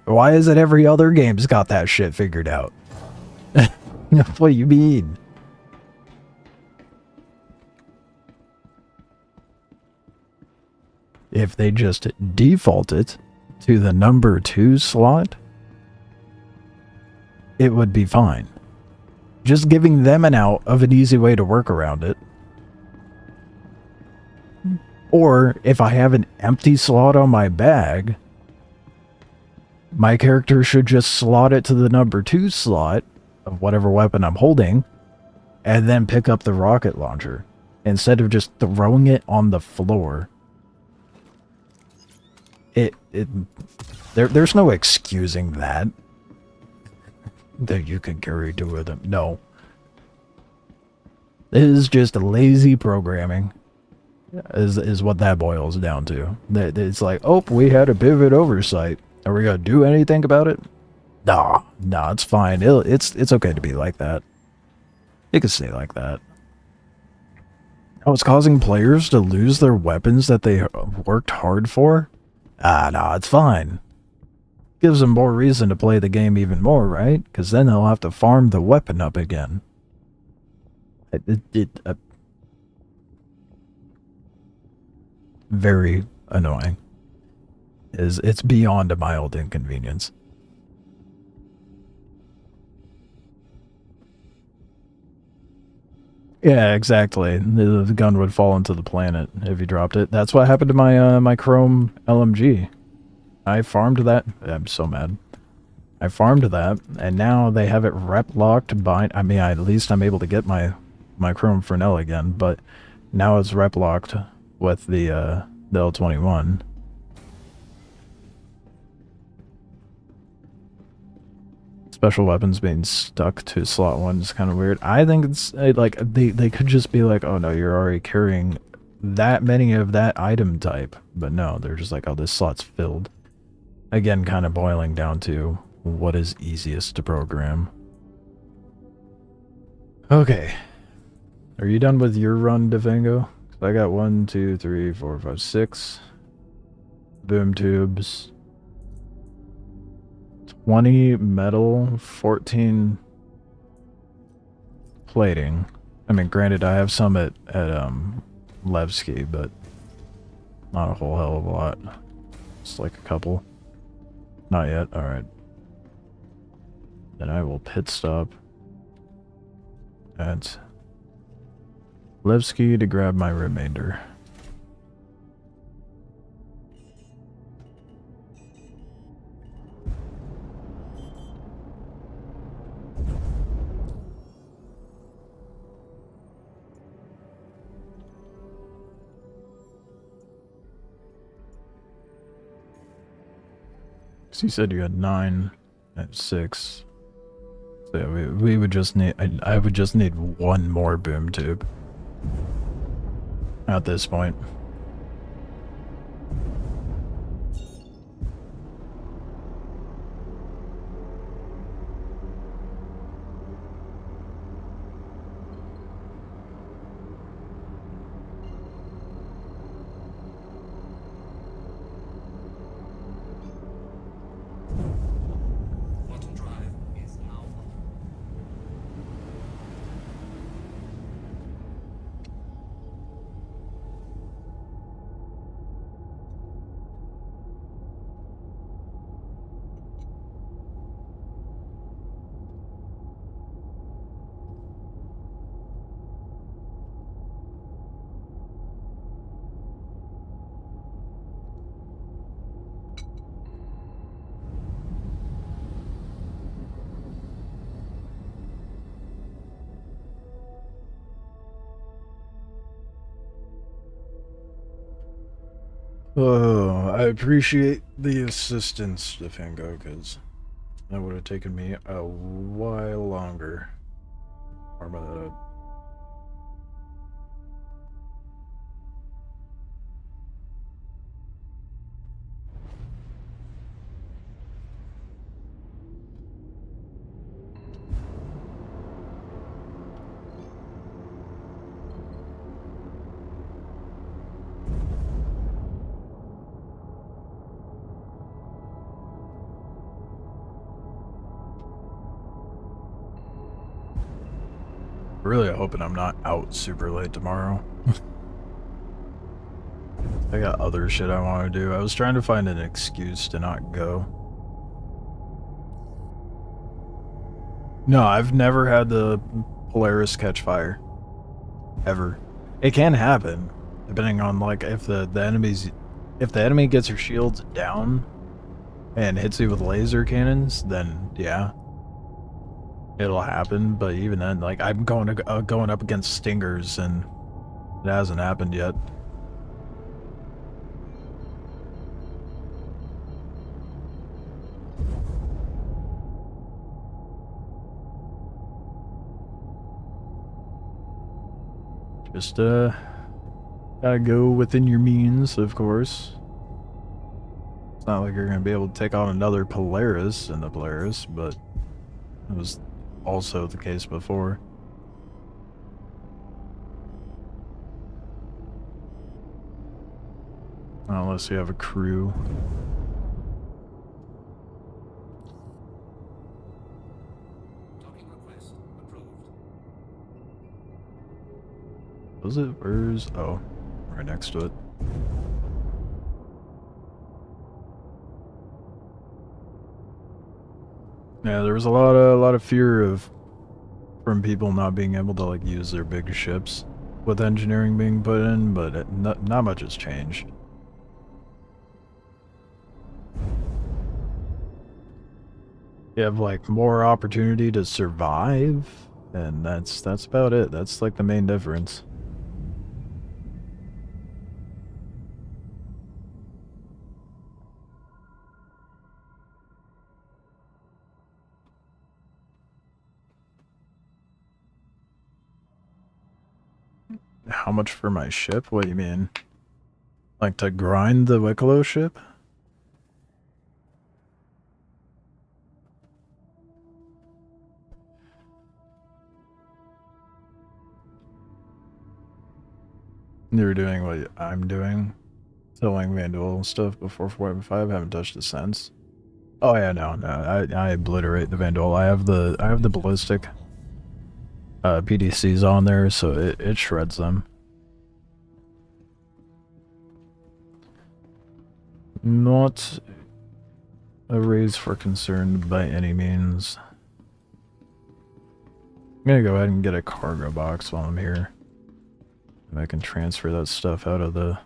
Why is it every other game's got that shit figured out? What do you mean? If they just default it to the number 2 slot, it would be fine. Just giving them an out of an easy way to work around it. Or if I have an empty slot on my bag, my character should just slot it to the number 2 slot of whatever weapon I'm holding, and then pick up the rocket launcher, instead of just throwing it on the floor. There's no excusing that. That you can carry 2 of them. No. This is just lazy programming. Is what that boils down to. It's like, oh, we had a pivot oversight. Are we gonna do anything about it? Nah, it's fine. It's okay to be like that. It can stay like that. Oh, it's causing players to lose their weapons that they worked hard for? Nah, it's fine. Gives them more reason to play the game even more, right? Because then they'll have to farm the weapon up again. Very annoying. It's beyond a mild inconvenience. Yeah, exactly. The gun would fall into the planet if you dropped it. That's what happened to my my Chrome LMG. I farmed that. I'm so mad. I farmed that, and now they have it rep locked by. I mean, at least I'm able to get my Chrome Fresnel again, but now it's rep locked with the L-21. Special weapons being stuck to slot 1 is kind of weird. I think it's like they could just be like, oh no, you're already carrying that many of that item type, but no, they're just like, oh, this slot's filled. Again, kind of boiling down to what is easiest to program. Okay. Are you done with your run, Devango? I got 1, 2, 3, 4, 5, 6 boom tubes, 20 metal, 14 plating. I mean, granted, I have some at Levski, but not a whole hell of a lot. Just like a couple. Not yet. All right. Then I will pit stop at Levski to grab my remainder. So you said you had 9 at 6. So yeah, we would just need, I would just need one more boom tube at this point. Quantum drive is now on. Oh, I appreciate the assistance, Defango, because that would have taken me a while longer. Armor that up. Really hoping I'm not out super late tomorrow. I got other shit I want to do. I was trying to find an excuse to not go. No, I've never had the Polaris catch fire. Ever. It can happen, depending on like if the enemy gets your shields down and hits you with laser cannons, then yeah. It'll happen, but even then, like, I'm going up against stingers, and it hasn't happened yet. Just, gotta go within your means, of course. It's not like you're gonna be able to take on another Polaris in the Polaris, but it was also the case before. Unless you have a crew. Docking request approved. Was it? Where's... Oh, right next to it. Yeah, there was a lot of fear from people not being able to like use their big ships with engineering being put in, but not much has changed. You have like more opportunity to survive, and that's about it. That's like the main difference. How much for my ship? What do you mean? Like to grind the Wikelo ship? You're doing what I'm doing. Selling Vandal stuff before 4.5. Haven't touched it since. Oh yeah, no. I obliterate the Vandal. I have the ballistic PDCs on there, so it shreds them. Not a raise for concern by any means. I'm gonna go ahead and get a cargo box while I'm here. And I can transfer that stuff out of the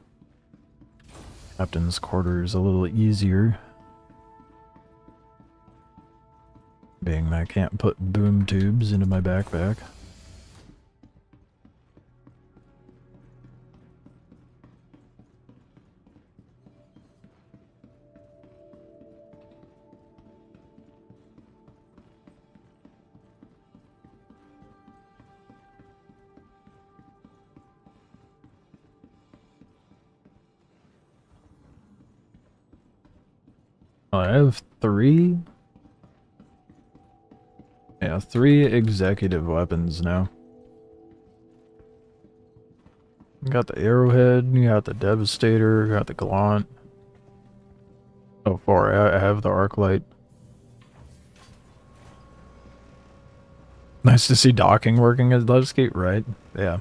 captain's quarters a little easier. Being that I can't put boom tubes into my backpack. I have 3. Yeah, 3 executive weapons now. You got the arrowhead, you got the devastator, you got the gauntlet. Oh, 4. I have the arc light. Nice to see docking working at Levskate, right? Yeah.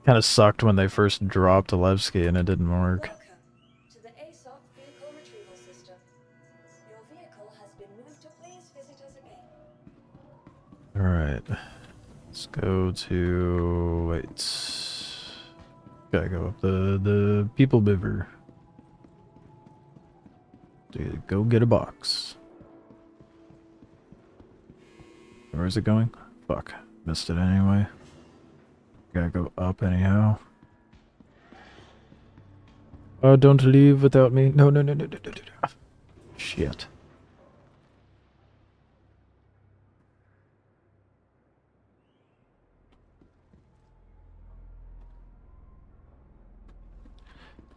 Kind of sucked when they first dropped to Levski and it didn't work. Welcome to the ASOC vehicle retrieval system. Your vehicle has been moved to please visit us again. Alright. Let's go to... wait. Gotta go up the people biver. Go get a box. Where is it going? Fuck. Missed it anyway. Gotta go up anyhow. Oh, don't leave without me. No. Shit.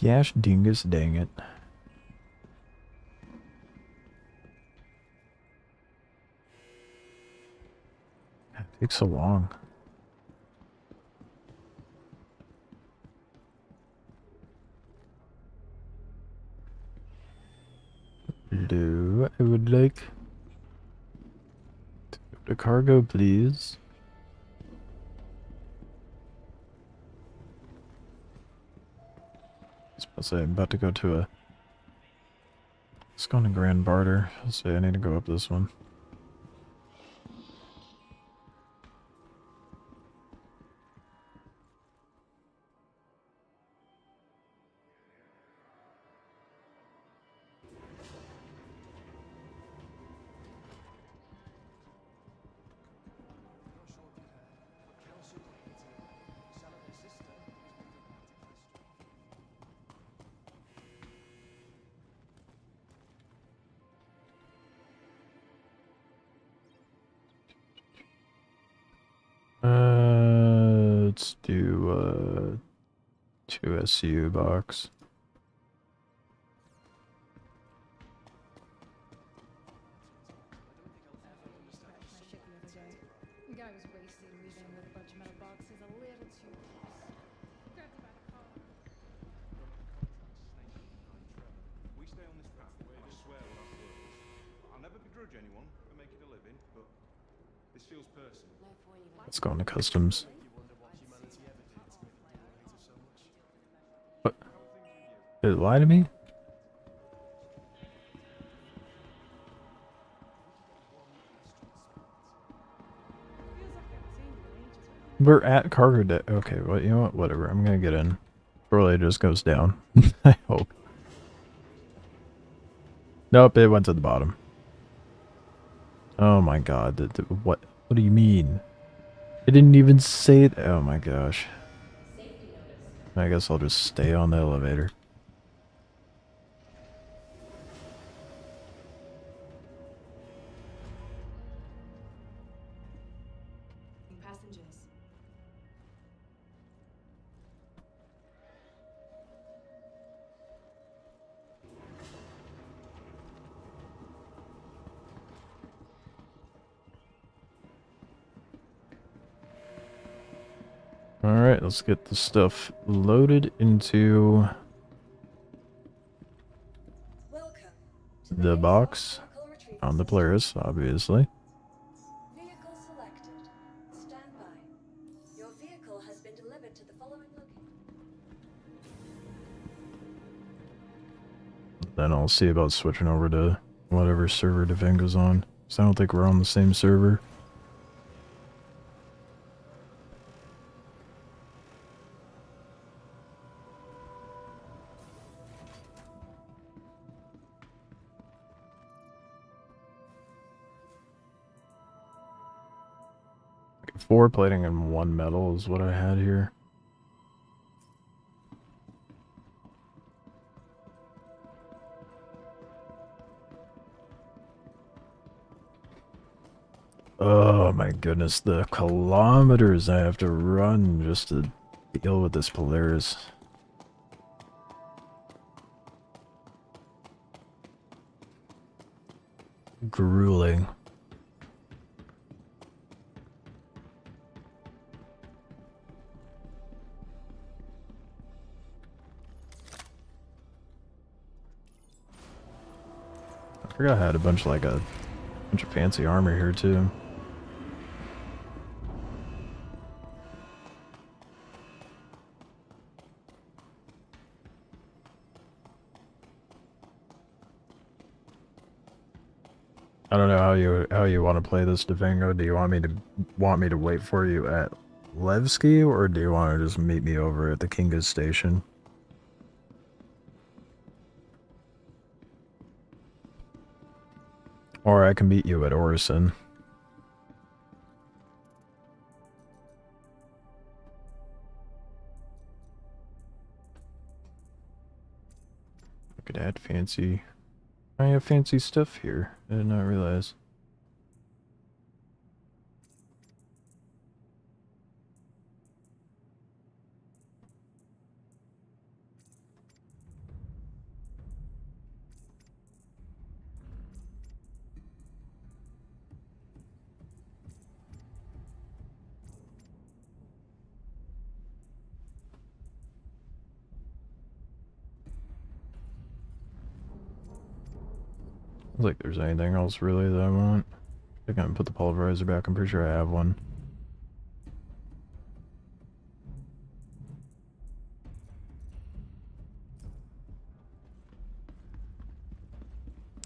Gosh dingus dang it. It takes so long. Hello, I would like the cargo, please. I suppose I'm about to go to a... let's go on a Grand Barter. Let's say I need to go up this one. Let's do 2 SU box. Guy was wasting reason with a bunch of metal boxes a little too close. Grabbed him by the collar. We stay on this path, I swear we'll have words. I'll never begrudge anyone for making a living, but this feels personal. Let's go into customs. What? Did it lie to me? We're at cargo deck. Okay, well, you know what? Whatever. I'm gonna get in. Probably it just goes down. I hope. Nope, it went to the bottom. Oh my god. What? What do you mean? It didn't even say it. Oh my gosh. I guess I'll just stay on the elevator. Passengers. All Alright, let's get the stuff loaded into Welcome to the ASOC box vehicle retrieval on the system. Polaris, obviously. Vehicle selected. Stand by. Your vehicle has been delivered to the following location. Then I'll see about switching over to whatever server Devengo's on. Because I don't think we're on the same server. Four plating and one metal is what I had here. Oh my goodness, the kilometers I have to run just to deal with this Polaris. Grueling. I forgot I had a bunch of fancy armor here too. I don't know how you want to play this, Devengo. Do you want me to wait for you at Levski, or do you want to just meet me over at the Kinga station? Or I can meet you at Orison. I could add fancy... I have fancy stuff here. I did not realize. I was like, there's anything else really that I want. I can put the pulverizer back. I'm pretty sure I have one.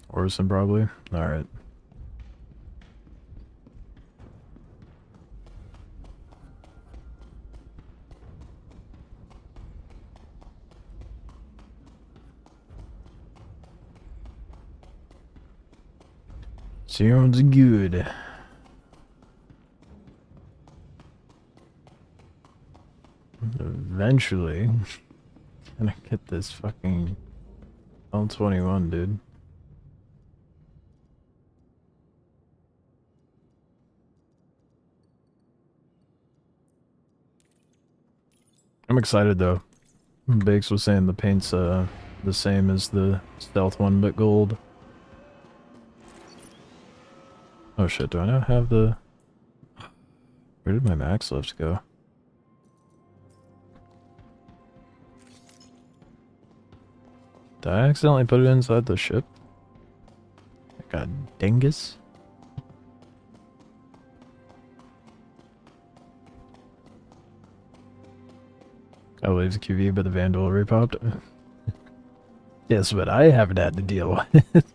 Orison, probably. Alright. Sounds good. Eventually, gonna get this fucking L-21, dude. I'm excited though. Bakes was saying the paint's the same as the stealth one, but gold. Oh shit, do I not have the... Where did my max lift go? Did I accidentally put it inside the ship? Like a dingus? I leave the QV, but the Vandal repopped. Yes, but I haven't had to deal with it.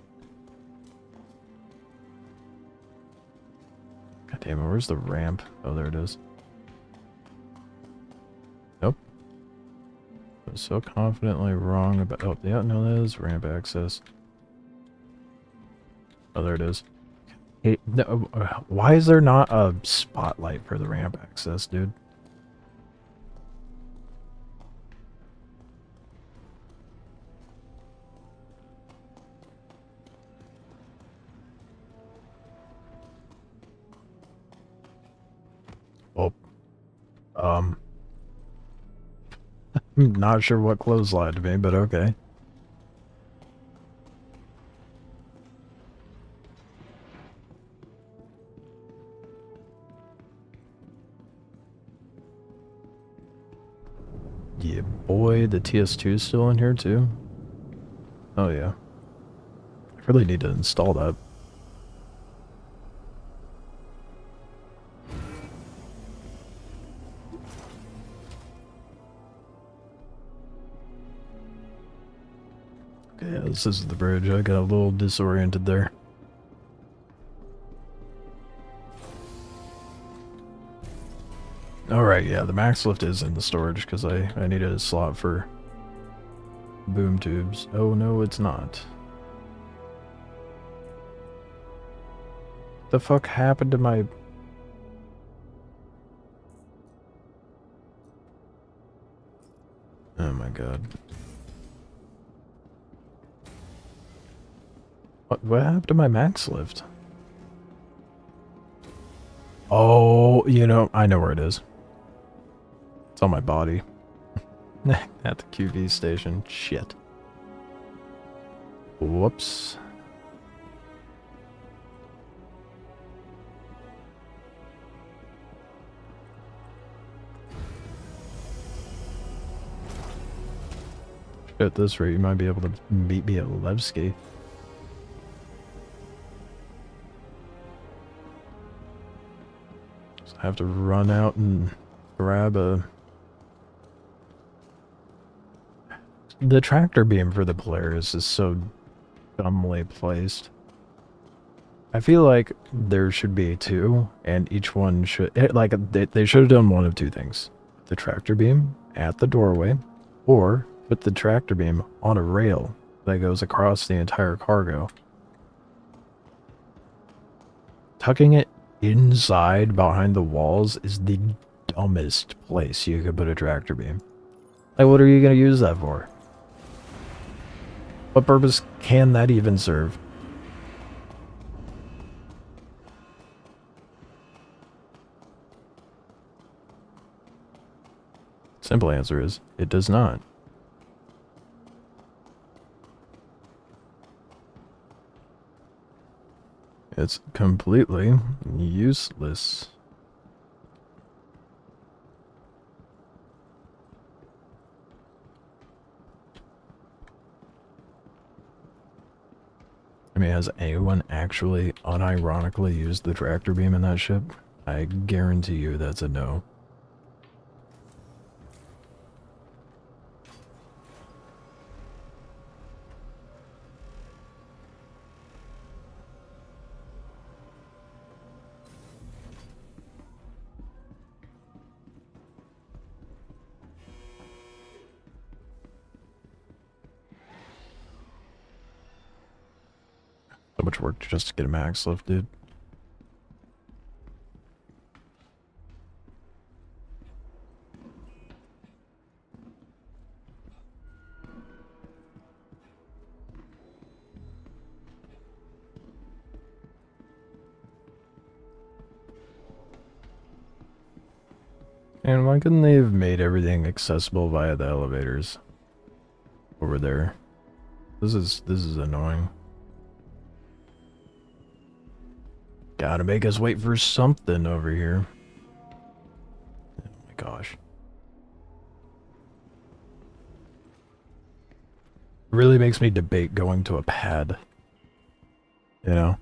God damn it, where's the ramp? Oh, there it is. Nope. I was so confidently wrong about... Oh, yeah, no, that is ramp access. Oh, there it is. Hey, no, why is there not a spotlight for the ramp access, dude? Oh. I'm not sure what clothesline to me, but okay. Yeah, boy, the TS2 is still in here too. Oh yeah. I really need to install that. Okay, yeah, this is the bridge. I got a little disoriented there. Alright, yeah, the max lift is in the storage because I needed a slot for boom tubes. Oh no, it's not. The fuck happened to my... Oh my god. What happened to my max lift? Oh, you know, I know where it is. It's on my body. At the QV station. Shit. Whoops. At this rate, you might be able to beat me at Levski. So I have to run out and grab a... The tractor beam for the Polaris is so dumbly placed. I feel like there should be two, and each one should... Like, they should have done one of two things. The tractor beam at the doorway, or put the tractor beam on a rail that goes across the entire cargo. Tucking it inside behind the walls is the dumbest place you could put a tractor beam. Like, what are you going to use that for? What purpose can that even serve? Simple answer is, it does not. It's completely useless. I mean, has anyone actually unironically used the tractor beam in that ship? I guarantee you that's a no. So much work just to get a max lift, dude. And why couldn't they have made everything accessible via the elevators over there? This is annoying. Gotta make us wait for something over here. Oh my gosh. Really makes me debate going to a pad. You know?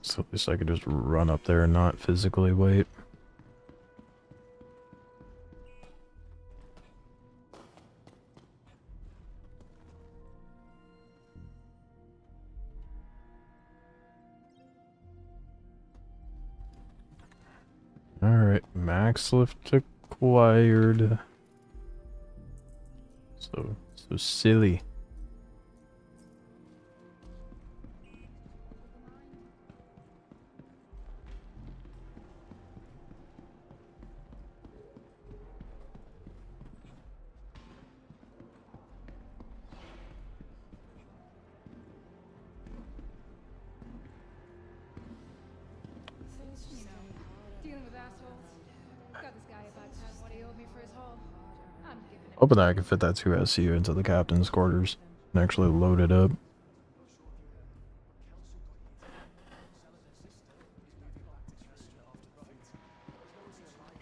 So at least I could just run up there and not physically wait. Alright, max lift acquired. So silly. Dealing with assholes. Got this guy about to have what he owed me for his haul. I'm giving it. Hoping that I can fit that 2SU into the captain's quarters and actually load it up.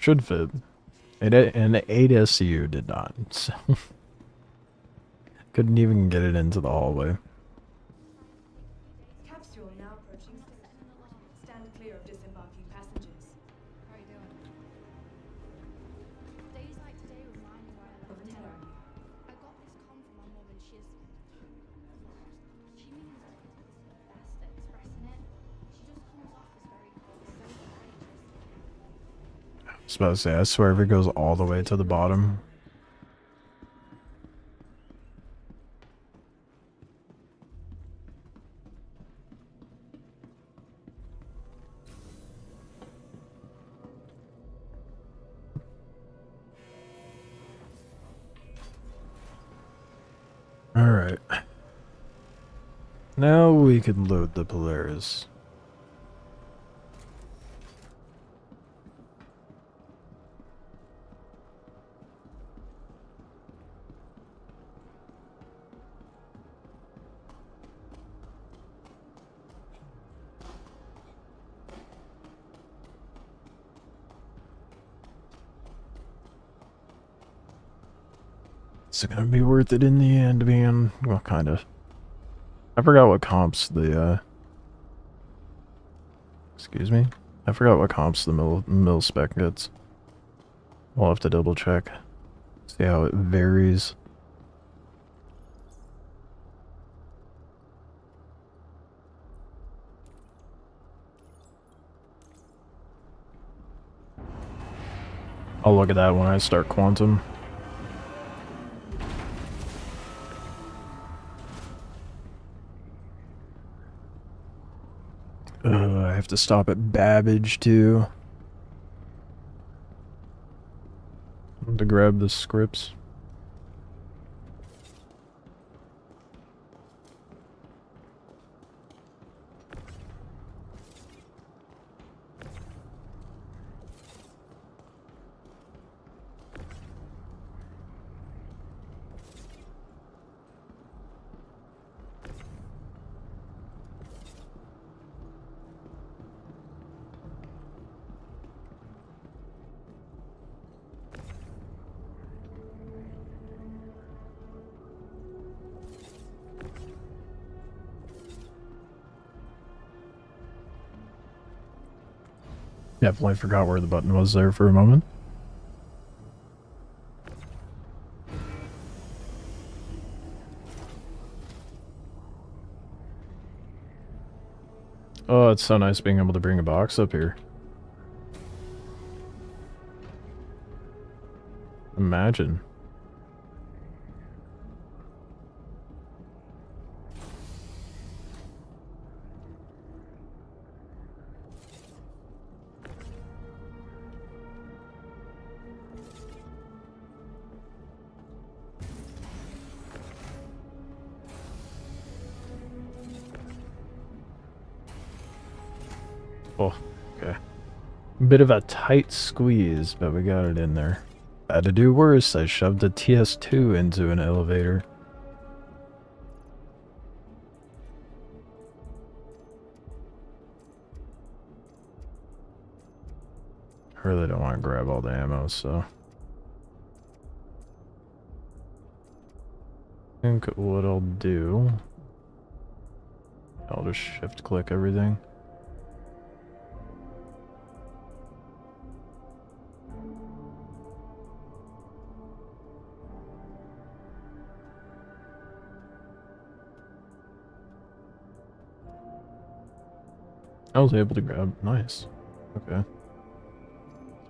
should fit. And 8SU did not, so couldn't even get it into the hallway. Capsule now approaching station. Stand clear of disembarking passengers. How are you doing? Days like today remind me why I left Over 10 town. on you. I got this com from my mum and she means best at expressing it. She just comes off as very cold, very polite. I was about to say, I swear if it goes all the way to the bottom. Alright. Now we can load the Polaris. Is it gonna be worth it in the end, man? Well, kinda. I forgot what comps the, excuse me? I forgot what comps the mill spec gets. We'll have to double check. See how it varies. I'll look at that when I start quantum. I have to stop at Babbage too. To grab the scripts. Definitely forgot where the button was there for a moment. Oh, it's so nice being able to bring a box up here. Imagine. Oh, okay. Bit of a tight squeeze, but we got it in there. Had to do worse, I shoved a TS2 into an elevator. I really don't want to grab all the ammo, so... I think what I'll do... I'll just shift click everything. I was able to grab, nice. Okay.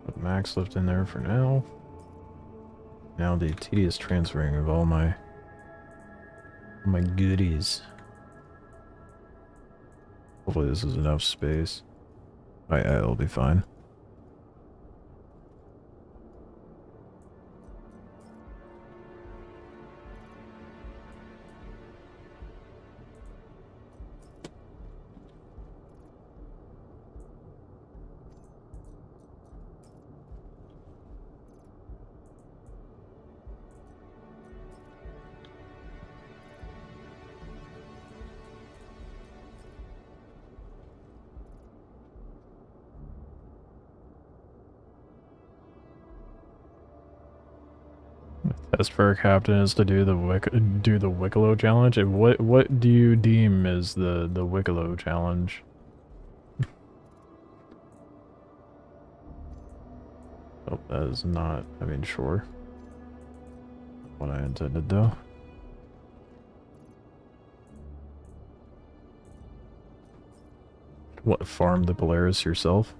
Put max lift in there for now. Now the tedious transferring of all my goodies. Hopefully this is enough space. Oh yeah, it'll be fine. Best for a captain is to do the Wikelo challenge. And what do you deem is the Wikelo challenge? Oh, that is not. I mean, sure. What I intended though. What, farm the Polaris yourself?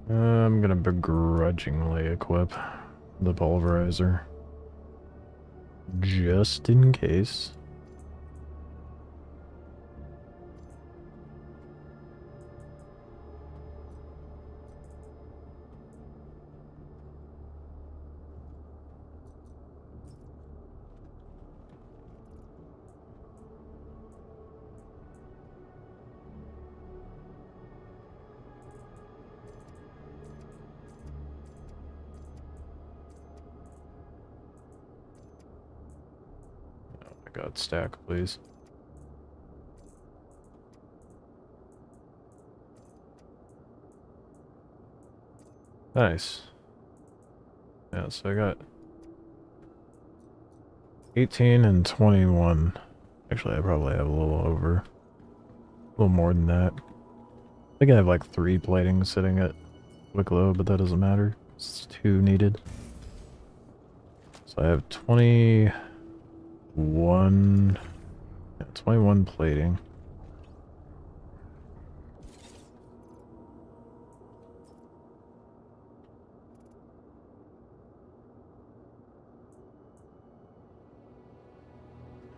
I'm gonna begrudgingly equip the pulverizer. Just in case. God, stack, please. Nice. Yeah, so I got 18 and 21. Actually, I probably have a little over. A little more than that. I think I have like 3 platings sitting at Wikelo, but that doesn't matter. It's 2 needed. So I have 21... Yeah, 21 plating.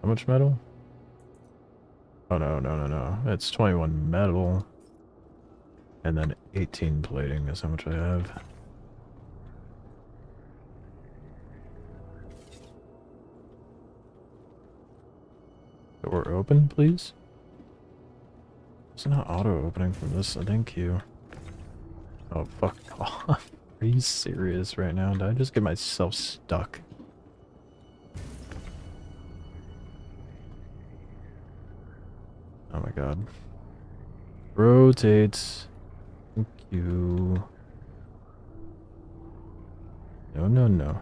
How much metal? Oh no. It's 21 metal. And then 18 plating is how much I have. Door open, please? It's not auto-opening from this, thank you. Oh, fuck off. Are you serious right now? Did I just get myself stuck? Oh my god. Rotate. Thank you. No.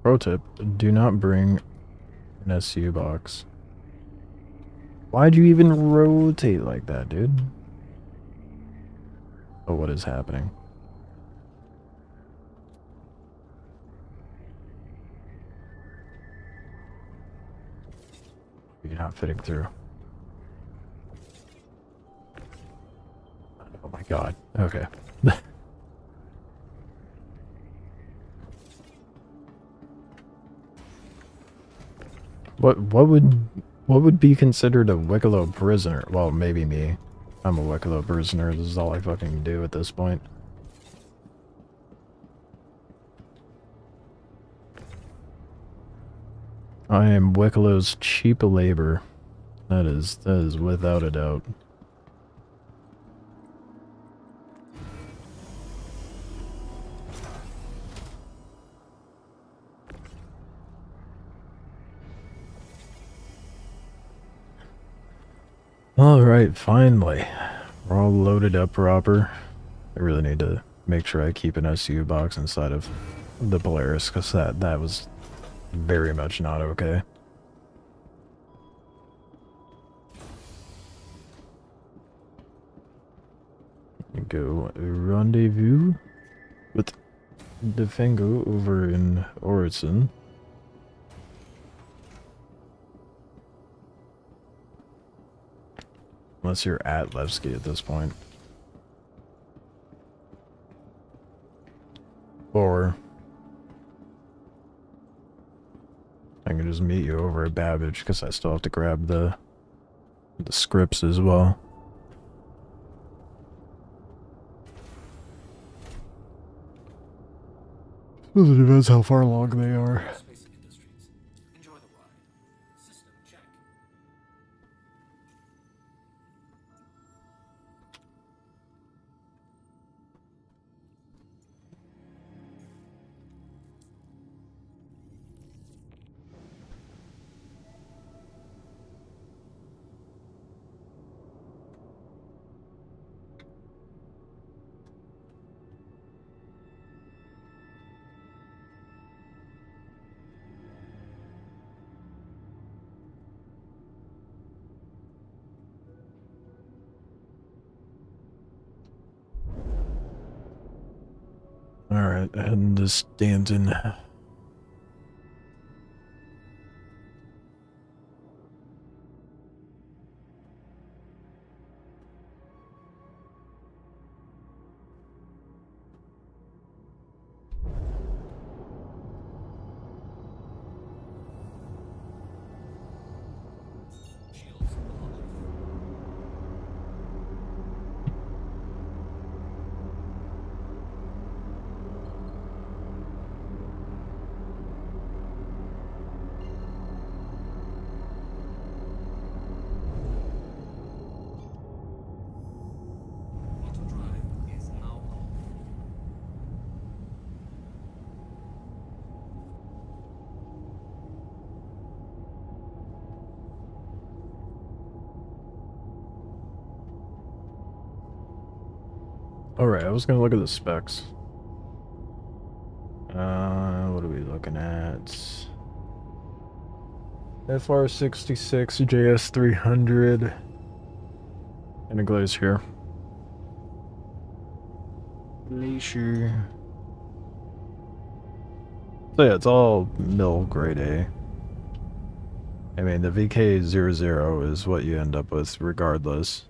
Pro tip, do not bring an SU box. Why'd you even rotate like that, dude? Oh, what is happening? You're not fitting through. Oh my god. Okay. What would be considered a Wikelo prisoner? Well, maybe me. I'm a Wikelo prisoner. This is all I fucking do at this point. I am Wikelo's cheap labor. That is without a doubt. Alright, finally. We're all loaded up proper. I really need to make sure I keep an SU box inside of the Polaris, because that was very much not okay. Go rendezvous with Defengo over in Orison. Unless you're at Levski at this point. Or I can just meet you over at Babbage, because I still have to grab the scripts as well. It depends how far along they are. Space industries. Alright, heading to Stanton. Shields below. Auto drive is now off. Alright, I was gonna look at the specs. What are we looking at? FR66, JS300, and a Glacier. Glacier. So yeah, it's all mill grade A. I mean, the VK00 is what you end up with regardless.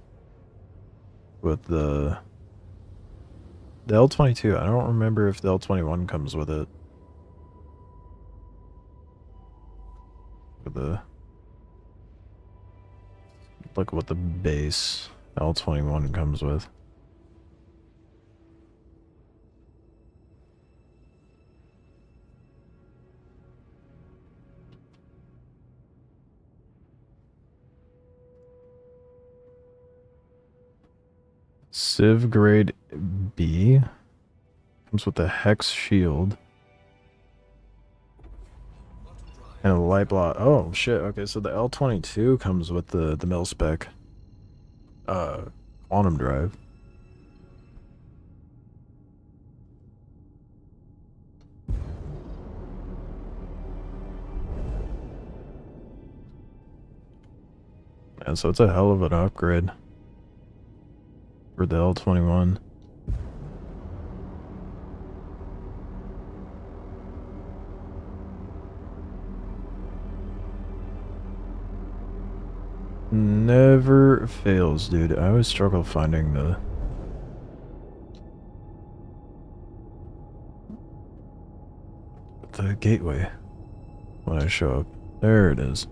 With the L-22, I don't remember if the L-21 comes with it. Look what the base L-21 comes with. Civ grade B comes with a hex shield and a light block. Oh shit! Okay, so the L-22 comes with the mil spec quantum drive. And so it's a hell of an upgrade for the L-21. Never fails, dude. I always struggle finding the gateway when I show up. There it is.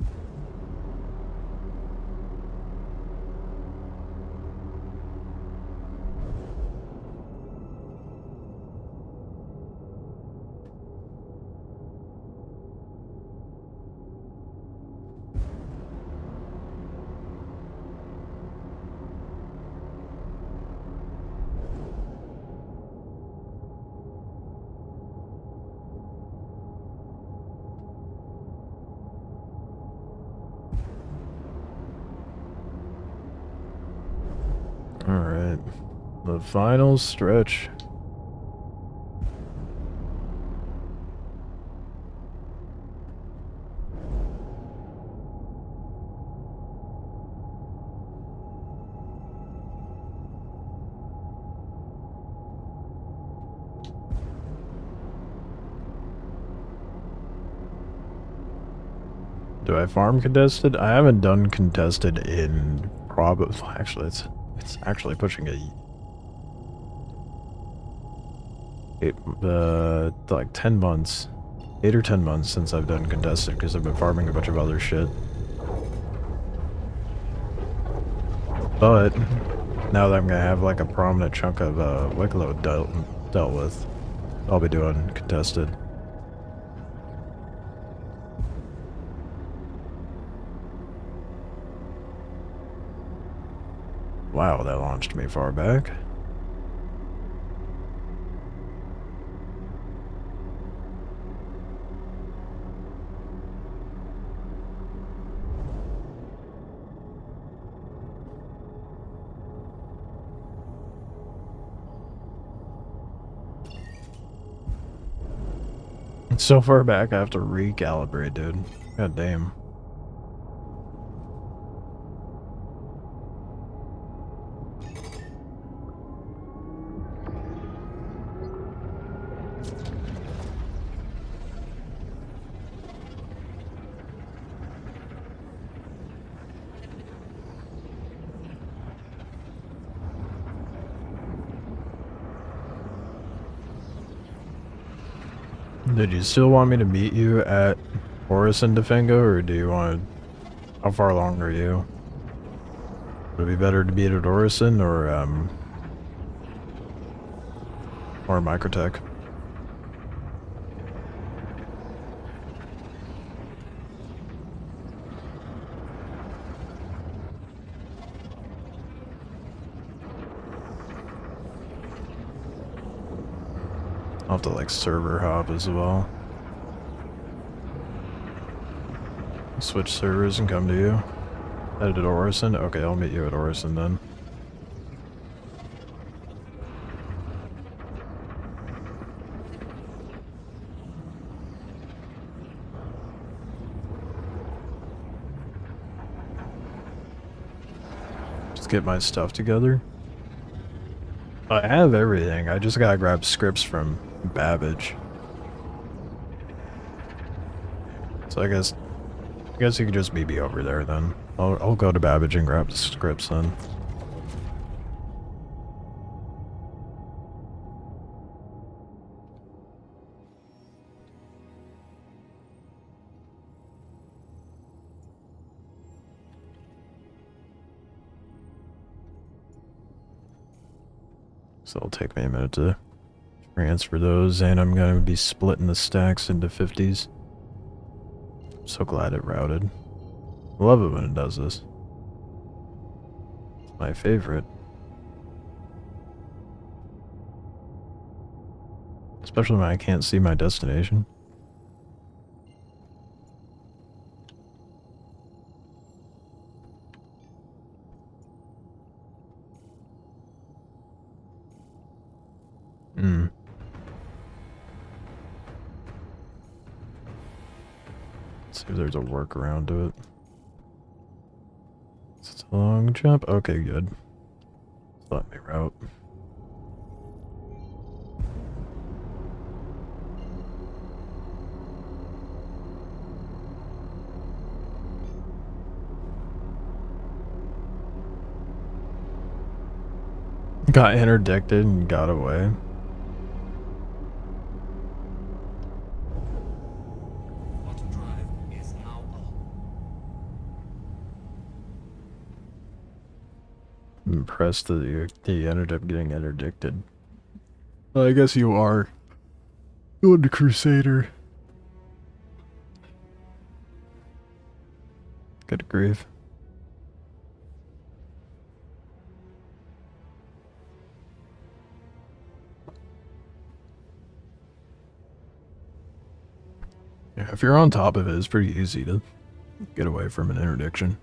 Alright. The final stretch. Do I farm contested? I haven't done contested in probably. Actually, it's actually pushing like 10 months, 8 or 10 months since I've done contested because I've been farming a bunch of other shit. But now that I'm gonna have like a prominent chunk of Wikelo dealt with, I'll be doing contested. Wow, that launched me far back. It's so far back I have to recalibrate, dude. God damn. Did you still want me to meet you at Orison Defengo, or do you want to... How far along are you? Would it be better to meet at Orison or Microtech? I'll have to like server hop as well. Switch servers and come to you. Headed to Orison? Okay, I'll meet you at Orison then. Just get my stuff together. I have everything. I just gotta grab scripts from Babbage. So I guess you could just meet me over there then. I'll go to Babbage and grab the scripts then. So it'll take me a minute to transfer those, and I'm gonna be splitting the stacks into 50s. I'm so glad it routed. I love it when it does this. It's my favorite. Especially when I can't see my destination. Let's see if there's a workaround to it. It's a long jump. Okay, good. Let me route. Got interdicted and got away. Auto drive is now on. I'm impressed that you ended up getting interdicted. Well, I guess you are. Going to Crusader. Good grief. Yeah, if you're on top of it, it's pretty easy to get away from an interdiction.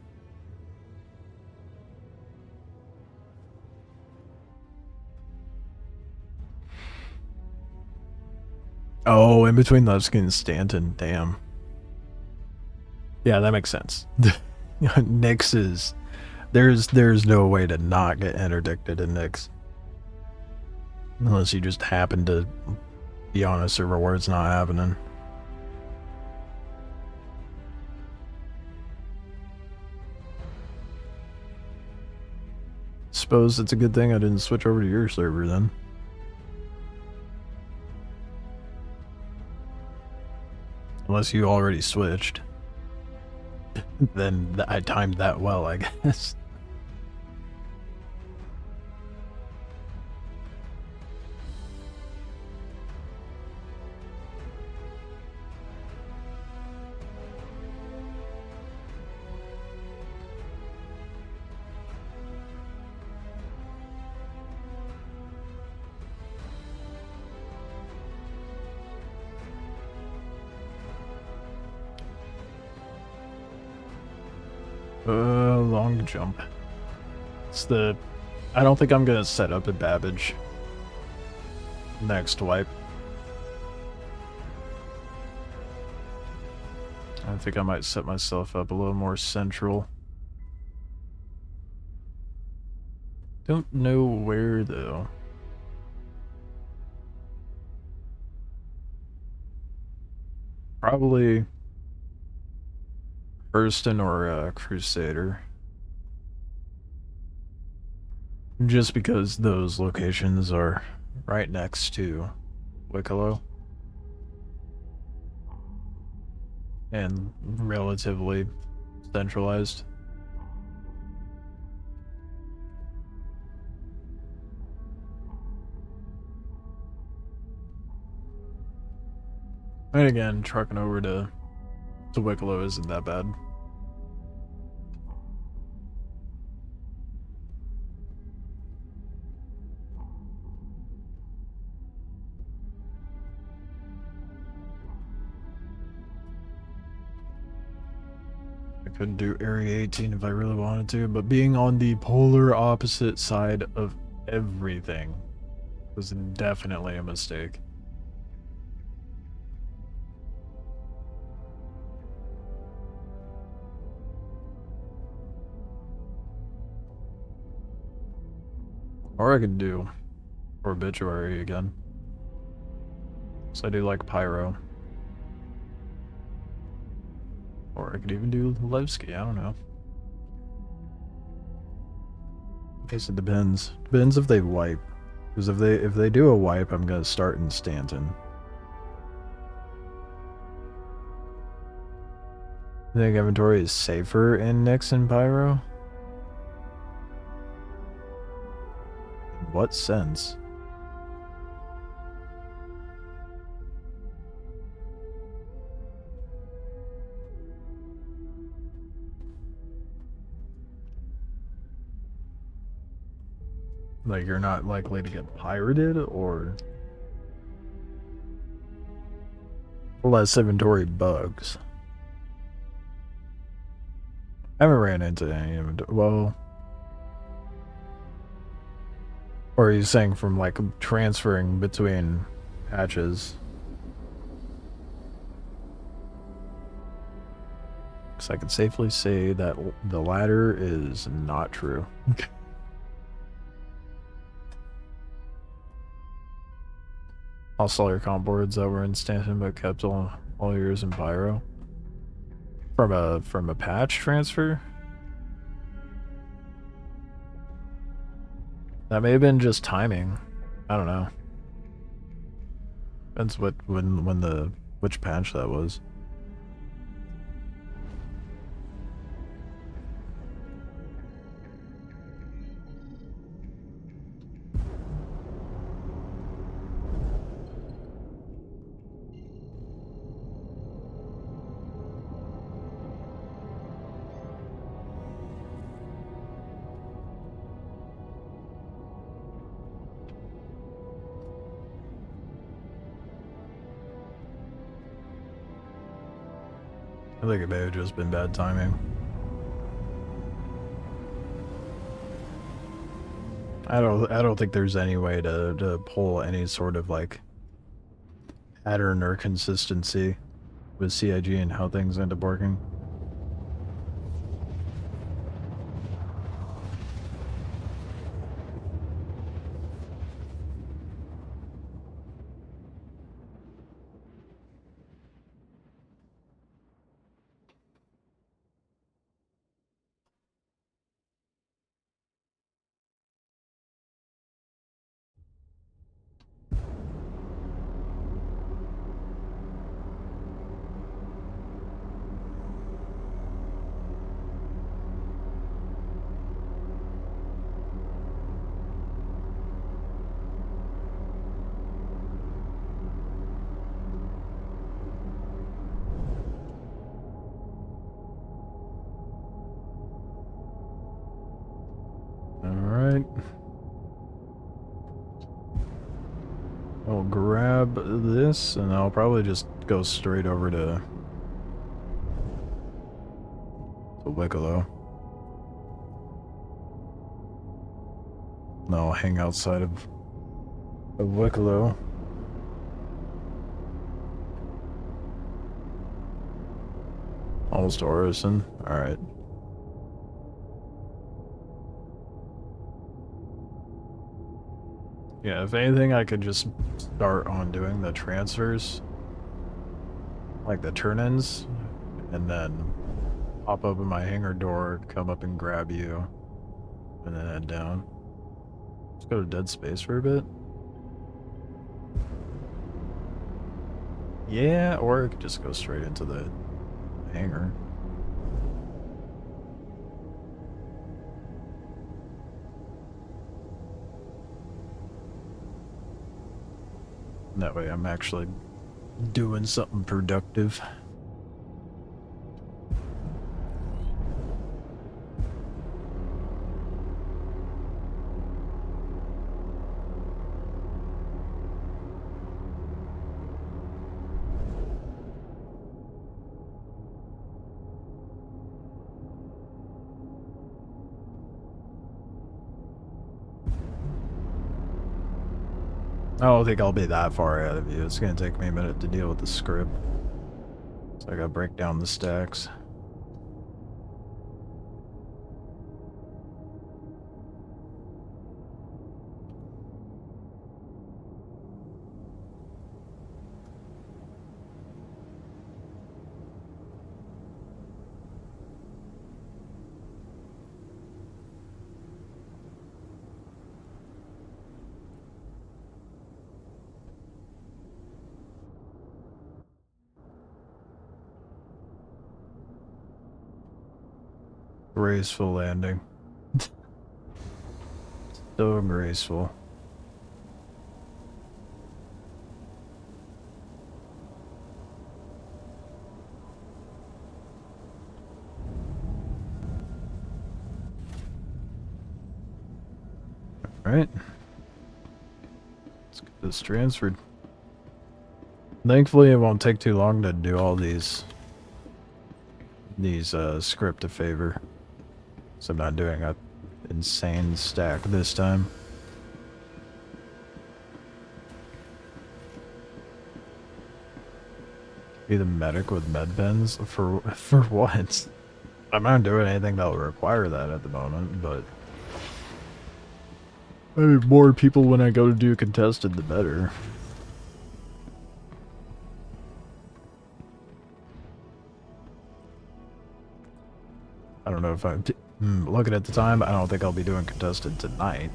Oh, in between Levski and Stanton, damn. Yeah, that makes sense. Nyx is... There's no way to not get interdicted in Nyx. Unless you just happen to be on a server where it's not happening. Suppose it's a good thing I didn't switch over to your server then. Unless you already switched. Then I timed that well, I guess. Long jump. It's the... I don't think I'm gonna set up at Babbage. Next wipe. I think I might set myself up a little more central. Don't know where though. Probably Hurston or Crusader. Just because those locations are right next to Wikelo. and relatively centralized. And again, trucking over to Wikelo isn't that bad. I couldn't do Area 18 if I really wanted to, but being on the polar opposite side of everything was definitely a mistake. Or I could do Obituary again. So I do like Pyro. Or I could even do Levski, I don't know. I guess it depends. Depends if they wipe. Because if they do a wipe, I'm gonna start in Stanton. I think inventory is safer in Nyx and Pyro? In what sense? Like you're not likely to get pirated, or less inventory bugs? I haven't ran into any inventory. Well, or are you saying from like transferring between patches? Because I can safely say that the latter is not true. I'll sell your comp boards that were in Stanton but kept all yours in Pyro. From a patch transfer? That may have been just timing. I don't know. Depends which patch that was. I think it may have just been bad timing. I don't think there's any way to pull any sort of like pattern or consistency with CIG and how things end up working. Alright. I'll grab this and I'll probably just go straight over to Wikelo. And I'll hang outside of Wikelo. Almost Orison. Alright. Yeah, if anything, I could just start on doing the transfers, like the turn-ins, and then pop open my hangar door, come up and grab you, and then head down. Let's go to dead space for a bit. Yeah, or I could just go straight into the hangar. That way I'm actually doing something productive. I don't think I'll be that far ahead of you. It's gonna take me a minute to deal with the script. So I gotta break down the stacks. Graceful landing. So graceful. Alright. Let's get this transferred. Thankfully, it won't take too long to do all these script a favor. So I'm not doing a insane stack this time. Be the medic with med pens for what? I'm not doing anything that will require that at the moment, but I need more people when I go to do contested, the better. I don't know if I'm looking at the time. I don't think I'll be doing contested tonight.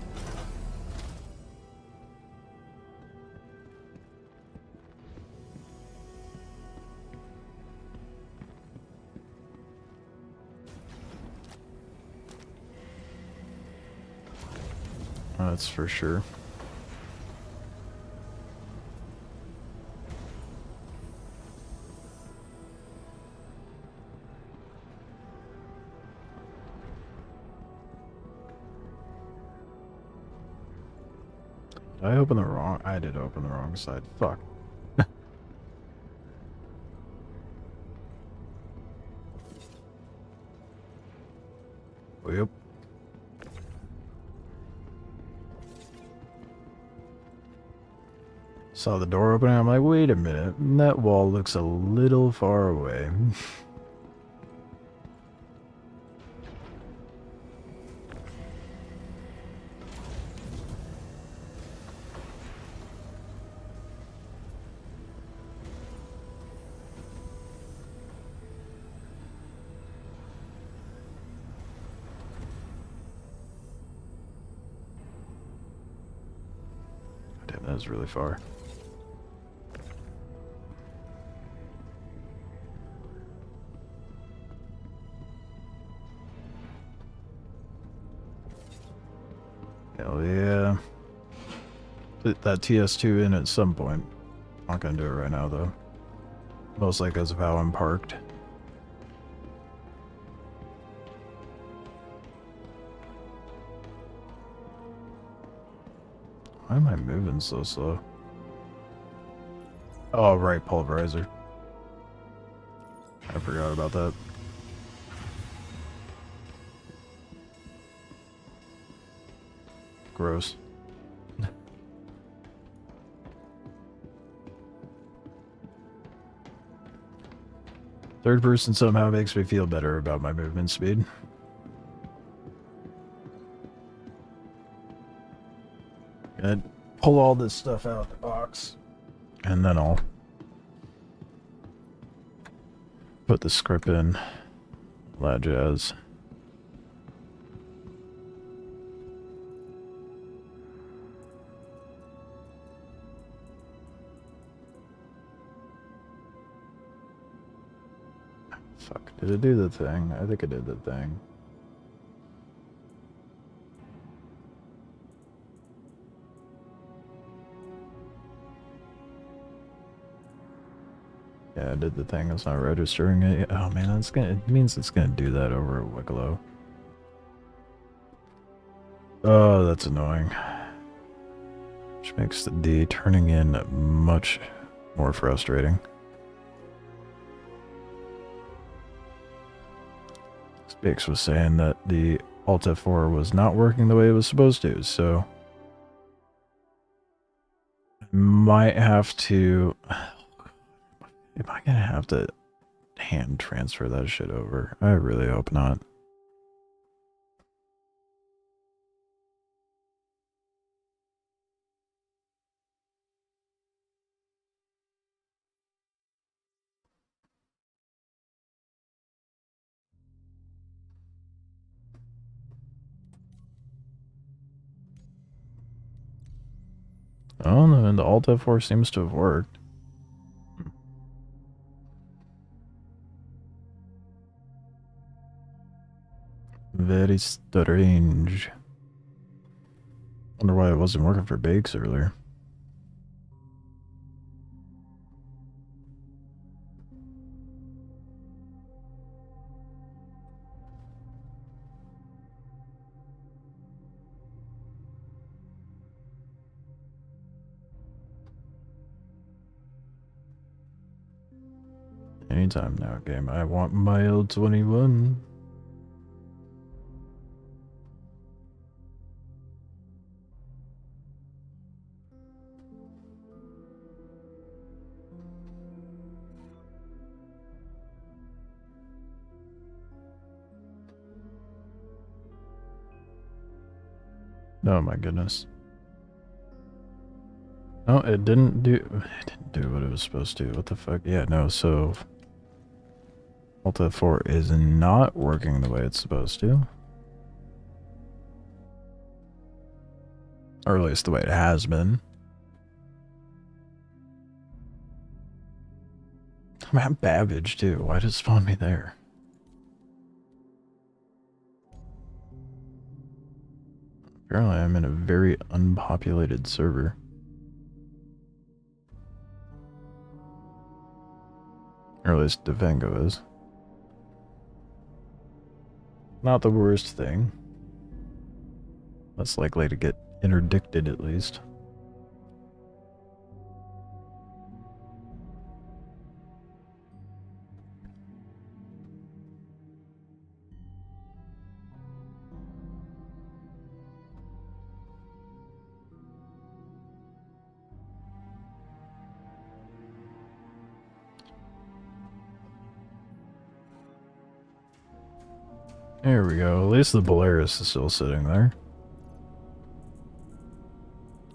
That's for sure. Did I open the wrong? I did open the wrong side. Fuck. Yep. Saw the door opening. I'm like, wait a minute. That wall looks a little far away. Damn, that was really far. Hell yeah. Put that TS2 in at some point. Not gonna do it right now though. Mostly because of how I'm parked. Why am I moving so slow? Oh, right, pulverizer. I forgot about that. Gross. Third person somehow makes me feel better about my movement speed. Gonna pull all this stuff out of the box, and then I'll put the script in. All that jazz. Fuck. Did it do the thing? I think it did the thing. Yeah, I did the thing. It's not registering it. Oh man, it means it's gonna do that over at Wikelo. Oh, that's annoying. Which makes the D turning in much more frustrating. Spix was saying that the Alt F4 was not working the way it was supposed to, so I might have to. Am I gonna have to hand transfer that shit over? I really hope not. Oh no, and the Alt F4 seems to have worked. Very strange. Wonder why it wasn't working for Bakes earlier. Anytime now, game. I want my L-21. Oh my goodness. No, it didn't do what it was supposed to. What the fuck? Yeah, no, so Alt F4 is not working the way it's supposed to. Or at least the way it has been. I'm at Babbage too. Why did it spawn me there? Apparently I'm in a very unpopulated server. Or at least Devango is. Not the worst thing. Less likely to get interdicted at least. There we go. At least the Polaris is still sitting there.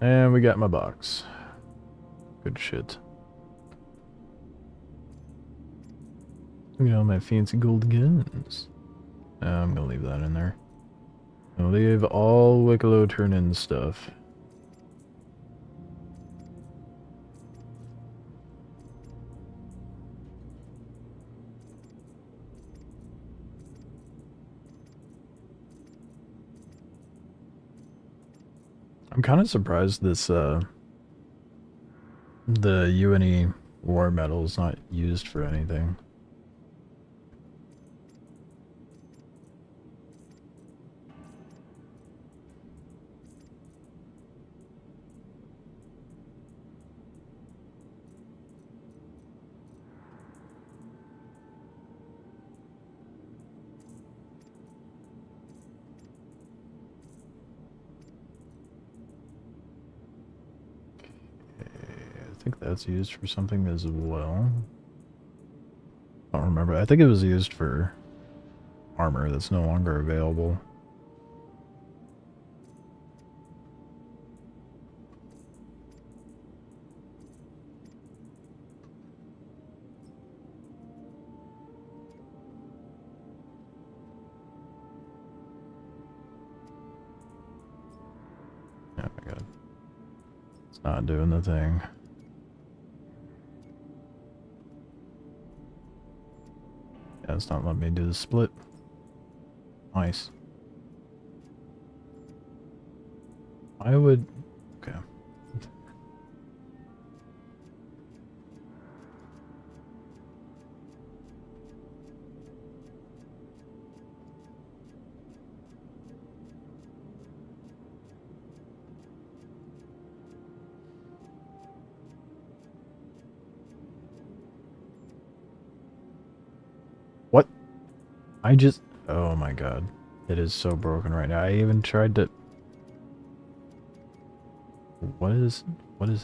And we got my box. Good shit. Look at all my fancy gold guns. I'm gonna leave that in there. I'll leave all Wikelo turn-in stuff. I'm kind of surprised this, the UNE war medal is not used for anything. I think that's used for something as well. I don't remember. I think it was used for armor that's no longer available. Oh my god. It's not doing the thing. Yeah, it's not letting me do the split. Nice. I would... Okay. What? I just... Oh my god. It is so broken right now. I even tried to... What is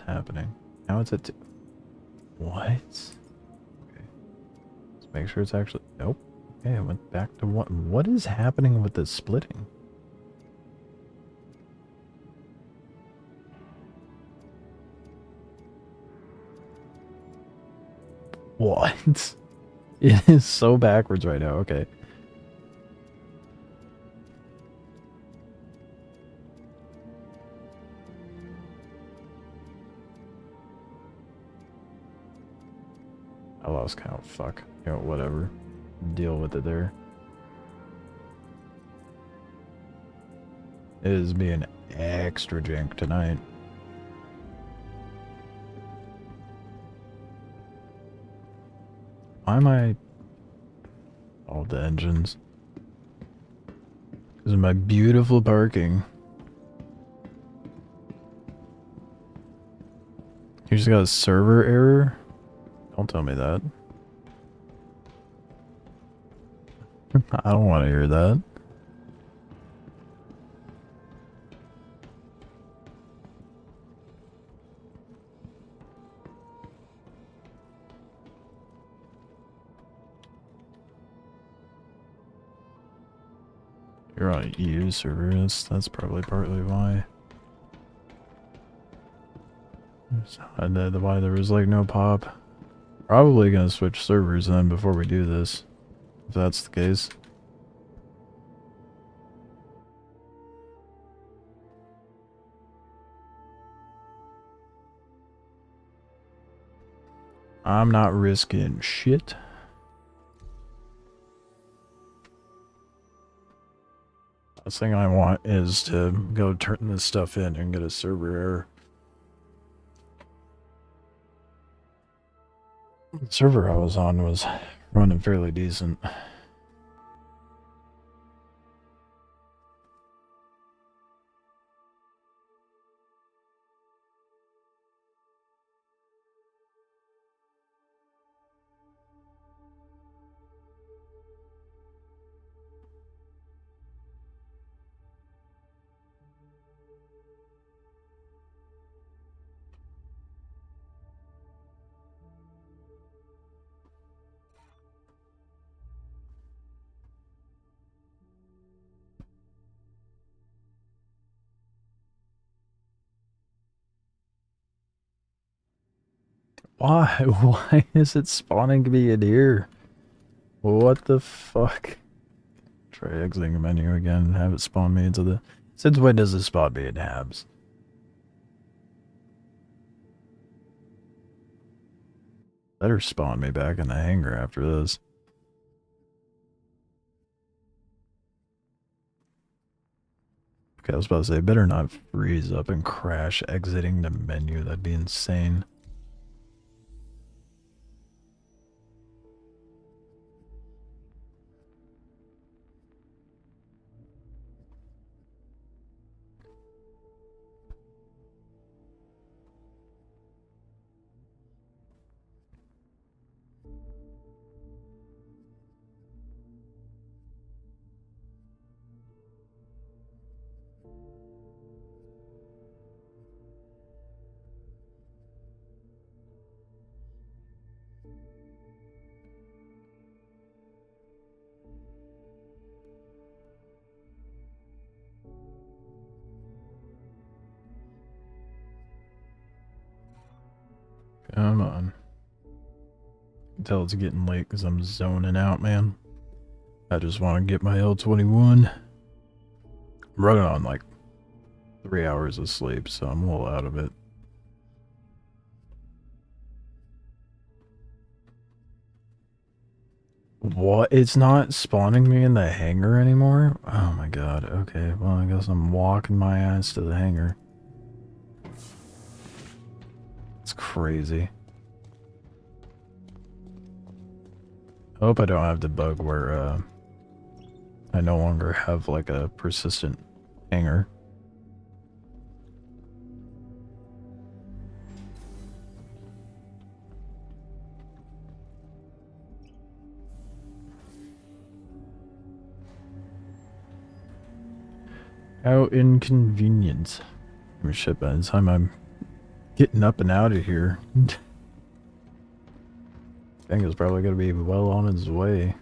happening? Now it's at... What? Okay. Let's make sure it's actually... Nope. Okay, I went back to what... What is happening with the splitting? What? It is so backwards right now. Okay. I lost count. Fuck. You know, whatever. Deal with it there. It is being extra jank tonight. Why am I... All the engines. Because of my beautiful parking. You just got a server error? Don't tell me that. I don't want to hear that. You're on a EU server, that's probably partly why. And why there was like no pop. Probably gonna switch servers then before we do this, if that's the case. I'm not risking shit. Last thing I want is to go turn this stuff in and get a server error. The server I was on was running fairly decent. Why? Why is it spawning me in here? What the fuck? Try exiting the menu again and have it spawn me into the... Since when does this spawn me in tabs? Better spawn me back in the hangar after this. Okay, I was about to say, better not freeze up and crash exiting the menu. That'd be insane. Come on. I can tell it's getting late because I'm zoning out, man. I just want to get my L-21. I'm running on like 3 hours of sleep, so I'm a little out of it. What? It's not spawning me in the hangar anymore? Oh my god. Okay, well, I guess I'm walking my ass to the hangar. It's crazy. I hope I don't have the bug where, I no longer have, like, a persistent hangar. How inconvenient. I mean, shit, by the time I'm getting up and out of here, I think it's probably gonna be well on its way.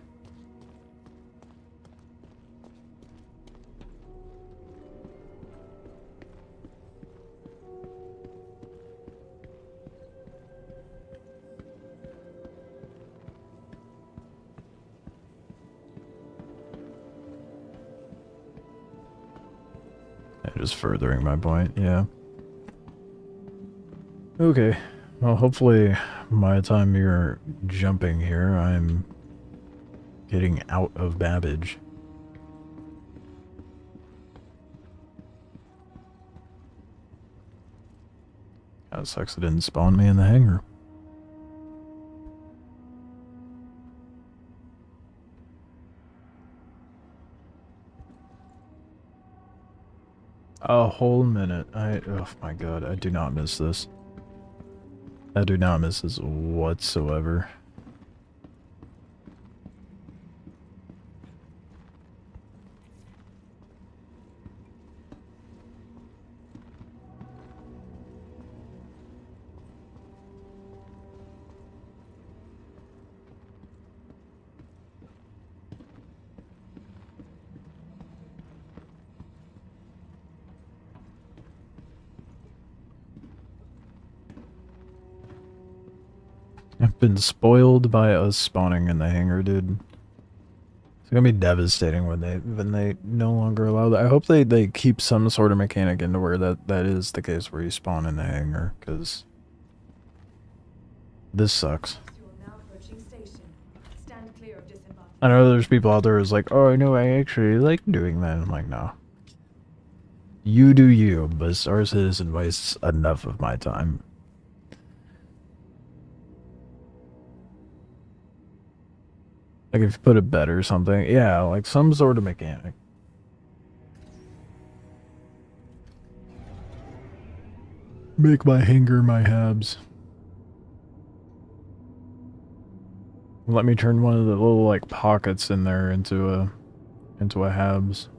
Just furthering my point, yeah. Okay, well, hopefully by the time you're jumping here, I'm getting out of Babbage. That sucks it didn't spawn me in the hangar. A whole minute. Oh my god, I do not miss this. I do not miss this whatsoever. I've been spoiled by us spawning in the hangar, dude. It's gonna be devastating when they no longer allow that. I hope they keep some sort of mechanic into where that is the case where you spawn in the hangar, because this sucks. You are now approaching station. Stand clear of disembark. I know there's people out there who's like, oh, I know, I actually like doing that. I'm like, no. You do you, but Star Citizen wastes enough of my time. Like, if you put a bed or something, yeah, like some sort of mechanic. Make my hangar my habs. Let me turn one of the little, like, pockets in there into a habs.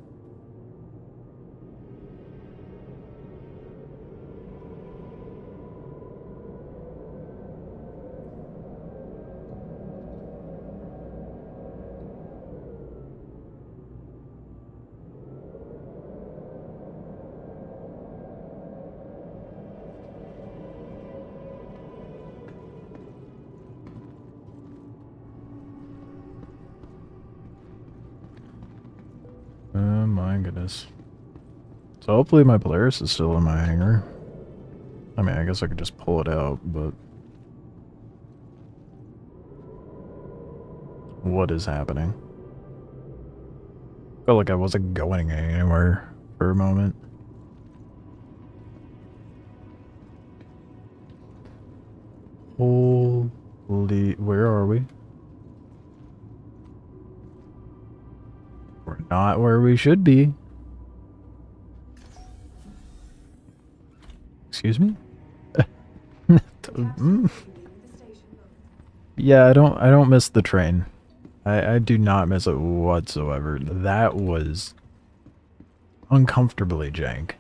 Oh my goodness. So hopefully my Polaris is still in my hangar. I mean, I guess I could just pull it out, but... What is happening? Felt like I wasn't going anywhere for a moment. Holy... Where are we? We're not where we should be. Excuse me? Yeah, I don't miss the train. I do not miss it whatsoever. That was uncomfortably jank.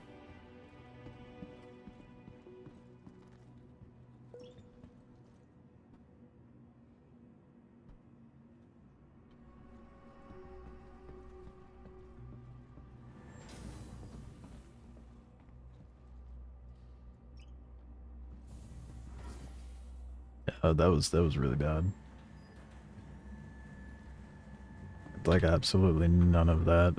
That was really bad. Like, absolutely none of that.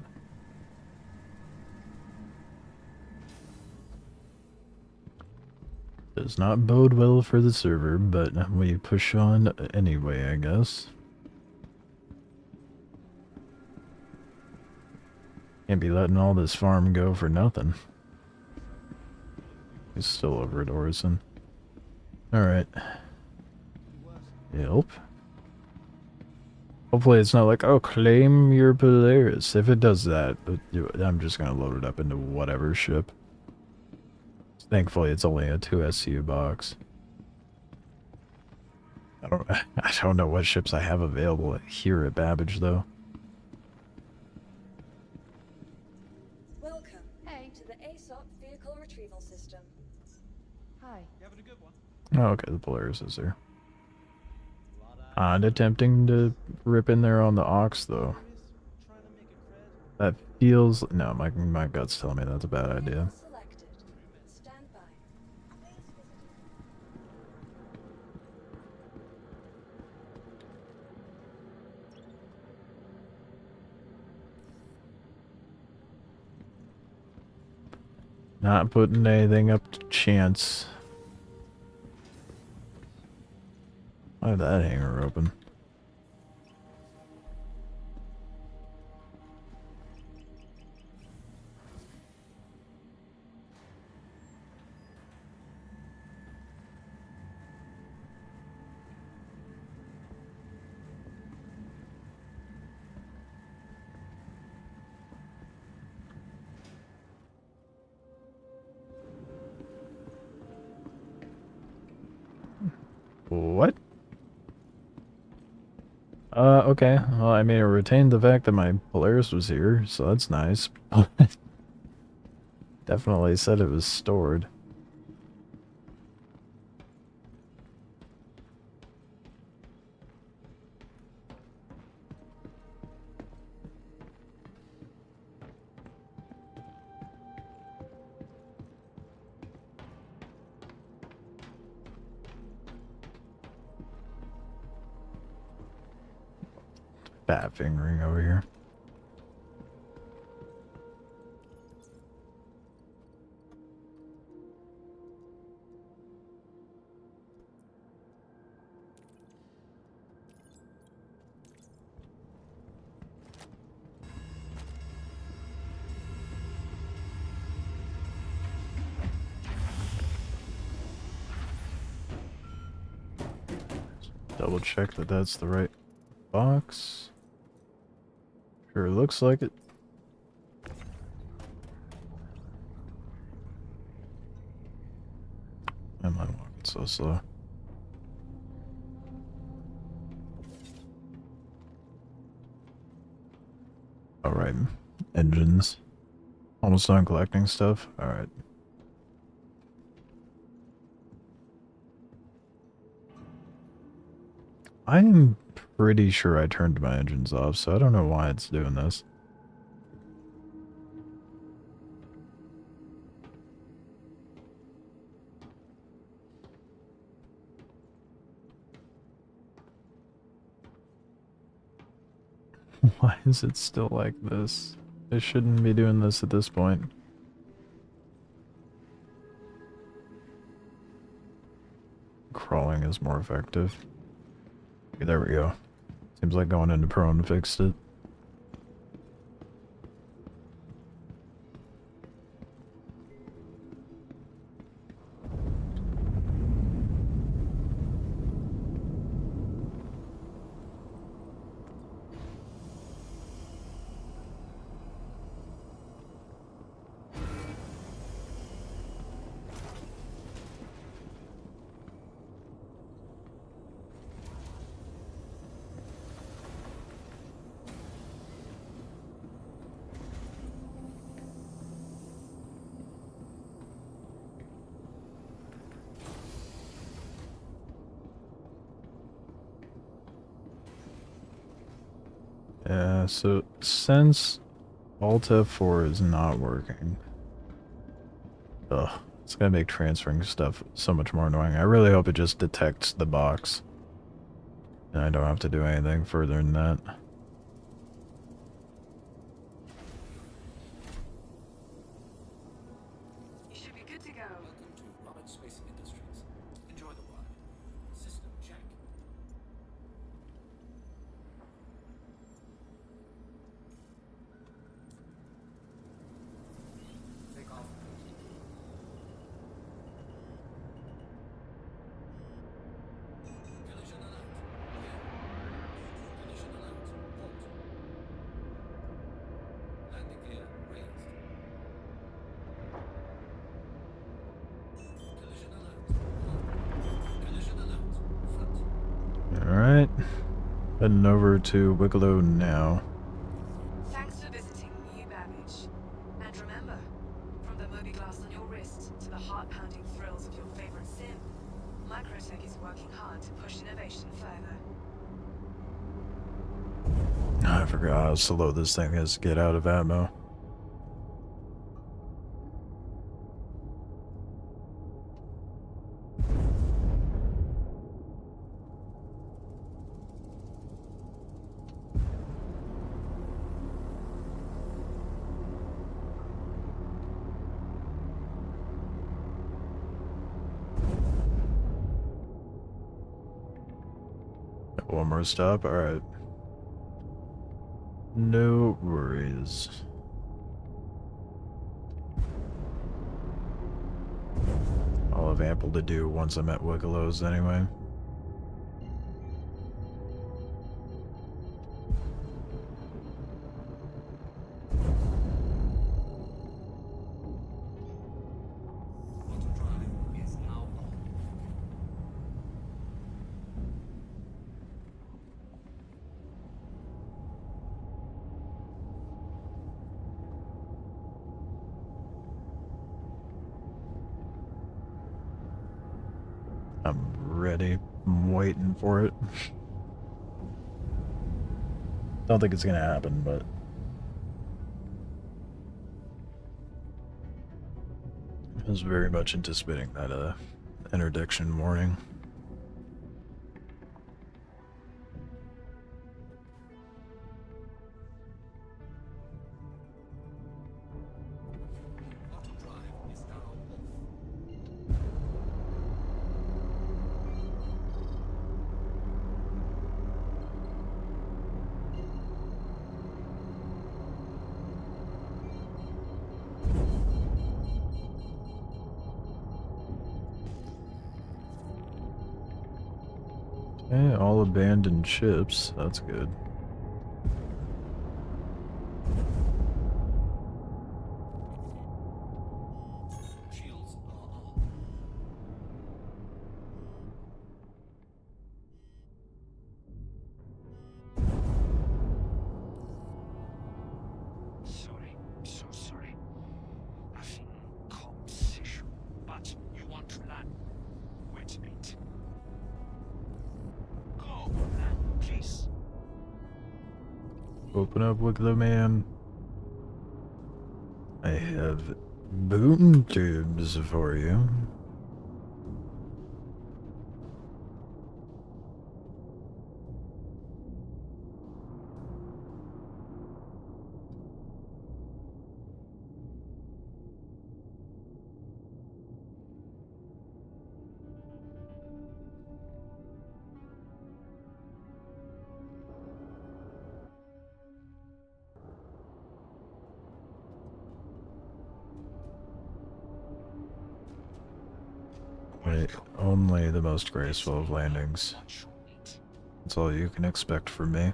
Does not bode well for the server, but we push on anyway, I guess. Can't be letting all this farm go for nothing. He's still over at Orison. Alright. Yep. Hopefully it's not like, oh, claim your Polaris. If it does that, I'm just gonna load it up into whatever ship. Thankfully it's only a 2 SCU box. I don't know what ships I have available here at Babbage though. Welcome Hey. to the ASOP vehicle retrieval system. Hi. You having a good one? Oh, okay, the Polaris is there. Kinda tempting to rip in there on the aux though. Trying to make a cred? That feels... No, my gut's telling me that's a bad idea. Vehicle selected. Stand by. Please visit. Not putting anything up to chance. Why did that hanger open? What? Okay. Well, I mean, it retained the fact that my Polaris was here, so that's nice. Definitely said it was stored. Fat fingering over here. Double check that that's the right box. Sure looks like it. Am I walking so slow? Alright. Engines. Almost done collecting stuff. Alright. I am pretty sure I turned my engines off, so I don't know why it's doing this. Why is it still like this? It shouldn't be doing this at this point. Crawling is more effective. Okay, there we go. Seems like going into prone fixed it. Yeah, so since Alt F4 is not working, it's gonna make transferring stuff so much more annoying. I really hope it just detects the box, and I don't have to do anything further than that. You should be good to go. Welcome to Robert Space Industries. Enjoy the ride. System check. Heading over to Wikelo now. Thanks for visiting New Babbage. And remember, from the Moby glass on your wrist to the heart-pounding thrills of your favorite sim, Microtech is working hard to push innovation further. I forgot how slow this thing is to get out of ammo. One more stop, alright. No worries. I'll have ample to do once I'm at Wikelo's anyway. Auto drive is now on. I'm ready. I'm waiting for it. Don't think it's gonna happen, but I was very much anticipating that interdiction warning. Auto drive is now off. Okay, all abandoned ships. That's good. Shields are on. Sorry, so sorry. Nothing comms issue. But you want to land? Wait a minute. Go, land, please. Open up, Wikelo Man. I have boom tubes for you. Wait, only the most graceful of landings. What you need. That's all you can expect from me.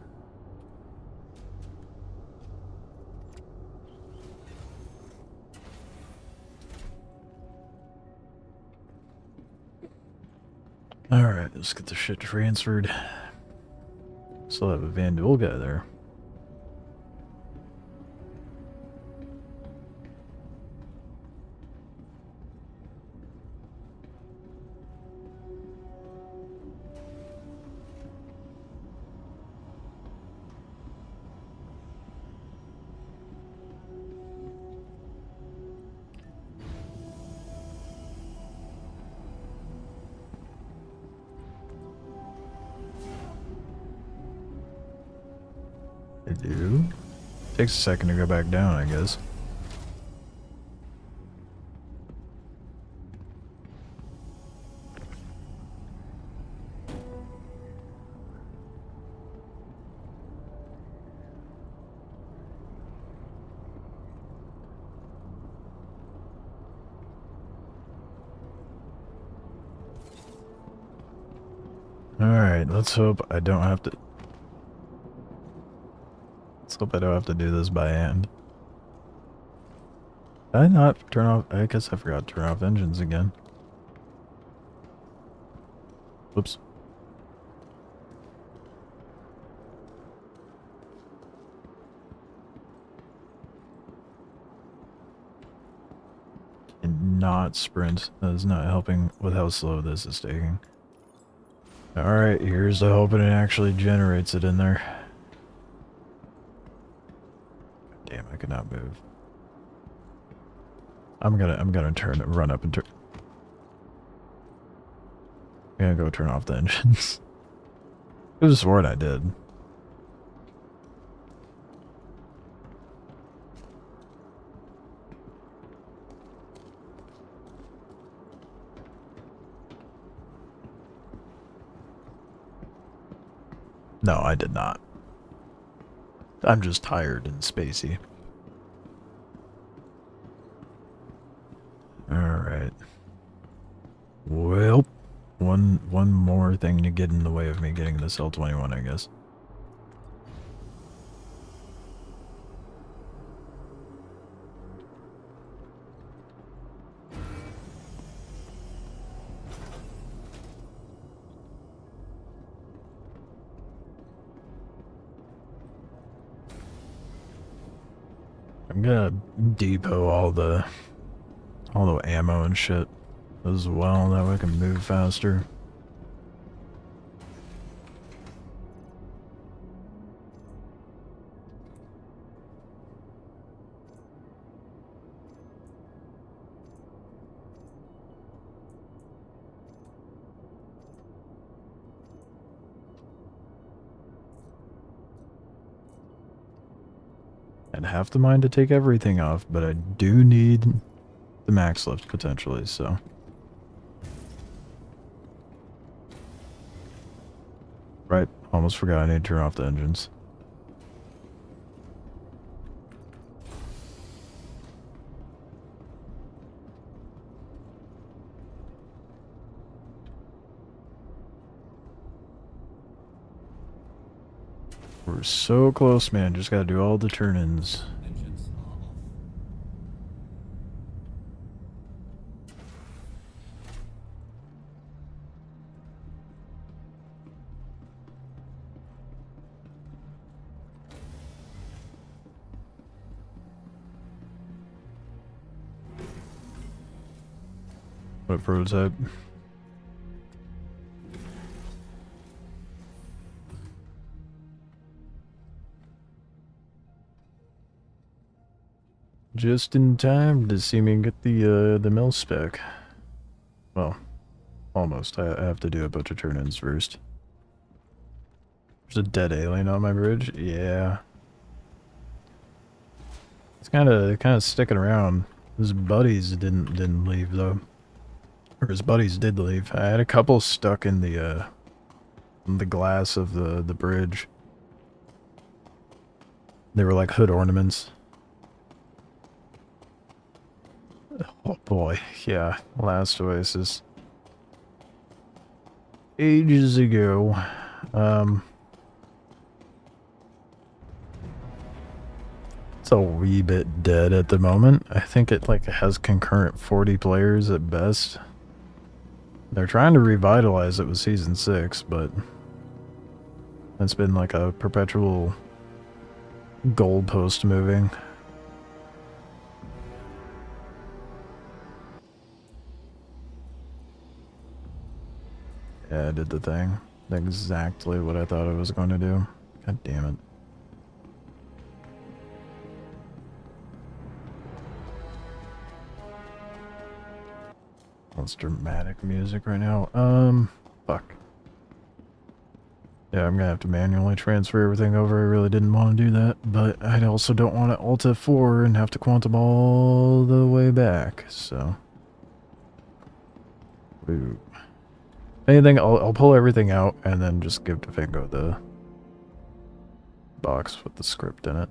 Alright, let's get the shit transferred. Still have a Van Duel guy there. I do. Takes a second to go back down, I guess. Alright, let's hope I don't have to... Let's hope I don't have to do this by hand. Did I not turn off... I guess I forgot to turn off engines again. Whoops. cannot sprint. That is not helping with how slow this is taking. Alright, here's the hoping it actually generates it in there. Damn, I could not move. I'm gonna run up and turn. I'm gonna go turn off the engines. I was sworn I did. No, I did not. I'm just tired and spacey. Alright. Well, one more thing to get in the way of me getting this L-21, I guess. I'm gonna depot all the ammo and shit as well, that way I can move faster. I'd have the mind to take everything off, but I do need the max lift potentially, so. Right, almost forgot I need to turn off the engines. We're so close, man. Just gotta do all the turn-ins. Engines are off. What prototype? Just in time to see me get the mill spec. Well, almost. I have to do a bunch of turn-ins first. There's a dead alien on my bridge. Yeah. It's kind of sticking around. His buddies didn't leave though. Or his buddies did leave. I had a couple stuck in the glass of the bridge. They were like hood ornaments. Oh boy, yeah, last Oasis. Ages ago. It's a wee bit dead at the moment. I think it like has concurrent 40 players at best. They're trying to revitalize it with Season 6, but it's been like a perpetual goalpost moving. Yeah, I did the thing. Exactly what I thought I was going to do. God damn it. That's dramatic music right now. Fuck. Yeah, I'm gonna have to manually transfer everything over. I really didn't want to do that, but I also don't want to Alt F4 and have to quantum all the way back, so. Ooh. Anything, I'll pull everything out and then just give Defingo the box with the script in it.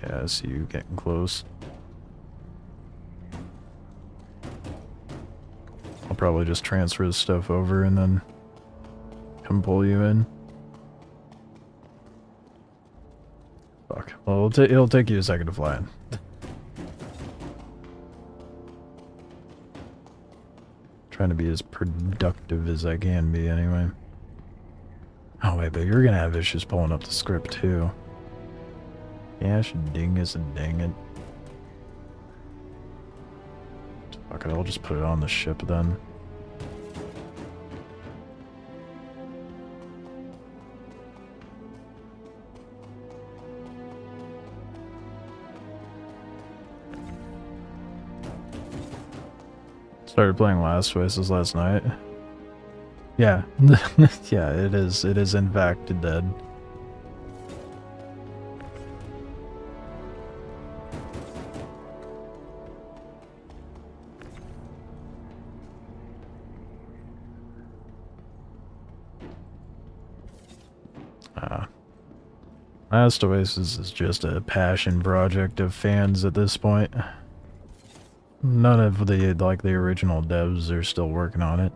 Yeah, I see you getting close. I'll probably just transfer the stuff over and then come pull you in. Fuck. Well, it'll take you a second to fly in. Trying to be as productive as I can be, anyway. Oh, wait, but you're gonna have issues pulling up the script, too. Gosh, dingus and dang it. Fuck it, I'll just put it on the ship, then. Started playing Last Oasis last night. Yeah. Yeah, it is in fact dead. Last Oasis is just a passion project of fans at this point. None of the original devs are still working on it.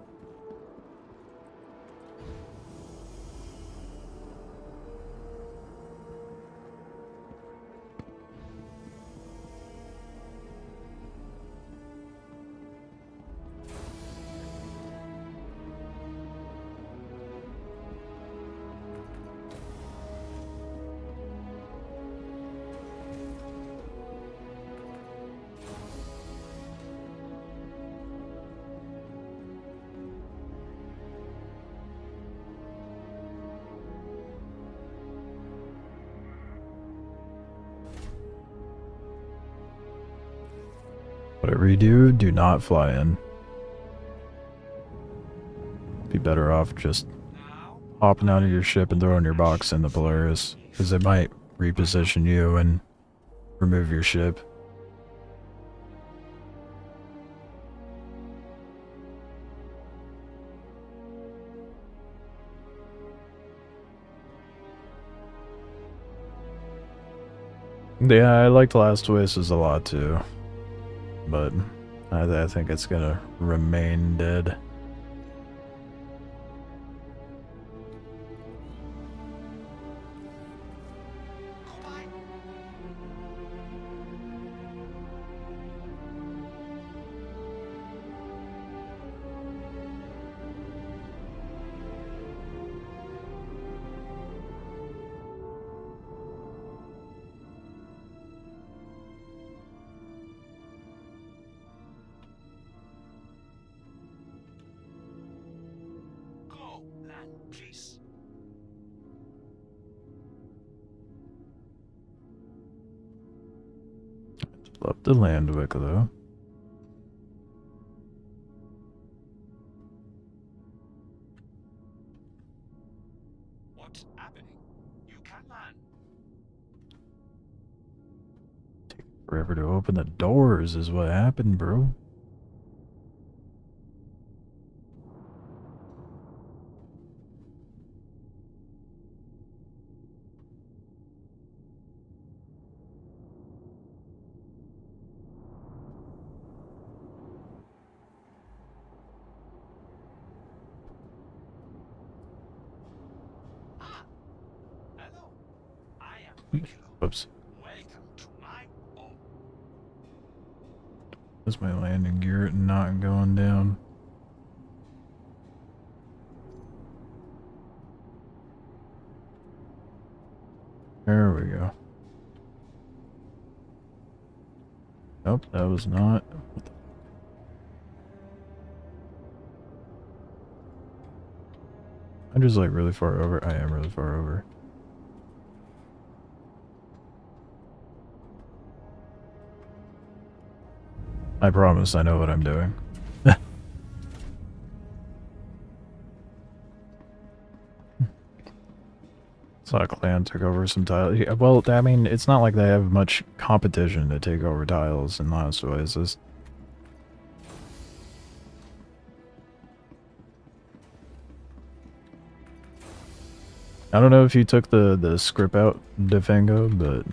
Whatever you do, do not fly in. Be better off just hopping out of your ship and throwing your box in the Polaris, because it might reposition you and remove your ship. Yeah, I liked Last Oasis a lot too. But I think it's gonna remain dead. Please. Love the land, Wikelo. What's happening? You can land. Take forever to open the doors is what happened, bro. Hello. I am Wikelo. Whoops. Welcome to my home. That's my landing gear not going down. There we go. Nope, that was not. What the... I'm just like really far over. I am really far over. I promise I know what I'm doing. Saw Clan took over some tiles. Yeah, well, I mean, it's not like they have much competition to take over tiles in Last Oasis. I don't know if you took the script out, Defengo, but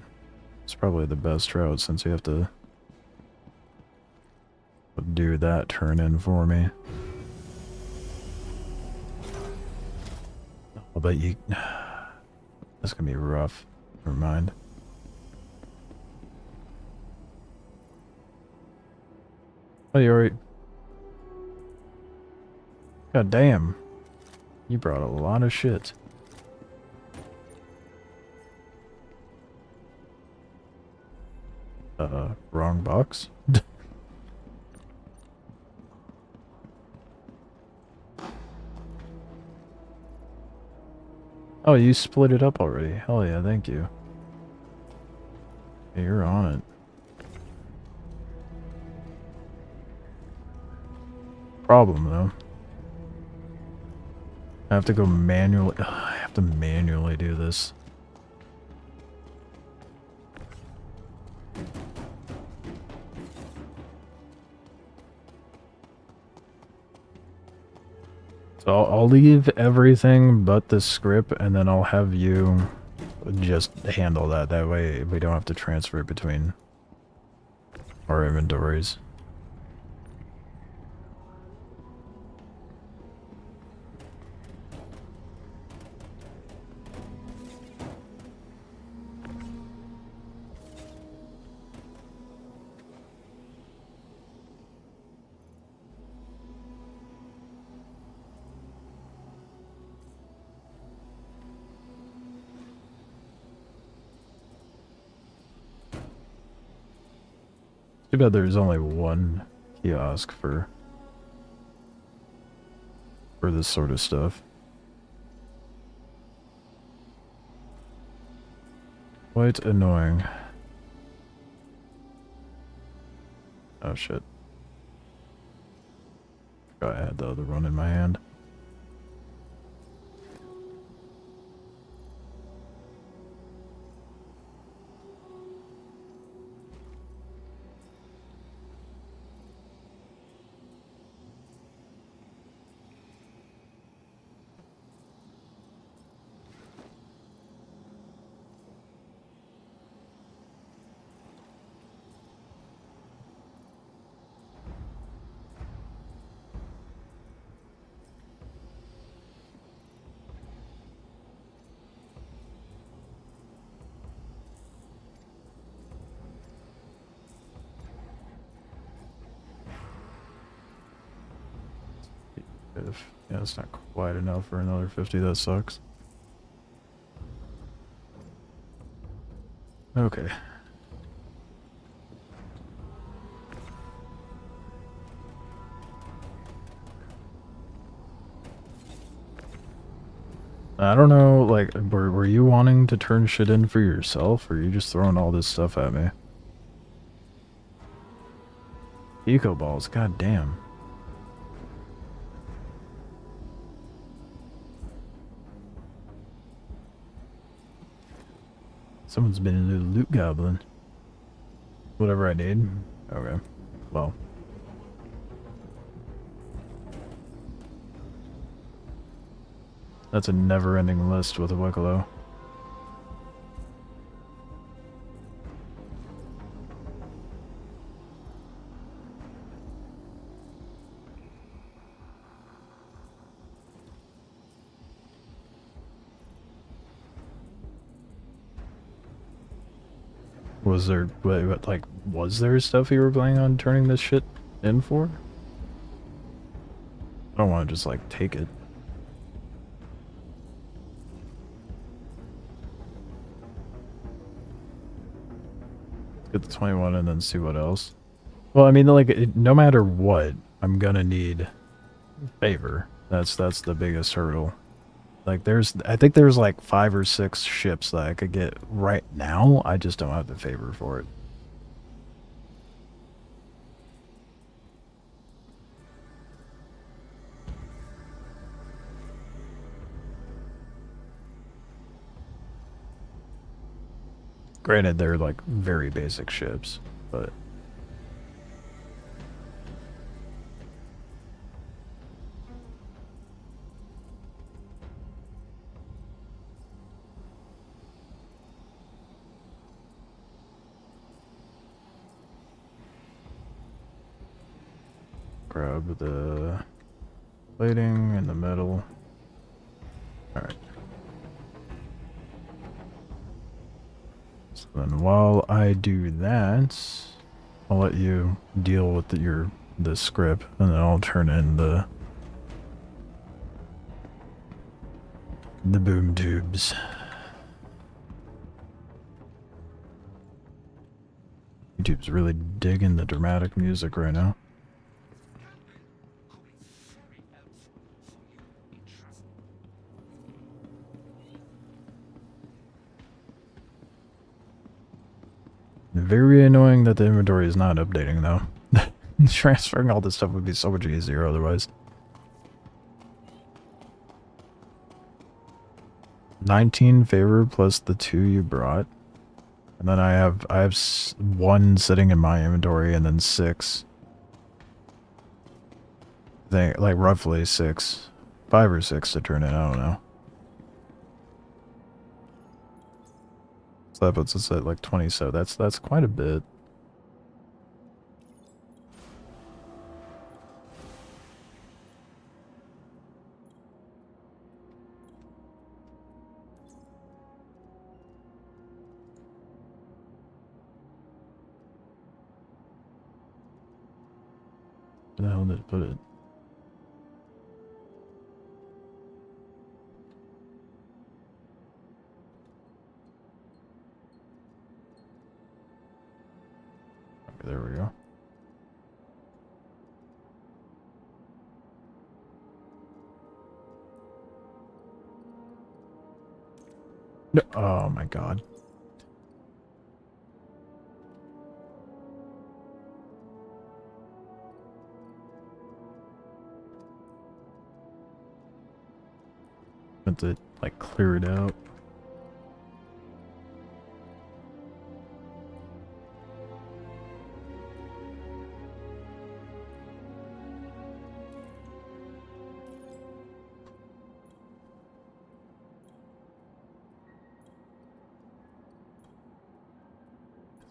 it's probably the best route since you have to do that turn in for me. I'll bet you... That's gonna be rough. Never mind. Oh, you alright? God damn. You brought a lot of shit. Wrong box? Oh, you split it up already. Hell yeah, thank you. Yeah, you're on it. Problem though. I have to go manually. Ugh, I have to manually do this. So I'll leave everything but the script, and then I'll have you just handle that. That way we don't have to transfer it between our inventories. Too bad there's only one kiosk for this sort of stuff. Quite annoying. Oh shit. I had the other one in my hand. Yeah, it's not quite enough for another 50. That sucks. Okay. I don't know, like, were you wanting to turn shit in for yourself, or are you just throwing all this stuff at me? Eco balls, god damn. Someone's been into the loot goblin. Whatever I need. Okay. Well. That's a never-ending list with a Wikelo. Was there, what, like, was there stuff you were planning on turning this shit in for? I don't want to just, like, take it. Get the 21 and then see what else. Well, I mean, like, no matter what, I'm gonna need favor. That's the biggest hurdle. Like, I think there's like 5 or 6 ships that I could get right now. I just don't have the favor for it. Granted, they're like very basic ships, but grab the plating in the middle. Alright. So then while I do that, I'll let you deal with the script, and then I'll turn in the The boom tubes. YouTube's really digging the dramatic music right now. Very annoying that the inventory is not updating though. Transferring all this stuff would be so much easier otherwise. 19 favor plus the 2 you brought. And then I have 1 sitting in my inventory and then 6. Like roughly 6. 5 or 6 to turn in, I don't know. So that puts us at like 20, so that's quite a bit. Where the hell did it put it? Okay, there we go. No, oh my god. Meant to like clear it out.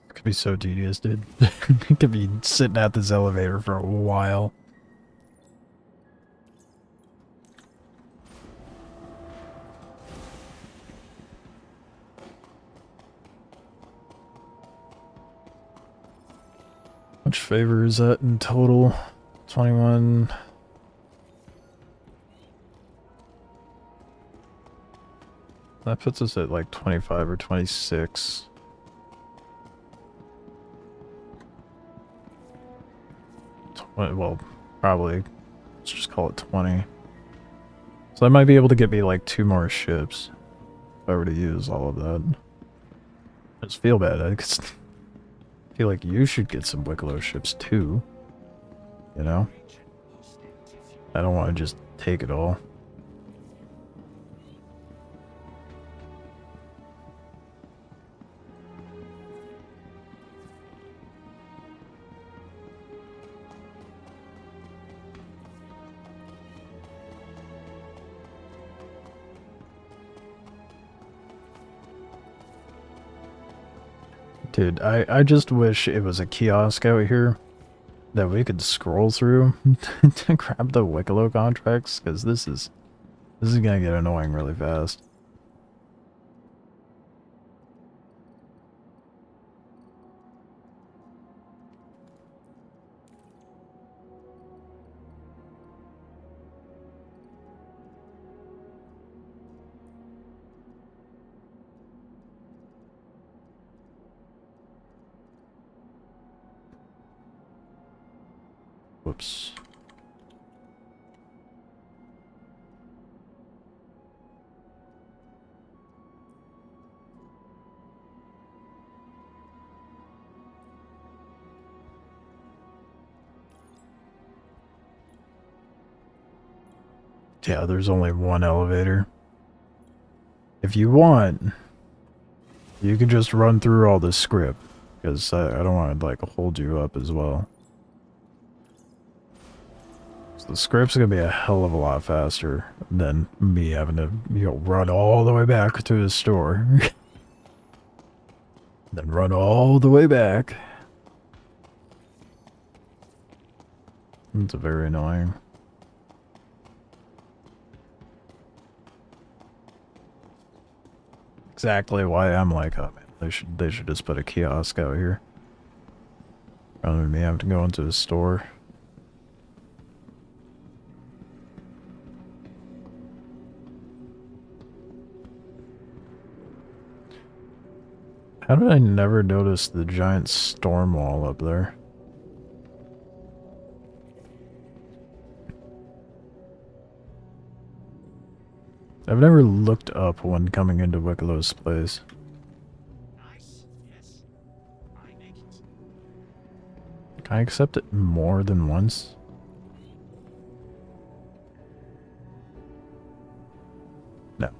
Could be so tedious, dude. Could be sitting at this elevator for a while. How much favor is that in total? 21. That puts us at like 25 or 26. Well, probably. Let's just call it 20. So I might be able to get me like 2 more ships if I were to use all of that. I just feel bad. I feel like you should get some Wikelo ships too. You know? I don't want to just take it all. Dude, I just wish it was a kiosk out here that we could scroll through to grab the Wikelo contracts, because this is gonna get annoying really fast. Whoops. Yeah, there's only 1 elevator. If you want, you can just run through all this script, because I don't want to like hold you up as well. The script's gonna be a hell of a lot faster than me having to, run all the way back to the store. Then run all the way back. It's very annoying. Exactly why I'm like, oh man, they should just put a kiosk out here. Rather than me having to go into the store. How did I never notice the giant storm wall up there? I've never looked up when coming into Wikelo's place. Nice. Yes. I make it. Can I accept it more than once? No.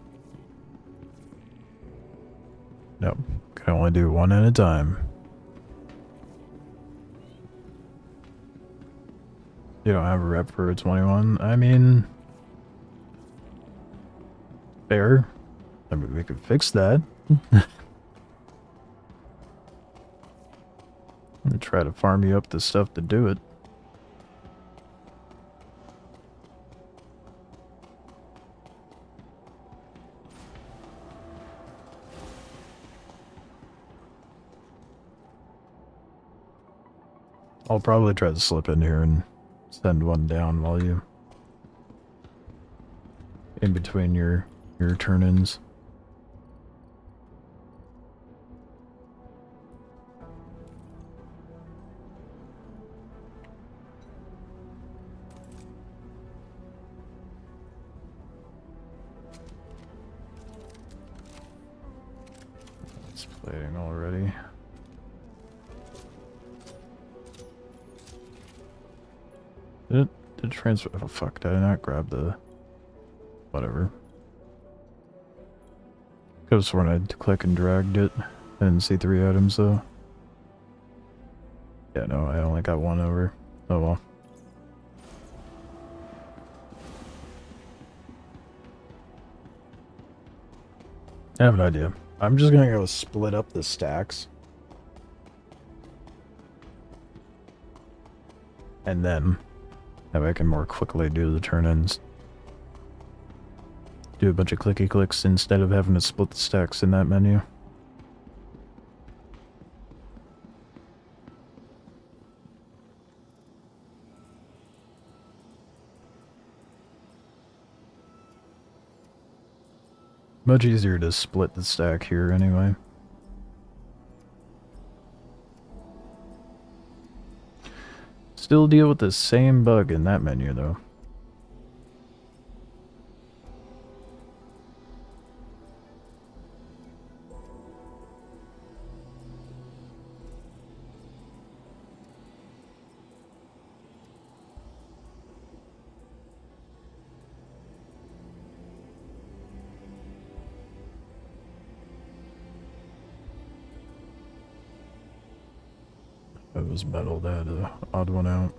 No. Can only do one at a time. You don't have a rep for a 21? I mean... fair. I mean, we could fix that. And try to farm you up the stuff to do it. I'll probably try to slip in here and send one down while you... in between your turn-ins. It's plating already. Did it transfer? Oh fuck, did I not grab the... whatever. Could have sworn I'd click and dragged it. I didn't see 3 items though. Yeah, no, I only got 1 over. Oh well. I have an idea. I'm just gonna go split up the stacks. And then that way I can more quickly do the turn-ins. Do a bunch of clicky clicks instead of having to split the stacks in that menu. Much easier to split the stack here anyway. Still deal with the same bug in that menu though. It was metal that had an odd one out.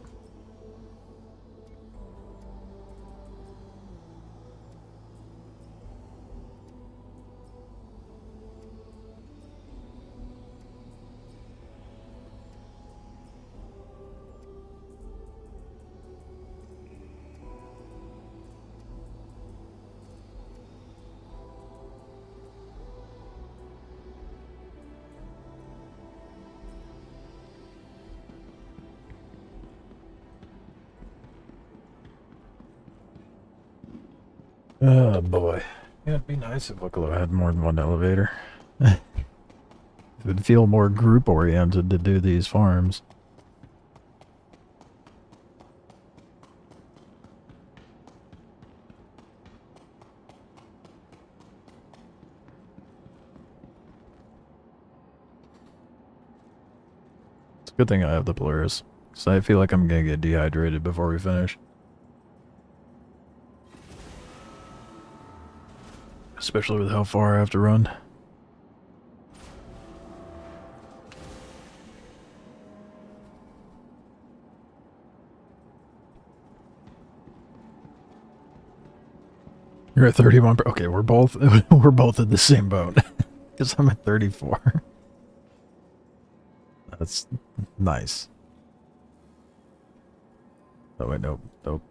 Oh boy. Yeah, it'd be nice if Wikelo had more than 1 elevator. It would feel more group oriented to do these farms. It's a good thing I have the Polaris, because I feel like I'm gonna get dehydrated before we finish. Especially with how far I have to run. You're at 31. Okay, we're both we're both in the same boat. Because I'm at 34. That's nice. Oh wait, nope, nope.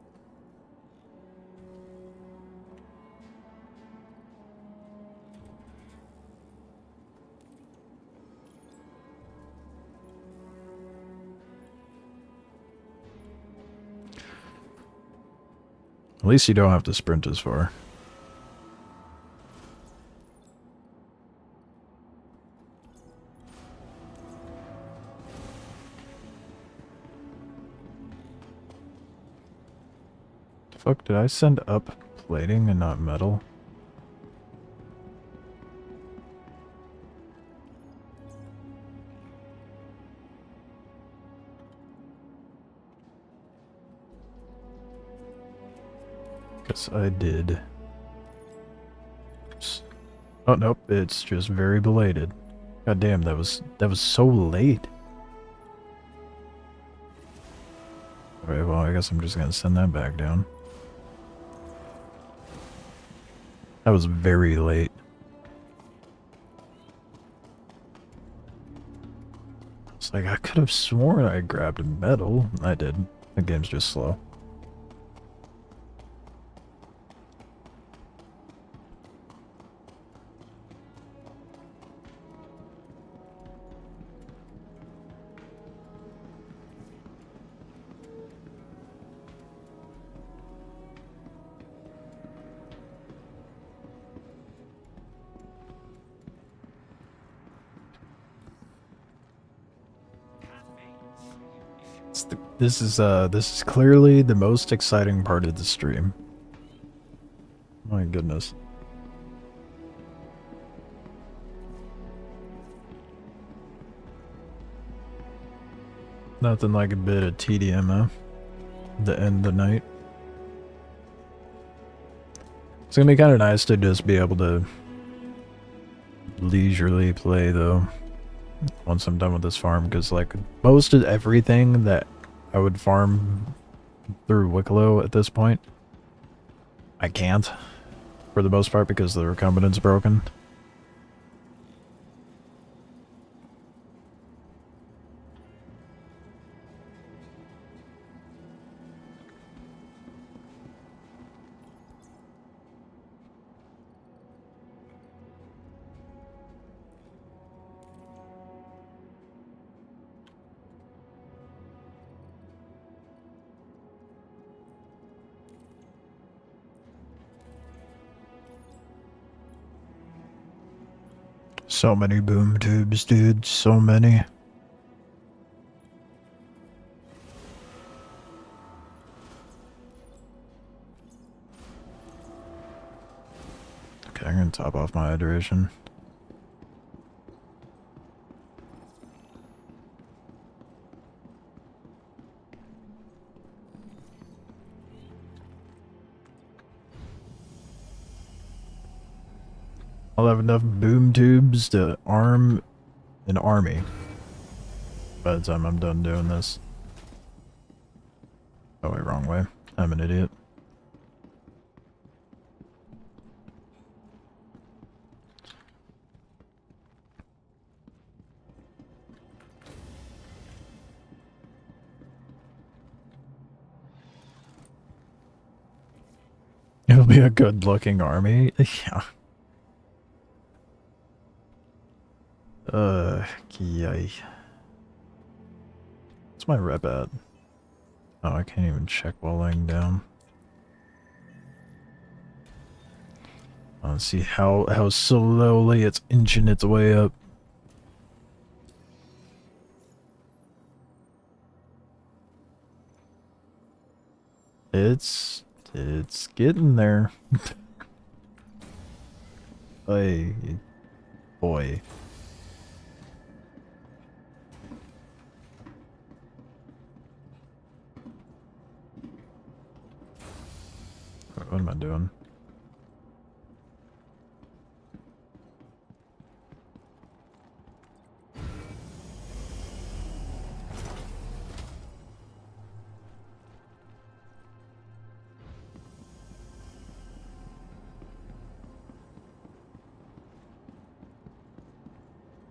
At least you don't have to sprint as far. Fuck, did I send up plating and not metal? Guess I did. Oops. Oh nope, it's just very belated. God damn, that was so late. Alright, well I guess I'm just gonna send that back down. That was very late. It's like I could have sworn I grabbed a metal. I did. The game's just slow. This is clearly the most exciting part of the stream. My goodness. Nothing like a bit of TDM, huh? To end the night. It's gonna be kind of nice to just be able to leisurely play though. Once I'm done with this farm, because like most of everything that I would farm through Wikelo at this point, I can't, for the most part, because the recombinant's broken. So many boom tubes, dude. So many. Okay, I'm gonna top off my hydration. I'll have enough boom tubes to arm an army by the time I'm done doing this. Oh wait, wrong way. I'm an idiot. It'll be a good looking army. Yeah. Yay. What's my rep at? Oh, I can't even check while laying down. Let's see how slowly it's inching its way up. It's getting there. Hey, boy. What am I doing?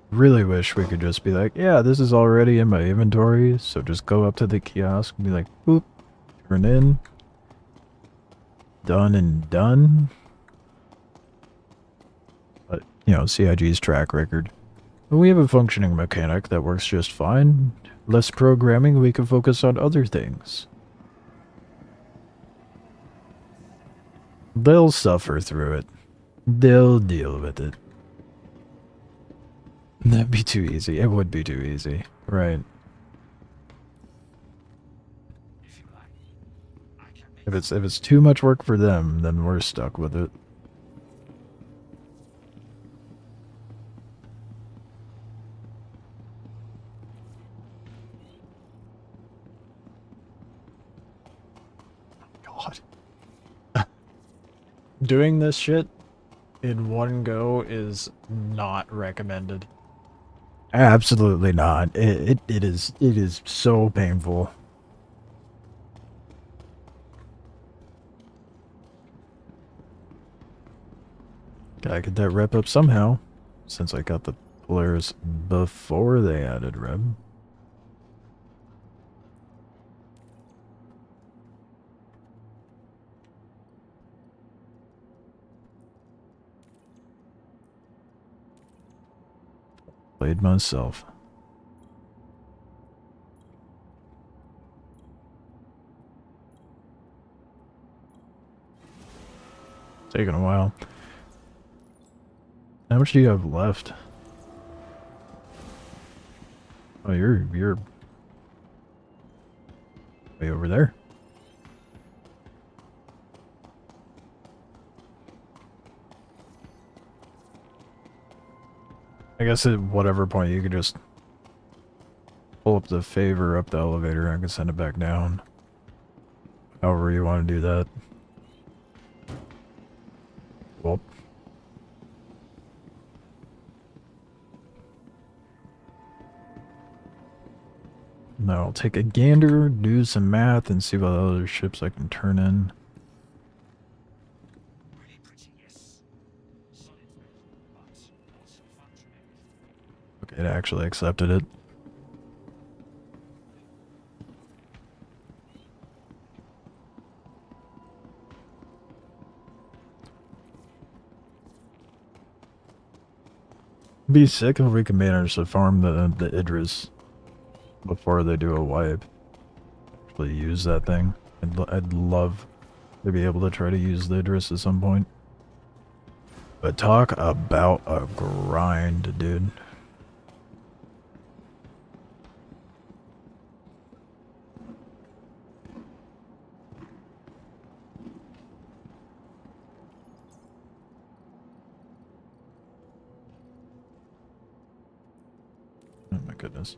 Really wish we could just be like, yeah, this is already in my inventory, so just go up to the kiosk and be like, boop, turn in. Done and done. But, you know, CIG's track record. But we have a functioning mechanic that works just fine. Less programming, we can focus on other things. They'll suffer through it. They'll deal with it. That'd be too easy. It would be too easy. Right. If you like, I can make If it's too much work for them, then we're stuck with it. God. Doing this shit in one go is not recommended. Absolutely not. It is so painful. Gotta get that rep up somehow, since I got the Polaris before they added rep. Played myself. Taking a while. How much do you have left? Oh, you're way over there. I guess at whatever point you could just pull up the favor up the elevator and I can send it back down. However you want to do that. Well. Now I'll take a gander, do some math, and see what other ships I can turn in. Really pretty, yes. Solid, but also fun to make. Okay, it actually accepted it. Be sick if we can manage to farm the Idris before they do a wipe. Actually use that thing. I'd love to be able to try to use the Idris at some point. But talk about a grind, dude. Oh my goodness.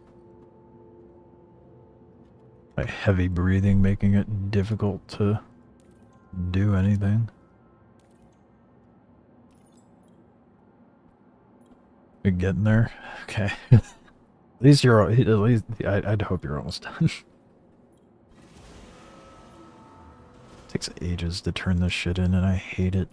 My heavy breathing making it difficult to do anything. We're getting there. Okay. At least I'd hope you're almost done. Takes ages to turn this shit in and I hate it.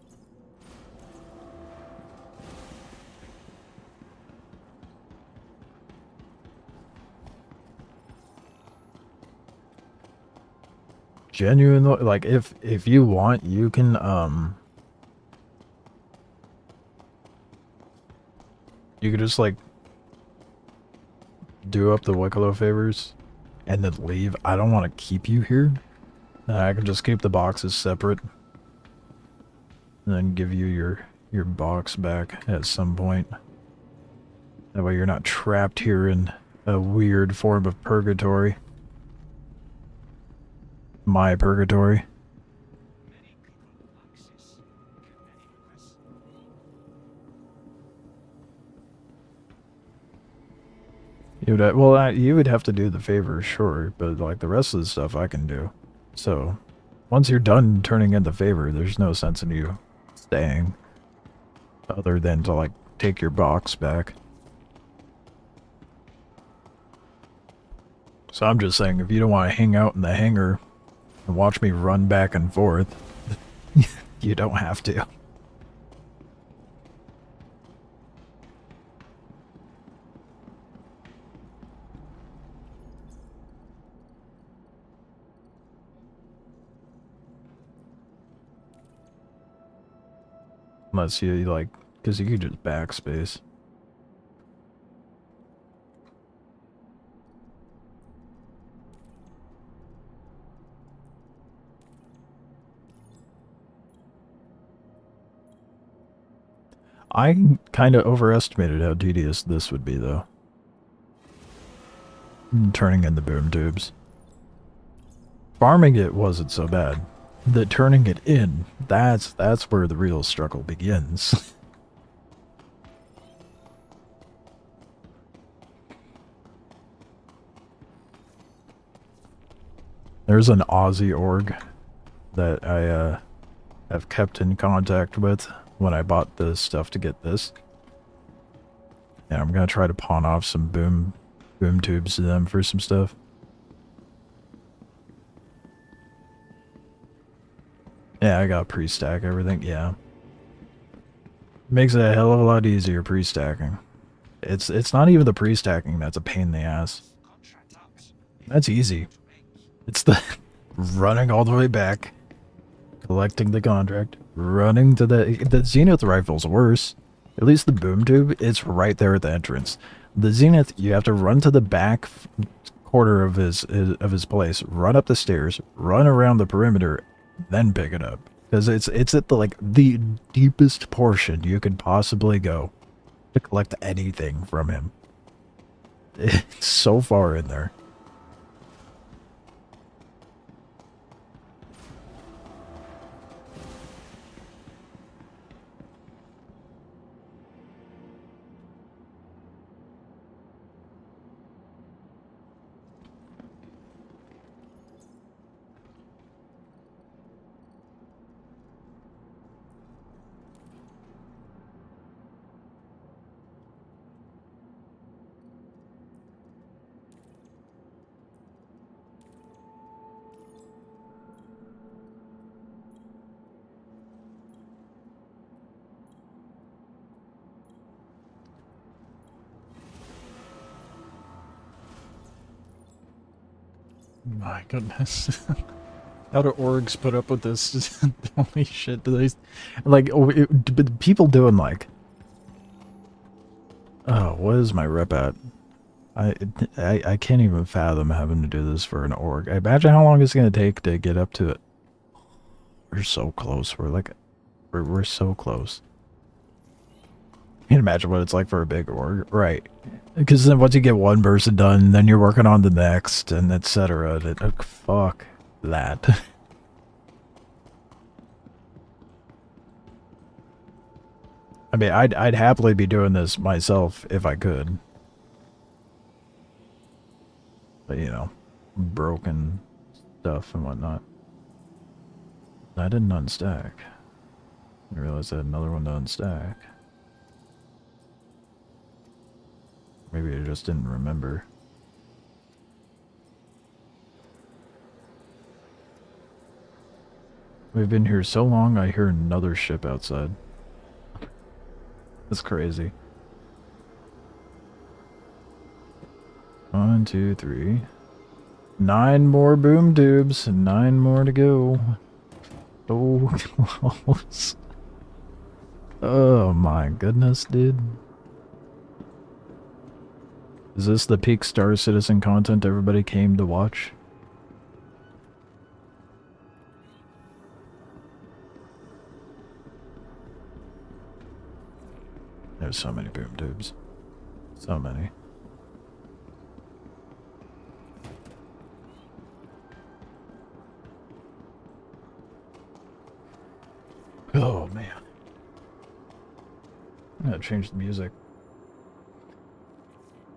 Genuinely, like, if you want, you can, you could just, like, do up the Wikelo favors and then leave. I don't want to keep you here. I can just keep the boxes separate and then give you your box back at some point. That way you're not trapped here in a weird form of purgatory. My purgatory. Many people access many requests. You would have to do the favor, sure, but like the rest of the stuff I can do. So, once you're done turning in the favor, there's no sense in you staying. Other than to like take your box back. So I'm just saying, if you don't want to hang out in the hangar and watch me run back and forth, you don't have to. Unless you like, because you could just backspace. I kind of overestimated how tedious this would be, though. Turning in the boom tubes. Farming it wasn't so bad. the turning it in, that's where the real struggle begins. There's an Aussie org that I have kept in contact with when I bought the stuff to get this. Yeah, I'm gonna try to pawn off some boom tubes to them for some stuff. Yeah, I got pre-stack everything, yeah. Makes it a hell of a lot easier pre-stacking. It's not even the pre-stacking that's a pain in the ass. That's easy. It's the running all the way back, collecting the contract, running to the Zenith rifle's worse. At least the boom tube, it's right there at the entrance. The Zenith, you have to run to the back quarter of his place, run up the stairs, run around the perimeter, then pick it up. Because it's at the deepest portion you could possibly go to collect anything from him. It's so far in there. My goodness. How do orgs put up with this? Holy shit, do they... Like, but people doing like... Oh, what is my rep at? I can't even fathom having to do this for an org. I imagine how long it's gonna take to get up to it. We're so close. We're so close. You can imagine what it's like for a big org, right? Because then once you get one person done, then you're working on the next, and etc. Fuck that. I mean, I'd happily be doing this myself if I could. But you know, broken stuff and whatnot. I didn't unstack. I realized I had another one to unstack. Maybe I just didn't remember. We've been here so long, I hear another ship outside. That's crazy. 1, 2, 3. 9 more boom tubes, and 9 more to go. So close. Oh my goodness, dude. Is this the peak Star Citizen content everybody came to watch? There's so many boom tubes. So many. Oh man. I'm gonna change the music.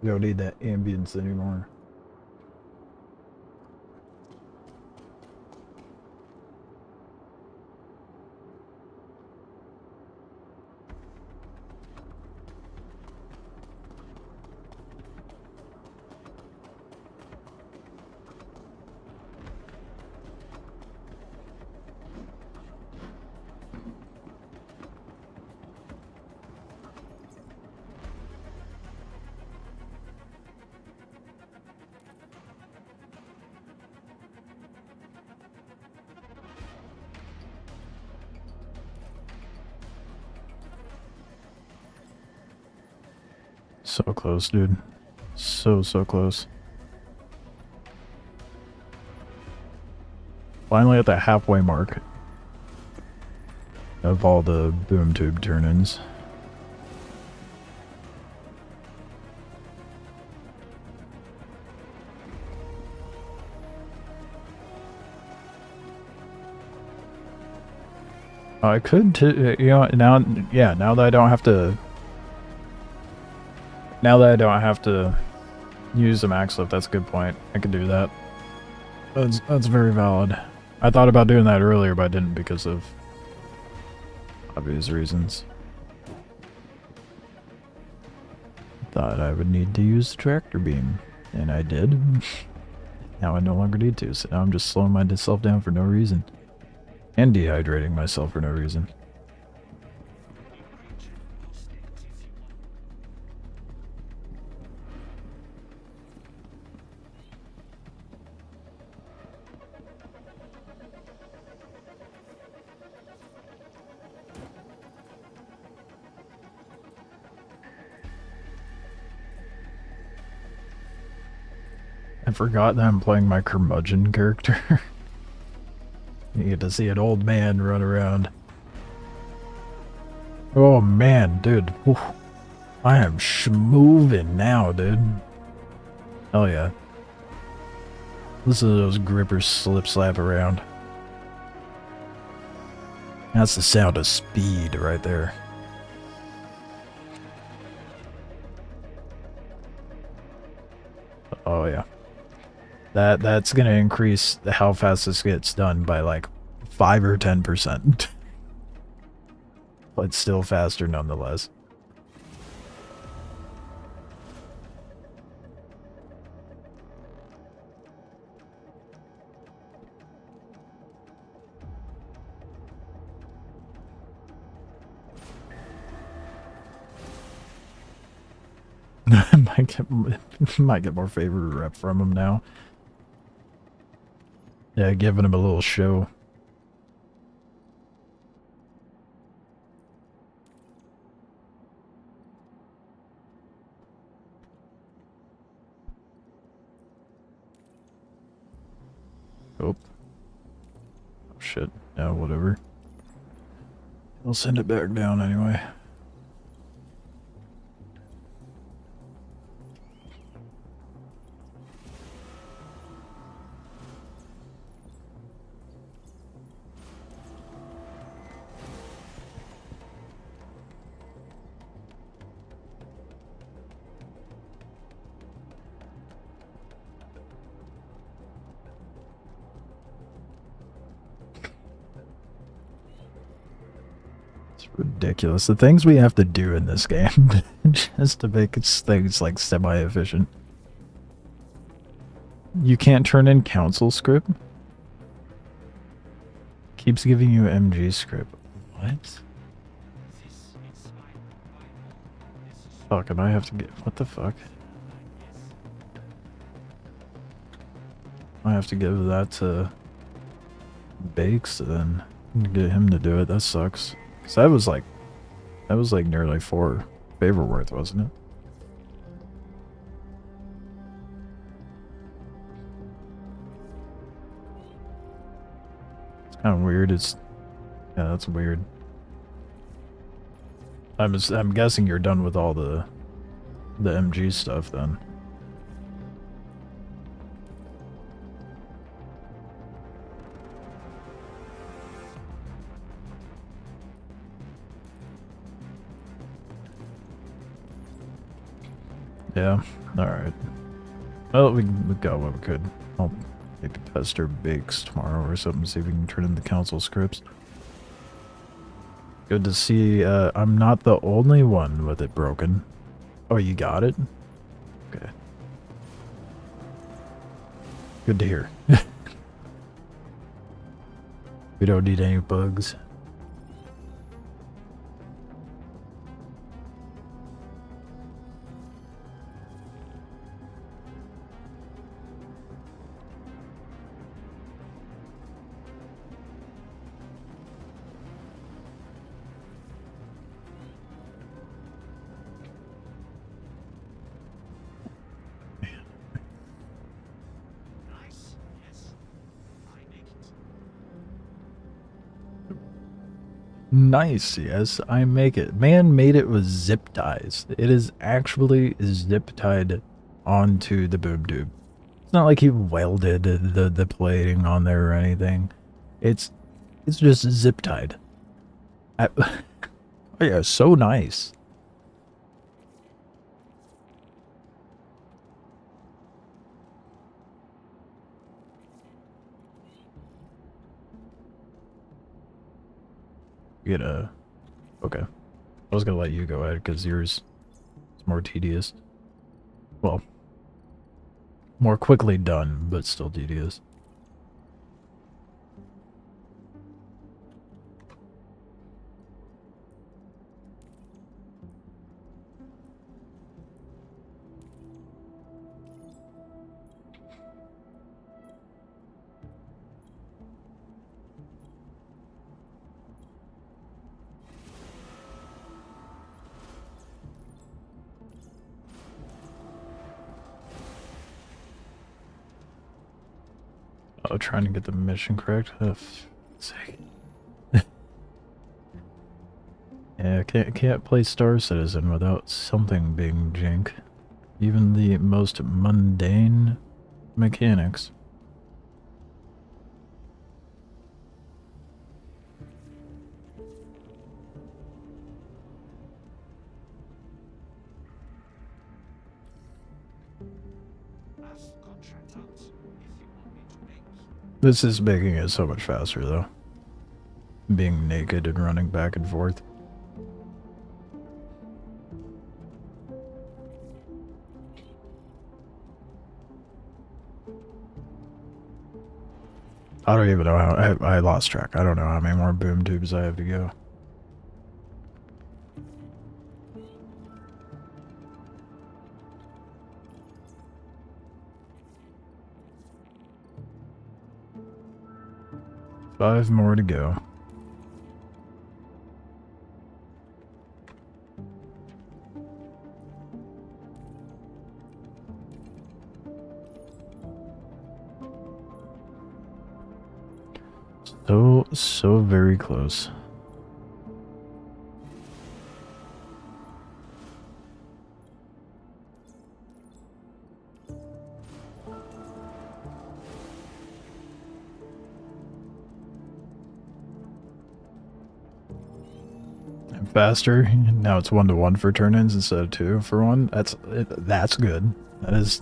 We don't need that ambience anymore. So close, dude. So close. Finally at the halfway mark of all the boom tube turn-ins. I could, you know, now, yeah, now that I don't have to... Now that I don't have to use the max lift, that's a good point. I could do that. That's very valid. I thought about doing that earlier, but I didn't because of obvious reasons. Thought I would need to use the tractor beam, and I did. Now I no longer need to, so now I'm just slowing myself down for no reason. And dehydrating myself for no reason. I forgot that I'm playing my curmudgeon character. You get to see an old man run around. Oh man, dude. Oof. I am schmoving now, dude. Hell yeah. Listen to those grippers slip slap around. That's the sound of speed right there. Oh yeah. That's gonna increase how fast this gets done by like 5 or 10%. But still faster nonetheless. might get more favorite rep from him now. Yeah, giving him a little show. Oh. Oh shit. Yeah, whatever. I'll send it back down anyway. Ridiculous. The things we have to do in this game just to make things like semi-efficient. You can't turn in council script? Keeps giving you MG script. What? Fuck, and I have to get... What the fuck? I have to give that to Bakes then get him to do it. That sucks. Cause that was like nearly 4 favor worth, wasn't it? It's kind of weird. Yeah, that's weird. I'm guessing you're done with all the MG stuff then. Yeah, alright. Well, we got what we could. I'll maybe pester Bakes tomorrow or something, see if we can turn in the council scripts. Good to see I'm not the only one with it broken. Oh, you got it? Okay. Good to hear. We don't need any bugs. Nice, yes, I make it. Man made it with zip ties. It is actually zip tied onto the boom tube. It's not like he welded the plating on there or anything. It's just zip tied. Oh yeah, so nice. Get a... Okay. I was gonna let you go ahead because yours is more tedious. Well, more quickly done, but still tedious. Oh, trying to get the mission correct. Oh, for sake. Yeah, can't play Star Citizen without something being jank. Even the most mundane mechanics. I've contract out if you want me to make. This is making it so much faster, though. Being naked and running back and forth. I don't even know how... I lost track. I don't know how many more boom tubes I have to go. Five more to go. So very close. And faster. Now it's 1-to-1 for turn-ins instead of 2 for 1. That's good. That is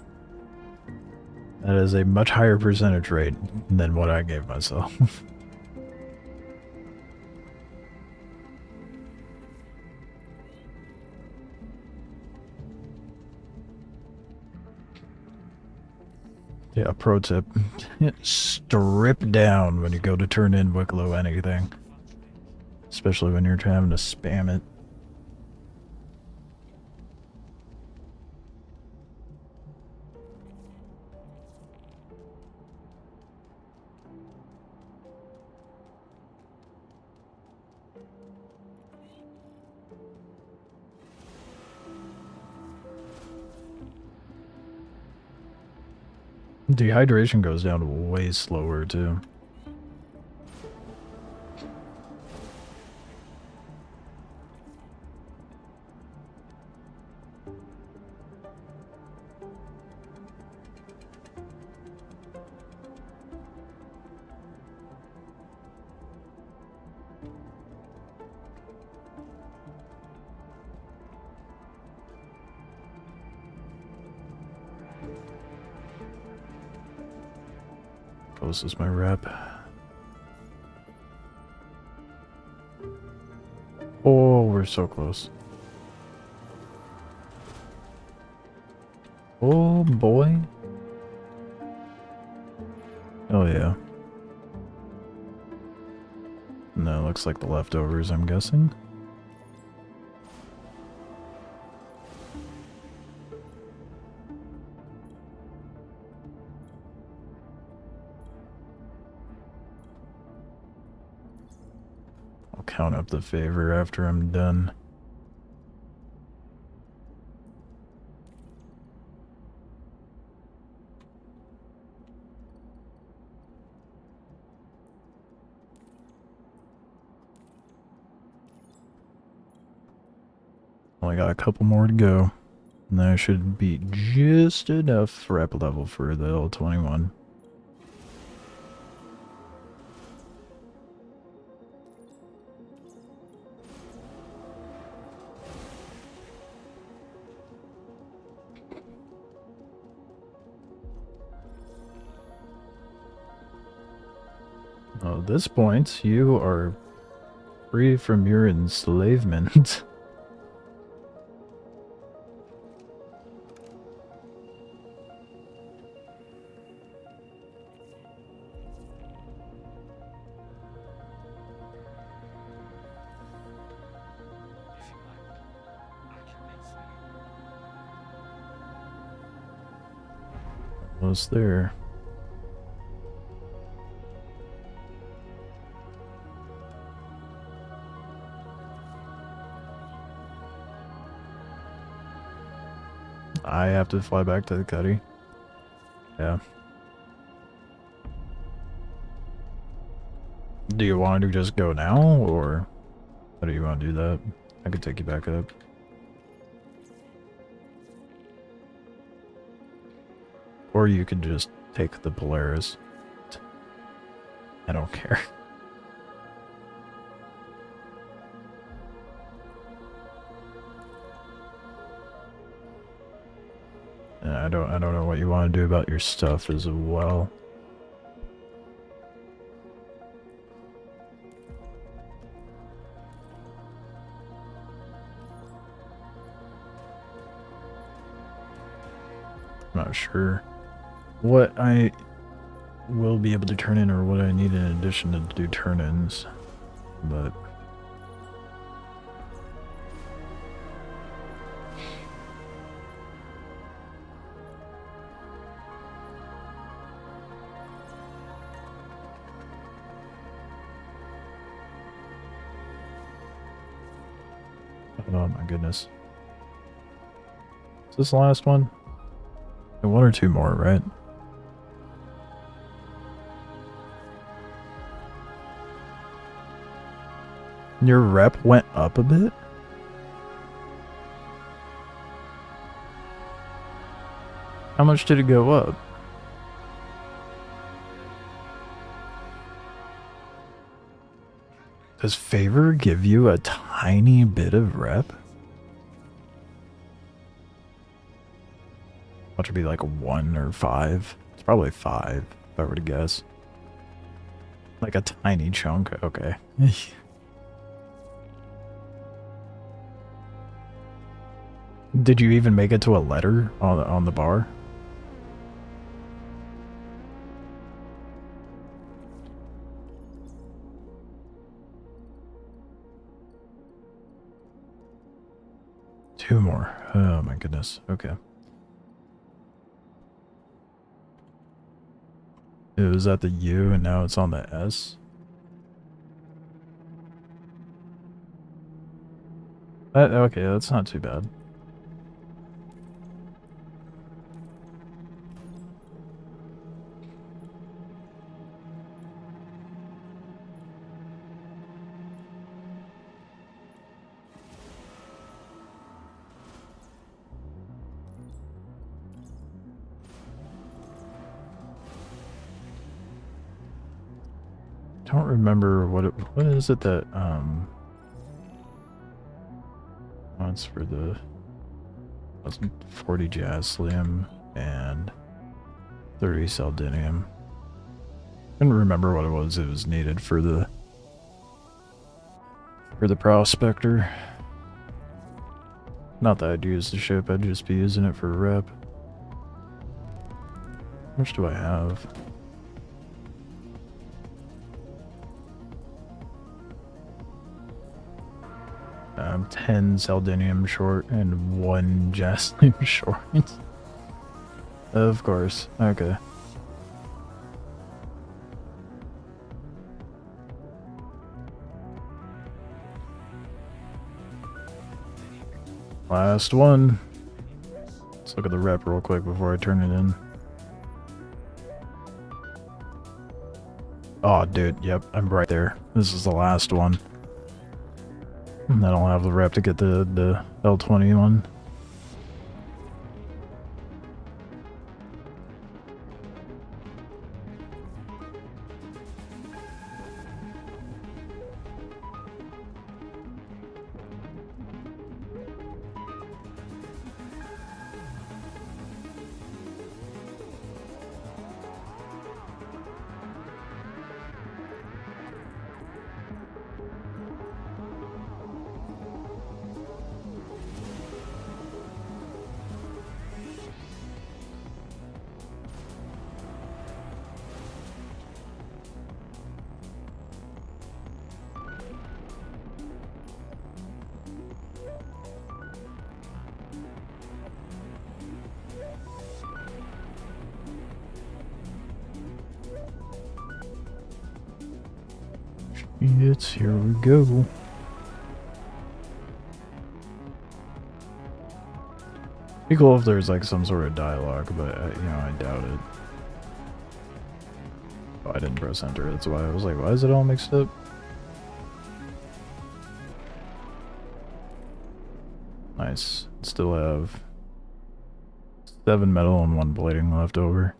a much higher percentage rate than what I gave myself. Yeah, pro tip. Strip down when you go to turn in Wikelo anything. Especially when you're having to spam it. Dehydration goes down way slower too. Close is my rep. Oh, we're so close. Oh boy. Oh yeah. No, looks like the leftovers, I'm guessing. I'll count up the favor after I'm done. Only got a couple more to go. And that should be just enough rep level for the L-21. At this point, you are free from your enslavement. If you like, I can make for you. Almost there. I have to fly back to the cuddy. Yeah. Do you want to just go now, or how do you want to do that? I could take you back up. Or you could just take the Polaris. I don't care. I don't know what you want to do about your stuff as well. I'm not sure what I will be able to turn in or what I need in addition to do turn-ins, but oh my goodness. Is this the last one? One or two more, right? Your rep went up a bit? How much did it go up? Does favor give you a tiny bit of rep? Watch it be like 1 or 5. It's probably 5, if I were to guess. Like a tiny chunk, okay. Did you even make it to a letter on the bar? Two more. Oh my goodness. Okay. It was at the U and now it's on the S. Okay, that's not too bad. Don't remember what is it that wants for the 40 Jaslium and 30 Saldinium. Couldn't remember what it was needed for the Prospector. Not that I'd use the ship, I'd just be using it for rep. How much do I have? I'm 10 Saldinium short and 1 Jaslium short. Of course. Okay. Last one. Let's look at the rep real quick before I turn it in. Oh, dude. Yep, I'm right there. This is the last one. And I don't have the rep to get the L-21. It's here we go. Be cool if there's like some sort of dialogue, but you know, I doubt it. Oh, I didn't press enter. That's why I was like, why is it all mixed up? Nice. Still have 7 metal and 1 plating left over.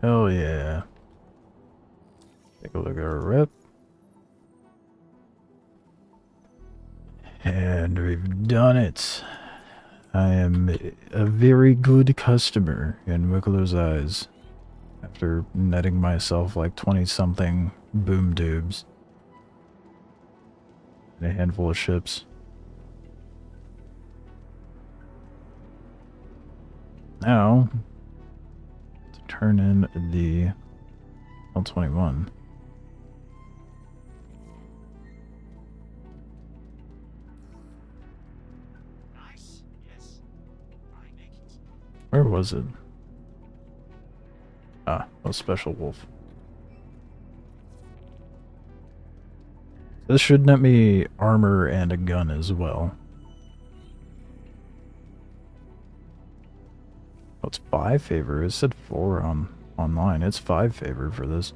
Hell yeah. Take a look at our rep. And we've done it. I am a very good customer in Wicklo's eyes. After netting myself like 20-something boom tubes. And a handful of ships. Now, to turn in the L-21. Nice. Yes. I make it. Where was it? Ah, a special wolf. This should net me armor and a gun as well. Oh, it's 5 favor. It said 4 on online. It's 5 favor for this.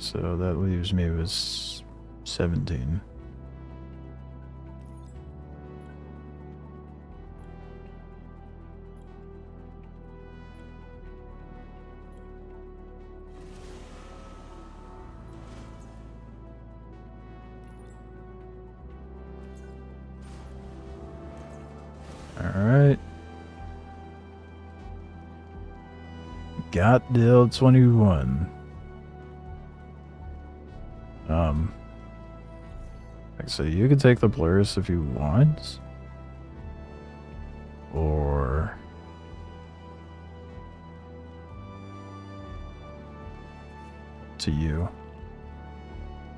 So that leaves me with 17. Alright. Got the L-21. So you can take the Polaris if you want. Or... to you.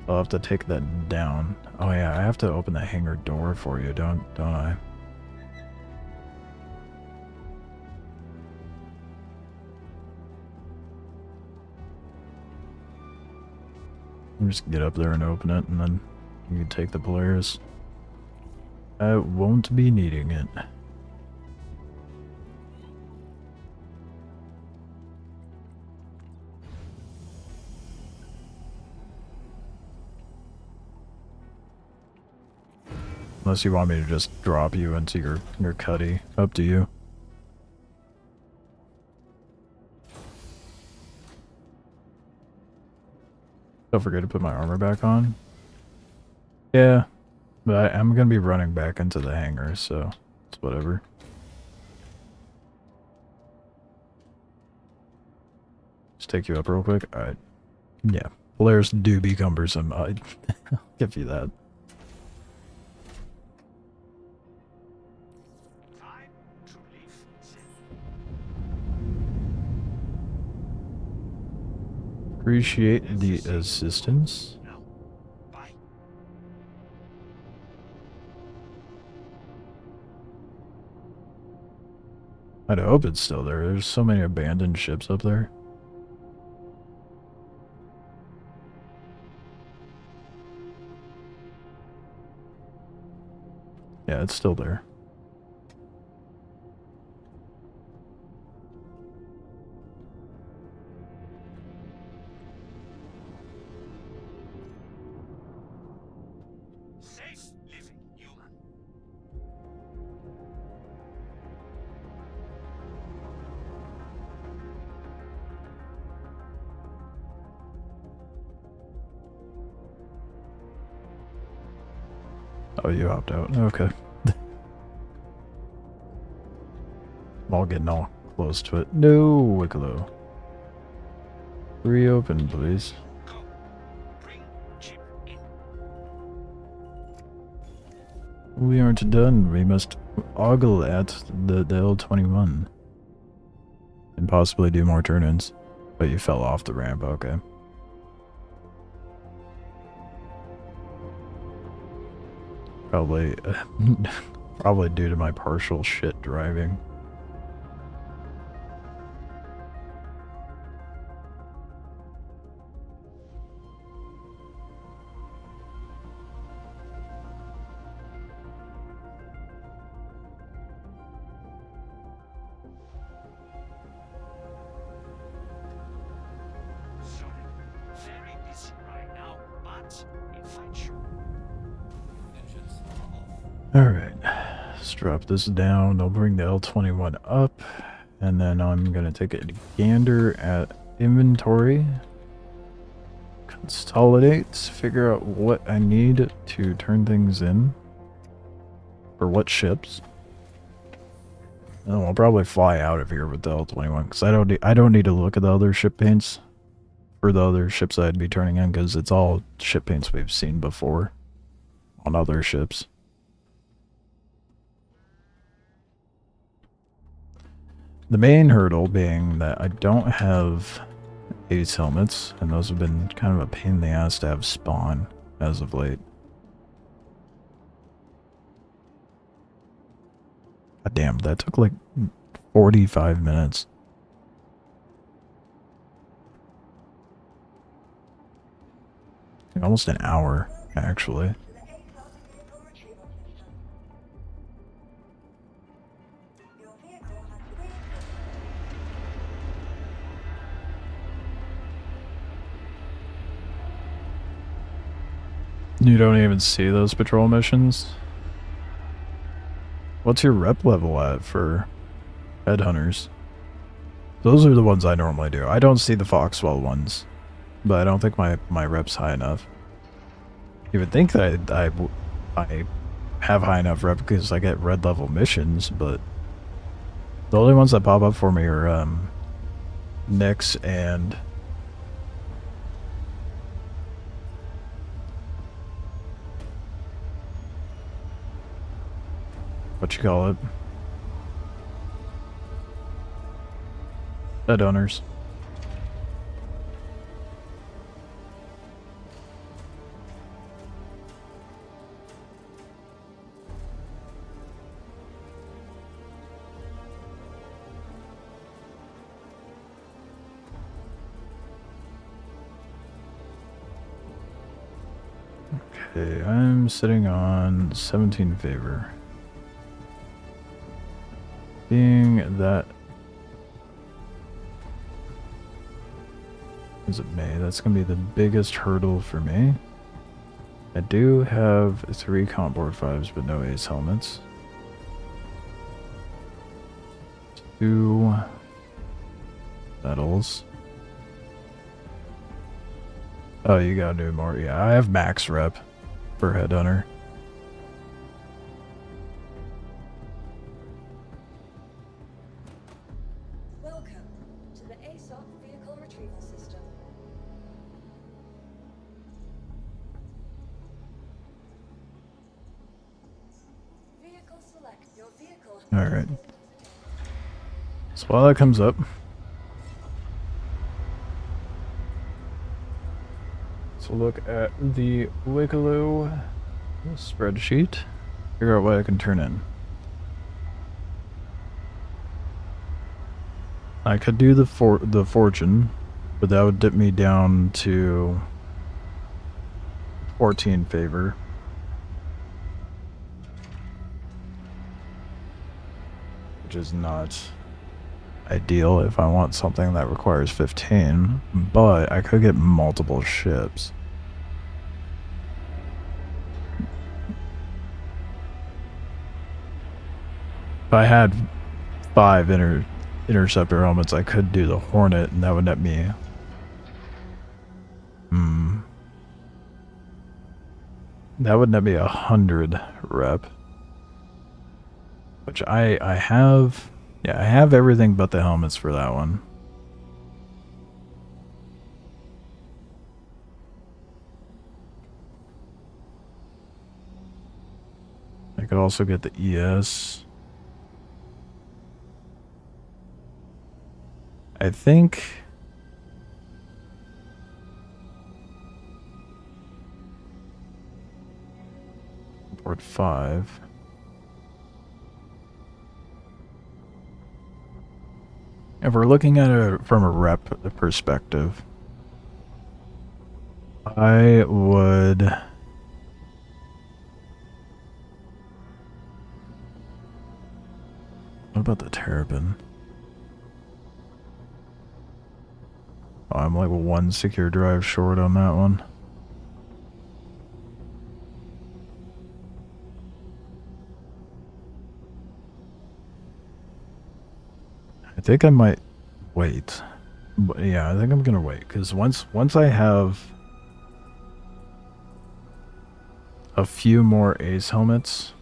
I'll have to take that down. Oh yeah, I have to open the hangar door for you, don't I? Just get up there and open it, and then you can take the Polaris. I won't be needing it. Unless you want me to just drop you into your cuddy. Up to you. Don't forget to put my armor back on. Yeah, but I'm gonna be running back into the hangar, so it's whatever. Just take you up real quick. Alright. Yeah, Polaris do be cumbersome. I'll give you that. Time to leave. Appreciate the assistance. No. Bye. I'd hope it's still there. There's so many abandoned ships up there. Yeah, it's still there. Oh, you opt out. Okay. I'm all getting all close to it. No, Wikelo. Reopen, please. Go. Bring chip in. We aren't done. We must ogle at the L-21. And possibly do more turn-ins. But you fell off the ramp, okay. Probably, probably due to my partial shit driving. Sorry. Very busy right now, but if I choose. Engines are off. Alright, let's drop this down. I'll bring the L-21 up. And then I'm going to take a gander at inventory. Consolidate, figure out what I need to turn things in. For what ships. And then we'll probably fly out of here with the L-21. Because I don't need to look at the other ship paints. For the other ships I'd be turning in. Because it's all ship paints we've seen before. On other ships. The main hurdle being that I don't have ace helmets, and those have been kind of a pain in the ass to have spawn as of late. God damn, that took like 45 minutes. Almost an hour, actually. You don't even see those patrol missions? What's your rep level at for headhunters? Those are the ones I normally do. I don't see the Foxwell ones, but I don't think my rep's high enough. You would think that I have high enough rep because I get red level missions, but the only ones that pop up for me are Nyx and what you call it? Headhunters. Okay, I'm sitting on 17 favor. Being that is it May? That's gonna be the biggest hurdle for me. I do have 3 comp board 5s, but no ace helmets. 2 medals. Oh, you gotta do more. Yeah, I have max rep for Headhunter. Welcome to the ASOP vehicle retrieval system. Vehicle select. Your vehicle. All right. So while that comes up, so look at the Wikelo spreadsheet. Figure out what I can turn in. I could do the fortune, but that would dip me down to 14 favor. Which is not ideal if I want something that requires 15, but I could get multiple ships. If I had 5 interceptor helmets, I could do the Hornet, and that would net me. That would not be 100 rep. Which I have... Yeah, I have everything but the helmets for that one. I could also get the ES. I think... Board 5. If we're looking at it from a rep perspective, I would... What about the Terrapin? Oh, I'm like one secure drive short on that one. I think I might wait. But yeah, I think I'm gonna wait, because once I have a few more Ace helmets,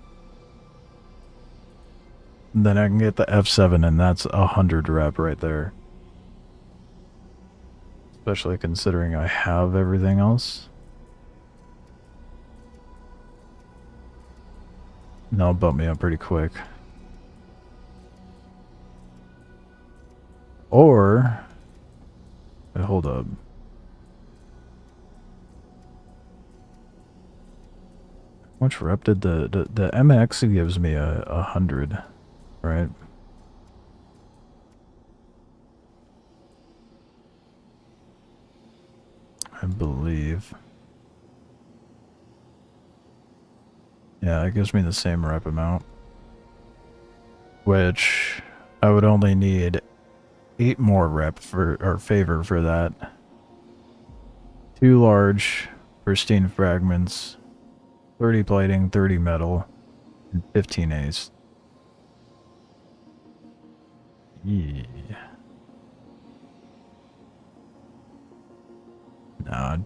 then I can get the F7, and that's 100 rep right there. Especially considering I have everything else. And that'll bump me up pretty quick. Or... Wait, hold up. How much rep did the MX gives me 100, right? I believe. Yeah, it gives me the same rep amount. Which I would only need 8 more rep for, or favor for that. 2 large pristine fragments, 30 plating, 30 metal, and 15 ace. Yeah. No,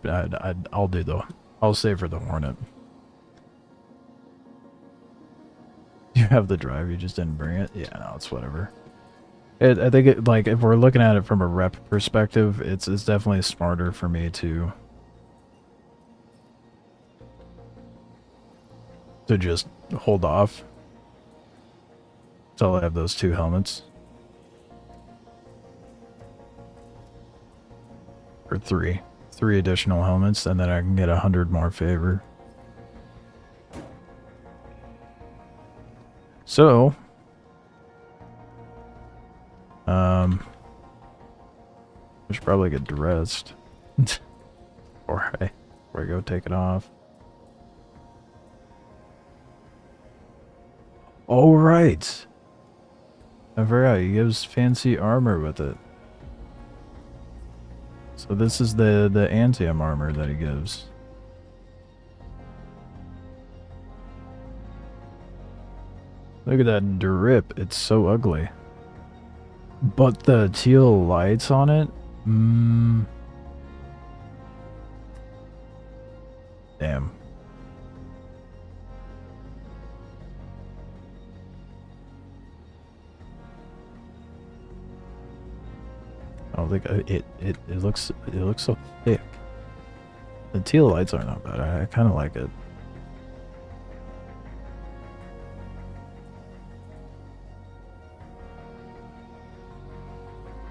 I'll do the... I'll save for the Hornet. You have the drive, you just didn't bring it? Yeah, no, it's whatever. I think it, like, if we're looking at it from a rep perspective, it's definitely smarter for me to just hold off till I have those 2 helmets. Or 3 additional helmets, and then I can get 100 more favor. So, I should probably get dressed. Or I go take it off. Oh, right. I forgot, he gives fancy armor with it. So this is the anti-am armor that he gives. Look at that drip, it's so ugly. But the teal lights on it? Damn. I don't think it looks so thick. The teal lights are not bad. I kind of like it.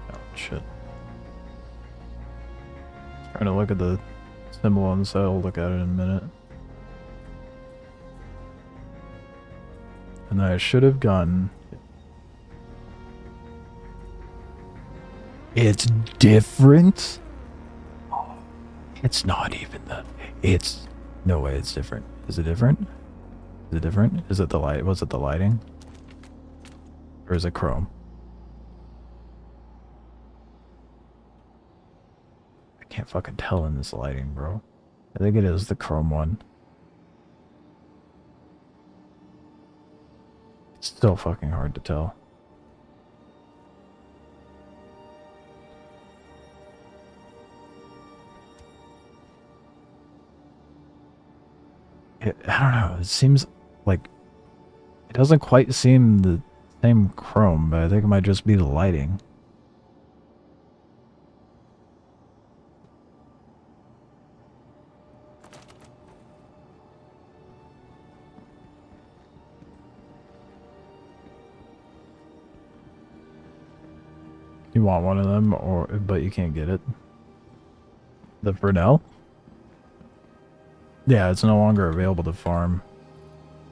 Oh shit! Trying to look at the symbol on the side. I'll look at it in a minute. And I should have gotten. It's different? Oh, it's not even the... It's... No way it's different. Is it different? Is it different? Is it the light? Was it the lighting? Or is it chrome? I can't fucking tell in this lighting, bro. I think it is the chrome one. It's still fucking hard to tell. I don't know. It seems like it doesn't quite seem the same chrome, but I think it might just be the lighting. You want one of them, but you can't get it. The Brunel? Yeah, it's no longer available to farm.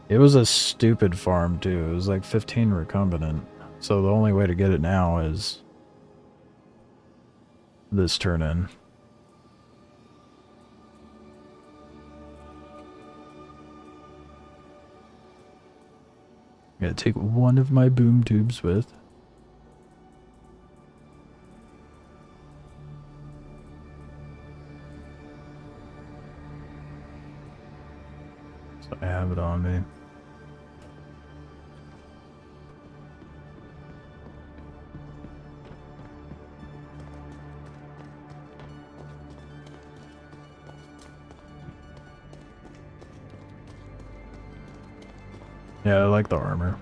It was a stupid farm too. It was like 15 recombinant. So the only way to get it now is this turn in. Gotta take one of my boom tubes with. So I have it on me. Yeah, I like the armor.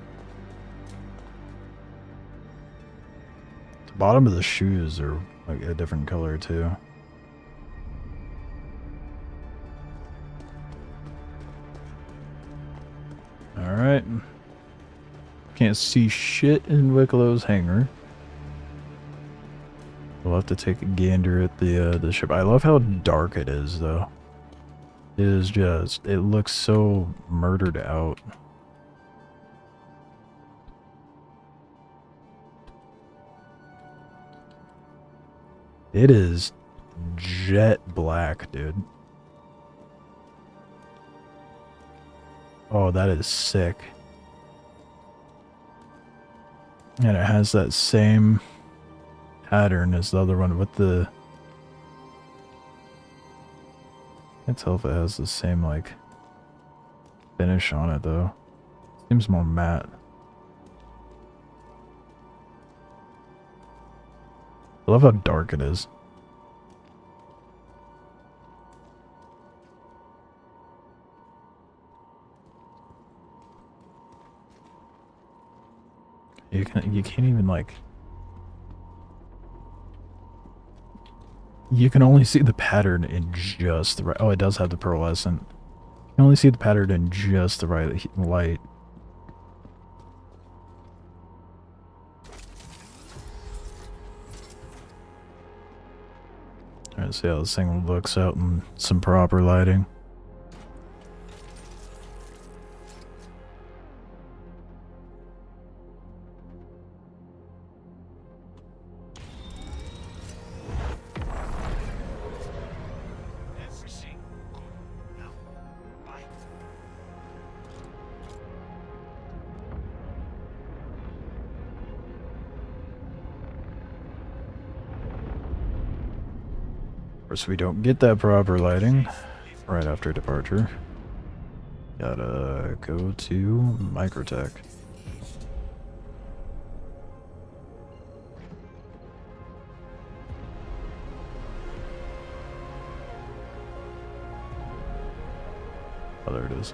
The bottom of the shoes are like a different color too. Alright. Can't see shit in Wikelo's hangar. We'll have to take a gander at the ship. I love how dark it is though. It is just, it looks so murdered out. It is jet black, dude. Oh, that is sick. And it has that same pattern as the other one with the... Can't tell if it has the same, like, finish on it, though. Seems more matte. I love how dark it is. You can't even like. You can only see the pattern in just the right. Oh, it does have the pearlescent. You can only see the pattern in just the right light. Alright, see how this thing looks out in some proper lighting. Everything. Now, bye. Of course, we don't get that proper lighting right after departure. Gotta go to Microtech. Oh, there it is.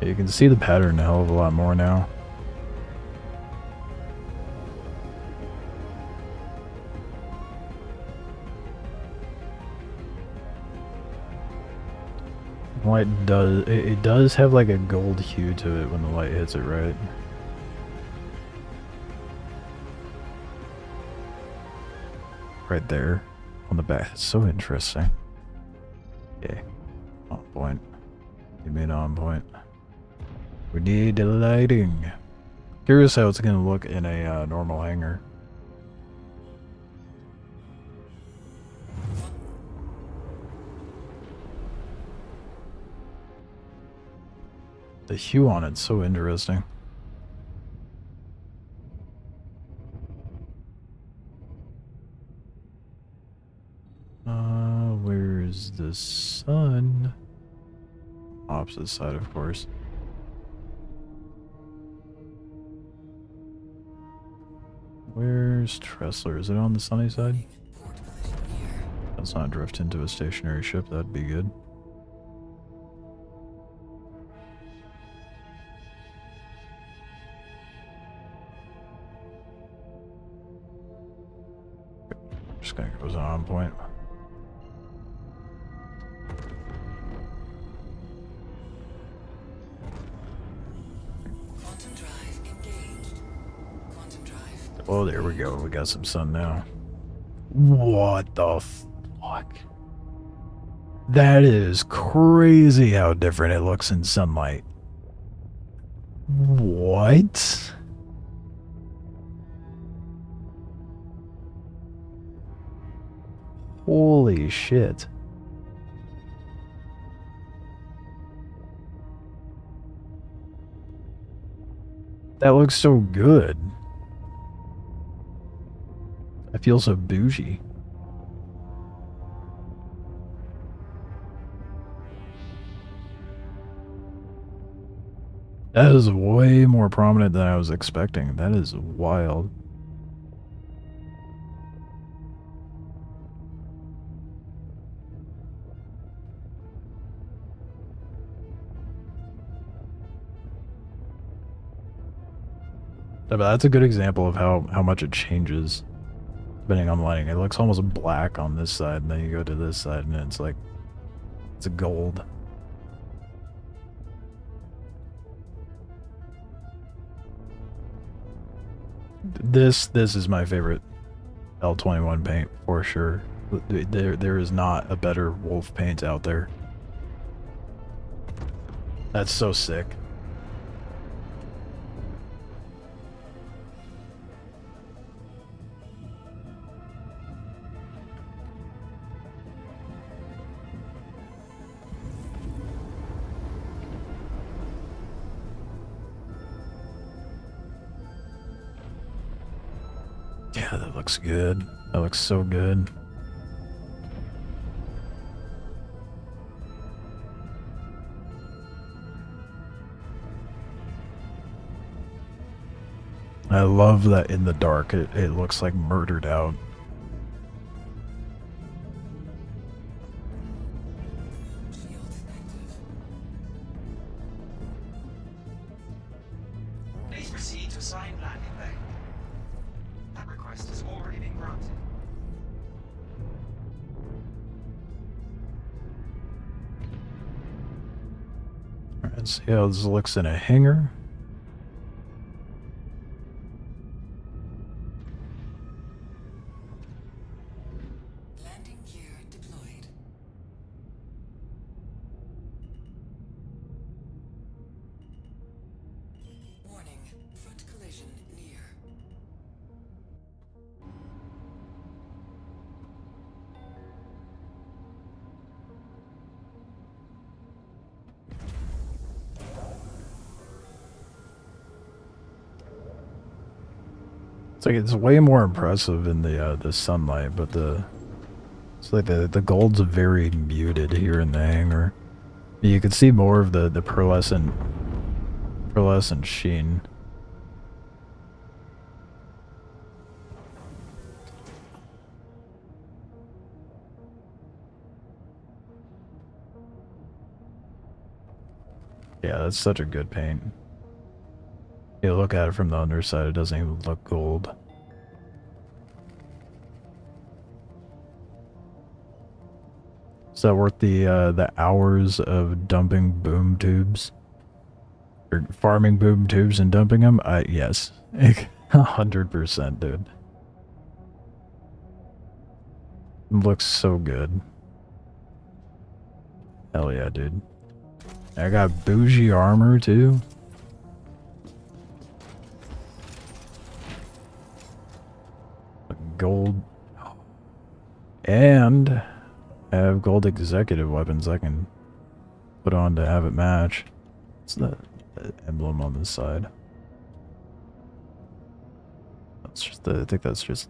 You can see the pattern a hell of a lot more now. Light does, it does have like a gold hue to it when the light hits it, right? Right there on the back. It's so interesting. Okay. On point. You mean on point. We need the lighting. Curious how it's gonna look in a normal hangar. The hue on it's so interesting. Where's the sun? opposite side, of course. Where's Tressler? Is it on the sunny side? Let's not drift into a stationary ship, that'd be good. Just gonna go on point. Quantum drive engaged. Quantum drive. Oh, there we go. We got some sun now. What the fuck? That is crazy how different it looks in sunlight. What? Holy shit. That looks so good. I feel so bougie. That is way more prominent than I was expecting. That is wild. Yeah, but that's a good example of how much it changes depending on lighting. It looks almost black on this side, and then you go to this side, and it's like it's a gold. This is my favorite L-21 paint for sure. There is not a better wolf paint out there. That's so sick. Yeah, that looks good. That looks so good. I love that in the dark it looks like murdered out. Please proceed to assigned landing bay. That request has already been granted. Alright, let's see how this looks in a hangar. Landing gear deployed. Warning, front collision near. It's like it's way more impressive in the sunlight, but it's like the gold's very muted here in the hangar. You can see more of the pearlescent sheen. Yeah, that's such a good paint. You look at it from the underside, it doesn't even look gold. Is that worth the hours of dumping boom tubes? Or farming boom tubes and dumping them? Yes. 100%, dude. It looks so good. Hell yeah, dude. I got bougie armor, too. Gold. And I have gold executive weapons I can put on to have it match. It's the emblem on this side. That's just I think that's just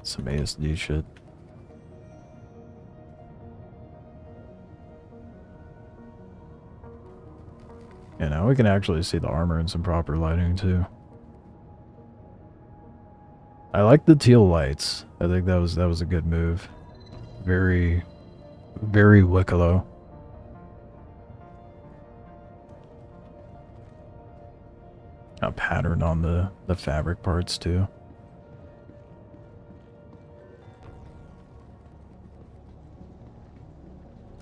some ASD shit. You know, we can actually see the armor in some proper lighting too. I like the teal lights. I think that was a good move. Very, very Wikelo. A pattern on the fabric parts too.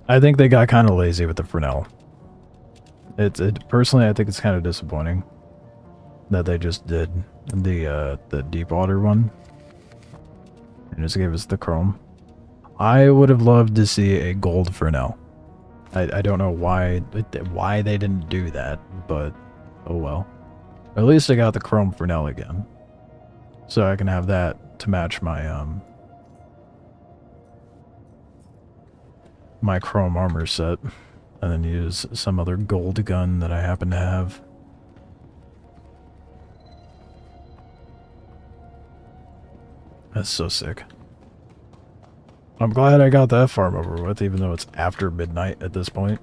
I think they got kind of lazy with the Fresnel. Personally, I think it's kind of disappointing that they just did the deep water one and just gave us the chrome. I would have loved to see a gold Fresnel. I don't know why they didn't do that, but oh well. At least I got the chrome Fresnel again, so I can have that to match my my chrome armor set, and then use some other gold gun that I happen to have. That's so sick. I'm glad I got that farm over with, even though it's after midnight at this point.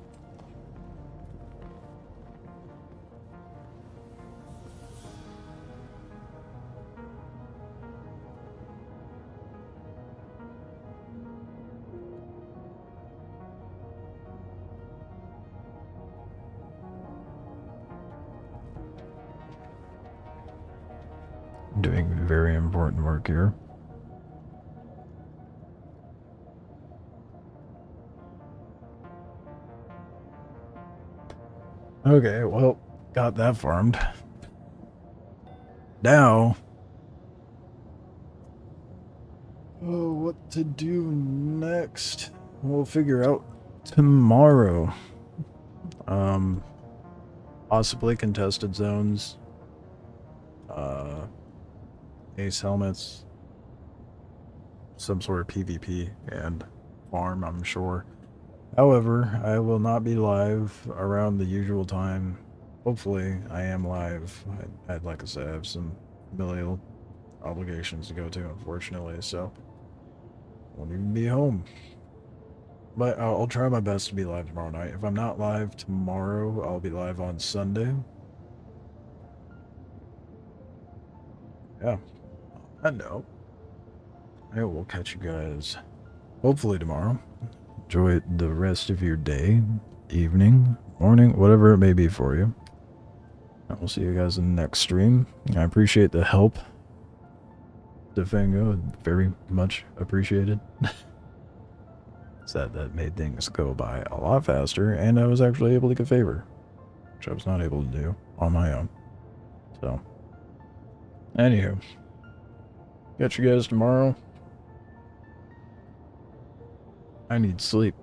Doing very important work here. Okay, well, got that farmed. Now, oh, what to do next? We'll figure out tomorrow. Possibly contested zones. Ace helmets. Some sort of PvP and farm, I'm sure. However, I will not be live around the usual time. Hopefully, I am live. Like I said, I have some familial obligations to go to, unfortunately, so won't even be home. But I'll try my best to be live tomorrow night. If I'm not live tomorrow, I'll be live on Sunday. Yeah. I know. I will catch you guys hopefully tomorrow. Enjoy the rest of your day, evening, morning, whatever it may be for you. I will see you guys in the next stream. I appreciate the help, Defango. Very much appreciated. That made things go by a lot faster, and I was actually able to get favor, which I was not able to do on my own. So, anywho, catch you guys tomorrow. I need sleep.